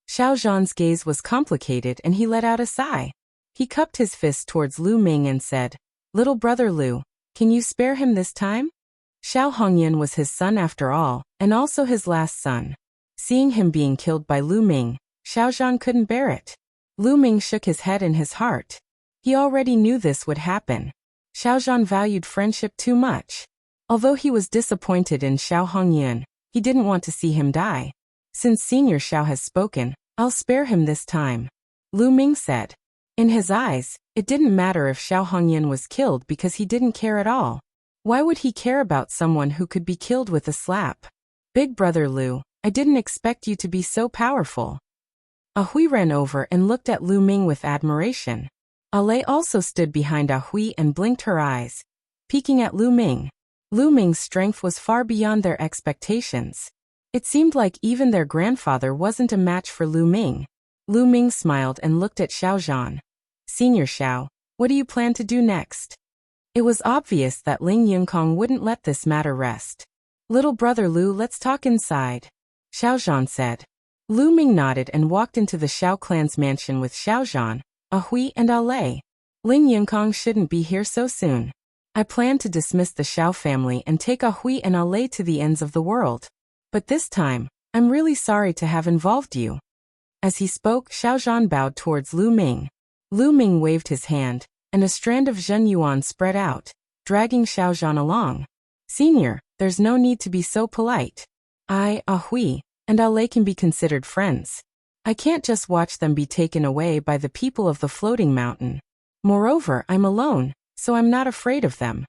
Xiao Zhan's gaze was complicated and he let out a sigh. He cupped his fist towards Lu Ming and said, Little brother Lu, can you spare him this time? Xiao Hongyan was his son after all, and also his last son. Seeing him being killed by Lu Ming, Xiao Zhan couldn't bear it. Lu Ming shook his head in his heart. He already knew this would happen. Xiao Zhan valued friendship too much. Although he was disappointed in Xiao Hongyan, he didn't want to see him die. Since Senior Xiao has spoken, I'll spare him this time, Lu Ming said. In his eyes, it didn't matter if Xiao Hongyan was killed because he didn't care at all. Why would he care about someone who could be killed with a slap? Big brother Lu, I didn't expect you to be so powerful. Ahui ran over and looked at Lu Ming with admiration. Ale also stood behind Ahui and blinked her eyes, peeking at Lu Ming. Lu Ming's strength was far beyond their expectations. It seemed like even their grandfather wasn't a match for Lu Ming. Lu Ming smiled and looked at Xiao Zhan. Senior Xiao, what do you plan to do next? It was obvious that Ling Yunкong wouldn't let this matter rest. Little brother Lu, let's talk inside, Xiao Zhan said. Lu Ming nodded and walked into the Xiao clan's mansion with Xiao Zhan, Ahui and Ale. Ling Yunкong shouldn't be here so soon. I plan to dismiss the Xiao family and take Ahui and Ale to the ends of the world. But this time, I'm really sorry to have involved you. As he spoke, Xiao Zhan bowed towards Lu Ming. Lu Ming waved his hand, and a strand of Zhen Yuan spread out, dragging Xiao Zhan along. Senior, there's no need to be so polite. I, Ahui, and Ale can be considered friends. I can't just watch them be taken away by the people of the floating mountain. Moreover, I'm alone, so I'm not afraid of them.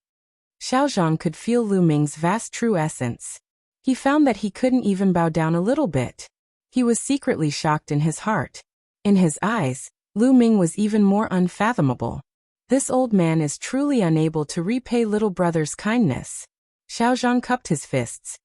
Xiao Zhan could feel Lu Ming's vast true essence. He found that he couldn't even bow down a little bit. He was secretly shocked in his heart. In his eyes, Lu Ming was even more unfathomable. This old man is truly unable to repay little brother's kindness. Xiao Zhan cupped his fists.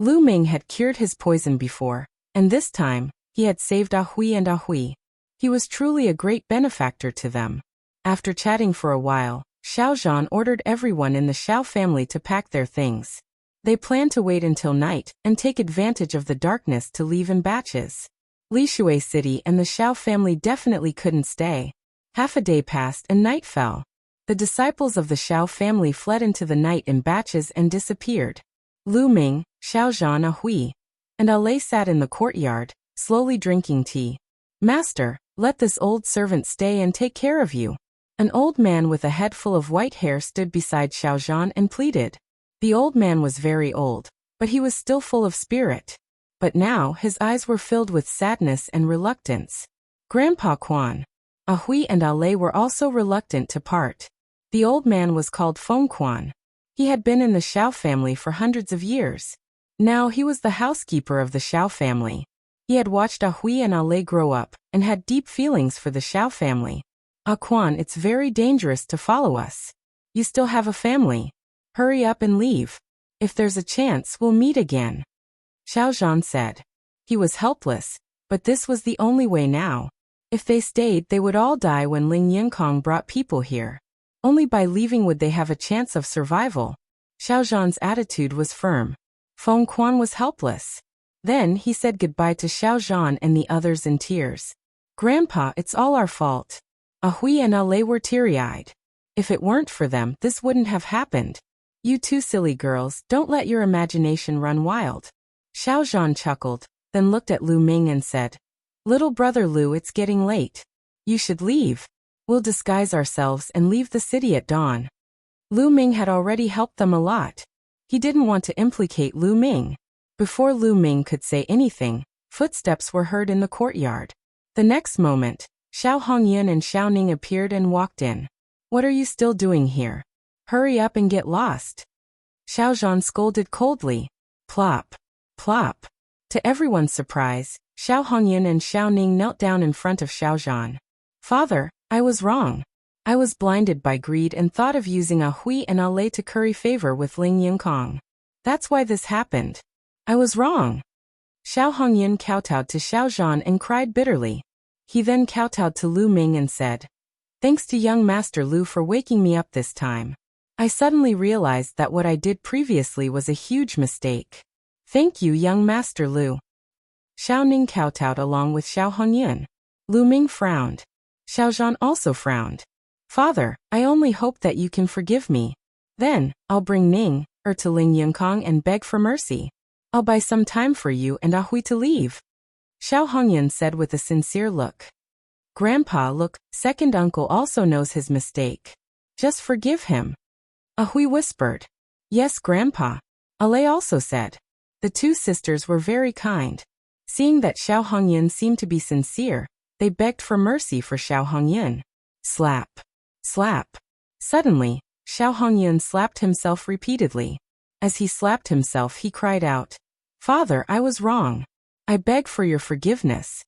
Lu Ming had cured his poison before, and this time, he had saved Ahui and Ahui. He was truly a great benefactor to them. After chatting for a while, Xiao Zhan ordered everyone in the Xiao family to pack their things. They planned to wait until night and take advantage of the darkness to leave in batches. Lishui City and the Xiao family definitely couldn't stay. Half a day passed and night fell. The disciples of the Xiao family fled into the night in batches and disappeared. Lu Ming, Xiao Zhan, Ahui, and Ale sat in the courtyard, slowly drinking tea. Master, let this old servant stay and take care of you. An old man with a head full of white hair stood beside Xiao Zhan and pleaded. The old man was very old, but he was still full of spirit. But now his eyes were filled with sadness and reluctance. Grandpa Quan. Ahui and Ale were also reluctant to part. The old man was called Feng Quan. He had been in the Xiao family for hundreds of years. Now he was the housekeeper of the Xiao family. He had watched Ahui and Ale grow up, and had deep feelings for the Xiao family. Quan, it's very dangerous to follow us. You still have a family. Hurry up and leave. If there's a chance, we'll meet again. Xiao Zhan said. He was helpless, but this was the only way now. If they stayed, they would all die when Ling Yunкong brought people here. Only by leaving would they have a chance of survival. Xiao Zhan's attitude was firm. Feng Quan was helpless. Then he said goodbye to Xiao Zhan and the others in tears. Grandpa, it's all our fault. Ahui and Ale were teary-eyed. If it weren't for them, this wouldn't have happened. You two silly girls, don't let your imagination run wild. Xiao Zhan chuckled, then looked at Lu Ming and said, Little brother Lu, it's getting late. You should leave. We'll disguise ourselves and leave the city at dawn. Lu Ming had already helped them a lot. He didn't want to implicate Lu Ming. Before Lu Ming could say anything, footsteps were heard in the courtyard. The next moment, Xiao Hongyun and Xiao Ning appeared and walked in. What are you still doing here? Hurry up and get lost. Xiao Zhan scolded coldly. Plop. Plop. To everyone's surprise, Xiao Hongyun and Xiao Ning knelt down in front of Xiao Zhan. Father, I was wrong. I was blinded by greed and thought of using Ahui and Ale to curry favor with Ling Yunкong. That's why this happened. I was wrong. Xiao Hongyun kowtowed to Xiao Zhan and cried bitterly. He then kowtowed to Lu Ming and said, Thanks to young Master Lu for waking me up this time. I suddenly realized that what I did previously was a huge mistake. Thank you, young Master Lu. Xiao Ning kowtowed along with Xiao Hongyun. Lu Ming frowned. Xiao Zhan also frowned. Father, I only hope that you can forgive me. Then, I'll bring Ning, to Ling Yunкong and beg for mercy. I'll buy some time for you and Ahui to leave. Xiao Hongyun said with a sincere look. Grandpa, look, second uncle also knows his mistake. Just forgive him. Ahui whispered. Yes, Grandpa. Ale also said. The two sisters were very kind. Seeing that Xiao Hongyun seemed to be sincere, they begged for mercy for Xiao Hongyun. Slap. Slap. Suddenly, Xiao Hongyun slapped himself repeatedly. As he slapped himself, he cried out, Father, I was wrong. I beg for your forgiveness.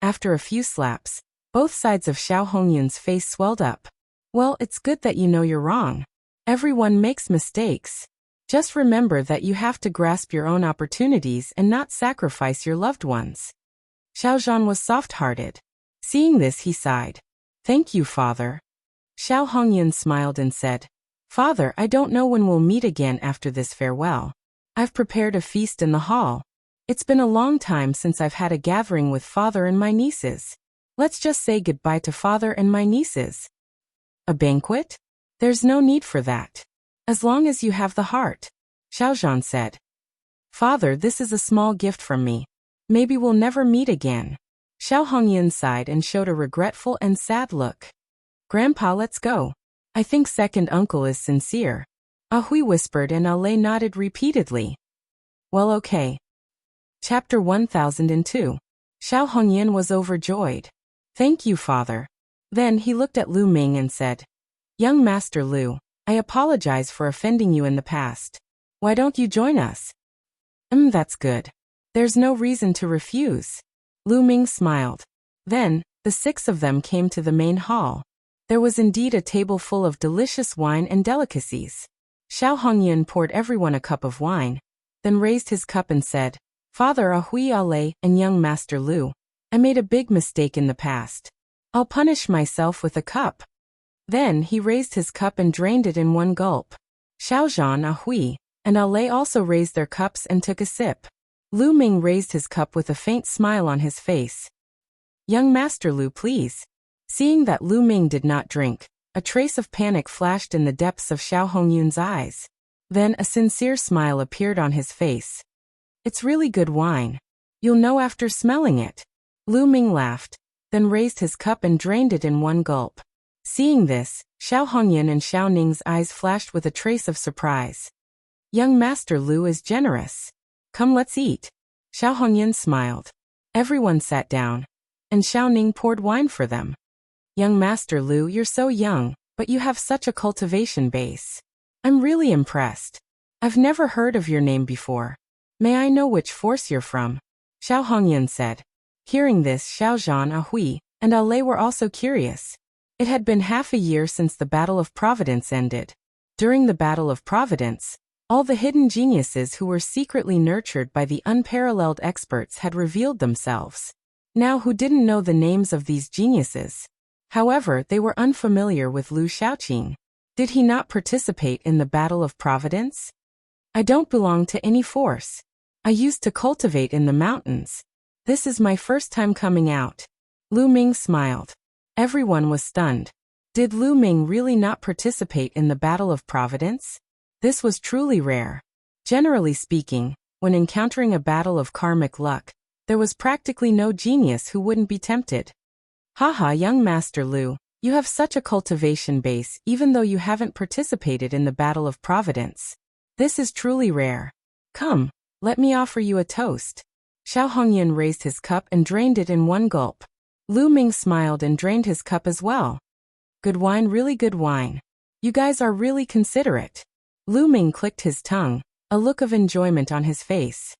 After a few slaps, both sides of Xiao Hongyun's face swelled up. Well, it's good that you know you're wrong. Everyone makes mistakes. Just remember that you have to grasp your own opportunities and not sacrifice your loved ones. Xiao Zhan was soft-hearted. Seeing this, he sighed. Thank you, Father. Xiao Hongyun smiled and said, Father, I don't know when we'll meet again after this farewell. I've prepared a feast in the hall. It's been a long time since I've had a gathering with Father and my nieces. Let's just say goodbye to Father and my nieces. A banquet? There's no need for that. As long as you have the heart, Xiao Zhan said. Father, this is a small gift from me. Maybe we'll never meet again. Xiao Hongyun sighed and showed a regretful and sad look. Grandpa, let's go. I think second uncle is sincere. Hui whispered and Ale nodded repeatedly. Well, okay. Chapter 1002. Xiao Hongyun was overjoyed. Thank you, Father. Then he looked at Lu Ming and said, Young Master Lu, I apologize for offending you in the past. Why don't you join us? That's good. There's no reason to refuse. Lu Ming smiled. Then, the six of them came to the main hall. There was indeed a table full of delicious wine and delicacies. Xiao Hongyun poured everyone a cup of wine, then raised his cup and said, Father Hui Ale and young Master Lu, I made a big mistake in the past. I'll punish myself with a cup. Then he raised his cup and drained it in one gulp. Xiao Zhan, Hui, and Ale also raised their cups and took a sip. Lu Ming raised his cup with a faint smile on his face. Young Master Lu, please. Seeing that Lu Ming did not drink, a trace of panic flashed in the depths of Xiao Hongyun's eyes. Then a sincere smile appeared on his face. It's really good wine. You'll know after smelling it. Lu Ming laughed, then raised his cup and drained it in one gulp. Seeing this, Xiao Hongyun and Xiao Ning's eyes flashed with a trace of surprise. Young Master Lu is generous. Come, let's eat. Xiao Hongyun smiled. Everyone sat down, and Xiao Ning poured wine for them. Young Master Lu, you're so young, but you have such a cultivation base. I'm really impressed. I've never heard of your name before. May I know which force you're from? Xiao Hongyun said. Hearing this, Xiao Zhan, Hui, and Ale were also curious. It had been half a year since the Battle of Providence ended. During the Battle of Providence, all the hidden geniuses who were secretly nurtured by the unparalleled experts had revealed themselves. Now, who didn't know the names of these geniuses? However, they were unfamiliar with Lu Shaoqing. Did he not participate in the Battle of Providence? I don't belong to any force. I used to cultivate in the mountains. This is my first time coming out. Lu Ming smiled. Everyone was stunned. Did Lu Ming really not participate in the Battle of Providence? This was truly rare. Generally speaking, when encountering a battle of karmic luck, there was practically no genius who wouldn't be tempted. Haha, young Master Lu, you have such a cultivation base even though you haven't participated in the Battle of Providence. This is truly rare. Come, let me offer you a toast. Xiao Hongyun raised his cup and drained it in one gulp. Lu Ming smiled and drained his cup as well. Good wine, really good wine. You guys are really considerate. Lu Ming clicked his tongue, a look of enjoyment on his face.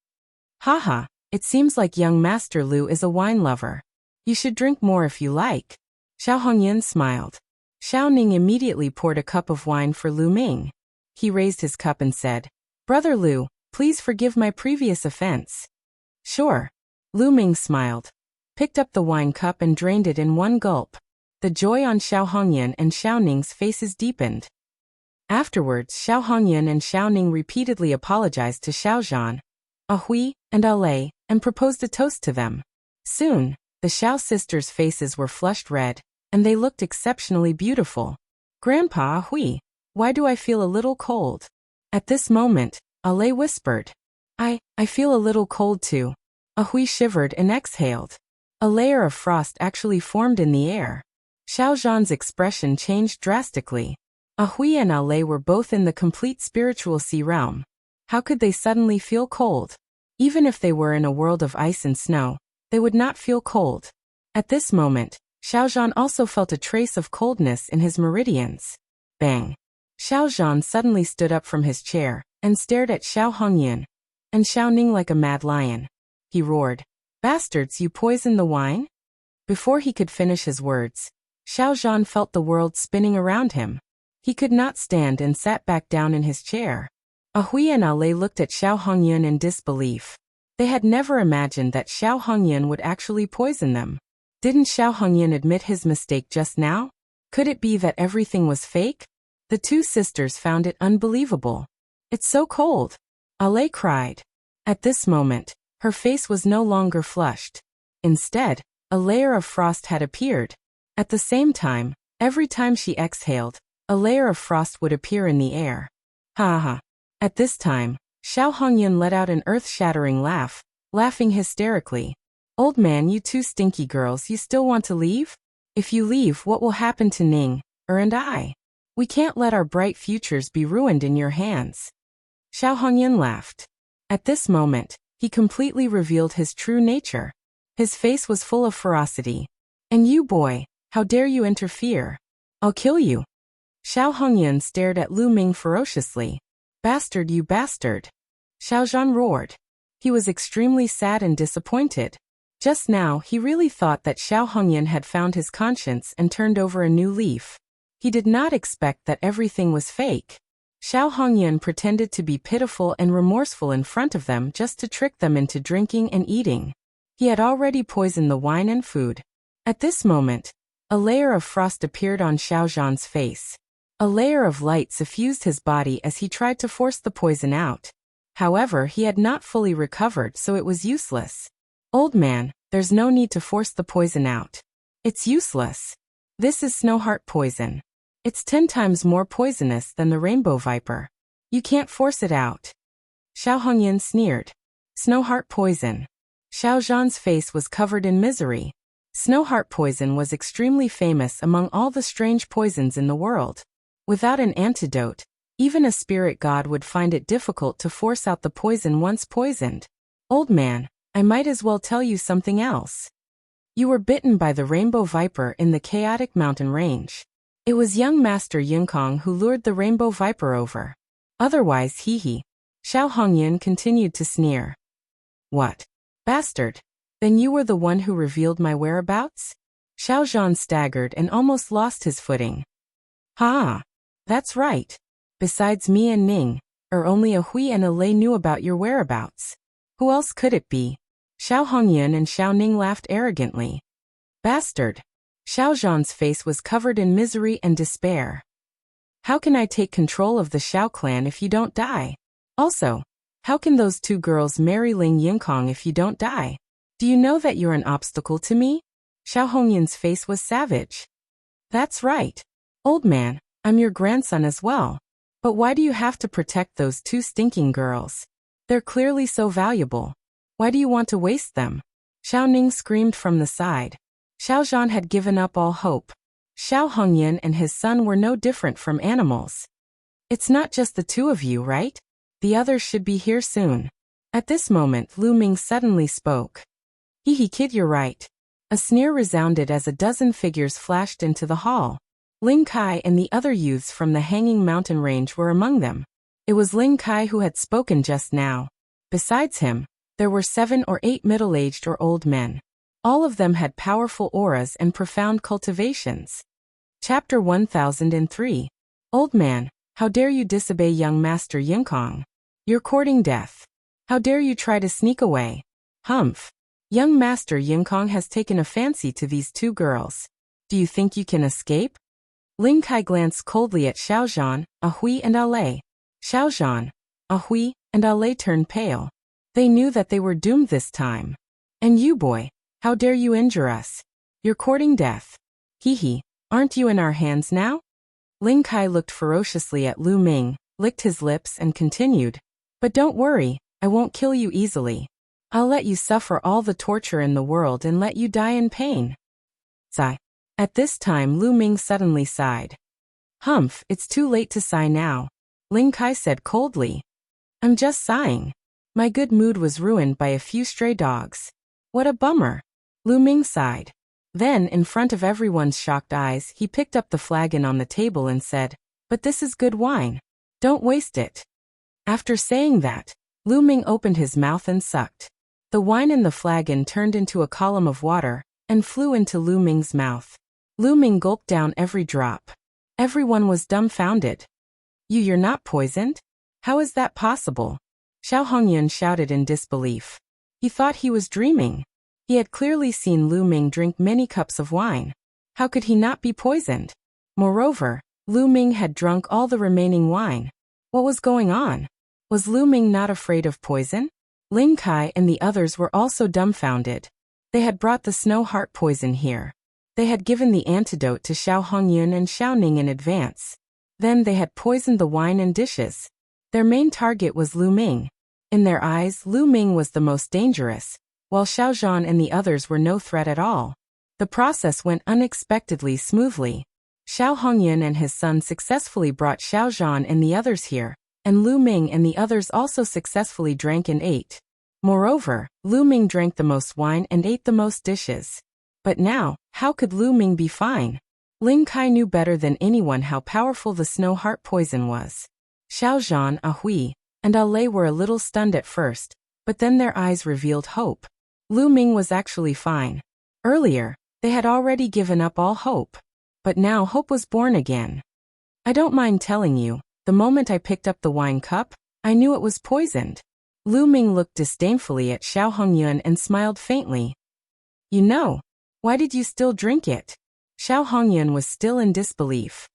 Haha, it seems like young Master Lu is a wine lover. You should drink more if you like. Xiao Hongyun smiled. Xiao Ning immediately poured a cup of wine for Lu Ming. He raised his cup and said, Brother Lu, please forgive my previous offense. Sure. Lu Ming smiled, picked up the wine cup and drained it in one gulp. The joy on Xiao Hongyun and Xiao Ning's faces deepened. Afterwards, Xiao Hongyun and Xiao Ning repeatedly apologized to Xiao Zhan, Hui, and Ale, and proposed a toast to them. Soon, the Xiao sisters' faces were flushed red, and they looked exceptionally beautiful. Grandpa Hui, why do I feel a little cold? At this moment, Ale whispered. I feel a little cold too. Hui shivered and exhaled. A layer of frost actually formed in the air. Xiao Zhan's expression changed drastically. Hui and Ale were both in the complete spiritual sea realm. How could they suddenly feel cold? Even if they were in a world of ice and snow, they would not feel cold. At this moment, Xiao Zhan also felt a trace of coldness in his meridians. Bang! Xiao Zhan suddenly stood up from his chair and stared at Xiao Hongyun. and shouting like a mad lion. He roared, "Bastards, you poisoned the wine?" Before he could finish his words, Xiao Zhan felt the world spinning around him. He could not stand and sat back down in his chair. Ahui and Ale looked at Xiao Hongyun in disbelief. They had never imagined that Xiao Hongyun would actually poison them. Didn't Xiao Hongyun admit his mistake just now? Could it be that everything was fake? The two sisters found it unbelievable. "It's so cold," Ale cried. At this moment, her face was no longer flushed. Instead, a layer of frost had appeared. At the same time, every time she exhaled, a layer of frost would appear in the air. Ha ha. At this time, Xiao Hongyun let out an earth-shattering laugh, laughing hysterically. "Old man, you two stinky girls, you still want to leave? If you leave, what will happen to Ning, and I? We can't let our bright futures be ruined in your hands." Xiao Hongyun laughed. At this moment, he completely revealed his true nature. His face was full of ferocity. "And you, boy, how dare you interfere? I'll kill you." Xiao Hongyun stared at Lu Ming ferociously. "Bastard, you bastard!" Xiao Zhan roared. He was extremely sad and disappointed. Just now, he really thought that Xiao Hongyun had found his conscience and turned over a new leaf. He did not expect that everything was fake. Xiao Hongyun pretended to be pitiful and remorseful in front of them just to trick them into drinking and eating. He had already poisoned the wine and food. At this moment, a layer of frost appeared on Xiao Zhan's face. A layer of light suffused his body as he tried to force the poison out. However, he had not fully recovered, so it was useless. "Old man, there's no need to force the poison out. It's useless. This is Snowheart poison. It's 10 times more poisonous than the rainbow viper. You can't force it out." Xiao Hongyun sneered. Snowheart poison. Xiao Zhan's face was covered in misery. Snowheart poison was extremely famous among all the strange poisons in the world. Without an antidote, even a spirit god would find it difficult to force out the poison once poisoned. "Old man, I might as well tell you something else. You were bitten by the rainbow viper in the chaotic mountain range. It was young Master Yinkong who lured the rainbow viper over. Otherwise, hee. Xiao Hongyun continued to sneer. "What? Bastard. Then you were the one who revealed my whereabouts?" Xiao Zhan staggered and almost lost his footing. "Ha! That's right. Besides me and Ning, only a Hui and a Lei knew about your whereabouts. Who else could it be?" Xiao Hongyun and Xiao Ning laughed arrogantly. "Bastard." Xiao Zhan's face was covered in misery and despair. "How can I take control of the Xiao clan if you don't die? Also, how can those two girls marry Ling Yinkong if you don't die? Do you know that you're an obstacle to me?" Xiao Hongyun's face was savage. "That's right. Old man, I'm your grandson as well. But why do you have to protect those two stinking girls? They're clearly so valuable. Why do you want to waste them?" Xiao Ning screamed from the side. Xiao Zhan had given up all hope. Xiao Hongyun and his son were no different from animals. "It's not just the two of you, right? The others should be here soon." At this moment, Lu Ming suddenly spoke. "Hee kid, you're right." A sneer resounded as a dozen figures flashed into the hall. Ling Kai and the other youths from the hanging mountain range were among them. It was Ling Kai who had spoken just now. Besides him, there were 7 or 8 middle-aged or old men. All of them had powerful auras and profound cultivations. Chapter 1003. "Old man, how dare you disobey young Master Yinkong? You're courting death. How dare you try to sneak away? Humph. Young Master Yinkong has taken a fancy to these two girls. Do you think you can escape?" Ling Kai glanced coldly at Xiao Zhan, Ahui and Ale. Xiao Zhan, Ahui, and Ale turned pale. They knew that they were doomed this time. "And you, boy, how dare you injure us? You're courting death. Hee, aren't you in our hands now?" Ling Kai looked ferociously at Lu Ming, licked his lips and continued. "But don't worry, I won't kill you easily. I'll let you suffer all the torture in the world and let you die in pain." Sigh. At this time Lu Ming suddenly sighed. "Humph, it's too late to sigh now," Ling Kai said coldly. "I'm just sighing. My good mood was ruined by a few stray dogs. What a bummer." Lu Ming sighed. Then, in front of everyone's shocked eyes, he picked up the flagon on the table and said, "But this is good wine. Don't waste it." After saying that, Lu Ming opened his mouth and sucked. The wine in the flagon turned into a column of water and flew into Lu Ming's mouth. Lu Ming gulped down every drop. Everyone was dumbfounded. You're not poisoned? How is that possible? Xiao Hongyun shouted in disbelief. He thought he was dreaming. He had clearly seen Lu Ming drink many cups of wine. How could he not be poisoned? Moreover, Lu Ming had drunk all the remaining wine. What was going on? Was Lu Ming not afraid of poison? Ling Kai and the others were also dumbfounded. They had brought the snow heart poison here. They had given the antidote to Xiao Hongyun and Xiao Ning in advance. Then they had poisoned the wine and dishes. Their main target was Lu Ming. In their eyes, Lu Ming was the most dangerous, while Xiao Zhan and the others were no threat at all. The process went unexpectedly smoothly. Xiao Hongyun and his son successfully brought Xiao Zhan and the others here, and Lu Ming and the others also successfully drank and ate. Moreover, Lu Ming drank the most wine and ate the most dishes. But now, how could Lu Ming be fine? Ling Kai knew better than anyone how powerful the snow heart poison was. Xiao Zhan, Hui, and Lei were a little stunned at first, but then their eyes revealed hope. Lu Ming was actually fine. Earlier, they had already given up all hope. But now hope was born again. I don't mind telling you, the moment I picked up the wine cup, I knew it was poisoned. Lu Ming looked disdainfully at Xiao Hongyun and smiled faintly. You know, why did you still drink it? Xiao Hongyun was still in disbelief.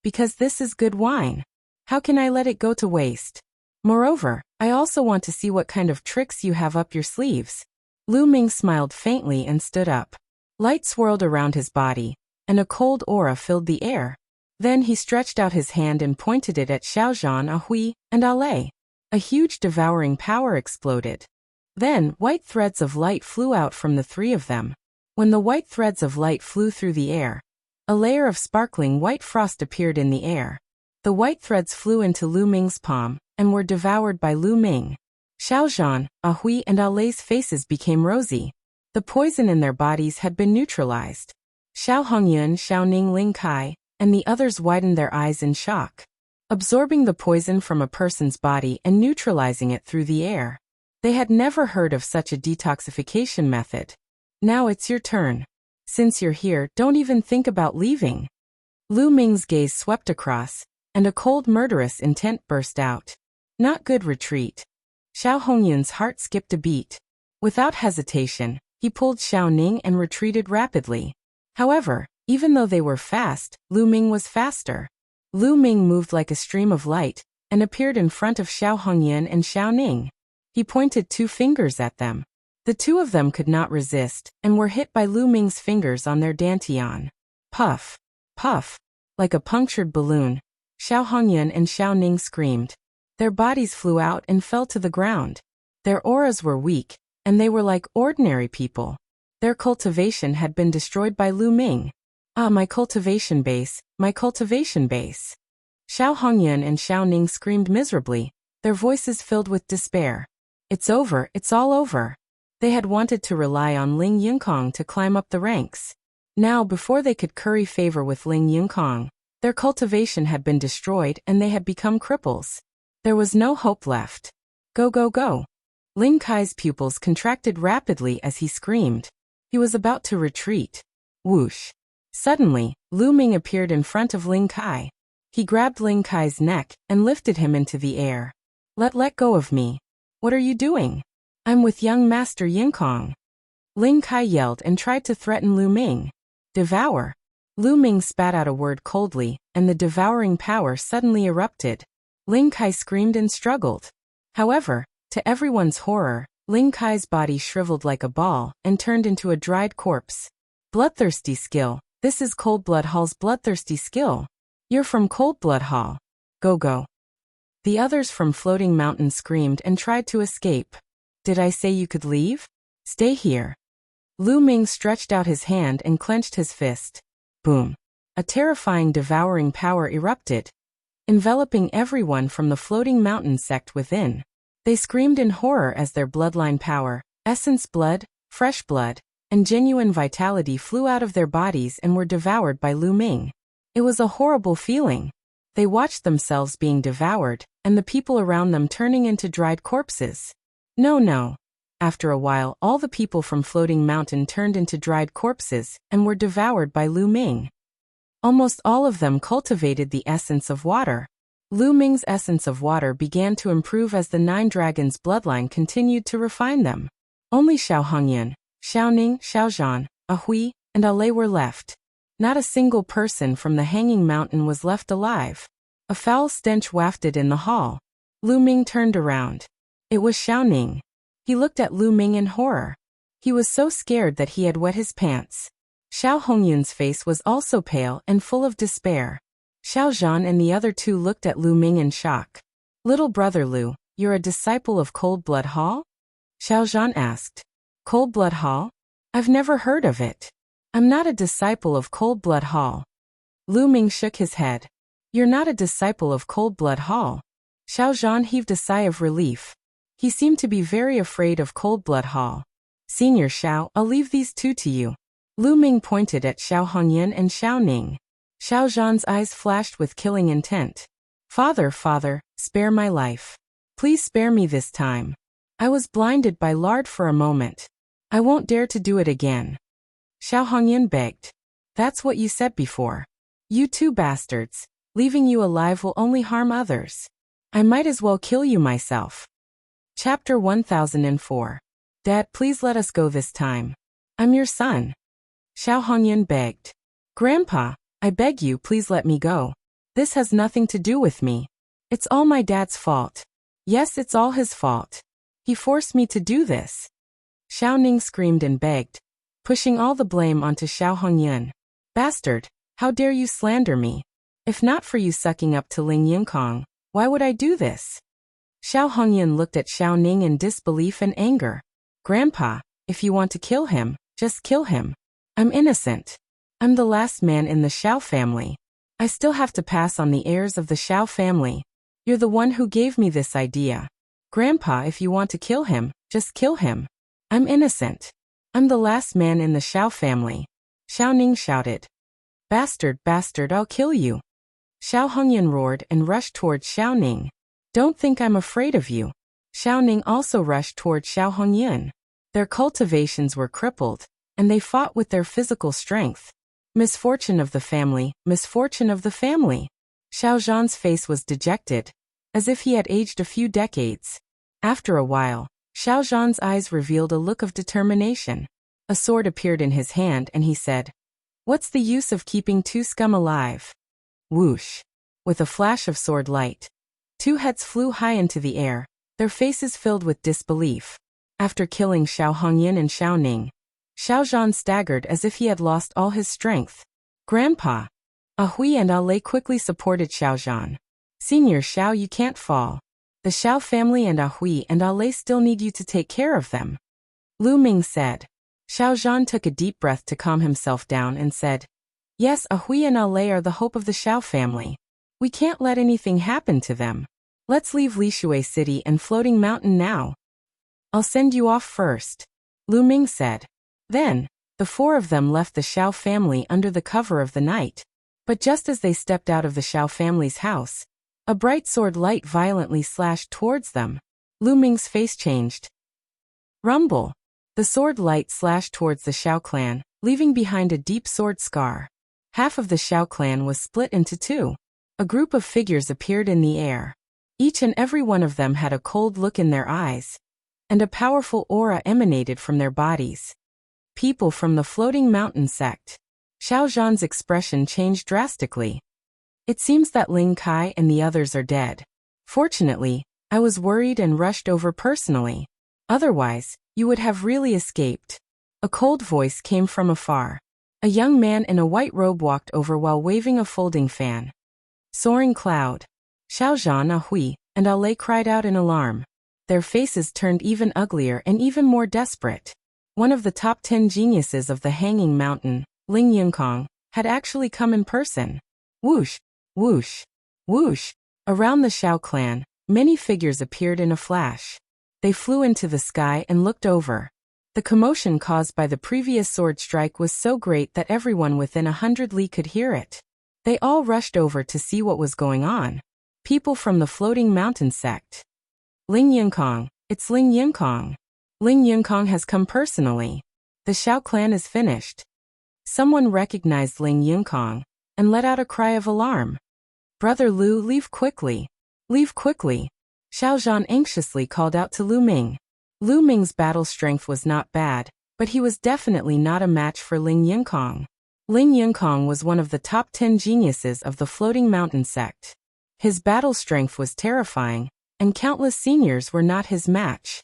Because this is good wine. How can I let it go to waste? Moreover, I also want to see what kind of tricks you have up your sleeves. Lu Ming smiled faintly and stood up. Light swirled around his body, and a cold aura filled the air. Then he stretched out his hand and pointed it at Xiao Zhan, Hui, and Lei. A huge devouring power exploded. Then, white threads of light flew out from the three of them. When the white threads of light flew through the air, a layer of sparkling white frost appeared in the air. The white threads flew into Lu Ming's palm, and were devoured by Lu Ming. Xiao Zhan, Hui and Lei's faces became rosy. The poison in their bodies had been neutralized. Xiao Hongyun, Xiao Ning, Ling Kai, and the others widened their eyes in shock. Absorbing the poison from a person's body and neutralizing it through the air. They had never heard of such a detoxification method. Now it's your turn. Since you're here, don't even think about leaving. Lu Ming's gaze swept across, and a cold murderous intent burst out. Not good retreat. Xiao Hongyun's heart skipped a beat. Without hesitation, he pulled Xiao Ning and retreated rapidly. However, even though they were fast, Lu Ming was faster. Lu Ming moved like a stream of light, and appeared in front of Xiao Hongyun and Xiao Ning. He pointed 2 fingers at them. The 2 of them could not resist, and were hit by Lu Ming's fingers on their dantian. Puff! Puff! Like a punctured balloon, Xiao Hongyun and Xiao Ning screamed. Their bodies flew out and fell to the ground. Their auras were weak, and they were like ordinary people. Their cultivation had been destroyed by Lu Ming. Ah, my cultivation base, my cultivation base. Xiao Hongyun and Xiao Ning screamed miserably, their voices filled with despair. It's over, it's all over. They had wanted to rely on Ling Yingkong to climb up the ranks. Now, before they could curry favor with Ling Yingkong, their cultivation had been destroyed and they had become cripples. There was no hope left. Go, go, go. Ling Kai's pupils contracted rapidly as he screamed. He was about to retreat. Whoosh. Suddenly, Lu Ming appeared in front of Ling Kai. He grabbed Ling Kai's neck and lifted him into the air. Let go of me. What are you doing? I'm with young Master Yingkong. Ling Kai yelled and tried to threaten Lu Ming. Devour. Lu Ming spat out a word coldly, and the devouring power suddenly erupted. Ling Kai screamed and struggled. However, to everyone's horror, Ling Kai's body shriveled like a ball and turned into a dried corpse. Bloodthirsty skill. This is Cold Blood Hall's bloodthirsty skill. You're from Cold Blood Hall. Go, go. The others from Floating Mountain screamed and tried to escape. Did I say you could leave? Stay here. Lu Ming stretched out his hand and clenched his fist. Boom. A terrifying devouring power erupted, enveloping everyone from the Floating Mountain sect within. They screamed in horror as their bloodline power, essence blood, fresh blood, and genuine vitality flew out of their bodies and were devoured by Lu Ming. It was a horrible feeling. They watched themselves being devoured, and the people around them turning into dried corpses. No, no. After a while, all the people from Floating Mountain turned into dried corpses and were devoured by Lu Ming. Almost all of them cultivated the essence of water. Lu Ming's essence of water began to improve as the 9 dragons' bloodline continued to refine them. Only Xiao Hongyan, Xiao Ning, Xiao Zhan, Ahui, and Ale were left. Not a single person from the Hanging Mountain was left alive. A foul stench wafted in the hall. Lu Ming turned around. It was Xiao Ning. He looked at Lu Ming in horror. He was so scared that he had wet his pants. Xiao Hongyan's face was also pale and full of despair. Xiao Zhan and the other 2 looked at Lu Ming in shock. Little brother Lu, you're a disciple of Cold Blood Hall? Xiao Zhan asked. Cold Blood Hall? I've never heard of it. I'm not a disciple of Cold Blood Hall. Lu Ming shook his head. You're not a disciple of Cold Blood Hall. Xiao Zhan heaved a sigh of relief. He seemed to be very afraid of Cold Blood Hall. Senior Xiao, I'll leave these 2 to you. Lu Ming pointed at Xiao Hongyan and Xiao Ning. Xiao Zhan's eyes flashed with killing intent. Father, spare my life. Please spare me this time. I was blinded by lard for a moment. I won't dare to do it again. Xiao Hongyan begged. That's what you said before. You 2 bastards. Leaving you alive will only harm others. I might as well kill you myself. Chapter 1004. Dad, please let us go this time. I'm your son. Xiao Hongyan begged. Grandpa, I beg you, please let me go. This has nothing to do with me. It's all my dad's fault. Yes, it's all his fault. He forced me to do this. Xiao Ning screamed and begged, pushing all the blame onto Xiao Hongyan. Bastard, how dare you slander me? If not for you sucking up to Ling Yingkong, why would I do this? Xiao Hongyan looked at Xiao Ning in disbelief and anger. Grandpa, if you want to kill him, just kill him. I'm innocent. I'm the last man in the Xiao family. I still have to pass on the heirs of the Xiao family. You're the one who gave me this idea. Grandpa, if you want to kill him, just kill him. I'm innocent. I'm the last man in the Xiao family. Xiao Ning shouted. Bastard, I'll kill you. Xiao Hongyan roared and rushed toward Xiao Ning. Don't think I'm afraid of you. Xiao Ning also rushed toward Xiao Hongyan. Their cultivations were crippled, and they fought with their physical strength. Misfortune of the family, misfortune of the family. Xiao Zhan's face was dejected, as if he had aged a few decades. After a while, Xiao Zhan's eyes revealed a look of determination. A sword appeared in his hand and he said, What's the use of keeping 2 scum alive? Whoosh! With a flash of sword light, 2 heads flew high into the air, their faces filled with disbelief. After killing Xiao Hongyan and Xiao Ning, Xiao Zhan staggered as if he had lost all his strength. Grandpa! Ahui and Ale quickly supported Xiao Zhan. Senior Xiao, you can't fall. The Xiao family and Ahui and Ale still need you to take care of them. Lu Ming said. Xiao Zhan took a deep breath to calm himself down and said, Yes, Ahui and Ale are the hope of the Xiao family. We can't let anything happen to them. Let's leave Lishui City and Floating Mountain now. I'll send you off first, Lu Ming said. Then, the 4 of them left the Xiao family under the cover of the night. But just as they stepped out of the Xiao family's house, a bright sword light violently slashed towards them. Lu Ming's face changed. Rumble! The sword light slashed towards the Xiao clan, leaving behind a deep sword scar. Half of the Xiao clan was split into 2. A group of figures appeared in the air. Each and every one of them had a cold look in their eyes, and a powerful aura emanated from their bodies. People from the Floating Mountain sect. Xiao Zhan's expression changed drastically. It seems that Ling Kai and the others are dead. Fortunately, I was worried and rushed over personally. Otherwise, you would have really escaped. A cold voice came from afar. A young man in a white robe walked over while waving a folding fan. Soaring cloud. Xiao Zhan, Ahui, and Ale cried out in alarm. Their faces turned even uglier and even more desperate. One of the top 10 geniuses of the Hanging Mountain, Ling Yingkong, had actually come in person. Whoosh! Whoosh! Whoosh! Around the Xiao clan, many figures appeared in a flash. They flew into the sky and looked over. The commotion caused by the previous sword strike was so great that everyone within 100 li could hear it. They all rushed over to see what was going on. People from the Floating Mountain sect. Ling Yinkong, it's Ling Yinkong. Ling Yinkong has come personally. The Xiao clan is finished. Someone recognized Ling Yinkong and let out a cry of alarm. Brother Lu, leave quickly. Leave quickly. Xiao Zhan anxiously called out to Lu Ming. Lu Ming's battle strength was not bad, but he was definitely not a match for Ling Yinkong. Ling Yinkong was one of the top 10 geniuses of the Floating Mountain sect. His battle strength was terrifying, and countless seniors were not his match.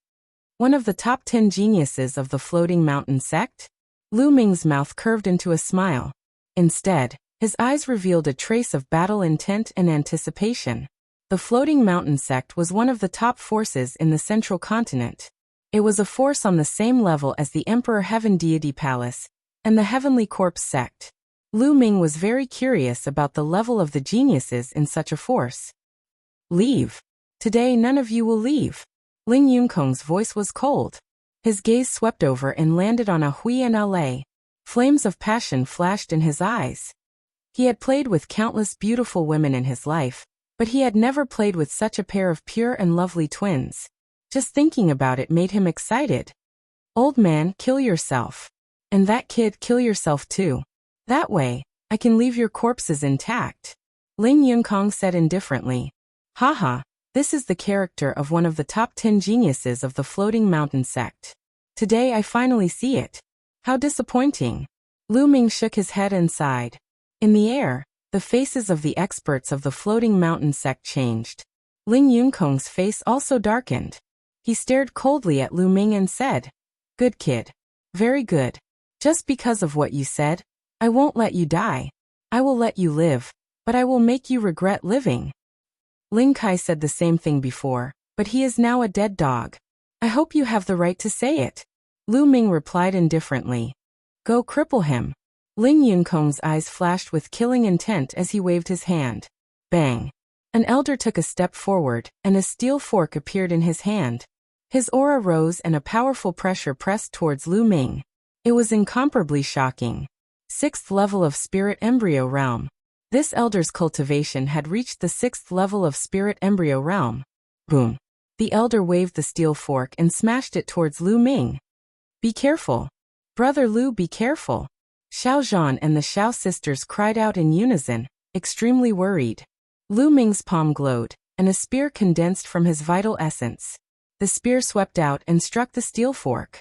One of the top 10 geniuses of the Floating Mountain sect? Lu Ming's mouth curved into a smile. Instead, his eyes revealed a trace of battle intent and anticipation. The Floating Mountain sect was one of the top forces in the Central Continent. It was a force on the same level as the Emperor Heaven Deity Palace and the Heavenly Corpse sect. Lu Ming was very curious about the level of the geniuses in such a force. Leave. Today none of you will leave. Ling Yinkong's voice was cold. His gaze swept over and landed on a Hui and La. Flames of passion flashed in his eyes. He had played with countless beautiful women in his life, but he had never played with such a pair of pure and lovely twins. Just thinking about it made him excited. Old man, kill yourself. And that kid, kill yourself too. That way, I can leave your corpses intact. Ling Yinkong said indifferently. Haha, this is the character of one of the top 10 geniuses of the Floating Mountain sect. Today I finally see it. How disappointing. Lu Ming shook his head and sighed. In the air, the faces of the experts of the Floating Mountain sect changed. Ling Yinkong's face also darkened. He stared coldly at Lu Ming and said, Good kid. Very good. Just because of what you said, I won't let you die. I will let you live, but I will make you regret living. Ling Kai said the same thing before, but he is now a dead dog. I hope you have the right to say it. Lu Ming replied indifferently. Go cripple him. Ling Yinkong's eyes flashed with killing intent as he waved his hand. Bang. An elder took a step forward, and a steel fork appeared in his hand. His aura rose and a powerful pressure pressed towards Lu Ming. It was incomparably shocking. 6th level of Spirit Embryo Realm. This elder's cultivation had reached the 6th level of Spirit Embryo Realm. Boom. The elder waved the steel fork and smashed it towards Lu Ming. Be careful. Brother Lu, be careful. Xiao Zhan and the Xiao sisters cried out in unison, extremely worried. Lu Ming's palm glowed, and a spear condensed from his vital essence. The spear swept out and struck the steel fork.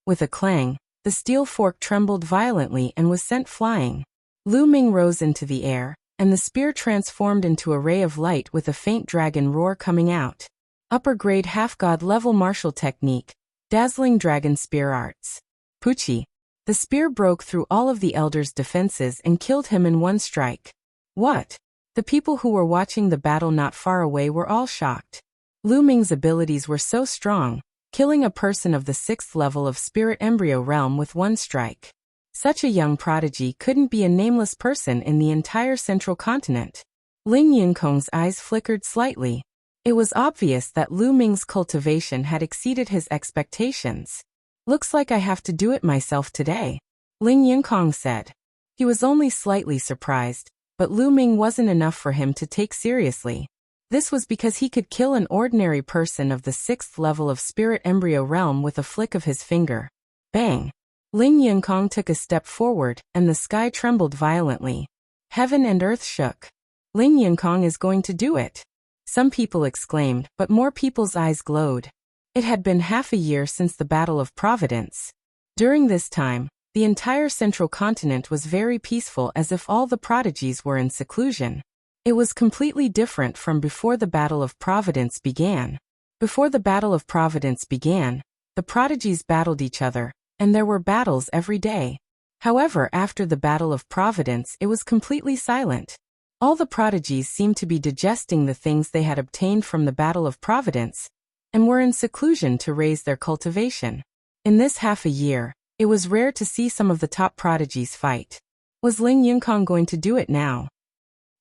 With a clang, the steel fork trembled violently and was sent flying. Lu Ming rose into the air, and the spear transformed into a ray of light with a faint dragon roar coming out. Upper grade half-god level martial technique, dazzling dragon spear arts. Puchi. The spear broke through all of the elder's defenses and killed him in one strike. What? The people who were watching the battle not far away were all shocked. Lu Ming's abilities were so strong, killing a person of the 6th level of Spirit Embryo Realm with one strike. Such a young prodigy couldn't be a nameless person in the entire Central Continent. Ling Yinkong's eyes flickered slightly. It was obvious that Lu Ming's cultivation had exceeded his expectations. Looks like I have to do it myself today, Ling Yinkong said. He was only slightly surprised, but Lu Ming wasn't enough for him to take seriously. This was because he could kill an ordinary person of the 6th level of Spirit Embryo Realm with a flick of his finger. Bang! Ling Yinkong took a step forward, and the sky trembled violently. Heaven and earth shook. Ling Yinkong is going to do it. Some people exclaimed, but more people's eyes glowed. It had been half a year since the Battle of Providence. During this time, the entire Central Continent was very peaceful, as if all the prodigies were in seclusion. It was completely different from before the Battle of Providence began. Before the Battle of Providence began, the prodigies battled each other, and there were battles every day. However, after the Battle of Providence, it was completely silent. All the prodigies seemed to be digesting the things they had obtained from the Battle of Providence, and were in seclusion to raise their cultivation. In this half a year, it was rare to see some of the top prodigies fight. Was Ling Yinkong going to do it now?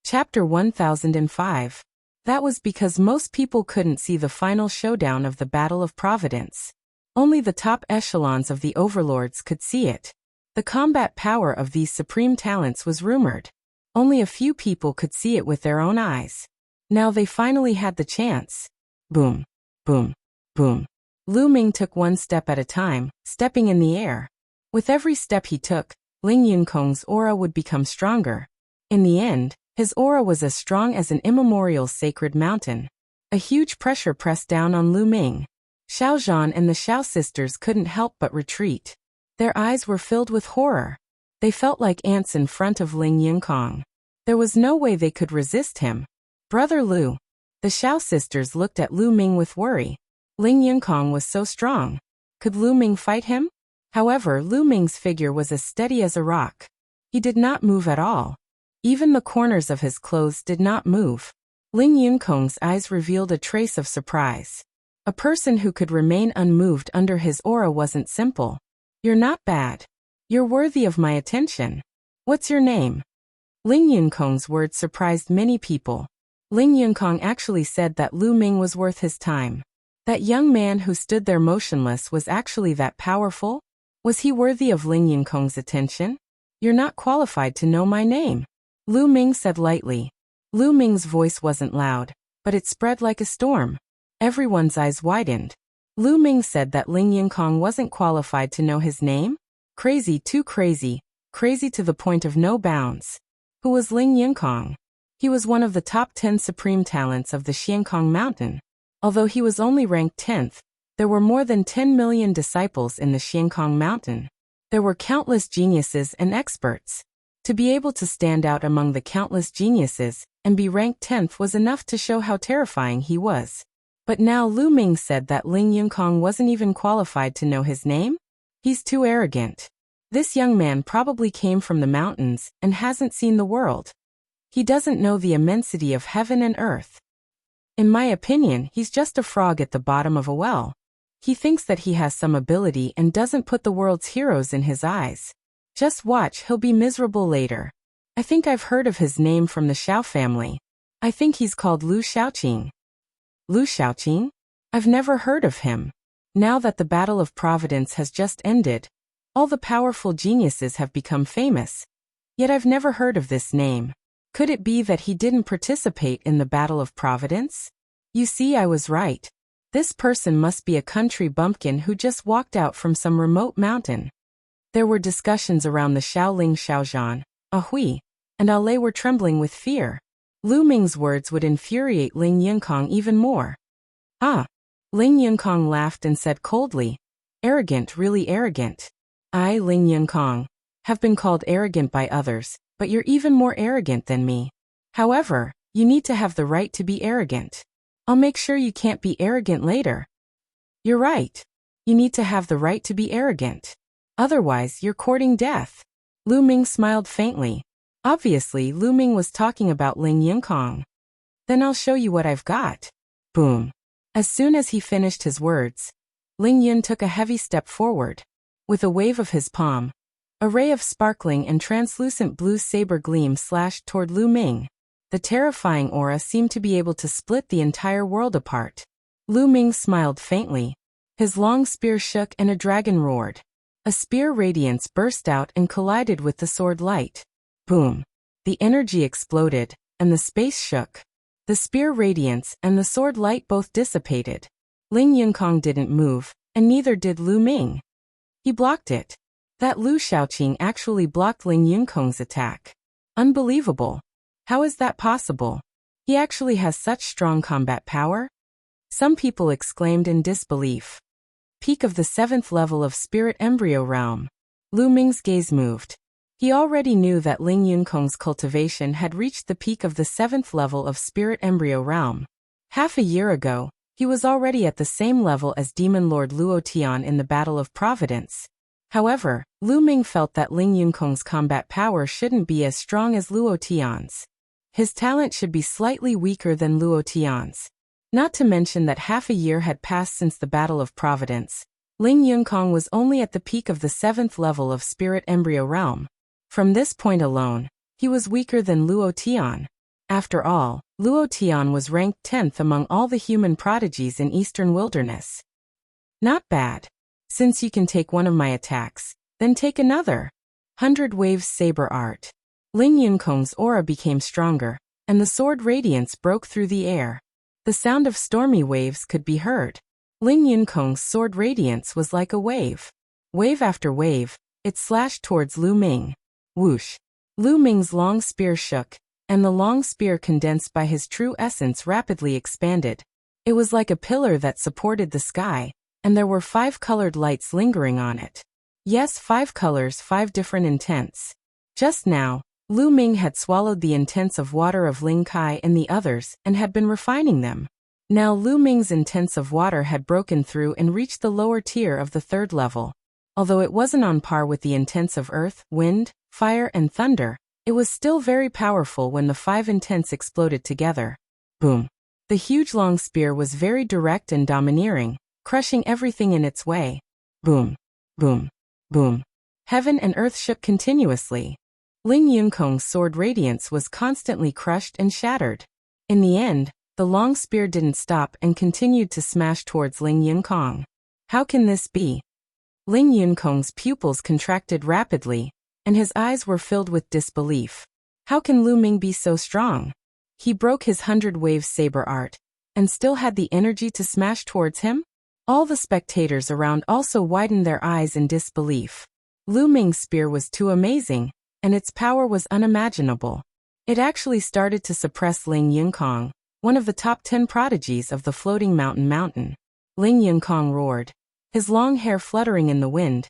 Chapter 1005. That was because most people couldn't see the final showdown of the Battle of Providence. Only the top echelons of the overlords could see it. The combat power of these supreme talents was rumored. Only a few people could see it with their own eyes. Now they finally had the chance. Boom, boom, boom. Lu Ming took one step at a time, stepping in the air. With every step he took, Ling Yunkong's aura would become stronger. In the end, his aura was as strong as an immemorial sacred mountain. A huge pressure pressed down on Lu Ming. Xiao Zhan and the Xiao sisters couldn't help but retreat. Their eyes were filled with horror. They felt like ants in front of Ling Yunkong. There was no way they could resist him. Brother Lu. The Xiao sisters looked at Lu Ming with worry. Ling Yunkong was so strong. Could Lu Ming fight him? However, Lu Ming's figure was as steady as a rock. He did not move at all. Even the corners of his clothes did not move. Ling Yunkong's eyes revealed a trace of surprise. A person who could remain unmoved under his aura wasn't simple. You're not bad. You're worthy of my attention. What's your name? Ling Yunkong's words surprised many people. Ling Yunkong actually said that Lu Ming was worth his time. That young man who stood there motionless was actually that powerful? Was he worthy of Ling Yunkong's attention? You're not qualified to know my name, Lu Ming said lightly. Lu Ming's voice wasn't loud, but it spread like a storm. Everyone's eyes widened. Lu Ming said that Ling Yunkong wasn't qualified to know his name? Crazy, too crazy, crazy to the point of no bounds. Who was Ling Yunkong? He was one of the top 10 supreme talents of the Xiankong Mountain. Although he was only ranked 10th, there were more than 10 million disciples in the Xiankong Mountain. There were countless geniuses and experts. To be able to stand out among the countless geniuses and be ranked 10th was enough to show how terrifying he was. But now Lu Ming said that Ling Yunkong wasn't even qualified to know his name? He's too arrogant. This young man probably came from the mountains and hasn't seen the world. He doesn't know the immensity of heaven and earth. In my opinion, he's just a frog at the bottom of a well. He thinks that he has some ability and doesn't put the world's heroes in his eyes. Just watch, he'll be miserable later. I think I've heard of his name from the Xiao family. I think he's called Lu Xiaoqing. Lu Xiaoqing? I've never heard of him. Now that the Battle of Providence has just ended, all the powerful geniuses have become famous. Yet I've never heard of this name. Could it be that he didn't participate in the Battle of Providence? You see, I was right. This person must be a country bumpkin who just walked out from some remote mountain. There were discussions around the Xiaoling Xiaozhan, Ahui, and Ale were trembling with fear. Lu Ming's words would infuriate Ling Yunkong even more. Ah! Ling Yunkong laughed and said coldly, arrogant, really arrogant. I, Ling Yunkong, have been called arrogant by others, but you're even more arrogant than me. However, you need to have the right to be arrogant. I'll make sure you can't be arrogant later. You're right. You need to have the right to be arrogant. Otherwise, you're courting death. Lu Ming smiled faintly. Obviously, Lu Ming was talking about Ling Yunkong. Then I'll show you what I've got. Boom. As soon as he finished his words, Ling Yun took a heavy step forward. With a wave of his palm, a ray of sparkling and translucent blue saber gleam slashed toward Lu Ming. The terrifying aura seemed to be able to split the entire world apart. Lu Ming smiled faintly. His long spear shook and a dragon roared. A spear radiance burst out and collided with the sword light. Boom. The energy exploded, and the space shook. The spear radiance and the sword light both dissipated. Ling Yunkong didn't move, and neither did Lu Ming. He blocked it. That Lu Xiaoqing actually blocked Ling Yunkong's attack. Unbelievable. How is that possible? He actually has such strong combat power? Some people exclaimed in disbelief. Peak of the 7th level of Spirit Embryo Realm. Lu Ming's gaze moved. He already knew that Ling Yunkong's cultivation had reached the peak of the 7th level of Spirit Embryo Realm. Half a year ago, he was already at the same level as Demon Lord Luo Tian in the Battle of Providence. However, Lu Ming felt that Ling Yunkong's combat power shouldn't be as strong as Luo Tian's. His talent should be slightly weaker than Luo Tian's. Not to mention that half a year had passed since the Battle of Providence. Ling Yunkong was only at the peak of the 7th level of Spirit Embryo Realm. From this point alone, he was weaker than Luo Tian. After all, Luo Tian was ranked 10th among all the human prodigies in Eastern Wilderness. Not bad. Since you can take one of my attacks, then take another. 100 Waves Saber Art. Ling Yunkong's aura became stronger, and the sword radiance broke through the air. The sound of stormy waves could be heard. Ling Yunkong's sword radiance was like a wave. Wave after wave, it slashed towards Lu Ming. Whoosh! Lu Ming's long spear shook, and the long spear condensed by his true essence rapidly expanded. It was like a pillar that supported the sky, and there were 5 colored lights lingering on it. Yes, 5 colors, 5 different intents. Just now, Lu Ming had swallowed the intents of water of Ling Kai and the others and had been refining them. Now Lu Ming's intents of water had broken through and reached the lower tier of the 3rd level. Although it wasn't on par with the intents of earth, wind, fire, and thunder, it was still very powerful when the 5 intents exploded together. Boom! The huge long spear was very direct and domineering, crushing everything in its way. Boom! Boom! Boom! Heaven and earth shook continuously. Ling Yunkong's sword radiance was constantly crushed and shattered. In the end, the long spear didn't stop and continued to smash towards Ling Yunkong. How can this be? Ling Yunkong's pupils contracted rapidly, and his eyes were filled with disbelief. How can Lu Ming be so strong? He broke his 100-wave saber art, and still had the energy to smash towards him? All the spectators around also widened their eyes in disbelief. Lu Ming's spear was too amazing, and its power was unimaginable. It actually started to suppress Ling Yunkong, one of the top 10 prodigies of the floating mountain. Ling Yunkong roared, his long hair fluttering in the wind,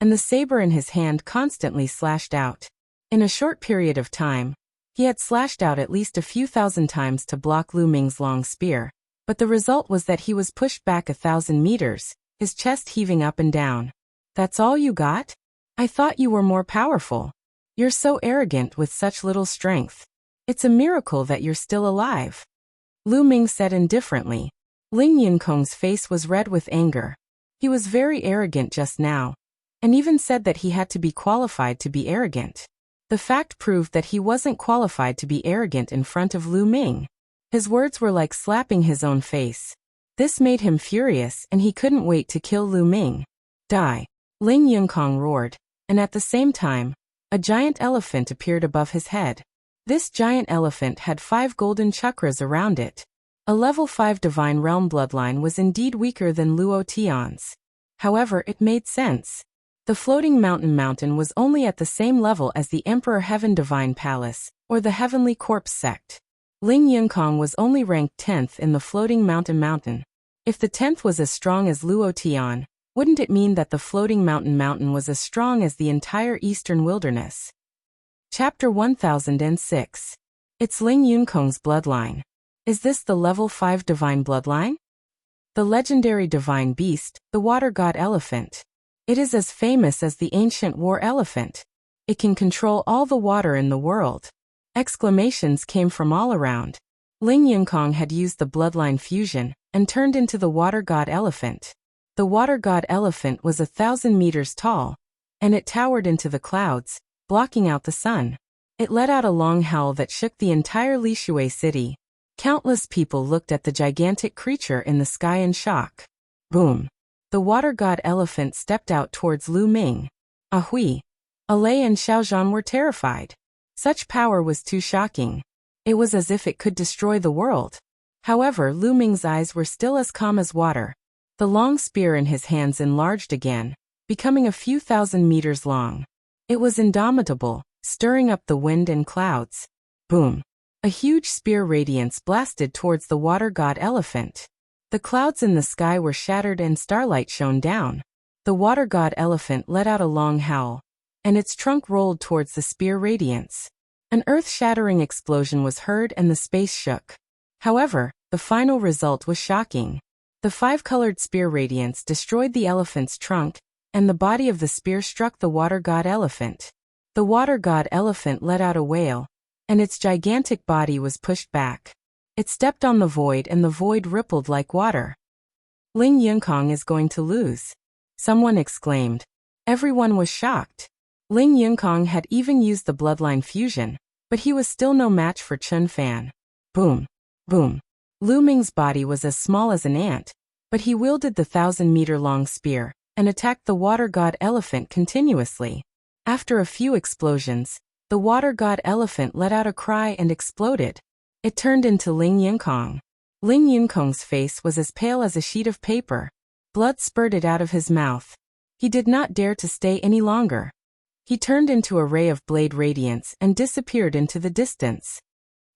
and the saber in his hand constantly slashed out. In a short period of time, he had slashed out at least a few thousand times to block Lu Ming's long spear, but the result was that he was pushed back 1,000 meters, his chest heaving up and down. That's all you got? I thought you were more powerful. You're so arrogant with such little strength. It's a miracle that you're still alive. Lu Ming said indifferently. Ling Yunkong's face was red with anger. He was very arrogant just now, and even said that he had to be qualified to be arrogant. The fact proved that he wasn't qualified to be arrogant in front of Lu Ming. His words were like slapping his own face. This made him furious and he couldn't wait to kill Lu Ming. Die! Ling Yunkong roared, and at the same time, a giant elephant appeared above his head. This giant elephant had 5 golden chakras around it. A level 5 divine realm bloodline was indeed weaker than Luo Tian's. However, it made sense. The floating mountain was only at the same level as the Emperor Heaven Divine Palace, or the Heavenly Corpse sect. Ling Yunkong was only ranked 10th in the floating mountain. If the 10th was as strong as Luo Tian, wouldn't it mean that the floating mountain was as strong as the entire eastern wilderness? Chapter 1006. It's Ling Yunkong's bloodline. Is this the level 5 divine bloodline? The legendary divine beast, the water god elephant. It is as famous as the ancient war elephant. It can control all the water in the world. Exclamations came from all around. Ling Yunkong had used the bloodline fusion and turned into the water god elephant. The water god elephant was 1,000 meters tall, and it towered into the clouds, blocking out the sun. It let out a long howl that shook the entire Lishui city. Countless people looked at the gigantic creature in the sky in shock. Boom! The water god elephant stepped out towards Lu Ming. Ahui! Alei and Xiaozhan were terrified. Such power was too shocking. It was as if it could destroy the world. However, Lu Ming's eyes were still as calm as water. The long spear in his hands enlarged again, becoming a few thousand meters long. It was indomitable, stirring up the wind and clouds. Boom! A huge spear radiance blasted towards the water god elephant. The clouds in the sky were shattered and starlight shone down. The water god elephant let out a long howl, and its trunk rolled towards the spear radiance. An earth-shattering explosion was heard and the space shook. However, the final result was shocking. The 5-colored spear radiance destroyed the elephant's trunk, and the body of the spear struck the water god elephant. The water god elephant let out a wail, and its gigantic body was pushed back. It stepped on the void and the void rippled like water. Ling Yunkong is going to lose. Someone exclaimed. Everyone was shocked. Ling Yunkong had even used the bloodline fusion, but he was still no match for Chun Fan. Boom! Boom! Lu Ming's body was as small as an ant, but he wielded the 1,000-meter-long spear and attacked the water god elephant continuously. After a few explosions, the water god elephant let out a cry and exploded. It turned into Ling Yinkong. Ling Yinkong's face was as pale as a sheet of paper. Blood spurted out of his mouth. He did not dare to stay any longer. He turned into a ray of blade radiance and disappeared into the distance.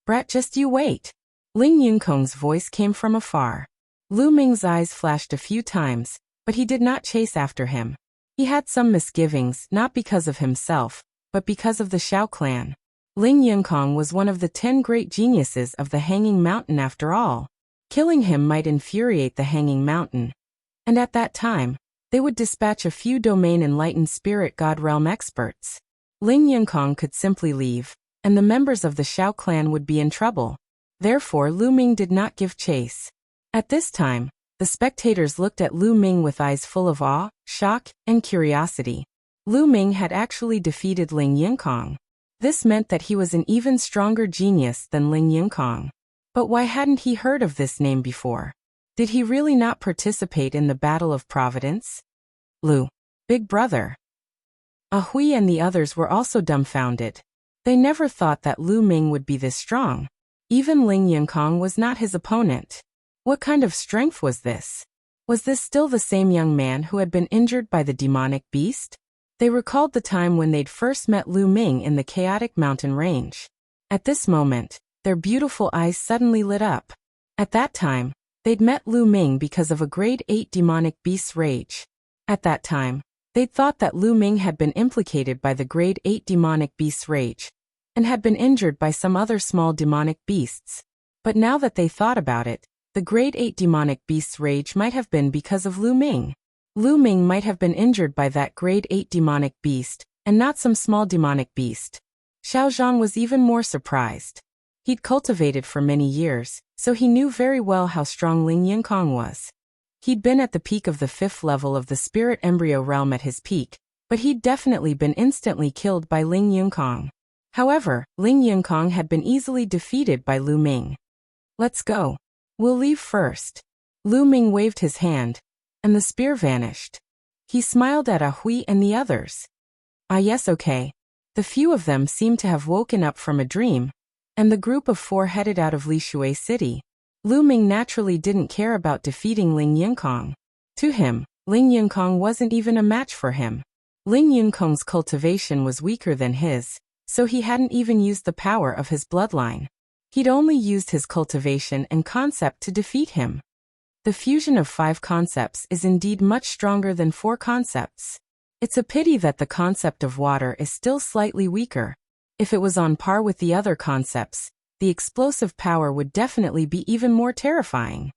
"Brat, just you wait." Ling Yinkong's voice came from afar. Lu Ming's eyes flashed a few times, but he did not chase after him. He had some misgivings, not because of himself, but because of the Xiao clan. Ling Yinkong was one of the 10 great geniuses of the Hanging Mountain after all. Killing him might infuriate the Hanging Mountain. And at that time, they would dispatch a few domain-enlightened spirit god realm experts. Ling Yinkong could simply leave, and the members of the Xiao clan would be in trouble. Therefore Lu Ming did not give chase. At this time, the spectators looked at Lu Ming with eyes full of awe, shock, and curiosity. Lu Ming had actually defeated Ling Yinkong. This meant that he was an even stronger genius than Ling Yinkong. But why hadn't he heard of this name before? Did he really not participate in the Battle of Providence? Lu, big brother. Hui and the others were also dumbfounded. They never thought that Lu Ming would be this strong. Even Ling Yinkong was not his opponent. What kind of strength was this? Was this still the same young man who had been injured by the demonic beast? They recalled the time when they'd first met Lu Ming in the chaotic mountain range. At this moment, their beautiful eyes suddenly lit up. At that time, they'd met Lu Ming because of a grade 8 demonic beast's rage. At that time, they'd thought that Lu Ming had been implicated by the grade 8 demonic beast's rage, and had been injured by some other small demonic beasts. But now that they thought about it, the grade 8 demonic beast's rage might have been because of Lu Ming. Lu Ming might have been injured by that grade 8 demonic beast, and not some small demonic beast. Xiao Zhan was even more surprised. He'd cultivated for many years, so he knew very well how strong Ling Yinkong was. He'd been at the peak of the 5th level of the spirit embryo realm at his peak, but he'd definitely been instantly killed by Ling Yinkong. However, Ling Yinkong had been easily defeated by Lu Ming. "Let's go. We'll leave first." Lu Ming waved his hand, and the spear vanished. He smiled at Hui and the others. "Ah yes, okay." The few of them seemed to have woken up from a dream, and the group of 4 headed out of Lishui City. Lu Ming naturally didn't care about defeating Ling Yinkong. To him, Ling Yinkong wasn't even a match for him. Ling Yinkong's cultivation was weaker than his, so he hadn't even used the power of his bloodline. He'd only used his cultivation and concept to defeat him. The fusion of 5 concepts is indeed much stronger than 4 concepts. It's a pity that the concept of water is still slightly weaker. If it was on par with the other concepts, the explosive power would definitely be even more terrifying.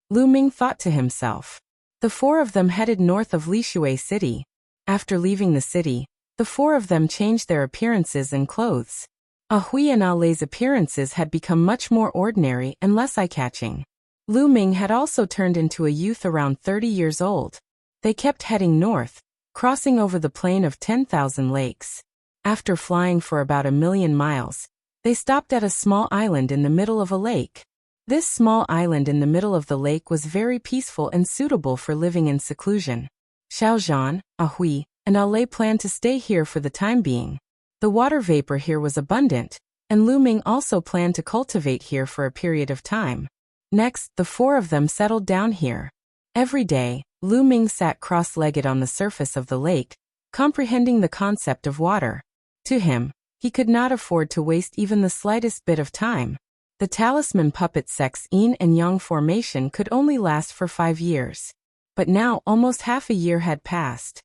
Lu Ming thought to himself. The 4 of them headed north of Lishui City. After leaving the city, the 4 of them changed their appearances and clothes. Hui and Alei's appearances had become much more ordinary and less eye-catching. Lu Ming had also turned into a youth around 30 years old. They kept heading north, crossing over the plain of 10,000 lakes. After flying for about 1,000,000 miles, they stopped at a small island in the middle of a lake. This small island in the middle of the lake was very peaceful and suitable for living in seclusion. Xiao Zhan, Hui, and Alei planned to stay here for the time being. The water vapor here was abundant, and Lu Ming also planned to cultivate here for a period of time. Next, the 4 of them settled down here. Every day, Lu Ming sat cross-legged on the surface of the lake, comprehending the concept of water. To him, he could not afford to waste even the slightest bit of time. The talisman puppet sex yin and yang formation could only last for 5 years. But now almost half a year had passed.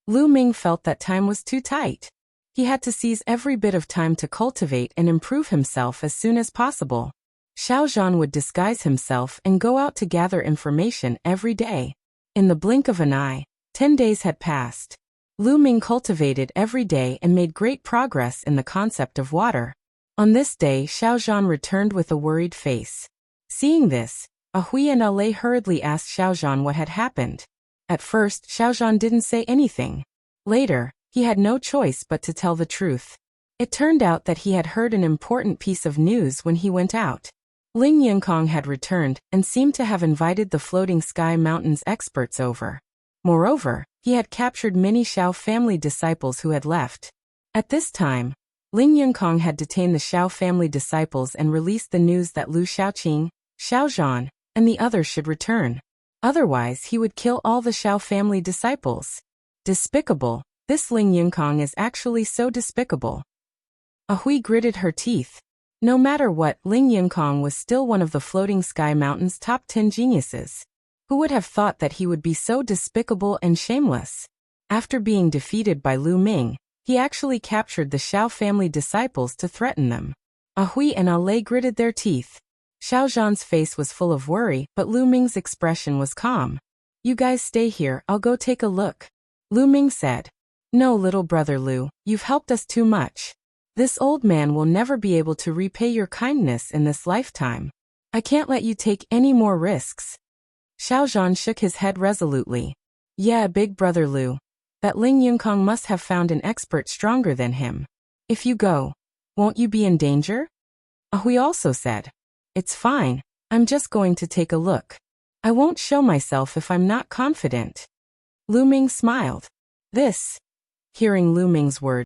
Lu Ming felt that time was too tight. He had to seize every bit of time to cultivate and improve himself as soon as possible. Xiao Zhan would disguise himself and go out to gather information every day. In the blink of an eye, 10 days had passed. Lu Ming cultivated every day and made great progress in the concept of water. On this day, Xiao Zhan returned with a worried face. Seeing this, Hui and Alei hurriedly asked Xiao Zhan what had happened. At first, Xiao Zhan didn't say anything. Later, he had no choice but to tell the truth. It turned out that he had heard an important piece of news when he went out. Ling Yinkong had returned and seemed to have invited the Floating Sky Mountains experts over. Moreover, he had captured many Xiao family disciples who had left. At this time, Ling Yongkong had detained the Xiao family disciples and released the news that Lu Xiaoqing, Xiao Zhan, and the others should return. Otherwise, he would kill all the Xiao family disciples. Despicable. This Ling Yongkong is actually so despicable. Hui gritted her teeth. No matter what, Ling Yongkong was still one of the Floating Sky Mountain's top 10 geniuses. Who would have thought that he would be so despicable and shameless? After being defeated by Lu Ming, he actually captured the Xiao family disciples to threaten them. Hui and Lei gritted their teeth. Xiao Zhan's face was full of worry, but Lu Ming's expression was calm. You guys stay here, I'll go take a look. Lu Ming said. No, little brother Lu, you've helped us too much. This old man will never be able to repay your kindness in this lifetime. I can't let you take any more risks. Xiao Zhan shook his head resolutely. Yeah, big brother Lu. That Ling Yongkong must have found an expert stronger than him. If you go, won't you be in danger? Hui also said. It's fine, I'm just going to take a look. I won't show myself if I'm not confident. Lu Ming smiled. Hearing Lu Ming's words,